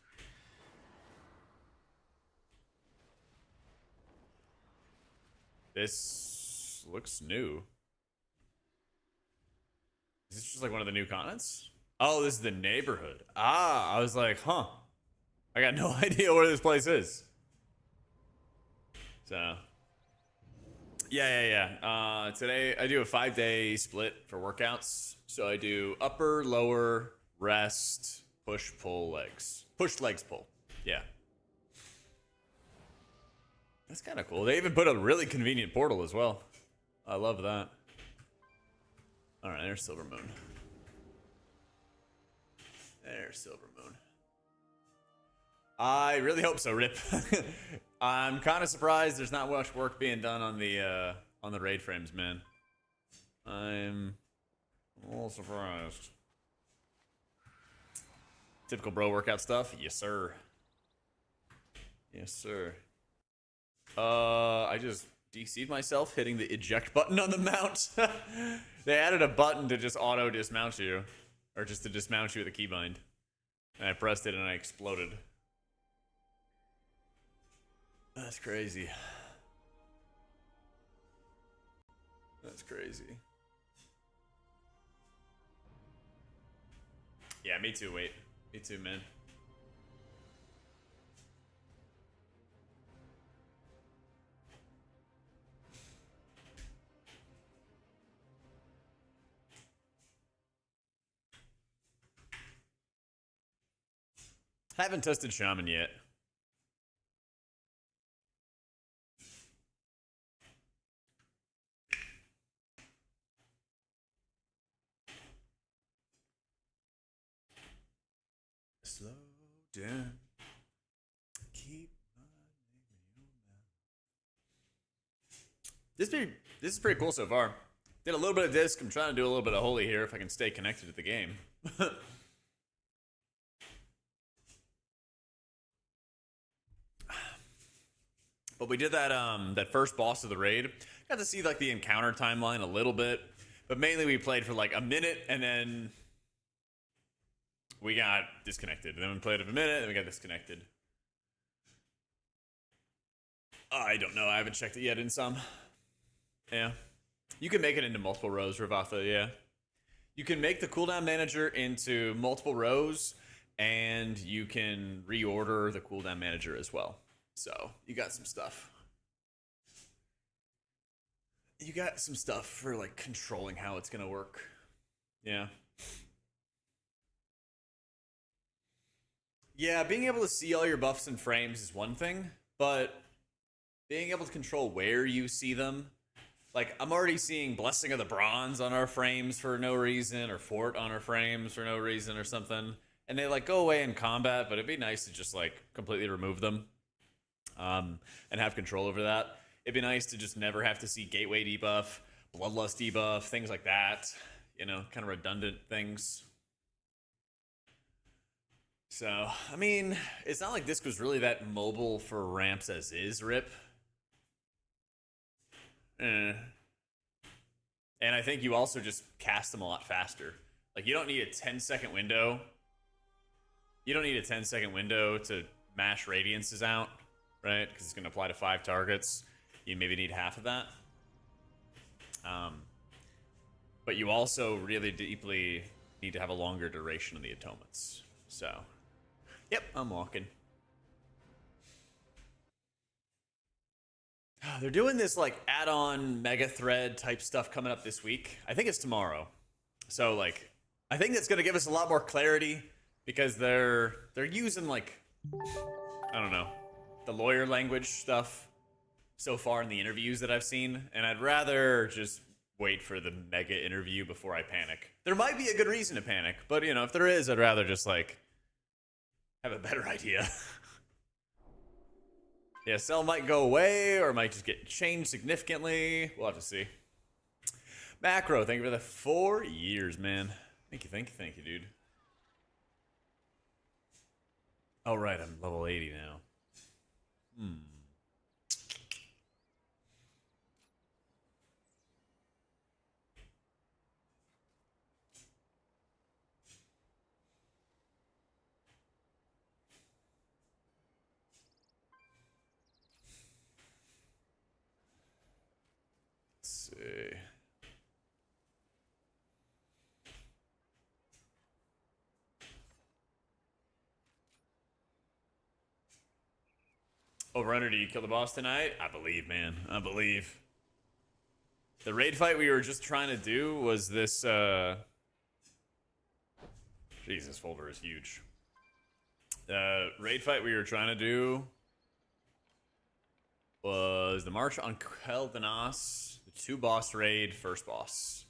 This looks new. Is this just like one of the new continents? Oh, this is the neighborhood. Ah, I was like, huh. I got no idea where this place is. So, yeah. Today I do a 5-day split for workouts. So I do upper, lower, rest, push, pull, legs. Push, legs, pull. Yeah. That's kind of cool. They even put a really convenient portal as well. I love that. All right, there's Silver Moon. There's Silver Moon. I really hope so, Rip. I'm kind of surprised there's not much work being done on the raid frames, man. I'm a little surprised. Typical bro workout stuff? Yes, sir. Yes, sir. I just DC'd myself hitting the eject button on the mount. They added a button to just auto dismount you, or just to dismount you with a keybind. And I pressed it and I exploded. That's crazy. That's crazy. Yeah, me too, wait. Me too, man. Haven't tested Shaman yet. Slow down. Keep my name in your mouth. This is pretty cool so far. Did a little bit of disc. I'm trying to do a little bit of holy here if I can stay connected to the game. But we did that that first boss of the raid. Got to see like the encounter timeline a little bit, but mainly we played for like a minute and then we got disconnected. And then we played for a minute and we got disconnected. I don't know. I haven't checked it yet in some. Yeah. You can make it into multiple rows, Ravatha, yeah. You can make the cooldown manager into multiple rows, and you can reorder the cooldown manager as well. So, you got some stuff. You got some stuff for, like, controlling how it's gonna work. Yeah. Yeah, being able to see all your buffs and frames is one thing, but being able to control where you see them. Like, I'm already seeing Blessing of the Bronze on our frames for no reason, or Fort on our frames for no reason, or something. And they, like, go away in combat, but it'd be nice to just, like, completely remove them and have control over that. It'd be nice to just never have to see Gateway debuff, Bloodlust debuff, things like that. You know, kind of redundant things. So, I mean, it's not like Disc was really that mobile for ramps as is, Rip. And I think you also just cast them a lot faster. Like, you don't need a 10-second window. You don't need a 10-second window to mash Radiances out, right? Because it's going to apply to 5 targets. You maybe need half of that. But you also really deeply need to have a longer duration of the atonements. So, yep, I'm walking. They're doing this like add-on mega thread type stuff coming up this week. I think it's tomorrow. So like, I think that's gonna give us a lot more clarity because they're using like, I don't know, the lawyer language stuff so far in the interviews that I've seen, and I'd rather just wait for the mega interview before I panic. There might be a good reason to panic, but you know, if there is, I'd rather just like have a better idea. Yeah, Cell might go away or might just get changed significantly. We'll have to see. Macro, thank you for the 4 years, man. Thank you, dude. Oh, right, I'm level 80 now. Let's see. Overrunner, do you kill the boss tonight? I believe, man. I believe. The raid fight we were just trying to do was this, Jesus, folder is huge. Raid fight we were trying to do was the March on Kel'Danas, the 2-boss raid, first boss.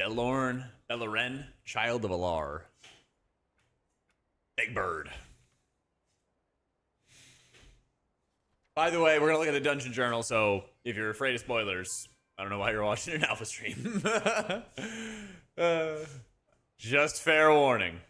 Belloren, Child of Alar. Big Bird. By the way, we're gonna look at the dungeon journal, so if you're afraid of spoilers, I don't know why you're watching an alpha stream. Just fair warning.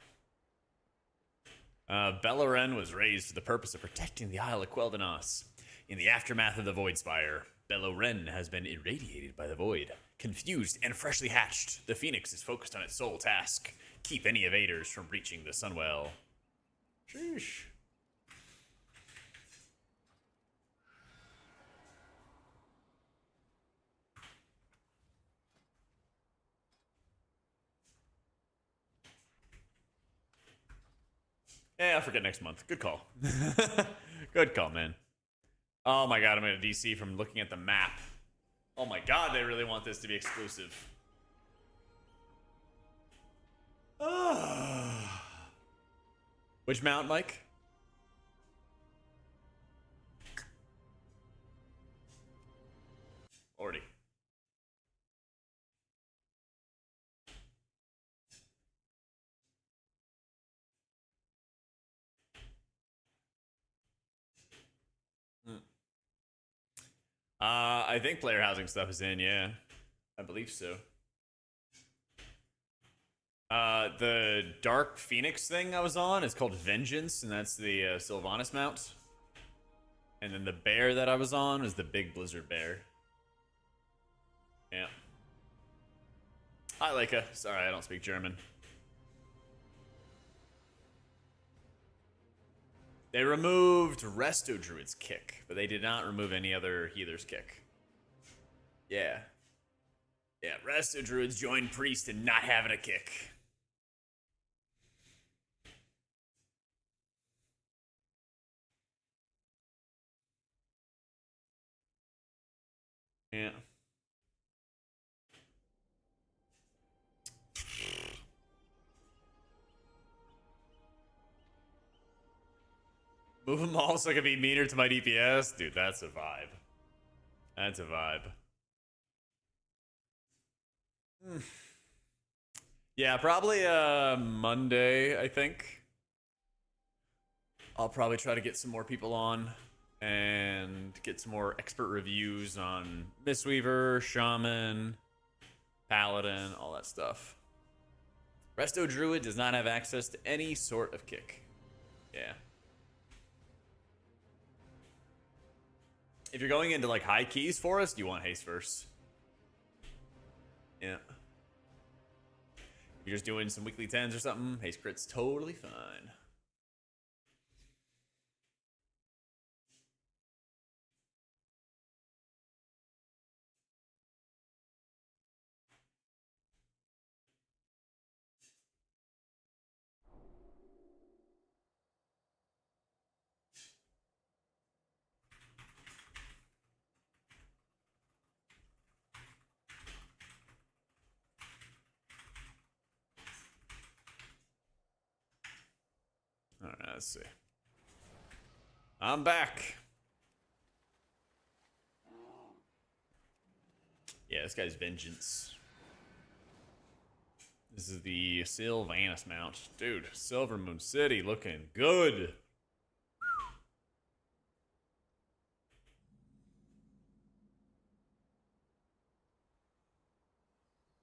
Belloren was raised for the purpose of protecting the Isle of Quel'Danas. In the aftermath of the Void Spire, Belloren has been irradiated by the Void. Confused and freshly hatched, the Phoenix is focused on its sole task: keep any evaders from reaching the Sunwell. Sheesh. Yeah, I'll forget next month. Good call. Good call, man. Oh my god, I'm in a DC from looking at the map. Oh my god, they really want this to be exclusive. Which mount, Mike? Already. I think player housing stuff is in, yeah. I believe so. The Dark Phoenix thing I was on is called Vengeance, and that's the Sylvanas mount. And then the bear that I was on is the Big Blizzard Bear. Yeah. Hi, Leica. Sorry, I don't speak German. They removed Resto Druid's kick, but they did not remove any other healer's kick. Yeah. Yeah, Resto Druids joined Priest and not having a kick. Yeah. Move them all so I can be meaner to my DPS. Dude, that's a vibe. That's a vibe. Yeah, probably Monday, I think. I'll probably try to get some more people on and get some more expert reviews on Mistweaver, Shaman, Paladin, all that stuff. Resto Druid does not have access to any sort of kick. Yeah. If you're going into like high keys forest, you want haste first. Yeah. If you're just doing some weekly 10s or something, haste crit's totally fine. All right, let's see. I'm back. Yeah, this guy's Vengeance. This is the Sylvanas mount. Dude, Silver Moon City looking good.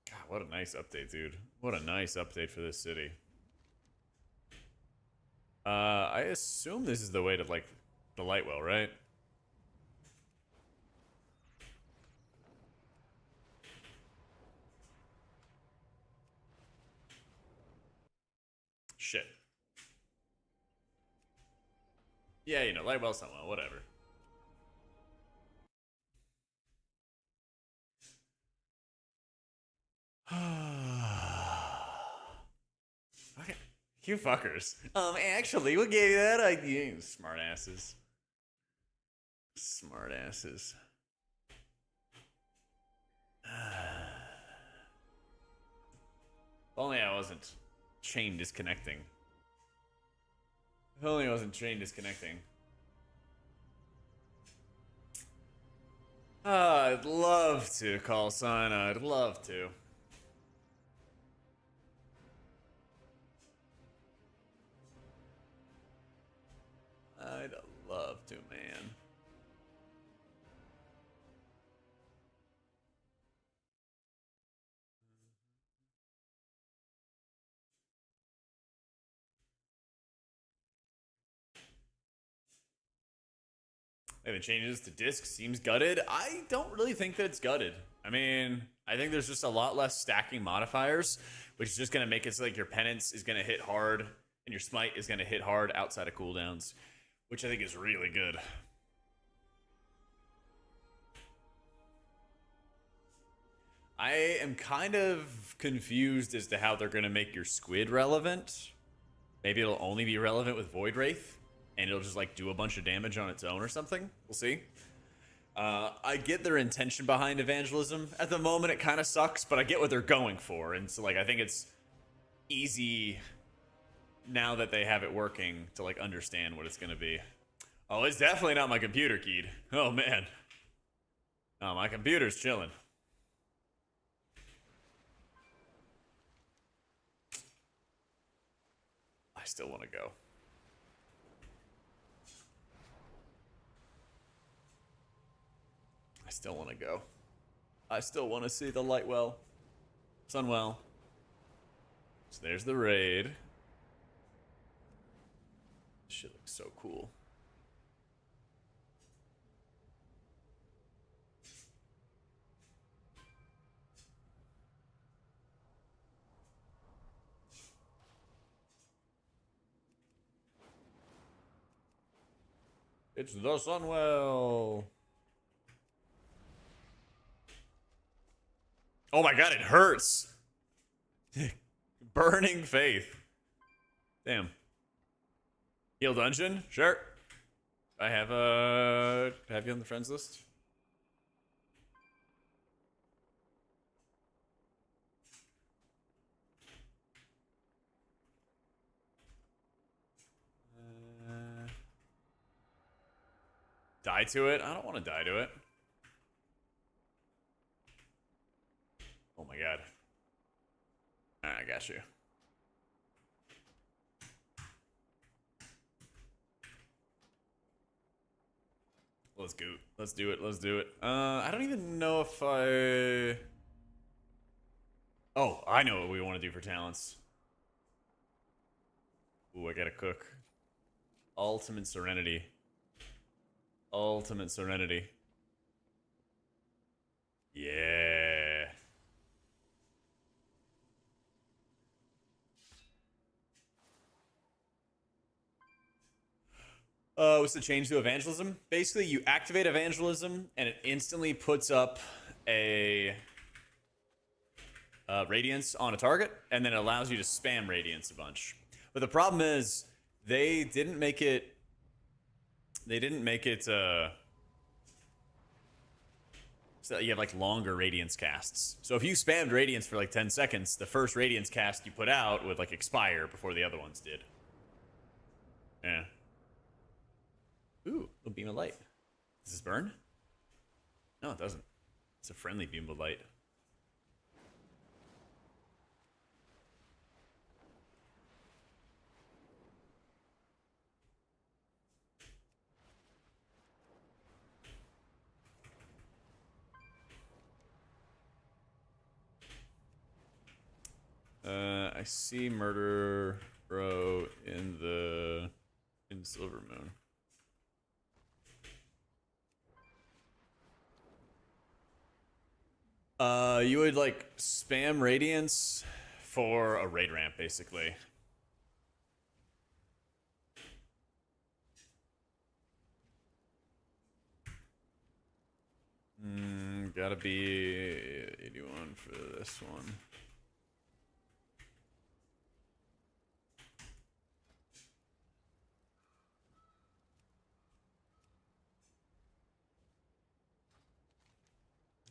God, what a nice update, dude. What a nice update for this city. I assume this is the way to, like, the Lightwell, right? Shit. Yeah, you know, Lightwell, Sunwell, whatever. Okay. You fuckers. Actually, what gave you that idea? Smart asses. Smart asses. If only I wasn't chain disconnecting. If only I wasn't chain disconnecting. I'd love to call Sana. I'd love to. I'd love to, man. And the changes to disc seems gutted. I don't really think that it's gutted. I mean, I think there's just a lot less stacking modifiers, which is just going to make it so like your penance is going to hit hard and your smite is going to hit hard outside of cooldowns, which I think is really good. I am kind of confused as to how they're going to make your squid relevant. Maybe it'll only be relevant with Void Wraith, and it'll just like do a bunch of damage on its own or something. We'll see. I get their intention behind evangelism. At the moment, it kind of sucks, but I get what they're going for, and so like I think it's easy now that they have it working to like understand what it's going to be. Oh, it's definitely not my computer keyed. Oh man. Oh, my computer's chilling. I still want to go. I still want to go. I still want to see the Lightwell. Sunwell. So there's the raid. This shit looks so cool. It's the Sunwell. Oh my god, it hurts. Burning Faith. Damn. Heal Dungeon? Sure. I have you on the friends list? die to it? I don't want to die to it. Oh my god. I got you. Let's go. Let's do it. Let's do it. I don't even know if I... Oh, I know what we want to do for talents. Ooh, I gotta cook. Ultimate Serenity. Ultimate Serenity. Yeah. What's the change to evangelism? Basically, you activate evangelism, and it instantly puts up a radiance on a target, and then it allows you to spam radiance a bunch. But the problem is, they didn't make it. They didn't make it. So that you have like longer radiance casts. So if you spammed radiance for like 10 seconds, the first radiance cast you put out would like expire before the other ones did. Yeah. Ooh, a beam of light. Does this burn? No, it doesn't. It's a friendly beam of light. I see Murder Bro in Silver Moon. You would like spam radiance for a raid ramp, basically. Gotta be 81 for this one.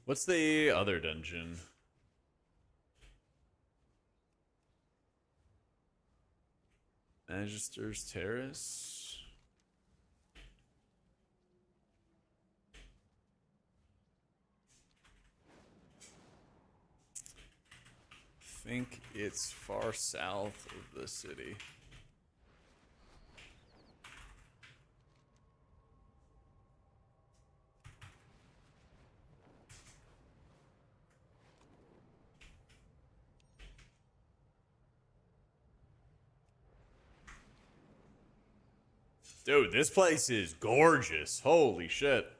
What's the other dungeon? Magister's Terrace? I think it's far south of the city. Dude, this place is gorgeous. Holy shit.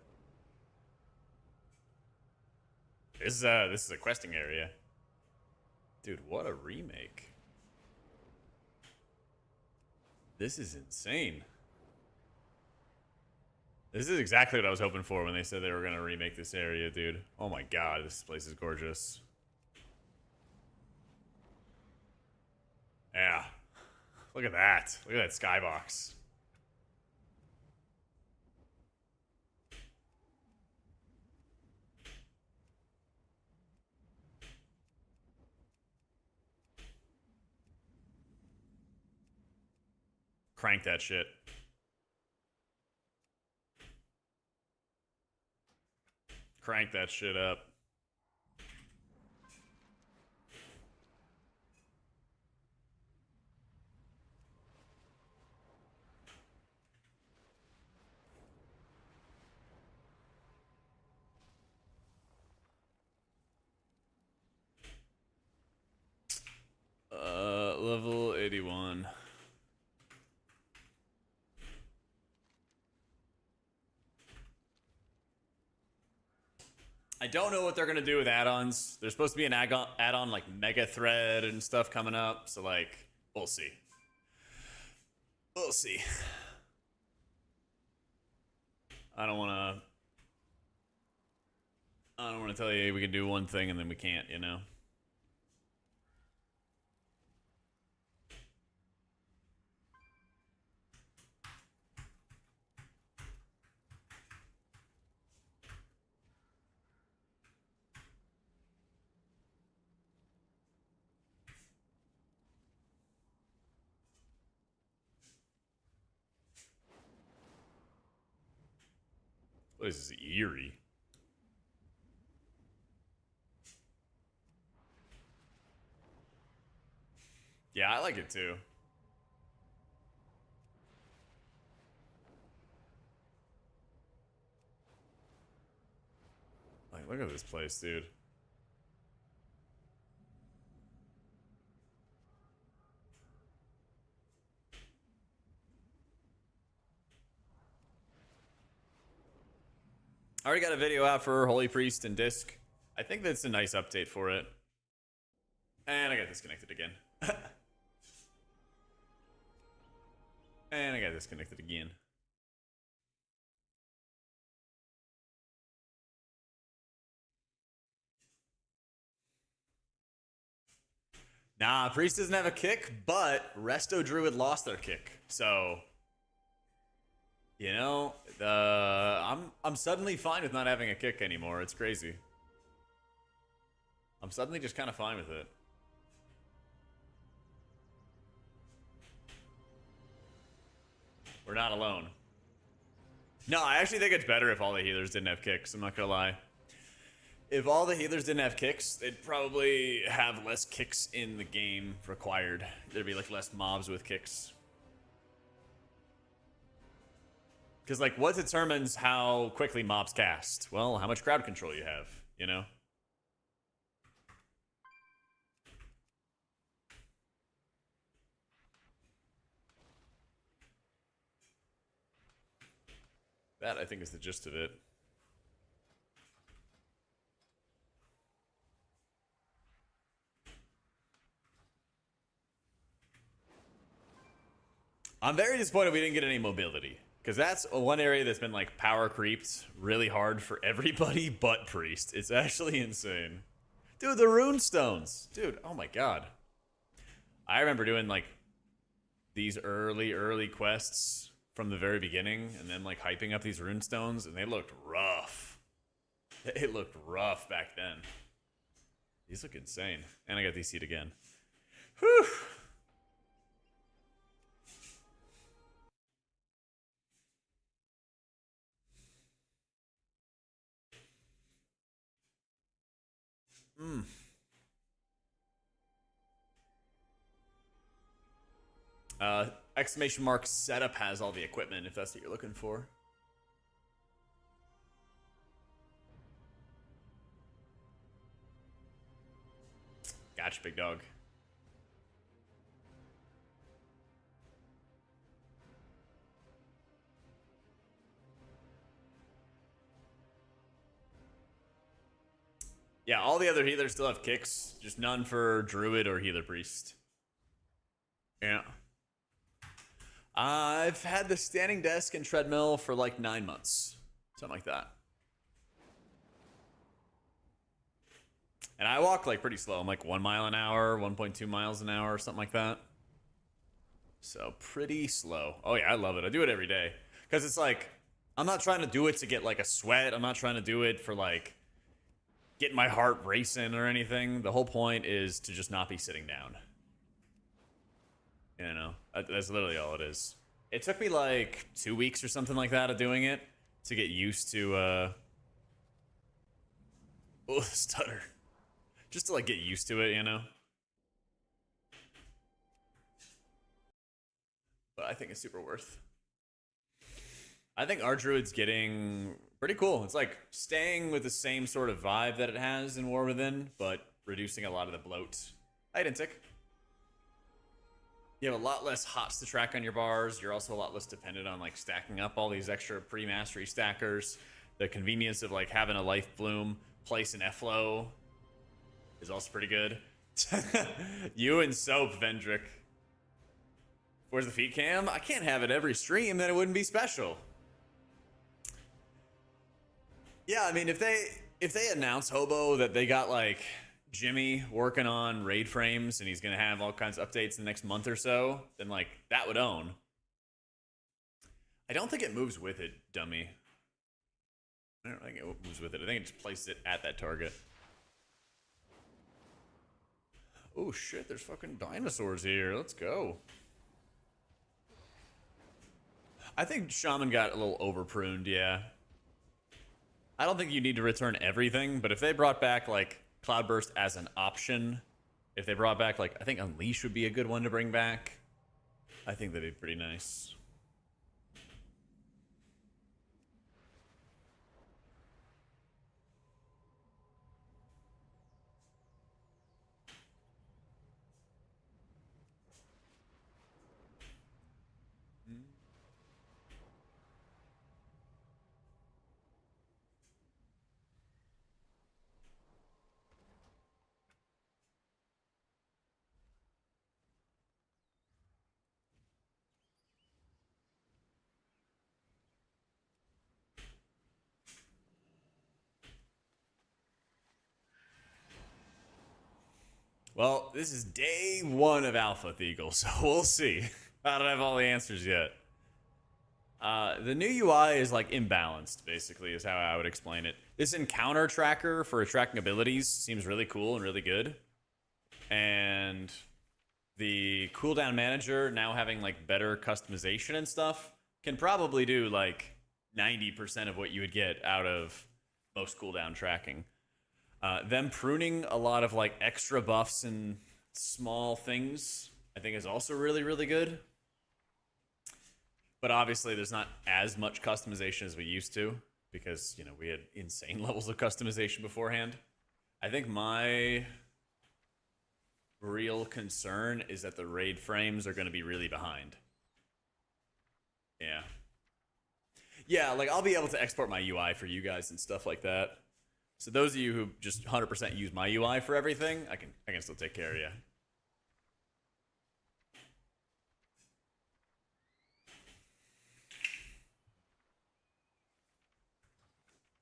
This is a questing area. Dude, what a remake. This is insane. This is exactly what I was hoping for when they said they were going to remake this area, dude. Oh my god, this place is gorgeous. Yeah. Look at that. Look at that skybox. Crank that shit. Crank that shit up. Level 81. I don't know what they're gonna do with add-ons. There's supposed to be an add-on like Mega Thread and stuff coming up, so like we'll see. We'll see. I don't wanna tell you we can do one thing and then we can't, you know? This is eerie. Yeah, I like it too. Like, look at this place, dude. I already got a video out for Holy Priest and Disc. I think that's a nice update for it. And I got disconnected again. And I got disconnected again. Nah, Priest doesn't have a kick, but Resto Druid lost their kick. So, you know, I'm suddenly fine with not having a kick anymore. It's crazy. I'm suddenly just kind of fine with it. We're not alone. No, I actually think it's better if all the healers didn't have kicks. I'm not gonna lie. If all the healers didn't have kicks, they'd probably have less kicks in the game required. There'd be like less mobs with kicks. Because like, what determines how quickly mobs cast? Well, how much crowd control you have, you know? That, I think, is the gist of it. I'm very disappointed we didn't get any mobility, because that's one area that's been like power creeped really hard for everybody but Priest. It's actually insane. Dude, the rune stones. Dude, oh my god. I remember doing like these early quests from the very beginning and then like hyping up these rune stones, and they looked rough. It looked rough back then. These look insane. And I got DC'd again. Whew. Exclamation mark setup has all the equipment if that's what you're looking for. Gotcha, big dog. Yeah, all the other healers still have kicks, just none for Druid or Healer Priest. Yeah. I've had the standing desk and treadmill for like 9 months. Something like that. And I walk like pretty slow. I'm like 1 mile an hour, 1.2 miles an hour, something like that. So pretty slow. Oh yeah, I love it. I do it every day. Because it's like, I'm not trying to do it to get like a sweat. I'm not trying to do it for like getting my heart racing or anything. The whole point is to just not be sitting down. You know, that's literally all it is. It took me like 2 weeks or something like that of doing it to get used to, oh, the stutter. Just to like get used to it, you know? But I think it's super worth. I think RDruid's getting pretty cool. It's like staying with the same sort of vibe that it has in War Within, but reducing a lot of the bloat. Hi, Dintic. You have a lot less hots to track on your bars. You're also a lot less dependent on like stacking up all these extra pre-mastery stackers. The convenience of like having a life bloom place an F-flow is also pretty good. You and Soap, Vendrick. Where's the feet cam? I can't have it every stream, then it wouldn't be special. Yeah, I mean, if they announce Hobo that they got like Jimmy working on raid frames and he's gonna have all kinds of updates in the next month or so, then like that would own. I don't think it moves with it, dummy. I don't think it moves with it. I think it just places it at that target. Oh shit, there's fucking dinosaurs here. Let's go. I think Shaman got a little over pruned, yeah. I don't think you need to return everything, but if they brought back like Cloudburst as an option, if they brought back like, I think Unleash would be a good one to bring back. I think that'd be pretty nice. Well, this is day 1 of Alpha Theagle, so we'll see. I don't have all the answers yet. The new UI is like imbalanced, basically, is how I would explain it. This encounter tracker for tracking abilities seems really cool and really good. And the cooldown manager now having like better customization and stuff can probably do like 90% of what you would get out of most cooldown tracking. Them pruning a lot of like extra buffs and small things, I think is also really, really good. But obviously there's not as much customization as we used to because, you know, we had insane levels of customization beforehand. I think my real concern is that the raid frames are going to be really behind. Yeah. Yeah, like I'll be able to export my UI for you guys and stuff like that. So those of you who just 100% use my UI for everything, I can still take care of you.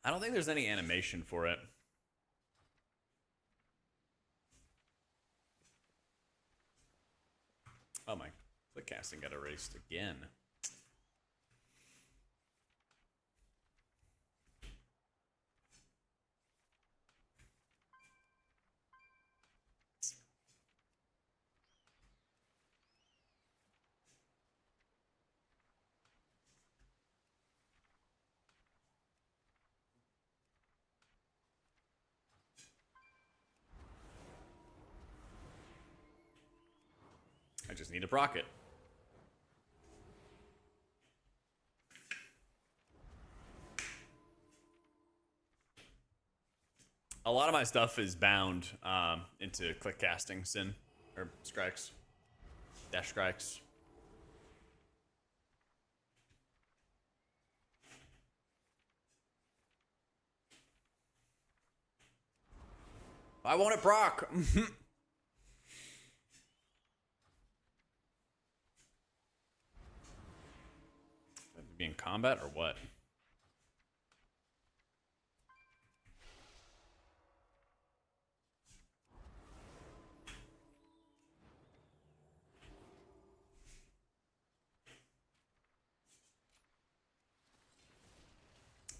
I don't think there's any animation for it. Oh my, the casting got erased again. I just need to proc it. A lot of my stuff is bound into click casting, Sin, or Strikes, Dash Strikes. I want it proc. Be in combat or what?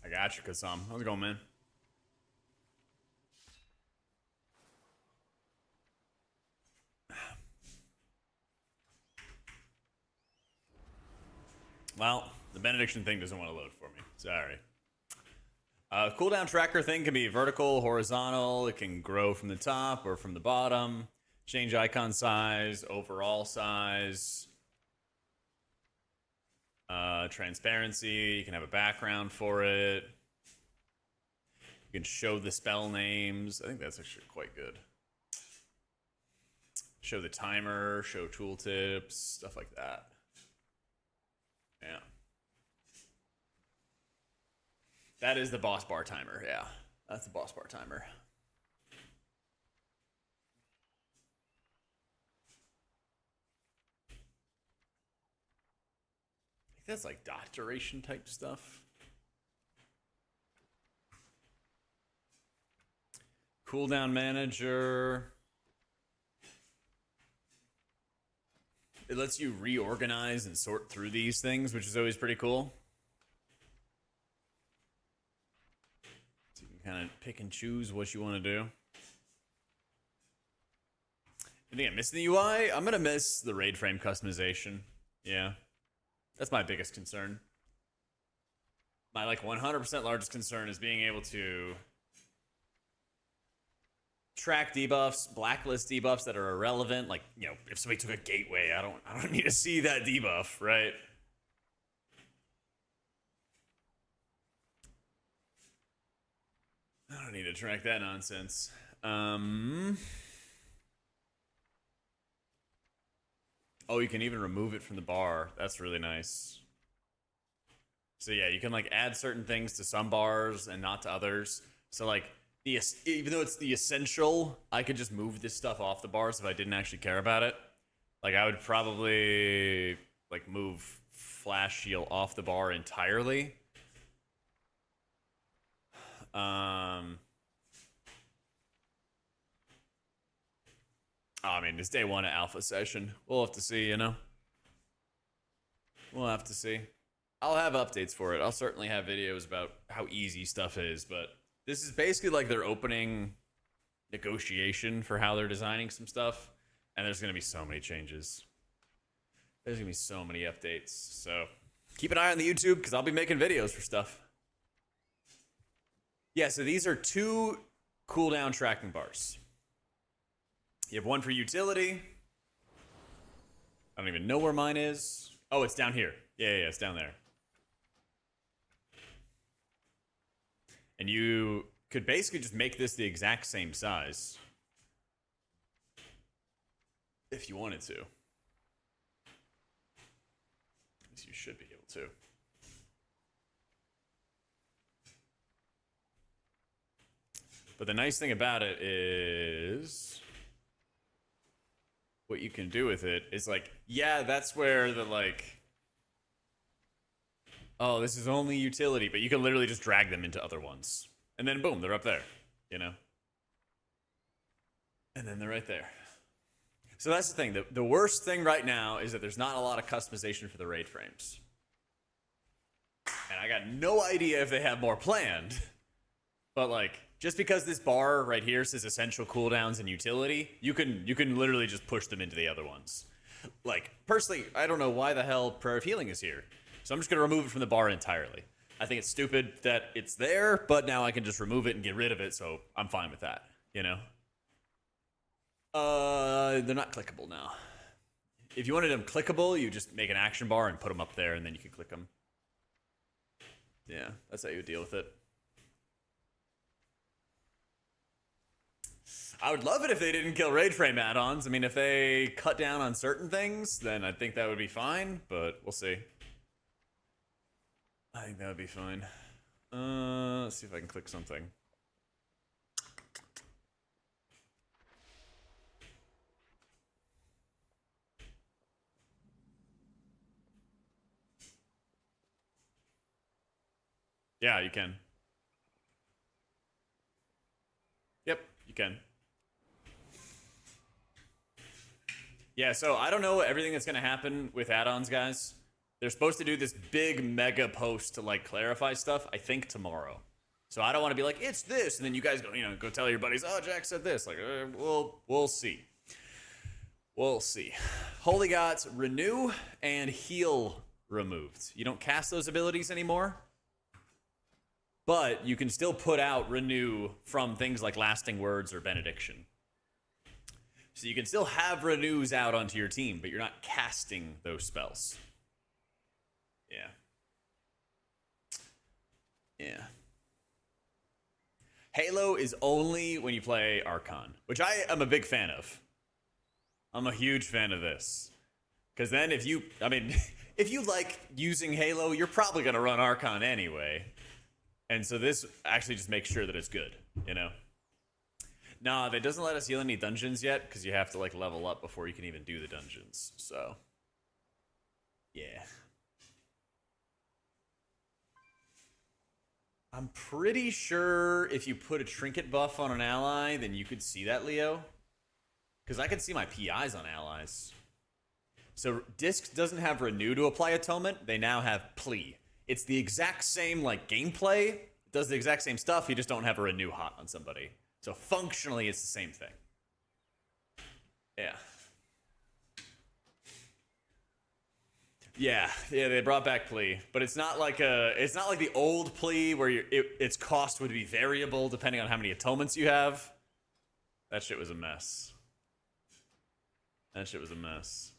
I got you, Kasam. How's it going, man? Well, the benediction thing doesn't want to load for me. Sorry. Cooldown tracker thing can be vertical, horizontal. It can grow from the top or from the bottom. Change icon size, overall size. Transparency. You can have a background for it. You can show the spell names. I think that's actually quite good. Show the timer, show tooltips, stuff like that. Yeah. That is the boss bar timer, yeah. That's the boss bar timer. I think that's like dot duration type stuff. Cooldown manager. It lets you reorganize and sort through these things, which is always pretty cool. So you can kind of pick and choose what you want to do. You think I'm missing the UI? I'm going to miss the raid frame customization. Yeah. That's my biggest concern. my like 100% largest concern is being able to track debuffs, blacklist debuffs that are irrelevant. Like, you know, if somebody took a gateway, I don't need to see that debuff, right? I don't need to track that nonsense. Oh, you can even remove it from the bar. That's really nice. So yeah, you can like add certain things to some bars and not to others. So like even though it's the essential, I could just move this stuff off the bars if I didn't actually care about it. Like I would probably like move Flash Shield off the bar entirely. I mean, it's day one of alpha session. We'll have to see, you know? We'll have to see. I'll have updates for it. I'll certainly have videos about how easy stuff is, but this is basically like their opening negotiation for how they're designing some stuff, and there's going to be so many changes. There's going to be so many updates, so keep an eye on the YouTube, because I'll be making videos for stuff. Yeah, so these are 2 cooldown tracking bars. You have one for utility. I don't even know where mine is. Oh, it's down here. Yeah, it's down there. And you could basically just make this the exact same size if you wanted to. At least you should be able to. But the nice thing about it is what you can do with it is like, yeah, that's where the like, oh, this is only utility, but you can literally just drag them into other ones. And then boom, they're up there, you know? And then they're right there. So that's the thing. The worst thing right now is that there's not a lot of customization for the raid frames. And I got no idea if they have more planned. But like, just because this bar right here says essential cooldowns and utility, you can literally just push them into the other ones. Like, personally, I don't know why the hell Prayer of Healing is here. So I'm just going to remove it from the bar entirely. I think it's stupid that it's there, but now I can just remove it and get rid of it, so I'm fine with that, you know? They're not clickable now. If you wanted them clickable, you just make an action bar and put them up there, and then you can click them. Yeah, that's how you would deal with it. I would love it if they didn't kill raid frame add-ons. I mean, if they cut down on certain things, then I think that would be fine, but we'll see. I think that would be fine. Let's see if I can click something. Yeah, you can. Yep, you can. Yeah, so I don't know everything that's going to happen with add-ons, guys. They're supposed to do this big mega post to like clarify stuff, I think tomorrow. So I don't want to be like, it's this, and then you guys go, you know, go tell your buddies, oh, Jack said this. Like, we'll see. We'll see. Holy Gods, renew and heal removed. You don't cast those abilities anymore, but you can still put out renew from things like lasting words or benediction. So you can still have renews out onto your team, but you're not casting those spells. Yeah. Yeah. Halo is only when you play Archon, which I am a big fan of. I'm a huge fan of this. Because then if you like using Halo, you're probably going to run Archon anyway. And so this actually just makes sure that it's good, you know? Nah, that doesn't let us heal any dungeons yet, because you have to like level up before you can even do the dungeons. So, yeah. I'm pretty sure if you put a trinket buff on an ally, then you could see that, Leo. Because I can see my PIs on allies. So Disc doesn't have renew to apply atonement. They now have plea. It's the exact same like gameplay. It does the exact same stuff. You just don't have a renew hot on somebody. So functionally, it's the same thing. Yeah. Yeah, they brought back plea, but it's not like the old plea where its cost would be variable depending on how many atonements you have. That shit was a mess. That shit was a mess.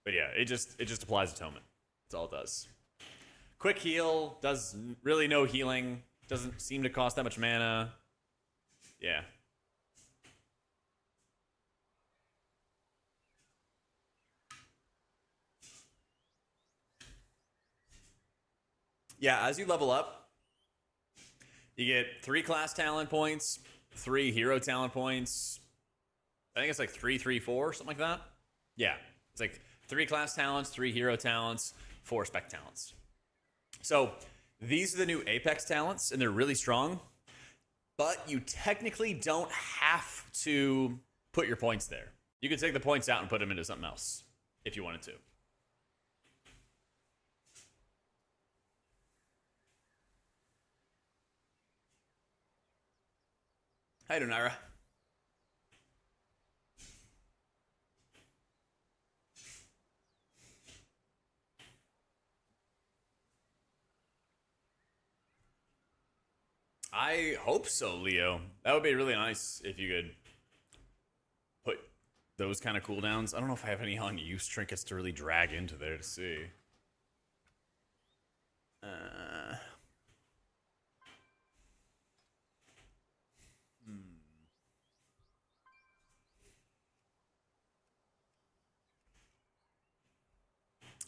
But yeah, it just applies atonement. That's all it does. Quick heal, does really no healing, doesn't seem to cost that much mana. Yeah. Yeah, as you level up, you get 3 class talent points, 3 hero talent points. I think it's like 3, 3, 4, something like that. Yeah, it's like 3 class talents, 3 hero talents, 4 spec talents. So these are the new Apex talents, and they're really strong. But you technically don't have to put your points there. You could take the points out and put them into something else if you wanted to. Hi, Donara. I hope so, Leo. That would be really nice if you could put those kind of cooldowns. I don't know if I have any on use trinkets to really drag into there to see.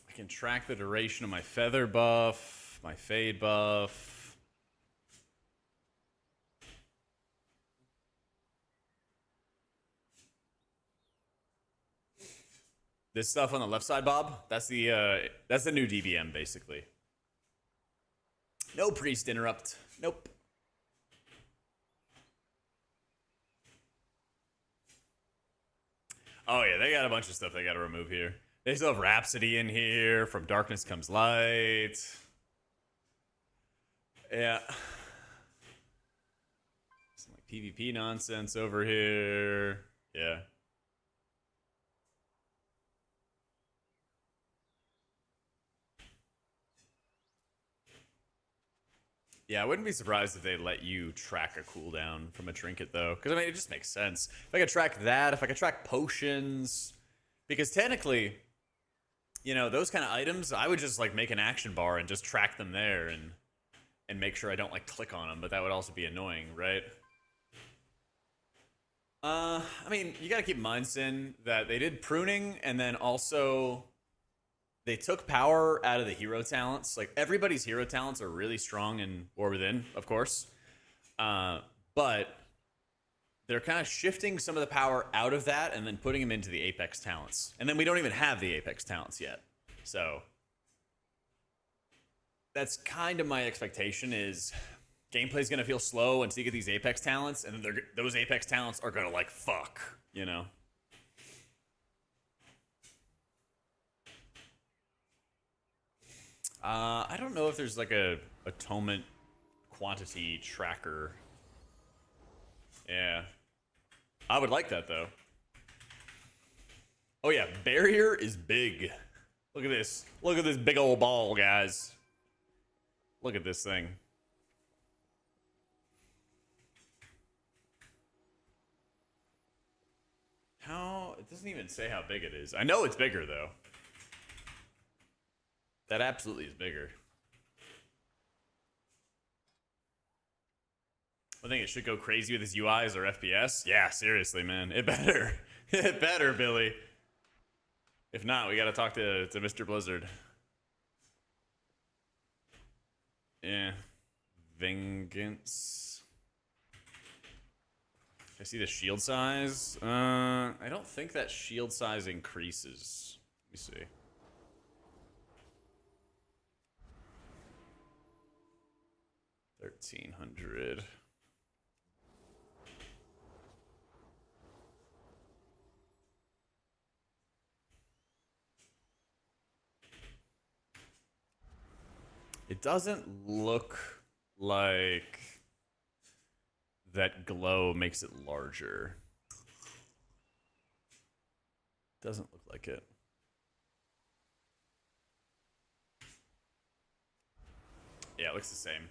I can track the duration of my feather buff, my fade buff. This stuff on the left side, Bob, that's the new DBM basically. No priest interrupt. Nope. Oh yeah, they got a bunch of stuff they got to remove here. They still have Rhapsody in here. From Darkness Comes Light. Yeah. Some like PvP nonsense over here. Yeah. Yeah, I wouldn't be surprised if they let you track a cooldown from a trinket, though. Because, I mean, it just makes sense. If I could track that, if I could track potions. Because technically, you know, those kind of items, I would just, like, make an action bar and just track them there and make sure I don't, like, click on them. But that would also be annoying, right? I mean, you gotta keep in mind, Sin, that they did pruning, and then also they took power out of the hero talents. Like, everybody's hero talents are really strong in War Within, of course. But they're kind of shifting some of the power out of that and then putting them into the Apex talents. And then we don't even have the Apex talents yet. So that's kind of my expectation is gameplay's going to feel slow until you get these Apex talents, and then those Apex talents are going to, like, fuck, you know? I don't know if there's like a atonement quantity tracker. Yeah. I would like that though. Oh yeah, barrier is big. Look at this. Look at this big old ball, guys. Look at this thing. How? It doesn't even say how big it is. I know it's bigger though. That absolutely is bigger. I think it should go crazy with his UIs or FPS. Yeah, seriously, man. It better. It better, Billy. If not, we gotta talk to Mr. Blizzard. Yeah. Vengeance. I see the shield size. I don't think that shield size increases. Let me see. $1,300. It doesn't look like that glow makes it larger. Doesn't look like it. Yeah, it looks the same.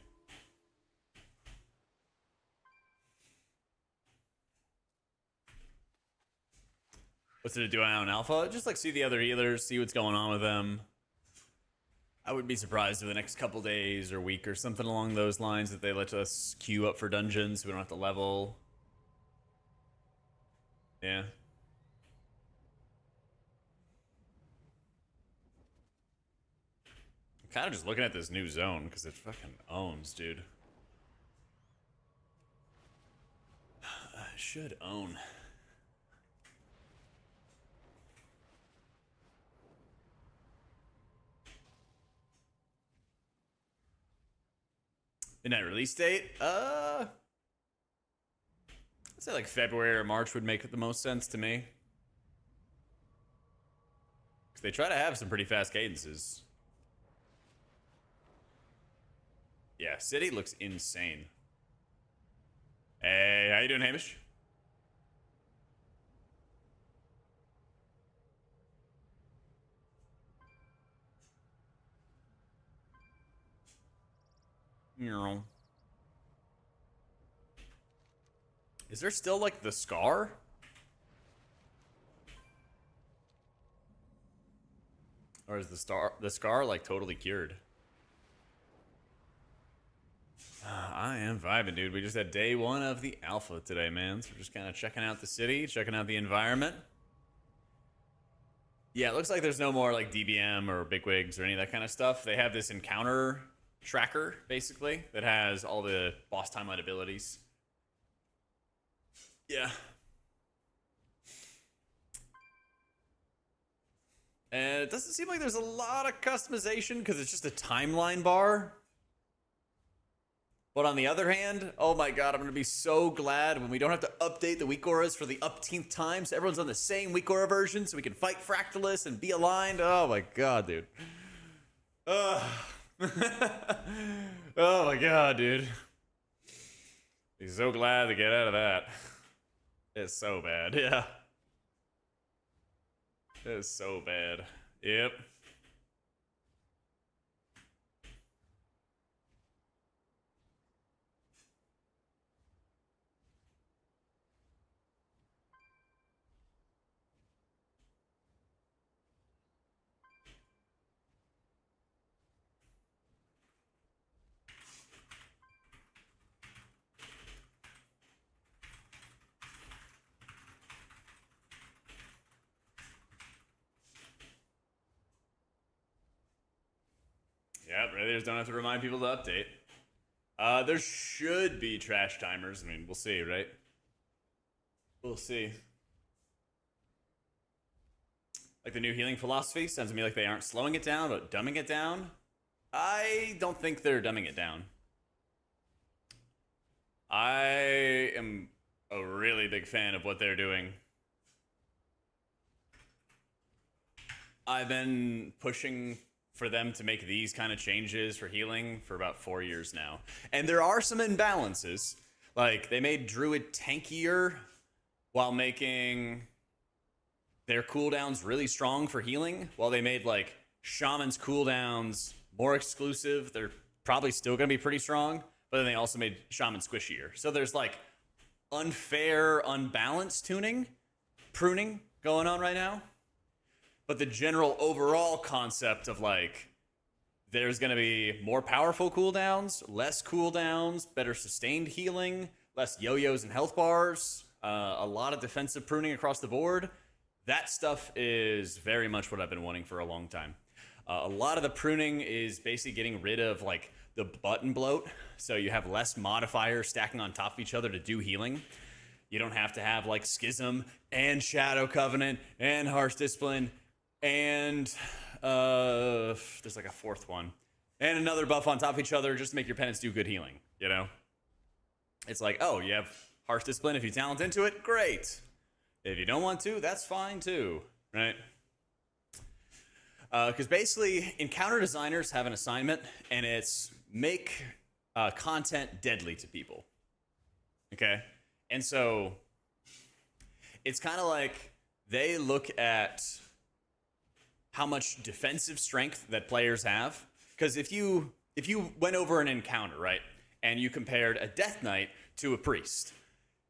What's it doing out in alpha? Just like see the other healers, see what's going on with them. I wouldn't be surprised if the next couple days or week or something along those lines that they let us queue up for dungeons so we don't have to level. Yeah. I'm kind of just looking at this new zone because it fucking owns, dude. I should own. Midnight release date? I'd say like February or March would make the most sense to me. Because they try to have some pretty fast cadences. Yeah, City looks insane. Hey, how you doing, Hamish? Is there still like the scar? Or is the scar like totally cured? I am vibing, dude. We just had day 1 of the alpha today, man. So we're just kind of checking out the city, checking out the environment. Yeah, it looks like there's no more like DBM or bigwigs or any of that kind of stuff. They have this encounter tracker, basically, that has all the boss timeline abilities. Yeah. And it doesn't seem like there's a lot of customization because it's just a timeline bar. But on the other hand, oh my god, I'm going to be so glad when we don't have to update the weak auras for the upteenth time, so everyone's on the same weak aura version, so we can fight Fractalus and be aligned. Oh my god, dude. Oh my god, dude. Be so glad to get out of that. It's so bad, yeah. It's so bad. Yep. Yeah, Raiders don't have to remind people to update. There should be trash timers. I mean, we'll see, right? We'll see. Like the new healing philosophy sounds to me like they aren't slowing it down, but dumbing it down. I don't think they're dumbing it down. I am a really big fan of what they're doing. I've been pushing for them to make these kind of changes for healing for about 4 years now. And there are some imbalances. Like, they made Druid tankier while making their cooldowns really strong for healing, while they made, like, Shaman's cooldowns more exclusive. They're probably still going to be pretty strong, but then they also made Shaman squishier. So there's, like, unfair, unbalanced pruning going on right now. But the general overall concept of like, there's going to be more powerful cooldowns, less cooldowns, better sustained healing, less yo-yos and health bars, a lot of defensive pruning across the board. That stuff is very much what I've been wanting for a long time. A lot of the pruning is basically getting rid of like the button bloat. So you have less modifiers stacking on top of each other to do healing. You don't have to have like Schism and Shadow Covenant and Harsh Discipline and there's like a fourth one and another buff on top of each other just to make your penance do good healing, you know? It's like, oh, you have Harsh Discipline if you talent into it, great. If you don't want to, that's fine too, right? Because basically encounter designers have an assignment, and it's make content deadly to people, okay? And so it's kind of like they look at how much defensive strength that players have. Because if you if you went over an encounter, right, and you compared a Death Knight to a Priest,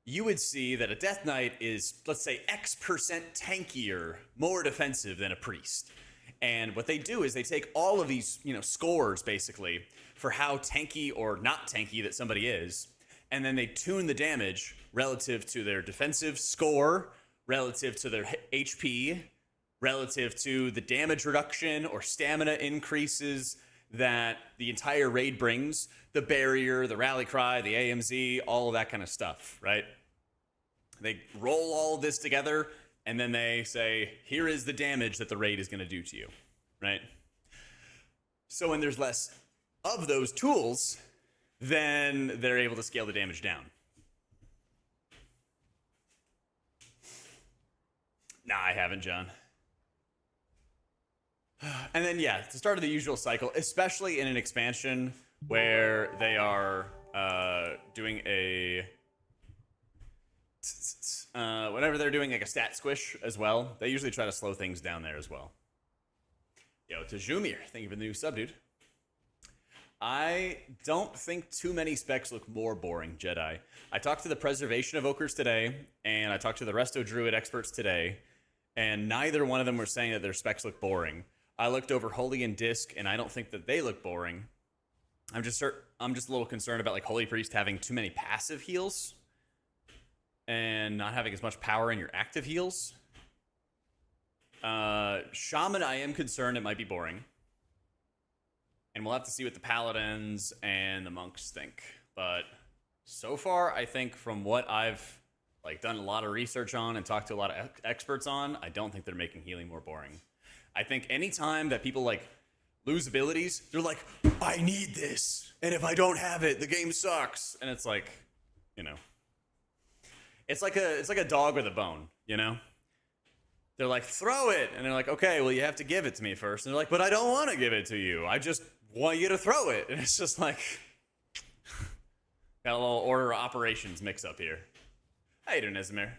you would see that a Death Knight is, let's say, X% tankier, more defensive than a Priest. And what they do is they take all of these, scores, basically, for how tanky or not tanky that somebody is, and then they tune the damage relative to their defensive score, relative to their HP, relative to the damage reduction or stamina increases that the entire raid brings, the barrier, the rally cry, the AMZ, all of that kind of stuff, right? They roll all this together, and then they say, here is the damage that the raid is going to do to you, right? So when there's less of those tools, then they're able to scale the damage down. Nah, I haven't, John. And then, yeah, to start of the usual cycle, especially in an expansion where they are doing a... whenever they're doing like a stat squish as well, they usually try to slow things down there as well. Yo, Tajumir, thank you for the new sub, dude. I don't think too many specs look more boring, Jedi. I talked to the preservation evokers today, and I talked to the Resto Druid experts today, and neither one of them were saying that their specs look boring. I looked over Holy and Disc, and I don't think that they look boring. I'm just a little concerned about like Holy Priest having too many passive heals and not having as much power in your active heals. Shaman, I am concerned it might be boring. And we'll have to see what the Paladins and the Monks think. But so far, I think from what I've done a lot of research on and talked to a lot of experts on, I don't think they're making healing more boring. I think anytime that people lose abilities, they're like, I need this. And if I don't have it, the game sucks. And it's like, it's like a dog with a bone, They're like, throw it. And they're like, okay, well, you have to give it to me first. And they're like, but I don't want to give it to you. I just want you to throw it. And it's just like, got a little order of operations mix up here. How you doing, Izmir?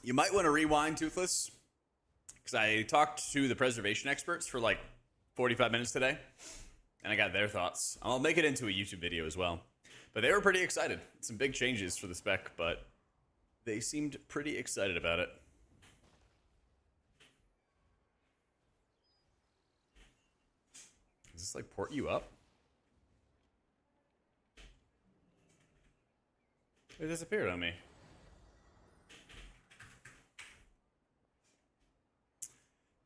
You might want to rewind, Toothless, because I talked to the preservation experts for 45 minutes today, and I got their thoughts. I'll make it into a YouTube video as well. But they were pretty excited. Some big changes for the spec, but they seemed pretty excited about it. Does this port you up? It disappeared on me.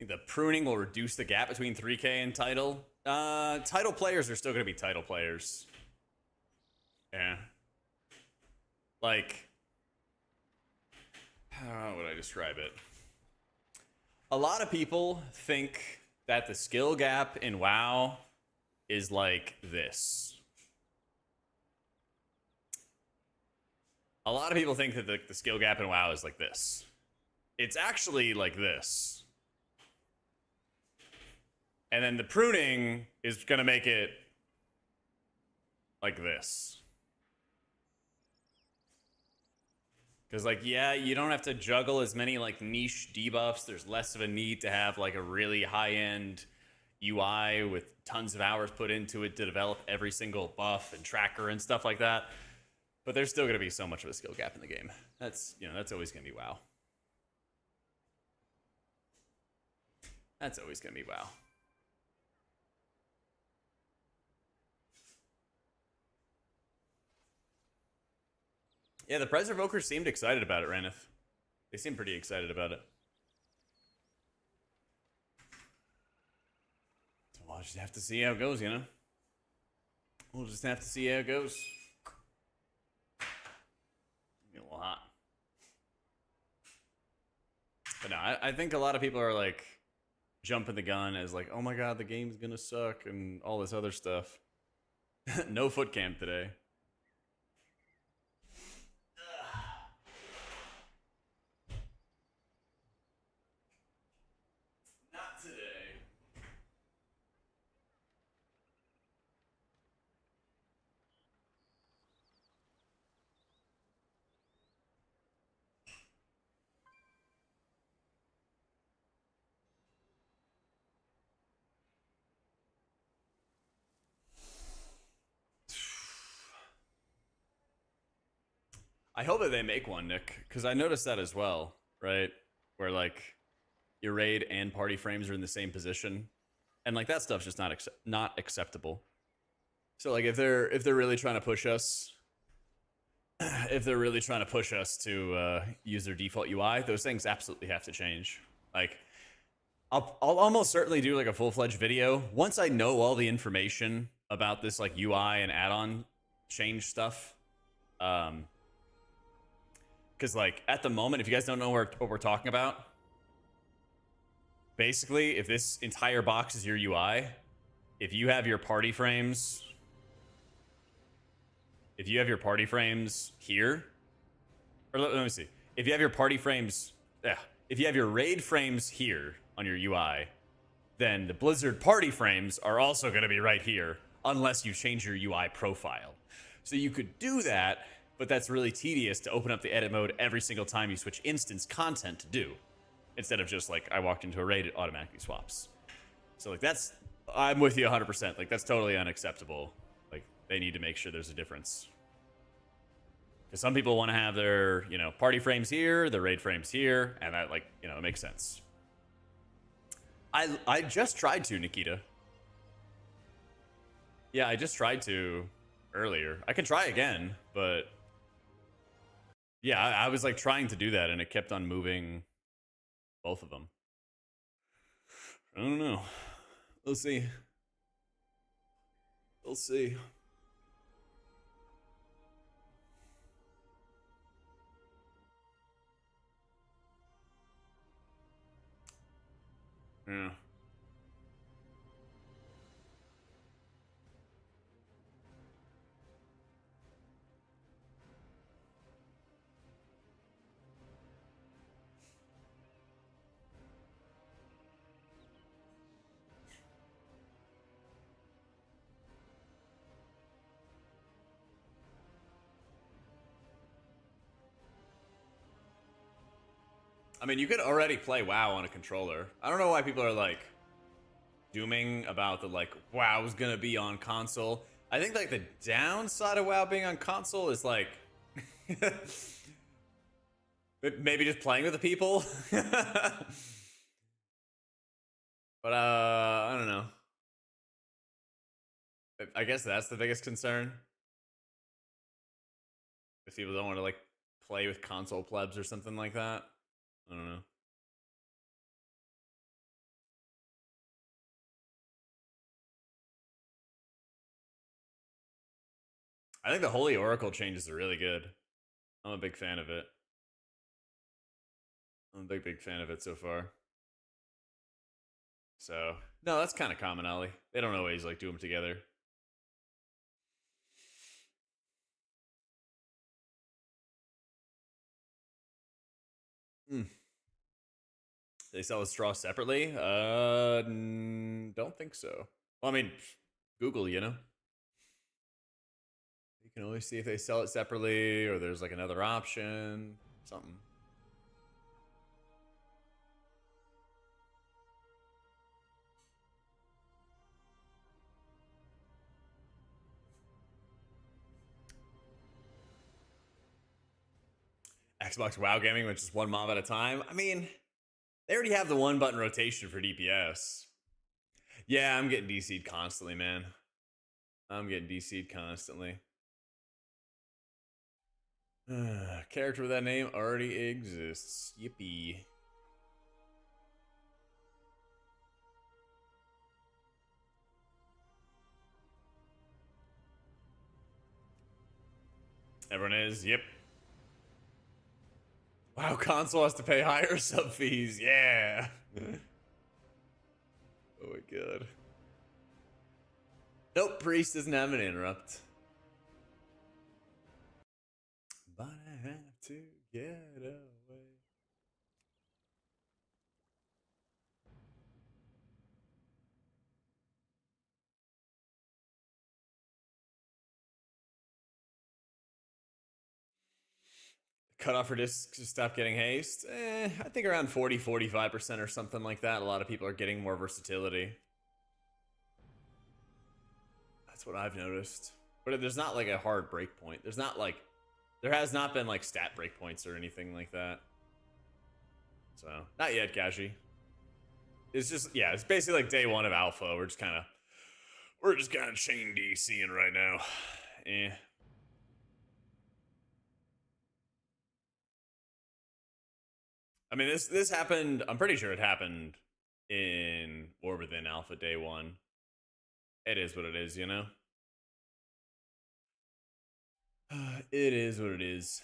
The pruning will reduce the gap between 3K and title. Title players are still going to be title players. Yeah. How would I describe it? A lot of people think that the skill gap in WoW is like this. A lot of people think that the skill gap in WoW is like this. It's actually like this. And then the pruning is going to make it like this. Because, yeah, you don't have to juggle as many, niche debuffs. There's less of a need to have, a really high-end UI with tons of hours put into it to develop every single buff and tracker and stuff like that. But there's still going to be so much of a skill gap in the game. That's always going to be WoW. That's always going to be WoW. Yeah, the Preservokers seemed excited about it, Ranith. They seemed pretty excited about it. So we'll just have to see how it goes, We'll just have to see how it goes. Get a little hot. But no, I think a lot of people are jumping the gun as oh my god, the game's gonna suck and all this other stuff. No foot camp today. Not today. I hope that they make one, Nick, because I noticed that as well, right? Where like your raid and party frames are in the same position, and like that stuff's just not acceptable. So like if they're really trying to push us, if they're really trying to push us to use their default UI, those things absolutely have to change. Like I'll almost certainly do like a full-fledged video once I know all the information about this like UI and add-on change stuff. Because like at the moment, if you guys don't know what we're talking about, basically if this entire box is your UI, if you have your party frames here, or let me see, if you have your party frames, if you have your raid frames here on your UI, then the Blizzard party frames are also going to be right here unless you change your UI profile. So you could do that, but that's really tedious to open up the edit mode every single time you switch instance content to do, instead of just like I walked into a raid, it automatically swaps. So like I'm with you 100%. Like that's totally unacceptable. Like they need to make sure there's a difference. Because some people want to have their, party frames here, their raid frames here, and that like, it makes sense. I just tried to, Nikita. Yeah, I just tried to earlier. I can try again, but yeah, I was like trying to do that and it kept on moving both of them. I don't know. We'll see. We'll see. Yeah. I mean, you could already play WoW on a controller. I don't know why people are like dooming about the like WoW's gonna be on console. I think like the downside of WoW being on console is like maybe just playing with the people. But I don't know. I guess that's the biggest concern. If people don't want to like play with console plebs or something like that. I don't know. I think the Holy Oracle changes are really good. I'm a big fan of it. I'm a big fan of it so far. So, no, that's kind of common, Ollie. They don't always like do them together. They sell a straw separately? Don't think so. Well, I mean, Google, You can always see if they sell it separately or there's like another option, something. Xbox WoW Gaming, which is one mob at a time. I mean, they already have the one button rotation for DPS. Yeah, I'm getting DC'd constantly, man. I'm getting DC'd constantly. Character with that name already exists. Yippee. Everyone is, yep. Wow, console has to pay higher sub fees. Yeah. Oh my god. Nope, Priest doesn't have an interrupt. But I have to get away. Cutoff for discs to stop getting haste? I think around 40-45% or something like that. A lot of people are getting more versatility. That's what I've noticed. But there's not like a hard break point. There's There has not been like stat breakpoints or anything like that. So not yet, Gashi. It's just, yeah, it's basically like day one of alpha. We're just kind of chain DCing right now. Eh. I mean, this happened. I'm pretty sure it happened in War Within Alpha day one. It is what it is, you know. It is what it is.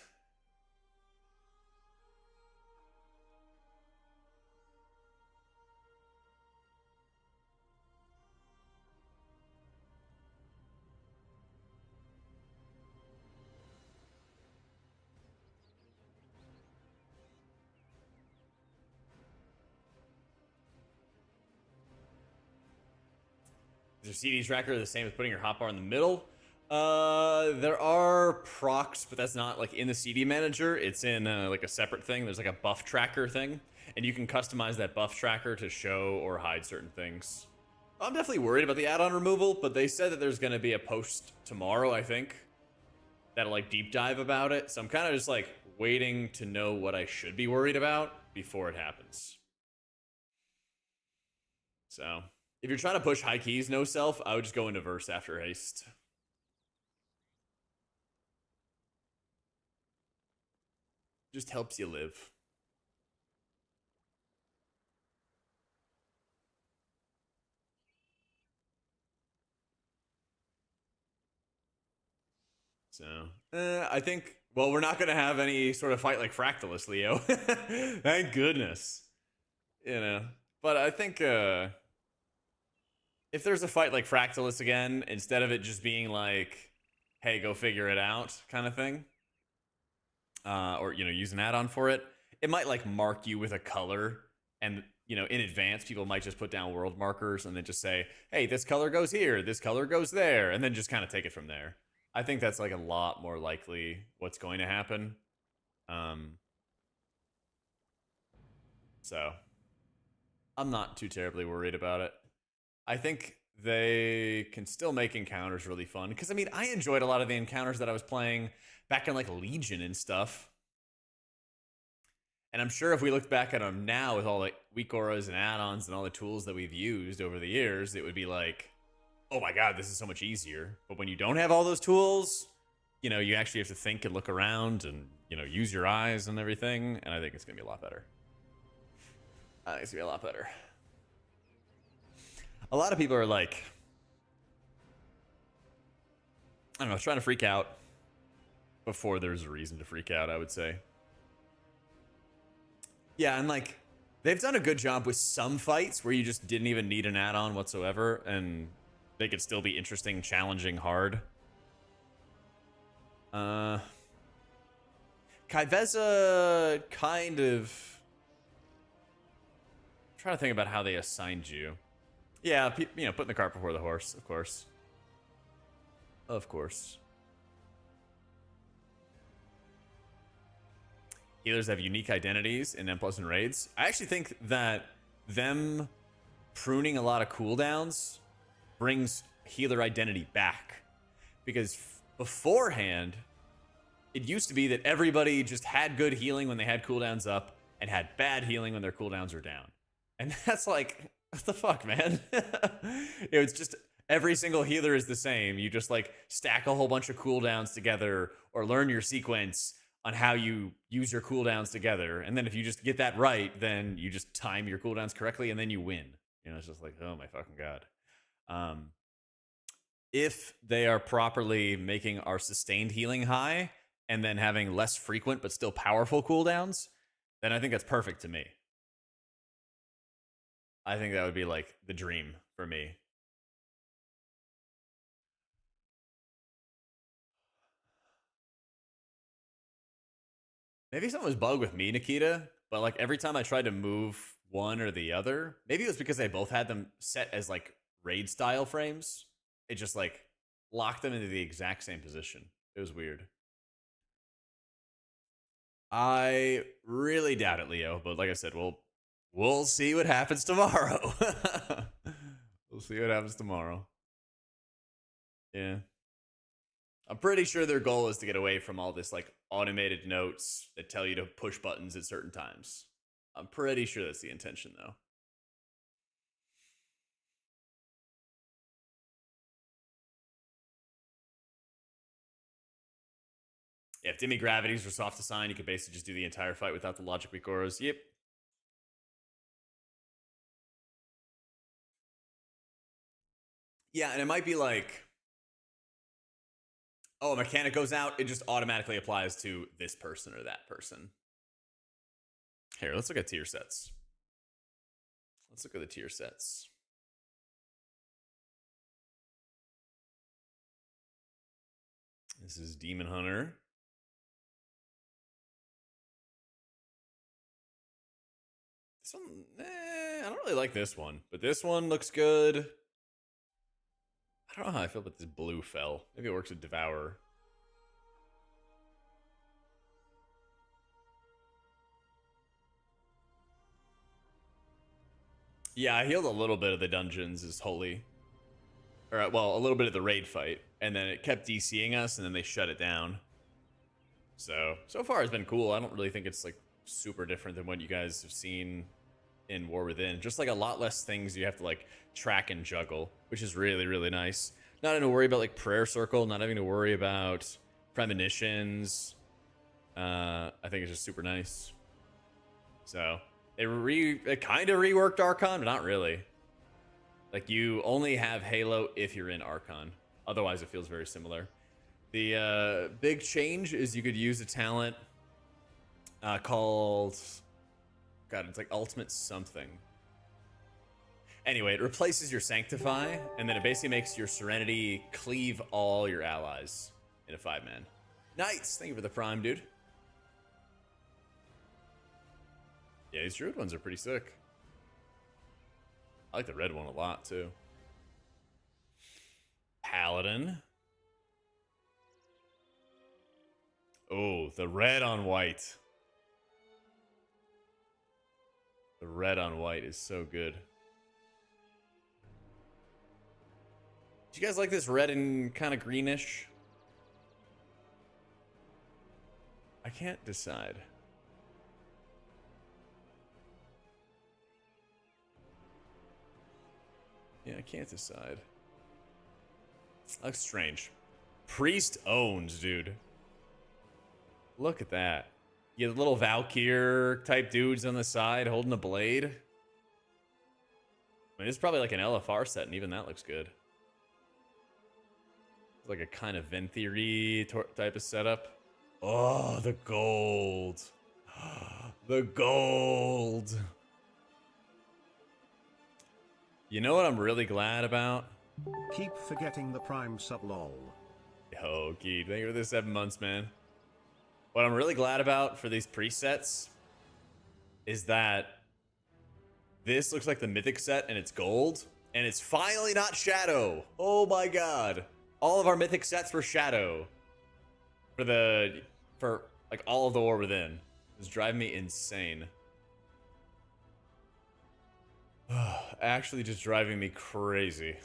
Is your CD tracker the same as putting your hotbar in the middle? There are procs, but that's not like in the CD manager. It's in like a separate thing. There's like a buff tracker thing, and you can customize that buff tracker to show or hide certain things. I'm definitely worried about the add-on removal, but they said that there's going to be a post tomorrow, I think, that'll like deep dive about it. So I'm kind of just like waiting to know what I should be worried about before it happens. So if you're trying to push high keys, no self, I would just go into verse after haste. Just helps you live. So, I think, well, we're not going to have any sort of fight like Fractalus, Leo. Thank goodness. You know, but I think if there's a fight like Fractalus again, instead of it just being like, hey, go figure it out kind of thing, or, you know, use an add-on for it, it might like mark you with a color, and, you know, in advance, people might just put down world markers and then just say, hey, this color goes here, this color goes there, and then just kind of take it from there. I think that's like a lot more likely what's going to happen. So I'm not too terribly worried about it. I think they can still make encounters really fun, because I mean, I enjoyed a lot of the encounters that I was playing back in like Legion and stuff. And I'm sure if we looked back at them now with all the weak auras and add-ons and all the tools that we've used over the years, it would be like, oh my god, this is so much easier. But when you don't have all those tools, you know, you actually have to think and look around and, you know, use your eyes and everything. And I think it's going to be a lot better. I think it's going to be a lot better. A lot of people are like, I don't know, trying to freak out before there's a reason to freak out, I would say. Yeah, and like, they've done a good job with some fights where you just didn't even need an add-on whatsoever, and they could still be interesting, challenging, hard. Kaiveza kind of... I'm trying to think about how they assigned you. Yeah, you know, putting the cart before the horse, of course. Of course. Healers have unique identities in M+ and raids. I actually think that them pruning a lot of cooldowns brings healer identity back. Because beforehand, it used to be that everybody just had good healing when they had cooldowns up and had bad healing when their cooldowns were down. And that's like, what the fuck, man? It's just every single healer is the same. You just like stack a whole bunch of cooldowns together or learn your sequence on how you use your cooldowns together. And then if you just get that right, then you just time your cooldowns correctly and then you win. You know, it's just like, oh my fucking god. If they are properly making our sustained healing high and then having less frequent but still powerful cooldowns, then I think that's perfect to me. I think that would be like the dream for me. Maybe something was bugged with me, Nikita, but like every time I tried to move one or the other, maybe it was because I both had them set as like raid style frames. It just like locked them into the exact same position. It was weird. I really doubt it, Leo, but like I said, we'll see what happens tomorrow. We'll see what happens tomorrow. Yeah. I'm pretty sure their goal is to get away from all this like automated notes that tell you to push buttons at certain times. I'm pretty sure that's the intention though. Yeah, if Dimmy Gravities were soft assign, you could basically just do the entire fight without the logic Mikoros. Yep. Yeah, and it might be like, oh, a mechanic goes out, it just automatically applies to this person or that person. Here, let's look at tier sets. Let's look at the tier sets. This is Demon Hunter. This one, I don't really like this one, but this one looks good. I don't know how I feel about this blue fell. Maybe it works with Devourer. Yeah, I healed a little bit of the dungeons as Holy. Or, well, a little bit of the raid fight. And then it kept DCing us, and then they shut it down. So far it's been cool. I don't really think it's, like, super different than what you guys have seen in War Within. Just, like, a lot less things you have to, like, track and juggle, which is really, really nice. Not having to worry about, like, Prayer Circle. Not having to worry about premonitions. I think it's just super nice. So... It kind of reworked Archon, but not really. Like, you only have Halo if you're in Archon. Otherwise, it feels very similar. The big change is you could use a talent called... God, it's like Ultimate something. Anyway, it replaces your Sanctify, and then it basically makes your Serenity cleave all your allies in a 5-man. Nice! Thank you for the prime, dude. Yeah, these Druid ones are pretty sick. I like the red one a lot, too. Paladin. Oh, the red on white. The red on white is so good. Do you guys like this red and kind of greenish? I can't decide. Yeah, I can't decide. That looks strange. Priest owns, dude. Look at that. You get little Valkyr type dudes on the side holding a blade. I mean, it's probably like an LFR set, and even that looks good. It's like a kind of Venthyr type of setup. Oh, the gold. The gold. You know what I'm really glad about? Keep forgetting the prime sub lol. Yo, Keith, thank you for the 7 months, man. What I'm really glad about for these presets is that this looks like the mythic set and it's gold, and it's finally not Shadow. Oh my god. All of our mythic sets were Shadow. For like all of the War Within. It's driving me insane. Actually just driving me crazy.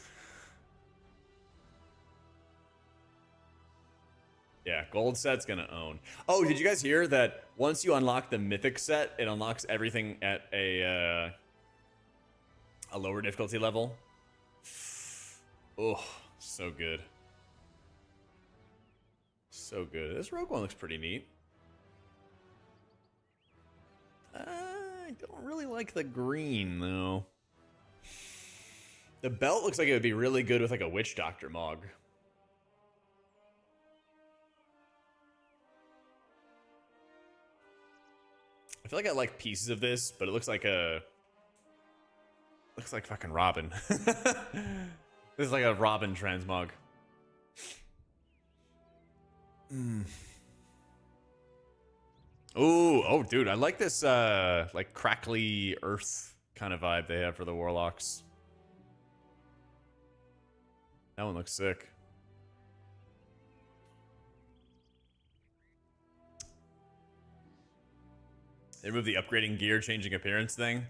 Yeah, gold set's gonna own. Oh, did you guys hear that once you unlock the mythic set, it unlocks everything at a lower difficulty level? Oh, so good. So good. This Rogue One looks pretty neat. I don't really like the green, though. The belt looks like it would be really good with like a Witch Doctor Mog. I feel like I like pieces of this, but it looks like fucking Robin. This is like a Robin transmog. Oh, dude, I like this like crackly earth kind of vibe they have for the Warlocks. That one looks sick. They removed the upgrading gear, changing appearance thing.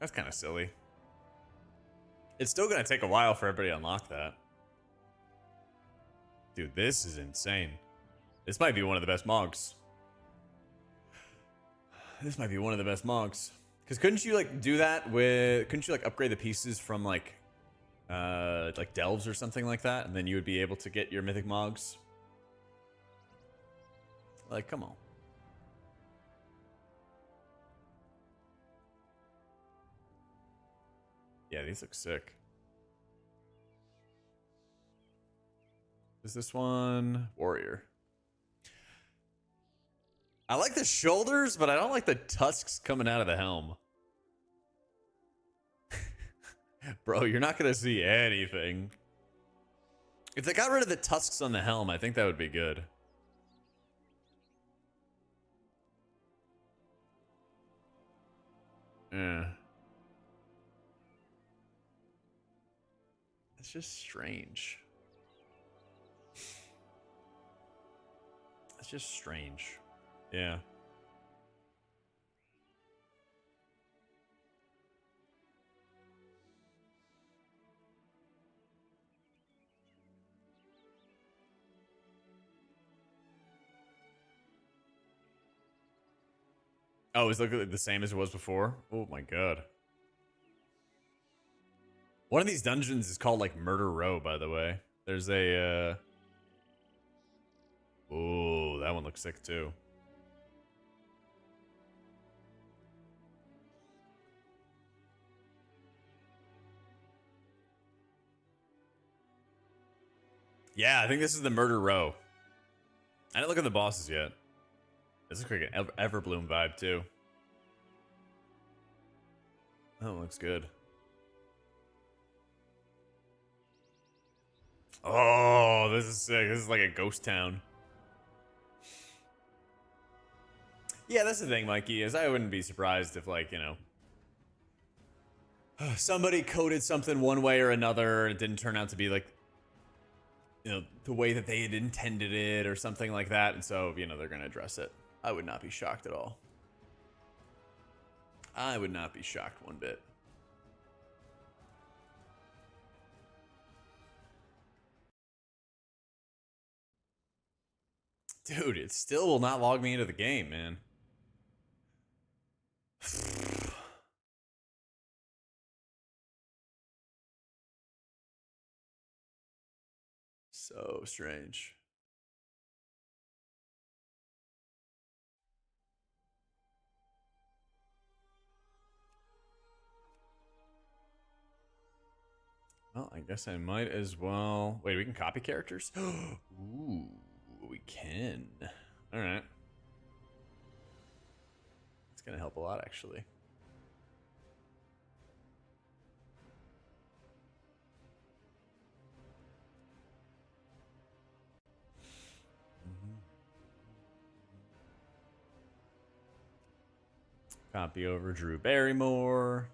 That's kind of silly. It's still going to take a while for everybody to unlock that. Dude, this is insane. This might be one of the best mogs. This might be one of the best mogs. Because couldn't you like do that with, couldn't you like upgrade the pieces from like delves or something like that, and then you would be able to get your mythic mogs? Like, come on. Yeah, these look sick. Is this one warrior? I like the shoulders, but I don't like the tusks coming out of the helm. Bro, you're not gonna see anything. If they got rid of the tusks on the helm, I think that would be good. Yeah. It's just strange. It's just strange. Yeah. Oh, is it the same as it was before? Oh my god. One of these dungeons is called like Murder Row, by the way. There's a oh, that one looks sick too. Yeah, I think this is the Murder Row. I didn't look at the bosses yet. This looks like an Everbloom vibe too. Oh, looks good. Oh, this is sick. This is like a ghost town. Yeah, that's the thing, Mikey, is I wouldn't be surprised if, like, you know, somebody coded something one way or another and it didn't turn out to be like, you know, the way that they had intended it or something like that. And so, you know, they're going to address it. I would not be shocked at all. I would not be shocked one bit. Dude, it still will not log me into the game, man. So strange. Well, I guess I might as well. Wait, we can copy characters? Ooh, we can. All right. It's going to help a lot, actually. Copy over Drew Barrymore.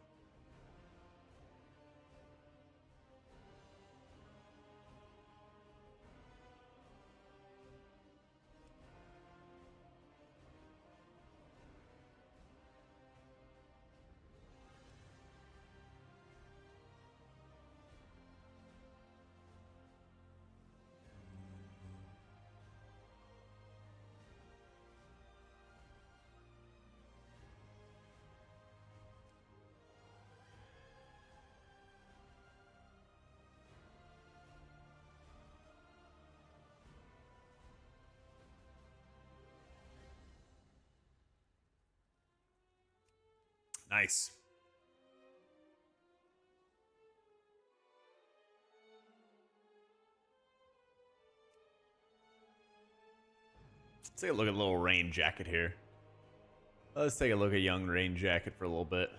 Nice. Let's take a look at little Rain Jacket here. Let's take a look at young Rain Jacket for a little bit.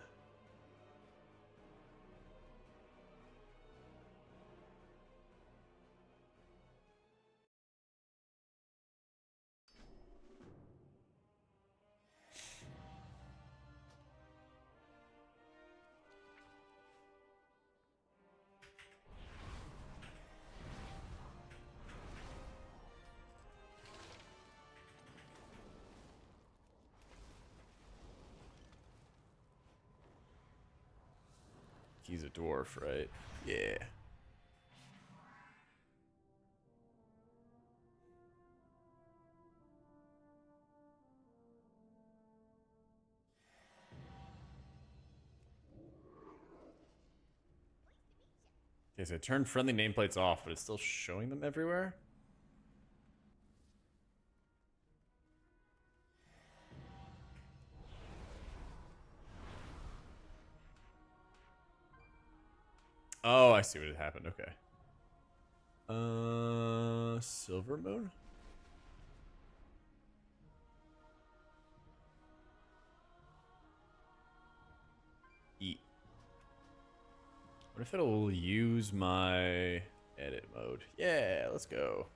He's a dwarf, right? Yeah. Okay, so I turned friendly nameplates off, but it's still showing them everywhere? Oh, I see what had happened. Okay. Silver Moon? Eat. What if it'll use my edit mode? Yeah, let's go.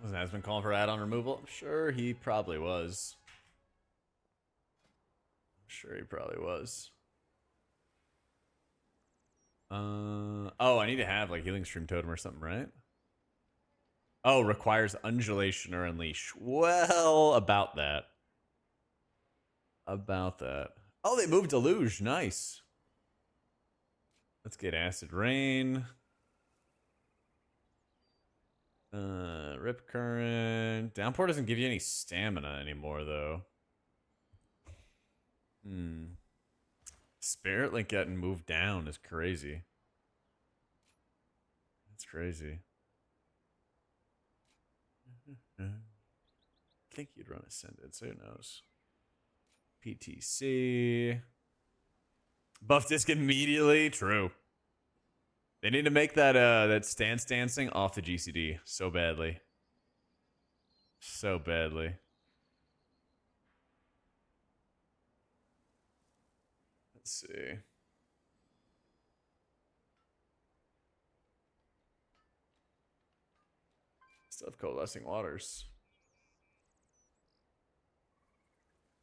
Wasn't Asmund calling for add-on removal? I'm sure he probably was. I'm sure he probably was. Oh, I need to have like healing stream totem or something, right? Oh, requires undulation or unleash. Well, about that. About that. Oh, they moved Deluge. Nice. Let's get Acid Rain. Rip Current. Downpour doesn't give you any stamina anymore, though. Spirit Link getting moved down is crazy. That's crazy. I think you'd run Ascended, so who knows? PTC. Buff disc immediately. True. They need to make that that stance dancing off the GCD so badly. So badly. Let's see. Still have Coalescing Waters.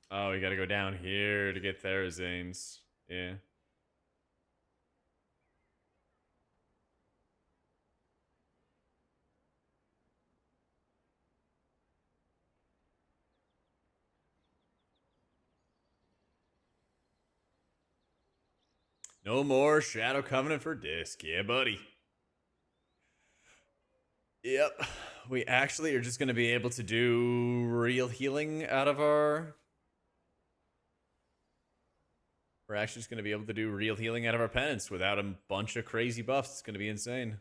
Oh, you gotta go down here to get Therazanes. Yeah. No more Shadow Covenant for disc. Yeah, buddy. Yep. We actually are just going to be able to do real healing out of our... We're actually just going to be able to do real healing out of our penance without a bunch of crazy buffs. It's going to be insane.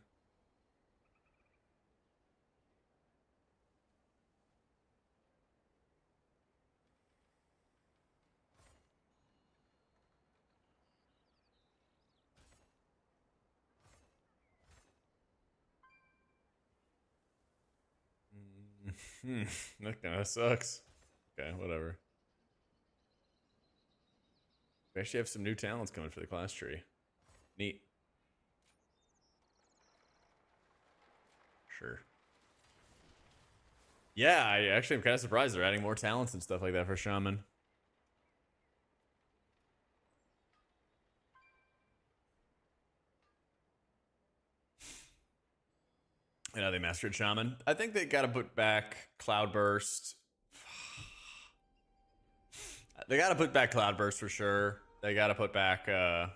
That kind of sucks. Okay, whatever. We actually have some new talents coming for the class tree. Neat. Sure. Yeah, I actually am kind of surprised they're adding more talents and stuff like that for Shaman. You know, they mastered Shaman. I think they got to put back Cloudburst. They got to put back Cloudburst for sure. They got to put back... They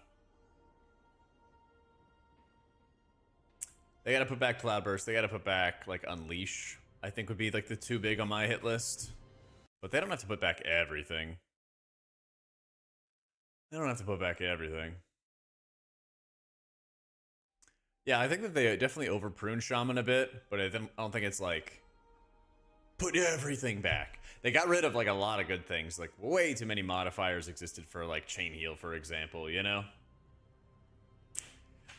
got to put back Cloudburst. They got to put back, like, Unleash. I think would be, like, the two big on my hit list. But they don't have to put back everything. They don't have to put back everything. Yeah, I think that they definitely over-prune Shaman a bit, but I don't think it's like, put everything back. They got rid of, like, a lot of good things. Like, way too many modifiers existed for, like, Chain Heal, for example, you know?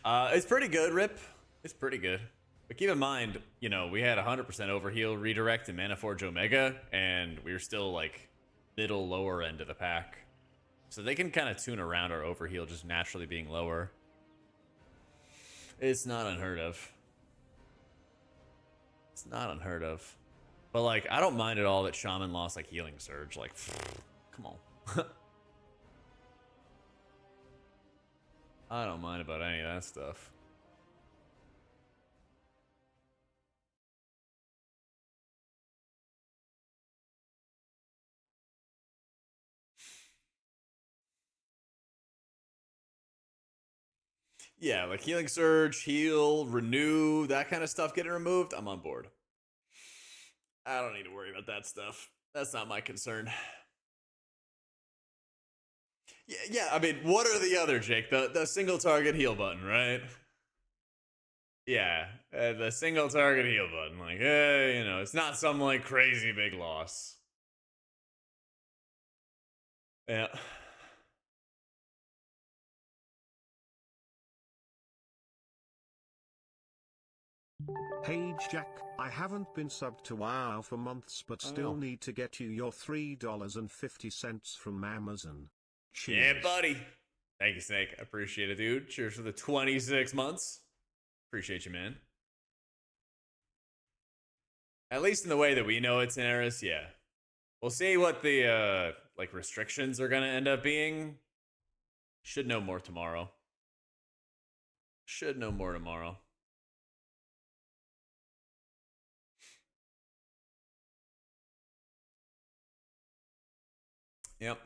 It's pretty good, Rip. It's pretty good. But keep in mind, you know, we had 100% Overheal redirect in Manaforge Omega, and we were still, like, middle, lower end of the pack. So they can kind of tune around our Overheal just naturally being lower. It's not unheard of. It's not unheard of. But, like, I don't mind at all that Shaman lost, like, Healing Surge. Like, come on. I don't mind about any of that stuff. Yeah, like Healing Surge, Heal, Renew, that kind of stuff getting removed, I'm on board. I don't need to worry about that stuff. That's not my concern. Yeah, I mean, what are the other, Jake? The single target heal button, right? Yeah, the single target heal button. Like, you know, it's not some like crazy big loss. Yeah. Hey Jack, I haven't been subbed to WoW for months but still need to get you your $3.50 from Amazon. Cheers. Yeah, buddy. Thank you, Snake. I appreciate it, dude. Cheers for the 26 months. Appreciate you, man. At least in the way that we know it's in Eris, yeah. We'll see what the like restrictions are gonna end up being. Should know more tomorrow. Should know more tomorrow. Yep.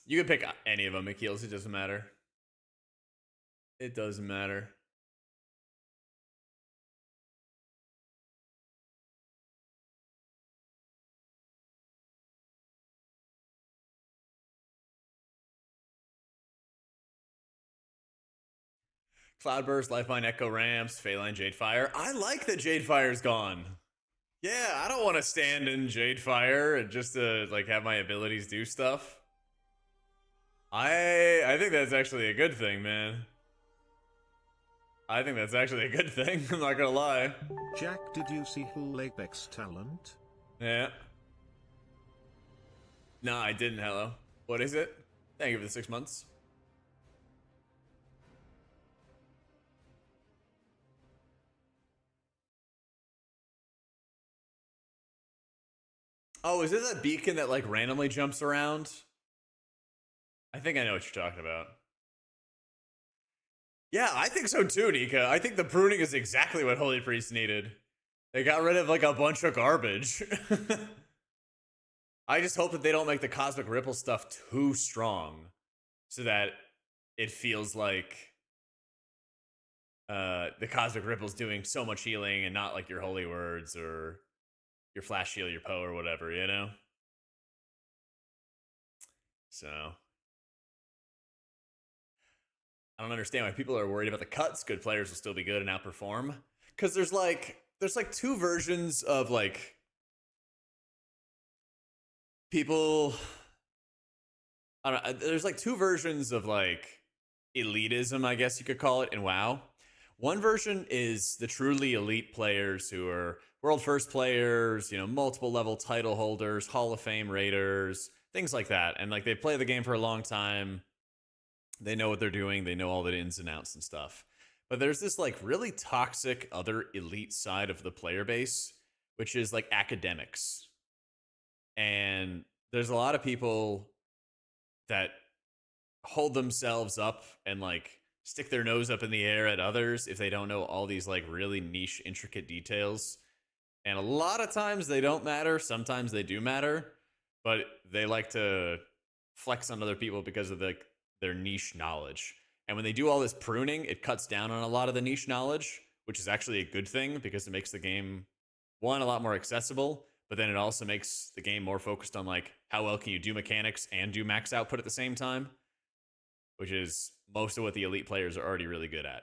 You can pick any of them, Akils. It doesn't matter. It doesn't matter. Cloudburst, Lifeline, Echo Ramps, Phalanx, Jadefire. I like that Jadefire's gone. Yeah, I don't want to stand in Jadefire and just to like have my abilities do stuff. I think that's actually a good thing, man. I think that's actually a good thing. I'm not gonna lie. Jack, did you see Hull Apex talent? Yeah. No, I didn't. Hello. What is it? Thank you for the 6 months. Oh, is it that beacon that like randomly jumps around? I think I know what you're talking about. Yeah, I think so too, Nika. I think the pruning is exactly what Holy Priest needed. They got rid of like a bunch of garbage. I just hope that they don't make the Cosmic Ripple stuff too strong so that it feels like the Cosmic Ripple's doing so much healing and not like your Holy Words or your Flash Heal, your Poe or whatever, you know? So I don't understand why people are worried about the cuts. Good players will still be good and outperform. Because there's like two versions of like people. I don't know. There's like two versions of like elitism, I guess you could call it, in WoW. One version is the truly elite players who are world first players, you know, multiple level title holders, Hall of Fame raiders, things like that. And like they play the game for a long time. They know what they're doing. They know all the ins and outs and stuff. But there's this like really toxic other elite side of the player base, which is like academics. And there's a lot of people that hold themselves up and like stick their nose up in the air at others if they don't know all these like really niche, intricate details. And a lot of times they don't matter. Sometimes they do matter, but they like to flex on other people because of their niche knowledge. And when they do all this pruning, it cuts down on a lot of the niche knowledge, which is actually a good thing because it makes the game, one, a lot more accessible, but then it also makes the game more focused on like how well can you do mechanics and do max output at the same time, which is most of what the elite players are already really good at.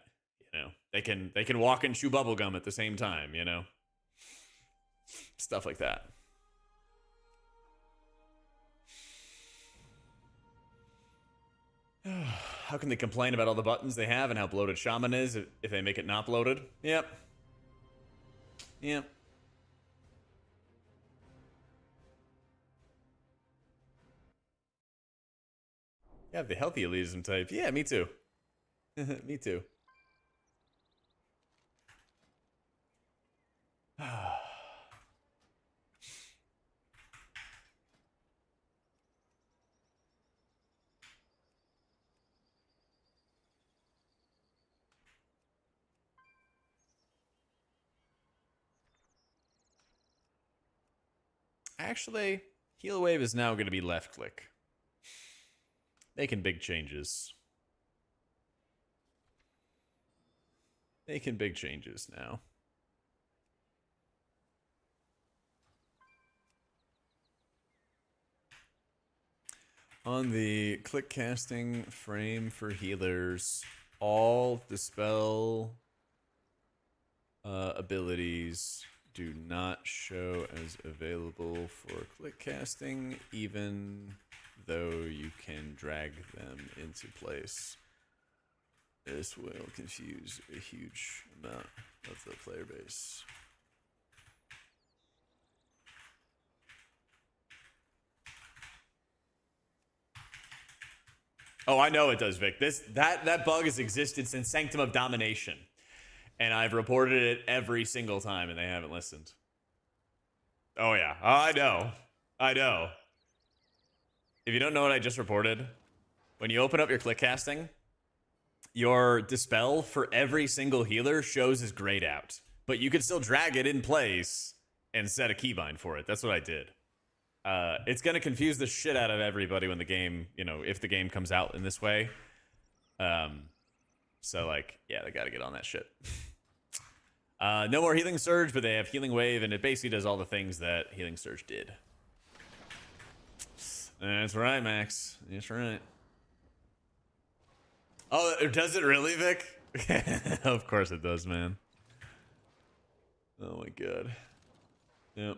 You know, they can walk and chew bubblegum at the same time, you know, stuff like that. How can they complain about all the buttons they have and how bloated Shaman is if they make it not bloated? Yep. Yep. Yeah, the healthy elitism type. Yeah, me too. Me too. Actually, Heal wave is now going to be left click. Making big changes. Making big changes now. On the click casting frame for healers, all dispel abilities do not show as available for click casting, even though you can drag them into place. This will confuse a huge amount of the player base. Oh, I know it does, Vic. That bug has existed since Sanctum of Domination. And I've reported it every single time and they haven't listened. Oh yeah. Oh, I know. I know. If you don't know what I just reported, when you open up your click casting, your dispel for every single healer shows as grayed out. But you can still drag it in place and set a keybind for it. That's what I did. It's going to confuse the shit out of everybody when the game, you know, if the game comes out in this way. So, like, yeah, they got to get on that shit. No more Healing Surge, but they have Healing Wave, and it basically does all the things that Healing Surge did. That's right, Max. That's right. Oh, does it really, Vic? Of course it does, man. Oh my god. Yep.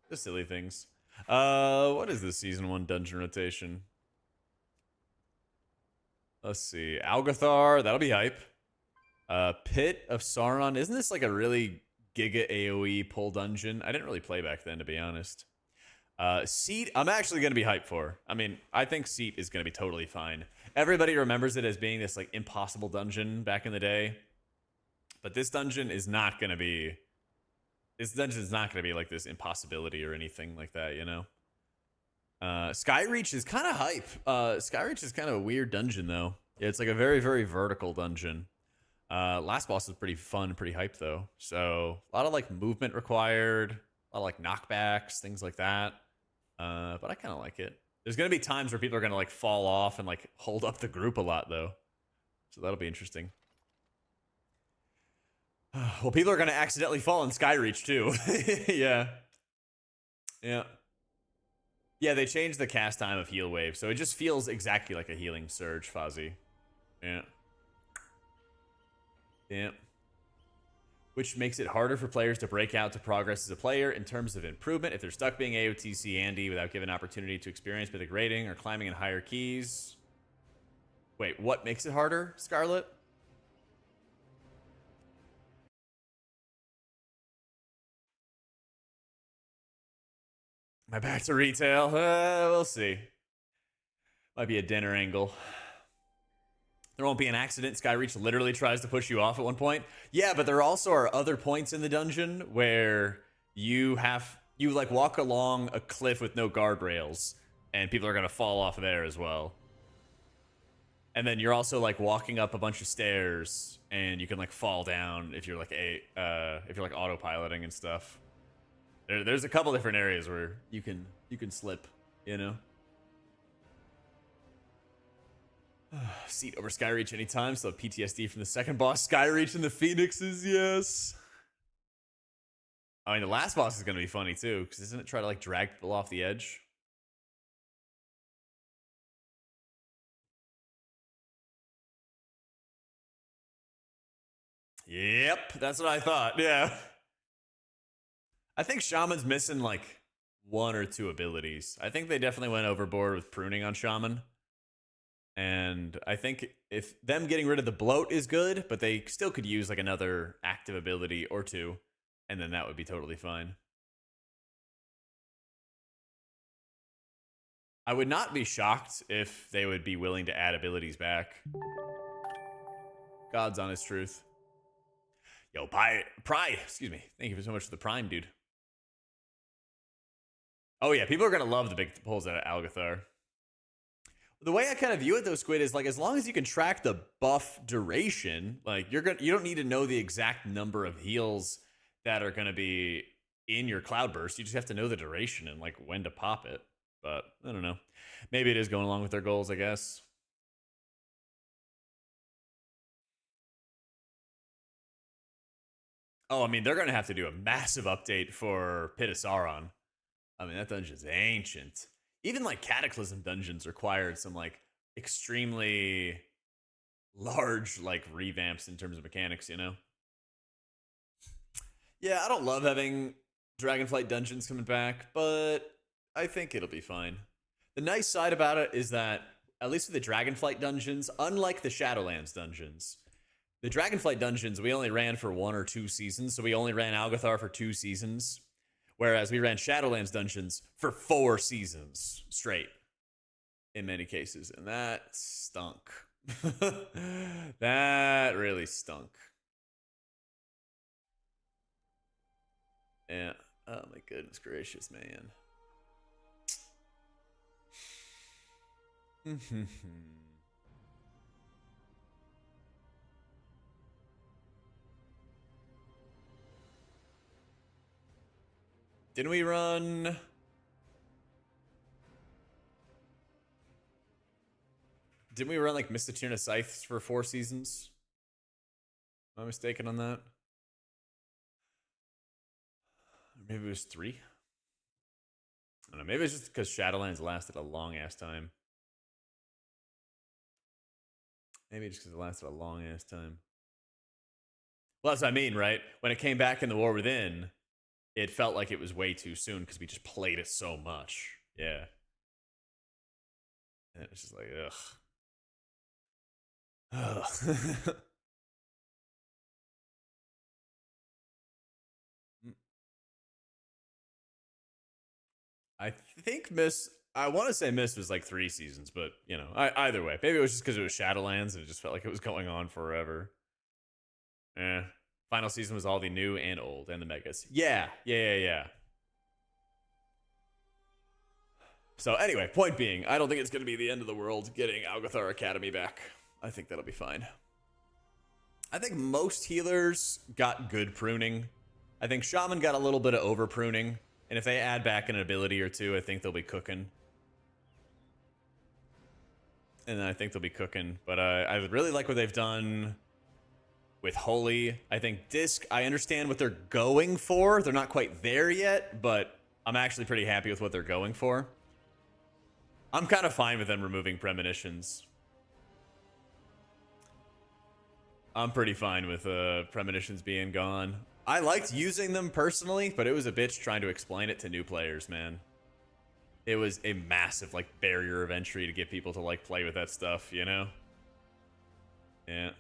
The silly things. What is this season 1 dungeon rotation? Let's see. Algathar, that'll be hype. Pit of Sauron. Isn't this like a really giga AoE pull dungeon? I didn't really play back then, to be honest. Seat, I'm actually going to be hyped for. I mean, I think Seat is going to be totally fine. Everybody remembers it as being this like impossible dungeon back in the day. But this dungeon is not going to be... This dungeon is not going to be like this impossibility or anything like that, you know? Skyreach is kind of hype. Skyreach is kind of a weird dungeon, though. Yeah, it's like a very, very vertical dungeon. Last boss is pretty fun, pretty hype, though. So, a lot of, like, movement required. A lot of, like, knockbacks, things like that. But I kind of like it. There's going to be times where people are going to, like, fall off and, like, hold up the group a lot, though. So, that'll be interesting. Well, people are going to accidentally fall in Skyreach, too. Yeah. Yeah. Yeah, they changed the cast time of Heal Wave, so it just feels exactly like a Healing Surge, Fozzie. Yeah. Yeah. Which makes it harder for players to break out to progress as a player in terms of improvement if they're stuck being AOTC Andy without given opportunity to experience mythic rating or climbing in higher keys. Wait, what makes it harder, Scarlet? My back to retail? We'll see. Might be a dinner angle. There won't be an accident. Skyreach literally tries to push you off at one point. Yeah, but there also are other points in the dungeon where you like walk along a cliff with no guardrails, and people are gonna fall off there as well. And then you're also like walking up a bunch of stairs, and you can like fall down if you're like autopiloting and stuff. There's a couple different areas where you can slip, you know. Seat over Skyreach anytime. Still have PTSD from the second boss, Skyreach and the Phoenixes. Yes. I mean, the last boss is gonna be funny too, because isn't it try to like drag people off the edge? Yep, that's what I thought. Yeah. I think Shaman's missing like 1 or 2 abilities. I think they definitely went overboard with pruning on Shaman. And I think if them getting rid of the bloat is good, but they still could use like another active ability or 2, and then that would be totally fine. I would not be shocked if they would be willing to add abilities back. God's honest truth. Yo, Pride, excuse me. Thank you so much for the Prime, dude. Oh yeah, people are gonna love the big pulls out of Algathar. The way I kind of view it though, Squid, is like as long as you can track the buff duration, like you don't need to know the exact number of heals that are gonna be in your cloudburst. You just have to know the duration and like when to pop it. But I don't know. Maybe it is going along with their goals, I guess. Oh, I mean, they're going to have to do a massive update for Pit of Sauron. I mean, that dungeon's ancient. Even like Cataclysm dungeons required some like extremely large like revamps in terms of mechanics, you know? Yeah, I don't love having Dragonflight dungeons coming back, but I think it'll be fine. The nice side about it is that, at least with the Dragonflight dungeons, unlike the Shadowlands dungeons, the Dragonflight dungeons we only ran for 1 or 2 seasons, so we only ran Algathar for 2 seasons, whereas we ran Shadowlands dungeons for 4 seasons straight, in many cases, and that stunk. That really stunk. Yeah. Oh my goodness gracious, man. Didn't we run... Didn't we run like Mistituna Scythes for 4 seasons? Am I mistaken on that? Maybe it was 3? I don't know. Maybe it's just because Shadowlands lasted a long ass time. Maybe just because it lasted a long ass time. Well, that's what I mean, right? When it came back in the War Within, it felt like it was way too soon because we just played it so much. Yeah. And it's just like, ugh. Ugh. I think I want to say Mist was like 3 seasons, but you know, either way, maybe it was just because it was Shadowlands and it just felt like it was going on forever. Final season was all the new and old and the megas. Yeah. So anyway, point being, I don't think it's going to be the end of the world getting Algathar Academy back. I think that'll be fine. I think most healers got good pruning. I think Shaman got a little bit of over pruning. And if they add back an ability or 2, I think they'll be cooking. And I think they'll be cooking. But I really like what they've done with Holy. I think Disc, I understand what they're going for. They're not quite there yet, but I'm actually pretty happy with what they're going for. I'm kind of fine with them removing premonitions. I'm pretty fine with premonitions being gone. I liked using them personally, but it was a bitch trying to explain it to new players, man. It was a massive, like, barrier of entry to get people to, like, play with that stuff, you know? Yeah.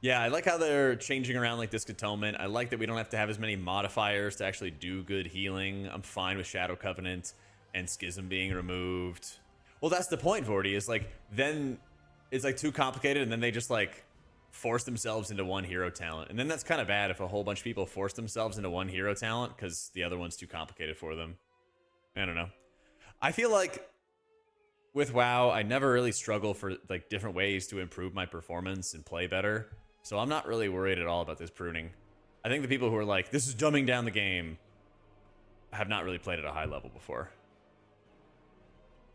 Yeah, I like how they're changing around, like, Disc Atonement. I like that we don't have to have as many modifiers to actually do good healing. I'm fine with Shadow Covenant and Schism being removed. Well, that's the point, Vorty, is, like, then it's, like, too complicated, and then they just, like, force themselves into one hero talent. And then that's kind of bad if a whole bunch of people force themselves into one hero talent because the other one's too complicated for them. I don't know. I feel like with WoW, I never really struggle for like different ways to improve my performance and play better. So I'm not really worried at all about this pruning. I think the people who are like, this is dumbing down the game, have not really played at a high level before.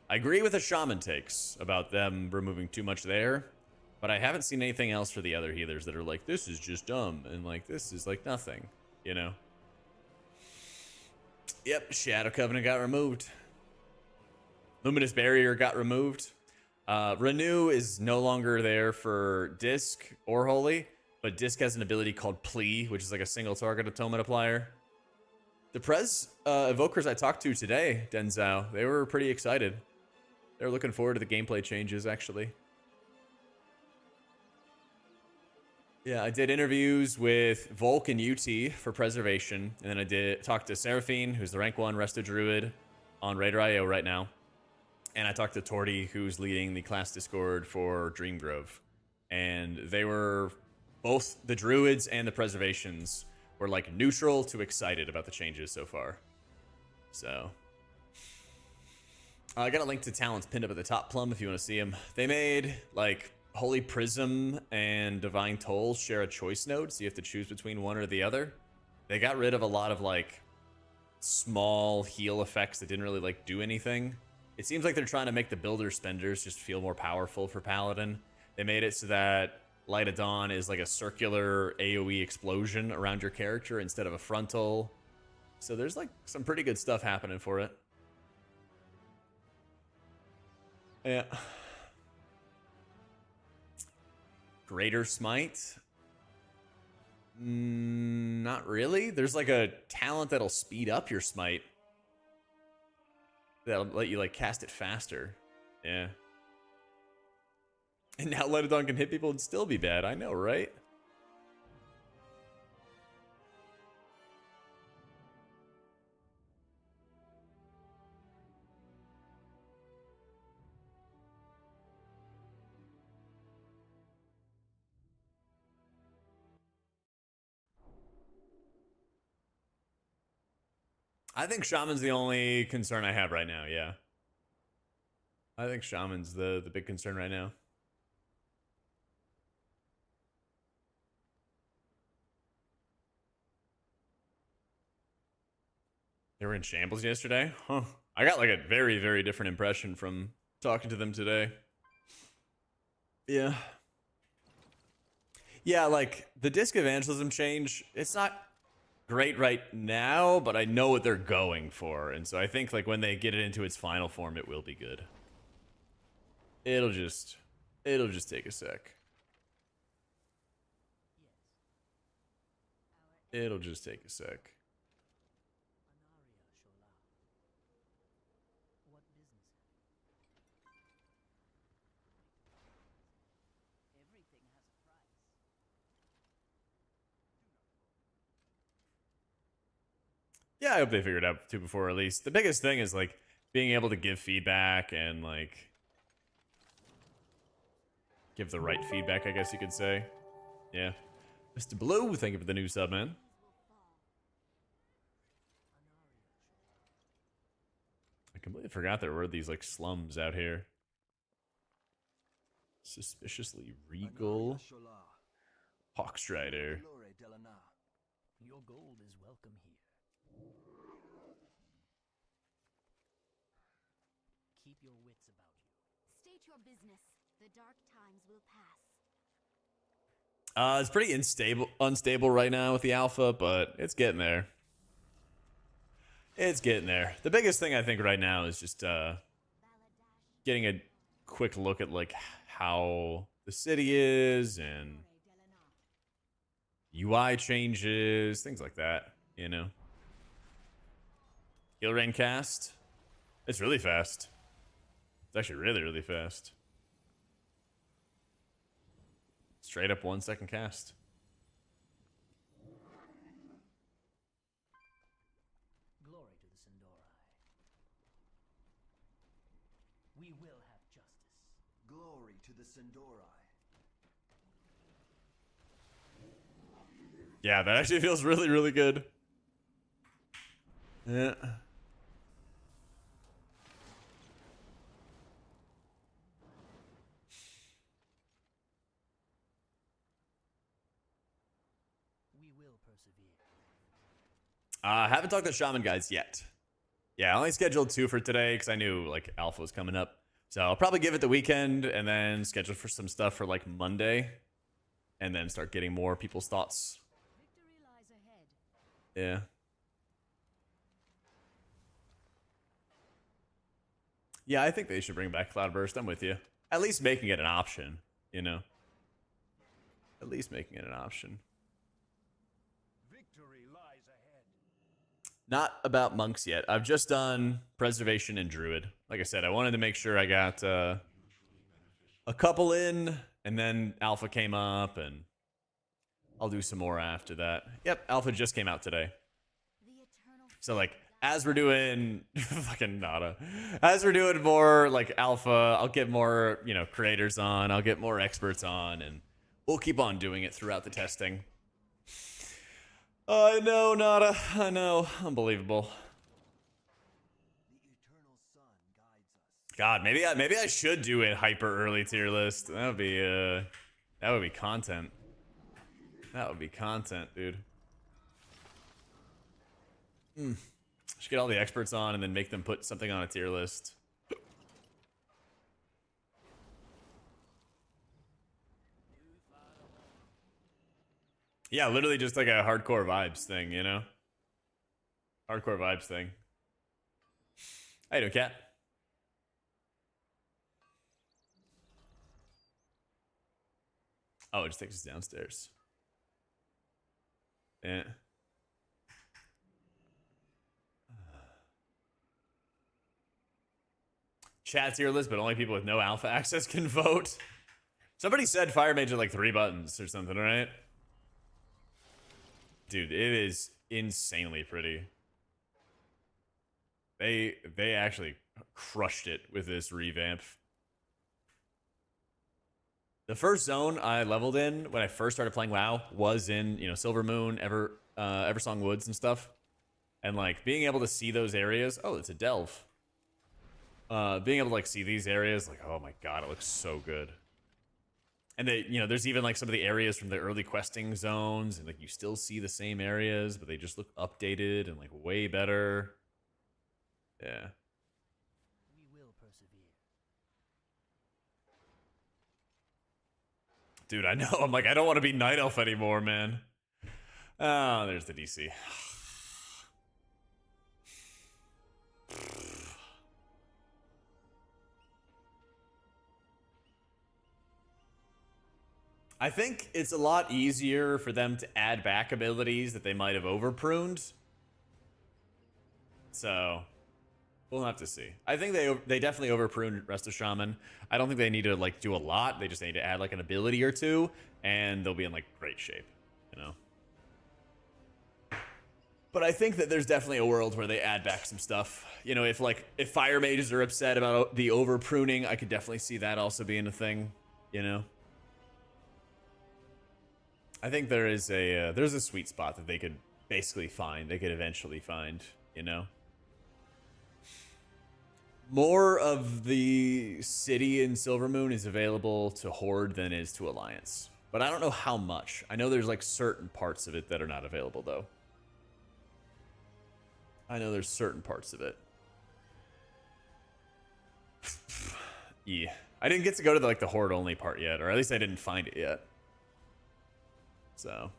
I agree with the Shaman takes about them removing too much there. But I haven't seen anything else for the other healers that are like, this is just dumb, and like, this is like nothing, you know? Yep, Shadow Covenant got removed. Luminous Barrier got removed. Renew is no longer there for Disc or Holy, but Disc has an ability called Plea, which is like a single target atonement applier. The Prez Evokers I talked to today, Denzao, they were pretty excited. They were looking forward to the gameplay changes, actually. Yeah, I did interviews with Volk and UT for Preservation, and then I did talk to Seraphine, who's the rank 1 Resto Druid on Raider.io right now, and I talked to Torty, who's leading the class Discord for Dreamgrove, and they were both the Druids and the Preservations were like neutral to excited about the changes so far. So I got a link to talents pinned up at the top, Plum, if you want to see them. They made like Holy Prism and Divine Toll share a choice node, so you have to choose between one or the other. they got rid of a lot of like small heal effects that didn't really like do anything. It seems like they're trying to make the builder spenders just feel more powerful for Paladin. They made it so that Light of Dawn is like a circular AoE explosion around your character instead of a frontal. So there's like some pretty good stuff happening for it. Yeah. Greater Smite? Not really. There's like a talent that'll speed up your smite. That'll let you like cast it faster. Yeah. And now Light of Dawn can hit people and still be bad. I know, right? I think Shaman's the only concern I have right now, yeah. I think Shaman's the big concern right now. They were in shambles yesterday? Huh. I got like a very, very different impression from talking to them today. Yeah. Yeah, like the disc evangelism change, it's not great right now, but I know what they're going for. And so I think like when they get it into its final form, it will be good. It'll just take a sec. It'll just take a sec. Yeah, I hope they figure it out too before release. The biggest thing is like being able to give feedback and like give the right feedback, I guess you could say. Yeah. Mr. Blue, thank you for the new sub, man. I completely forgot there were these like slums out here. Suspiciously regal. Hawkstrider. Your gold is welcome here. Keep your wits about you. State your business. The dark times will pass. It's pretty unstable right now with the alpha, but it's getting there. It's getting there. The biggest thing I think right now is just getting a quick look at like how the city is and UI changes, things like that, you know. Heal rain cast. It's really fast. It's actually really, really fast. Straight up 1 second cast. Glory to the Sindori. We will have justice. Glory to the Sindori. Yeah, that actually feels really, really good. Yeah. We will persevere. I haven't talked to Shaman guys yet. Yeah, I only scheduled 2 for today because I knew like Alpha was coming up. So I'll probably give it the weekend and then schedule for some stuff for like Monday. And then start getting more people's thoughts. Victory lies ahead. Yeah. Yeah, I think they should bring back Cloudburst. I'm with you. At least making it an option, you know? At least making it an option. Victory lies ahead. Not about monks yet. I've just done Preservation and Druid. Like I said, I wanted to make sure I got a couple in, and then Alpha came up, and I'll do some more after that. Yep, Alpha just came out today. So, like, as we're doing... fucking nada. As we're doing more, like, Alpha, I'll get more, you know, creators on. I'll get more experts on, and we'll keep on doing it throughout the testing. I know, Nada. I know. Unbelievable. God, maybe I should do a hyper early tier list. That would be content. That would be content, dude. Should get all the experts on and then make them put something on a tier list. Yeah, literally just like a hardcore vibes thing, you know? Hardcore vibes thing. How you doing, cat? Oh, it just takes us downstairs. Yeah. Chat tier list, but only people with no alpha access can vote. Somebody said Fire Mage had like 3 buttons or something, right? Dude, it is insanely pretty. They actually crushed it with this revamp. The first zone I leveled in when I first started playing WoW was in, you know, Silver Moon, Eversong Woods and stuff. And like being able to see those areas, oh, it's a delve. Being able to like see these areas, like, oh my god, it looks so good. And they, you know, there's even like some of the areas from the early questing zones, and like you still see the same areas, but they just look updated and like way better. Yeah. We will persevere. Dude, I know. I'm like, I don't want to be Night Elf anymore, man. Oh, there's the DC. I think it's a lot easier for them to add back abilities that they might have overpruned. So, we'll have to see. I think they definitely overpruned Resto Shaman. I don't think they need to like do a lot. They just need to add like an ability or two, and they'll be in like great shape, you know. But I think that there's definitely a world where they add back some stuff. You know, if Fire Mages are upset about the over pruning, I could definitely see that also being a thing, you know. I think there's a sweet spot that they could basically find. They could eventually find, you know. More of the city in Silvermoon is available to Horde than is to Alliance. But I don't know how much. I know there's like certain parts of it that are not available though. I know there's certain parts of it. Yeah. I didn't get to go to the Horde only part yet, or at least I didn't find it yet. So,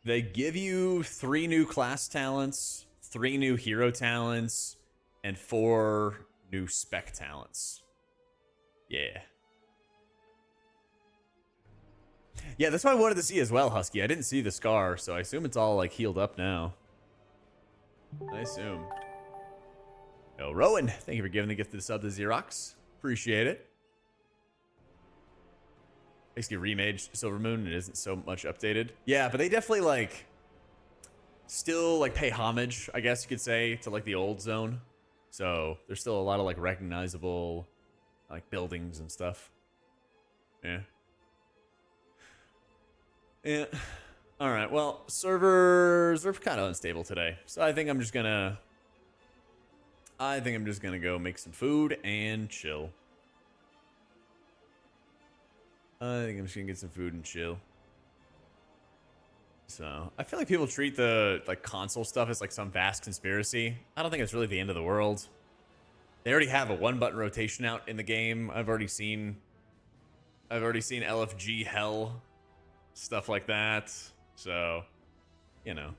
they give you 3 new class talents, 3 new hero talents, and 4 new spec talents. Yeah. Yeah, that's what I wanted to see as well, Husky. I didn't see the scar, so I assume it's all like healed up now. I assume. Yo, Rowan, thank you for giving the gift of the sub to Xerox. Appreciate it. Basically remaged Silvermoon, it isn't so much updated. Yeah, but they definitely like still like pay homage, I guess you could say, to like the old zone. So there's still a lot of like recognizable like buildings and stuff. Yeah. Yeah. All right. Well, servers are kind of unstable today, so I think I'm just gonna go make some food and chill. I think I'm just gonna get some food and chill. So I feel like people treat the like console stuff as like some vast conspiracy. I don't think it's really the end of the world. They already have a 1-button rotation out in the game. I've already seen LFG hell, stuff like that. So, you know,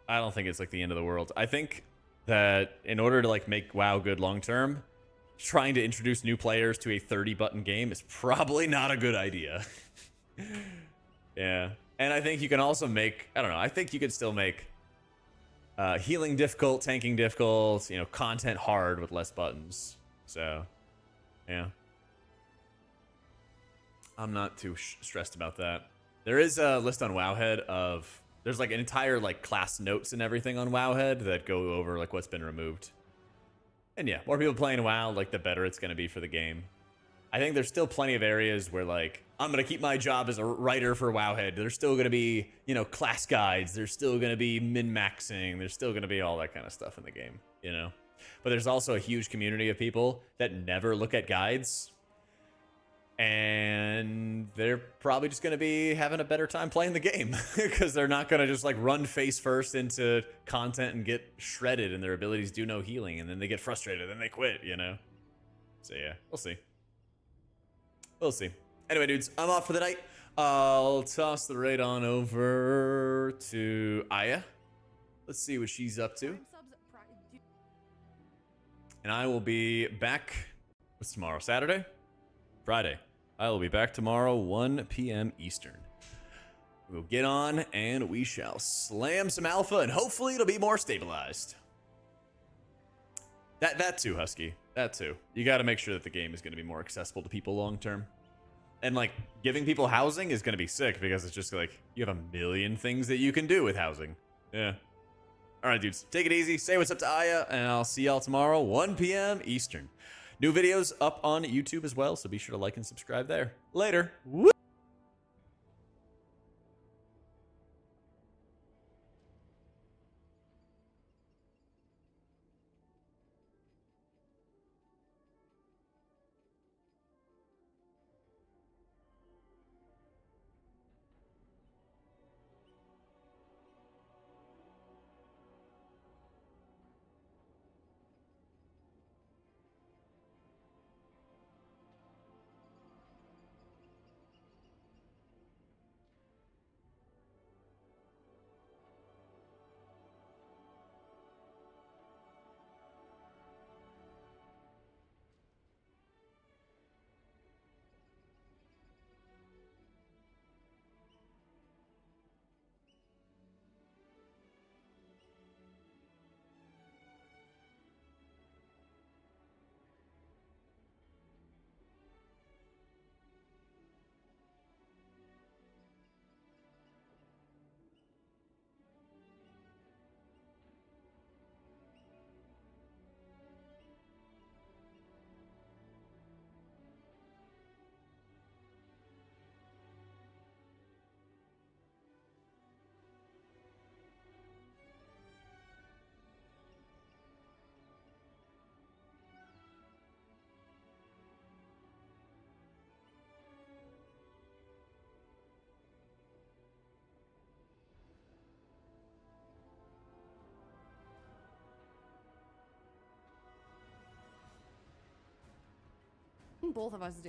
I don't think it's like the end of the world. I think that in order to like make WoW good long term, trying to introduce new players to a 30-button game is probably not a good idea. Yeah. And I think you can also make, I don't know, I think you could still make healing difficult, tanking difficult, you know, content hard with less buttons. So, yeah. I'm not too stressed about that. There is a list on Wowhead of, there's like an entire like class notes and everything on Wowhead that go over like what's been removed. And yeah, more people playing WoW, like the better it's going to be for the game. I think there's still plenty of areas where like, I'm going to keep my job as a writer for Wowhead. There's still going to be, you know, class guides. There's still going to be min-maxing. There's still going to be all that kind of stuff in the game, you know? But there's also a huge community of people that never look at guides. And they're probably just going to be having a better time playing the game because they're not going to just like run face first into content and get shredded and their abilities do no healing. And then they get frustrated and they quit, you know? So yeah, we'll see. We'll see. Anyway, dudes, I'm off for the night. I'll toss the raid on over to Aya. Let's see what she's up to. And I will be back. What's tomorrow? Saturday? Friday. I will be back tomorrow, 1 p.m. Eastern. We'll get on and we shall slam some alpha and hopefully it'll be more stabilized. That too, Husky. That too. You got to make sure that the game is going to be more accessible to people long term. And like giving people housing is going to be sick because it's just like you have a million things that you can do with housing. Yeah. All right, dudes. Take it easy. Say what's up to Aya and I'll see y'all tomorrow, 1 p.m. Eastern. New videos up on YouTube as well, so be sure to like and subscribe there. Later. Woo! Both of us do.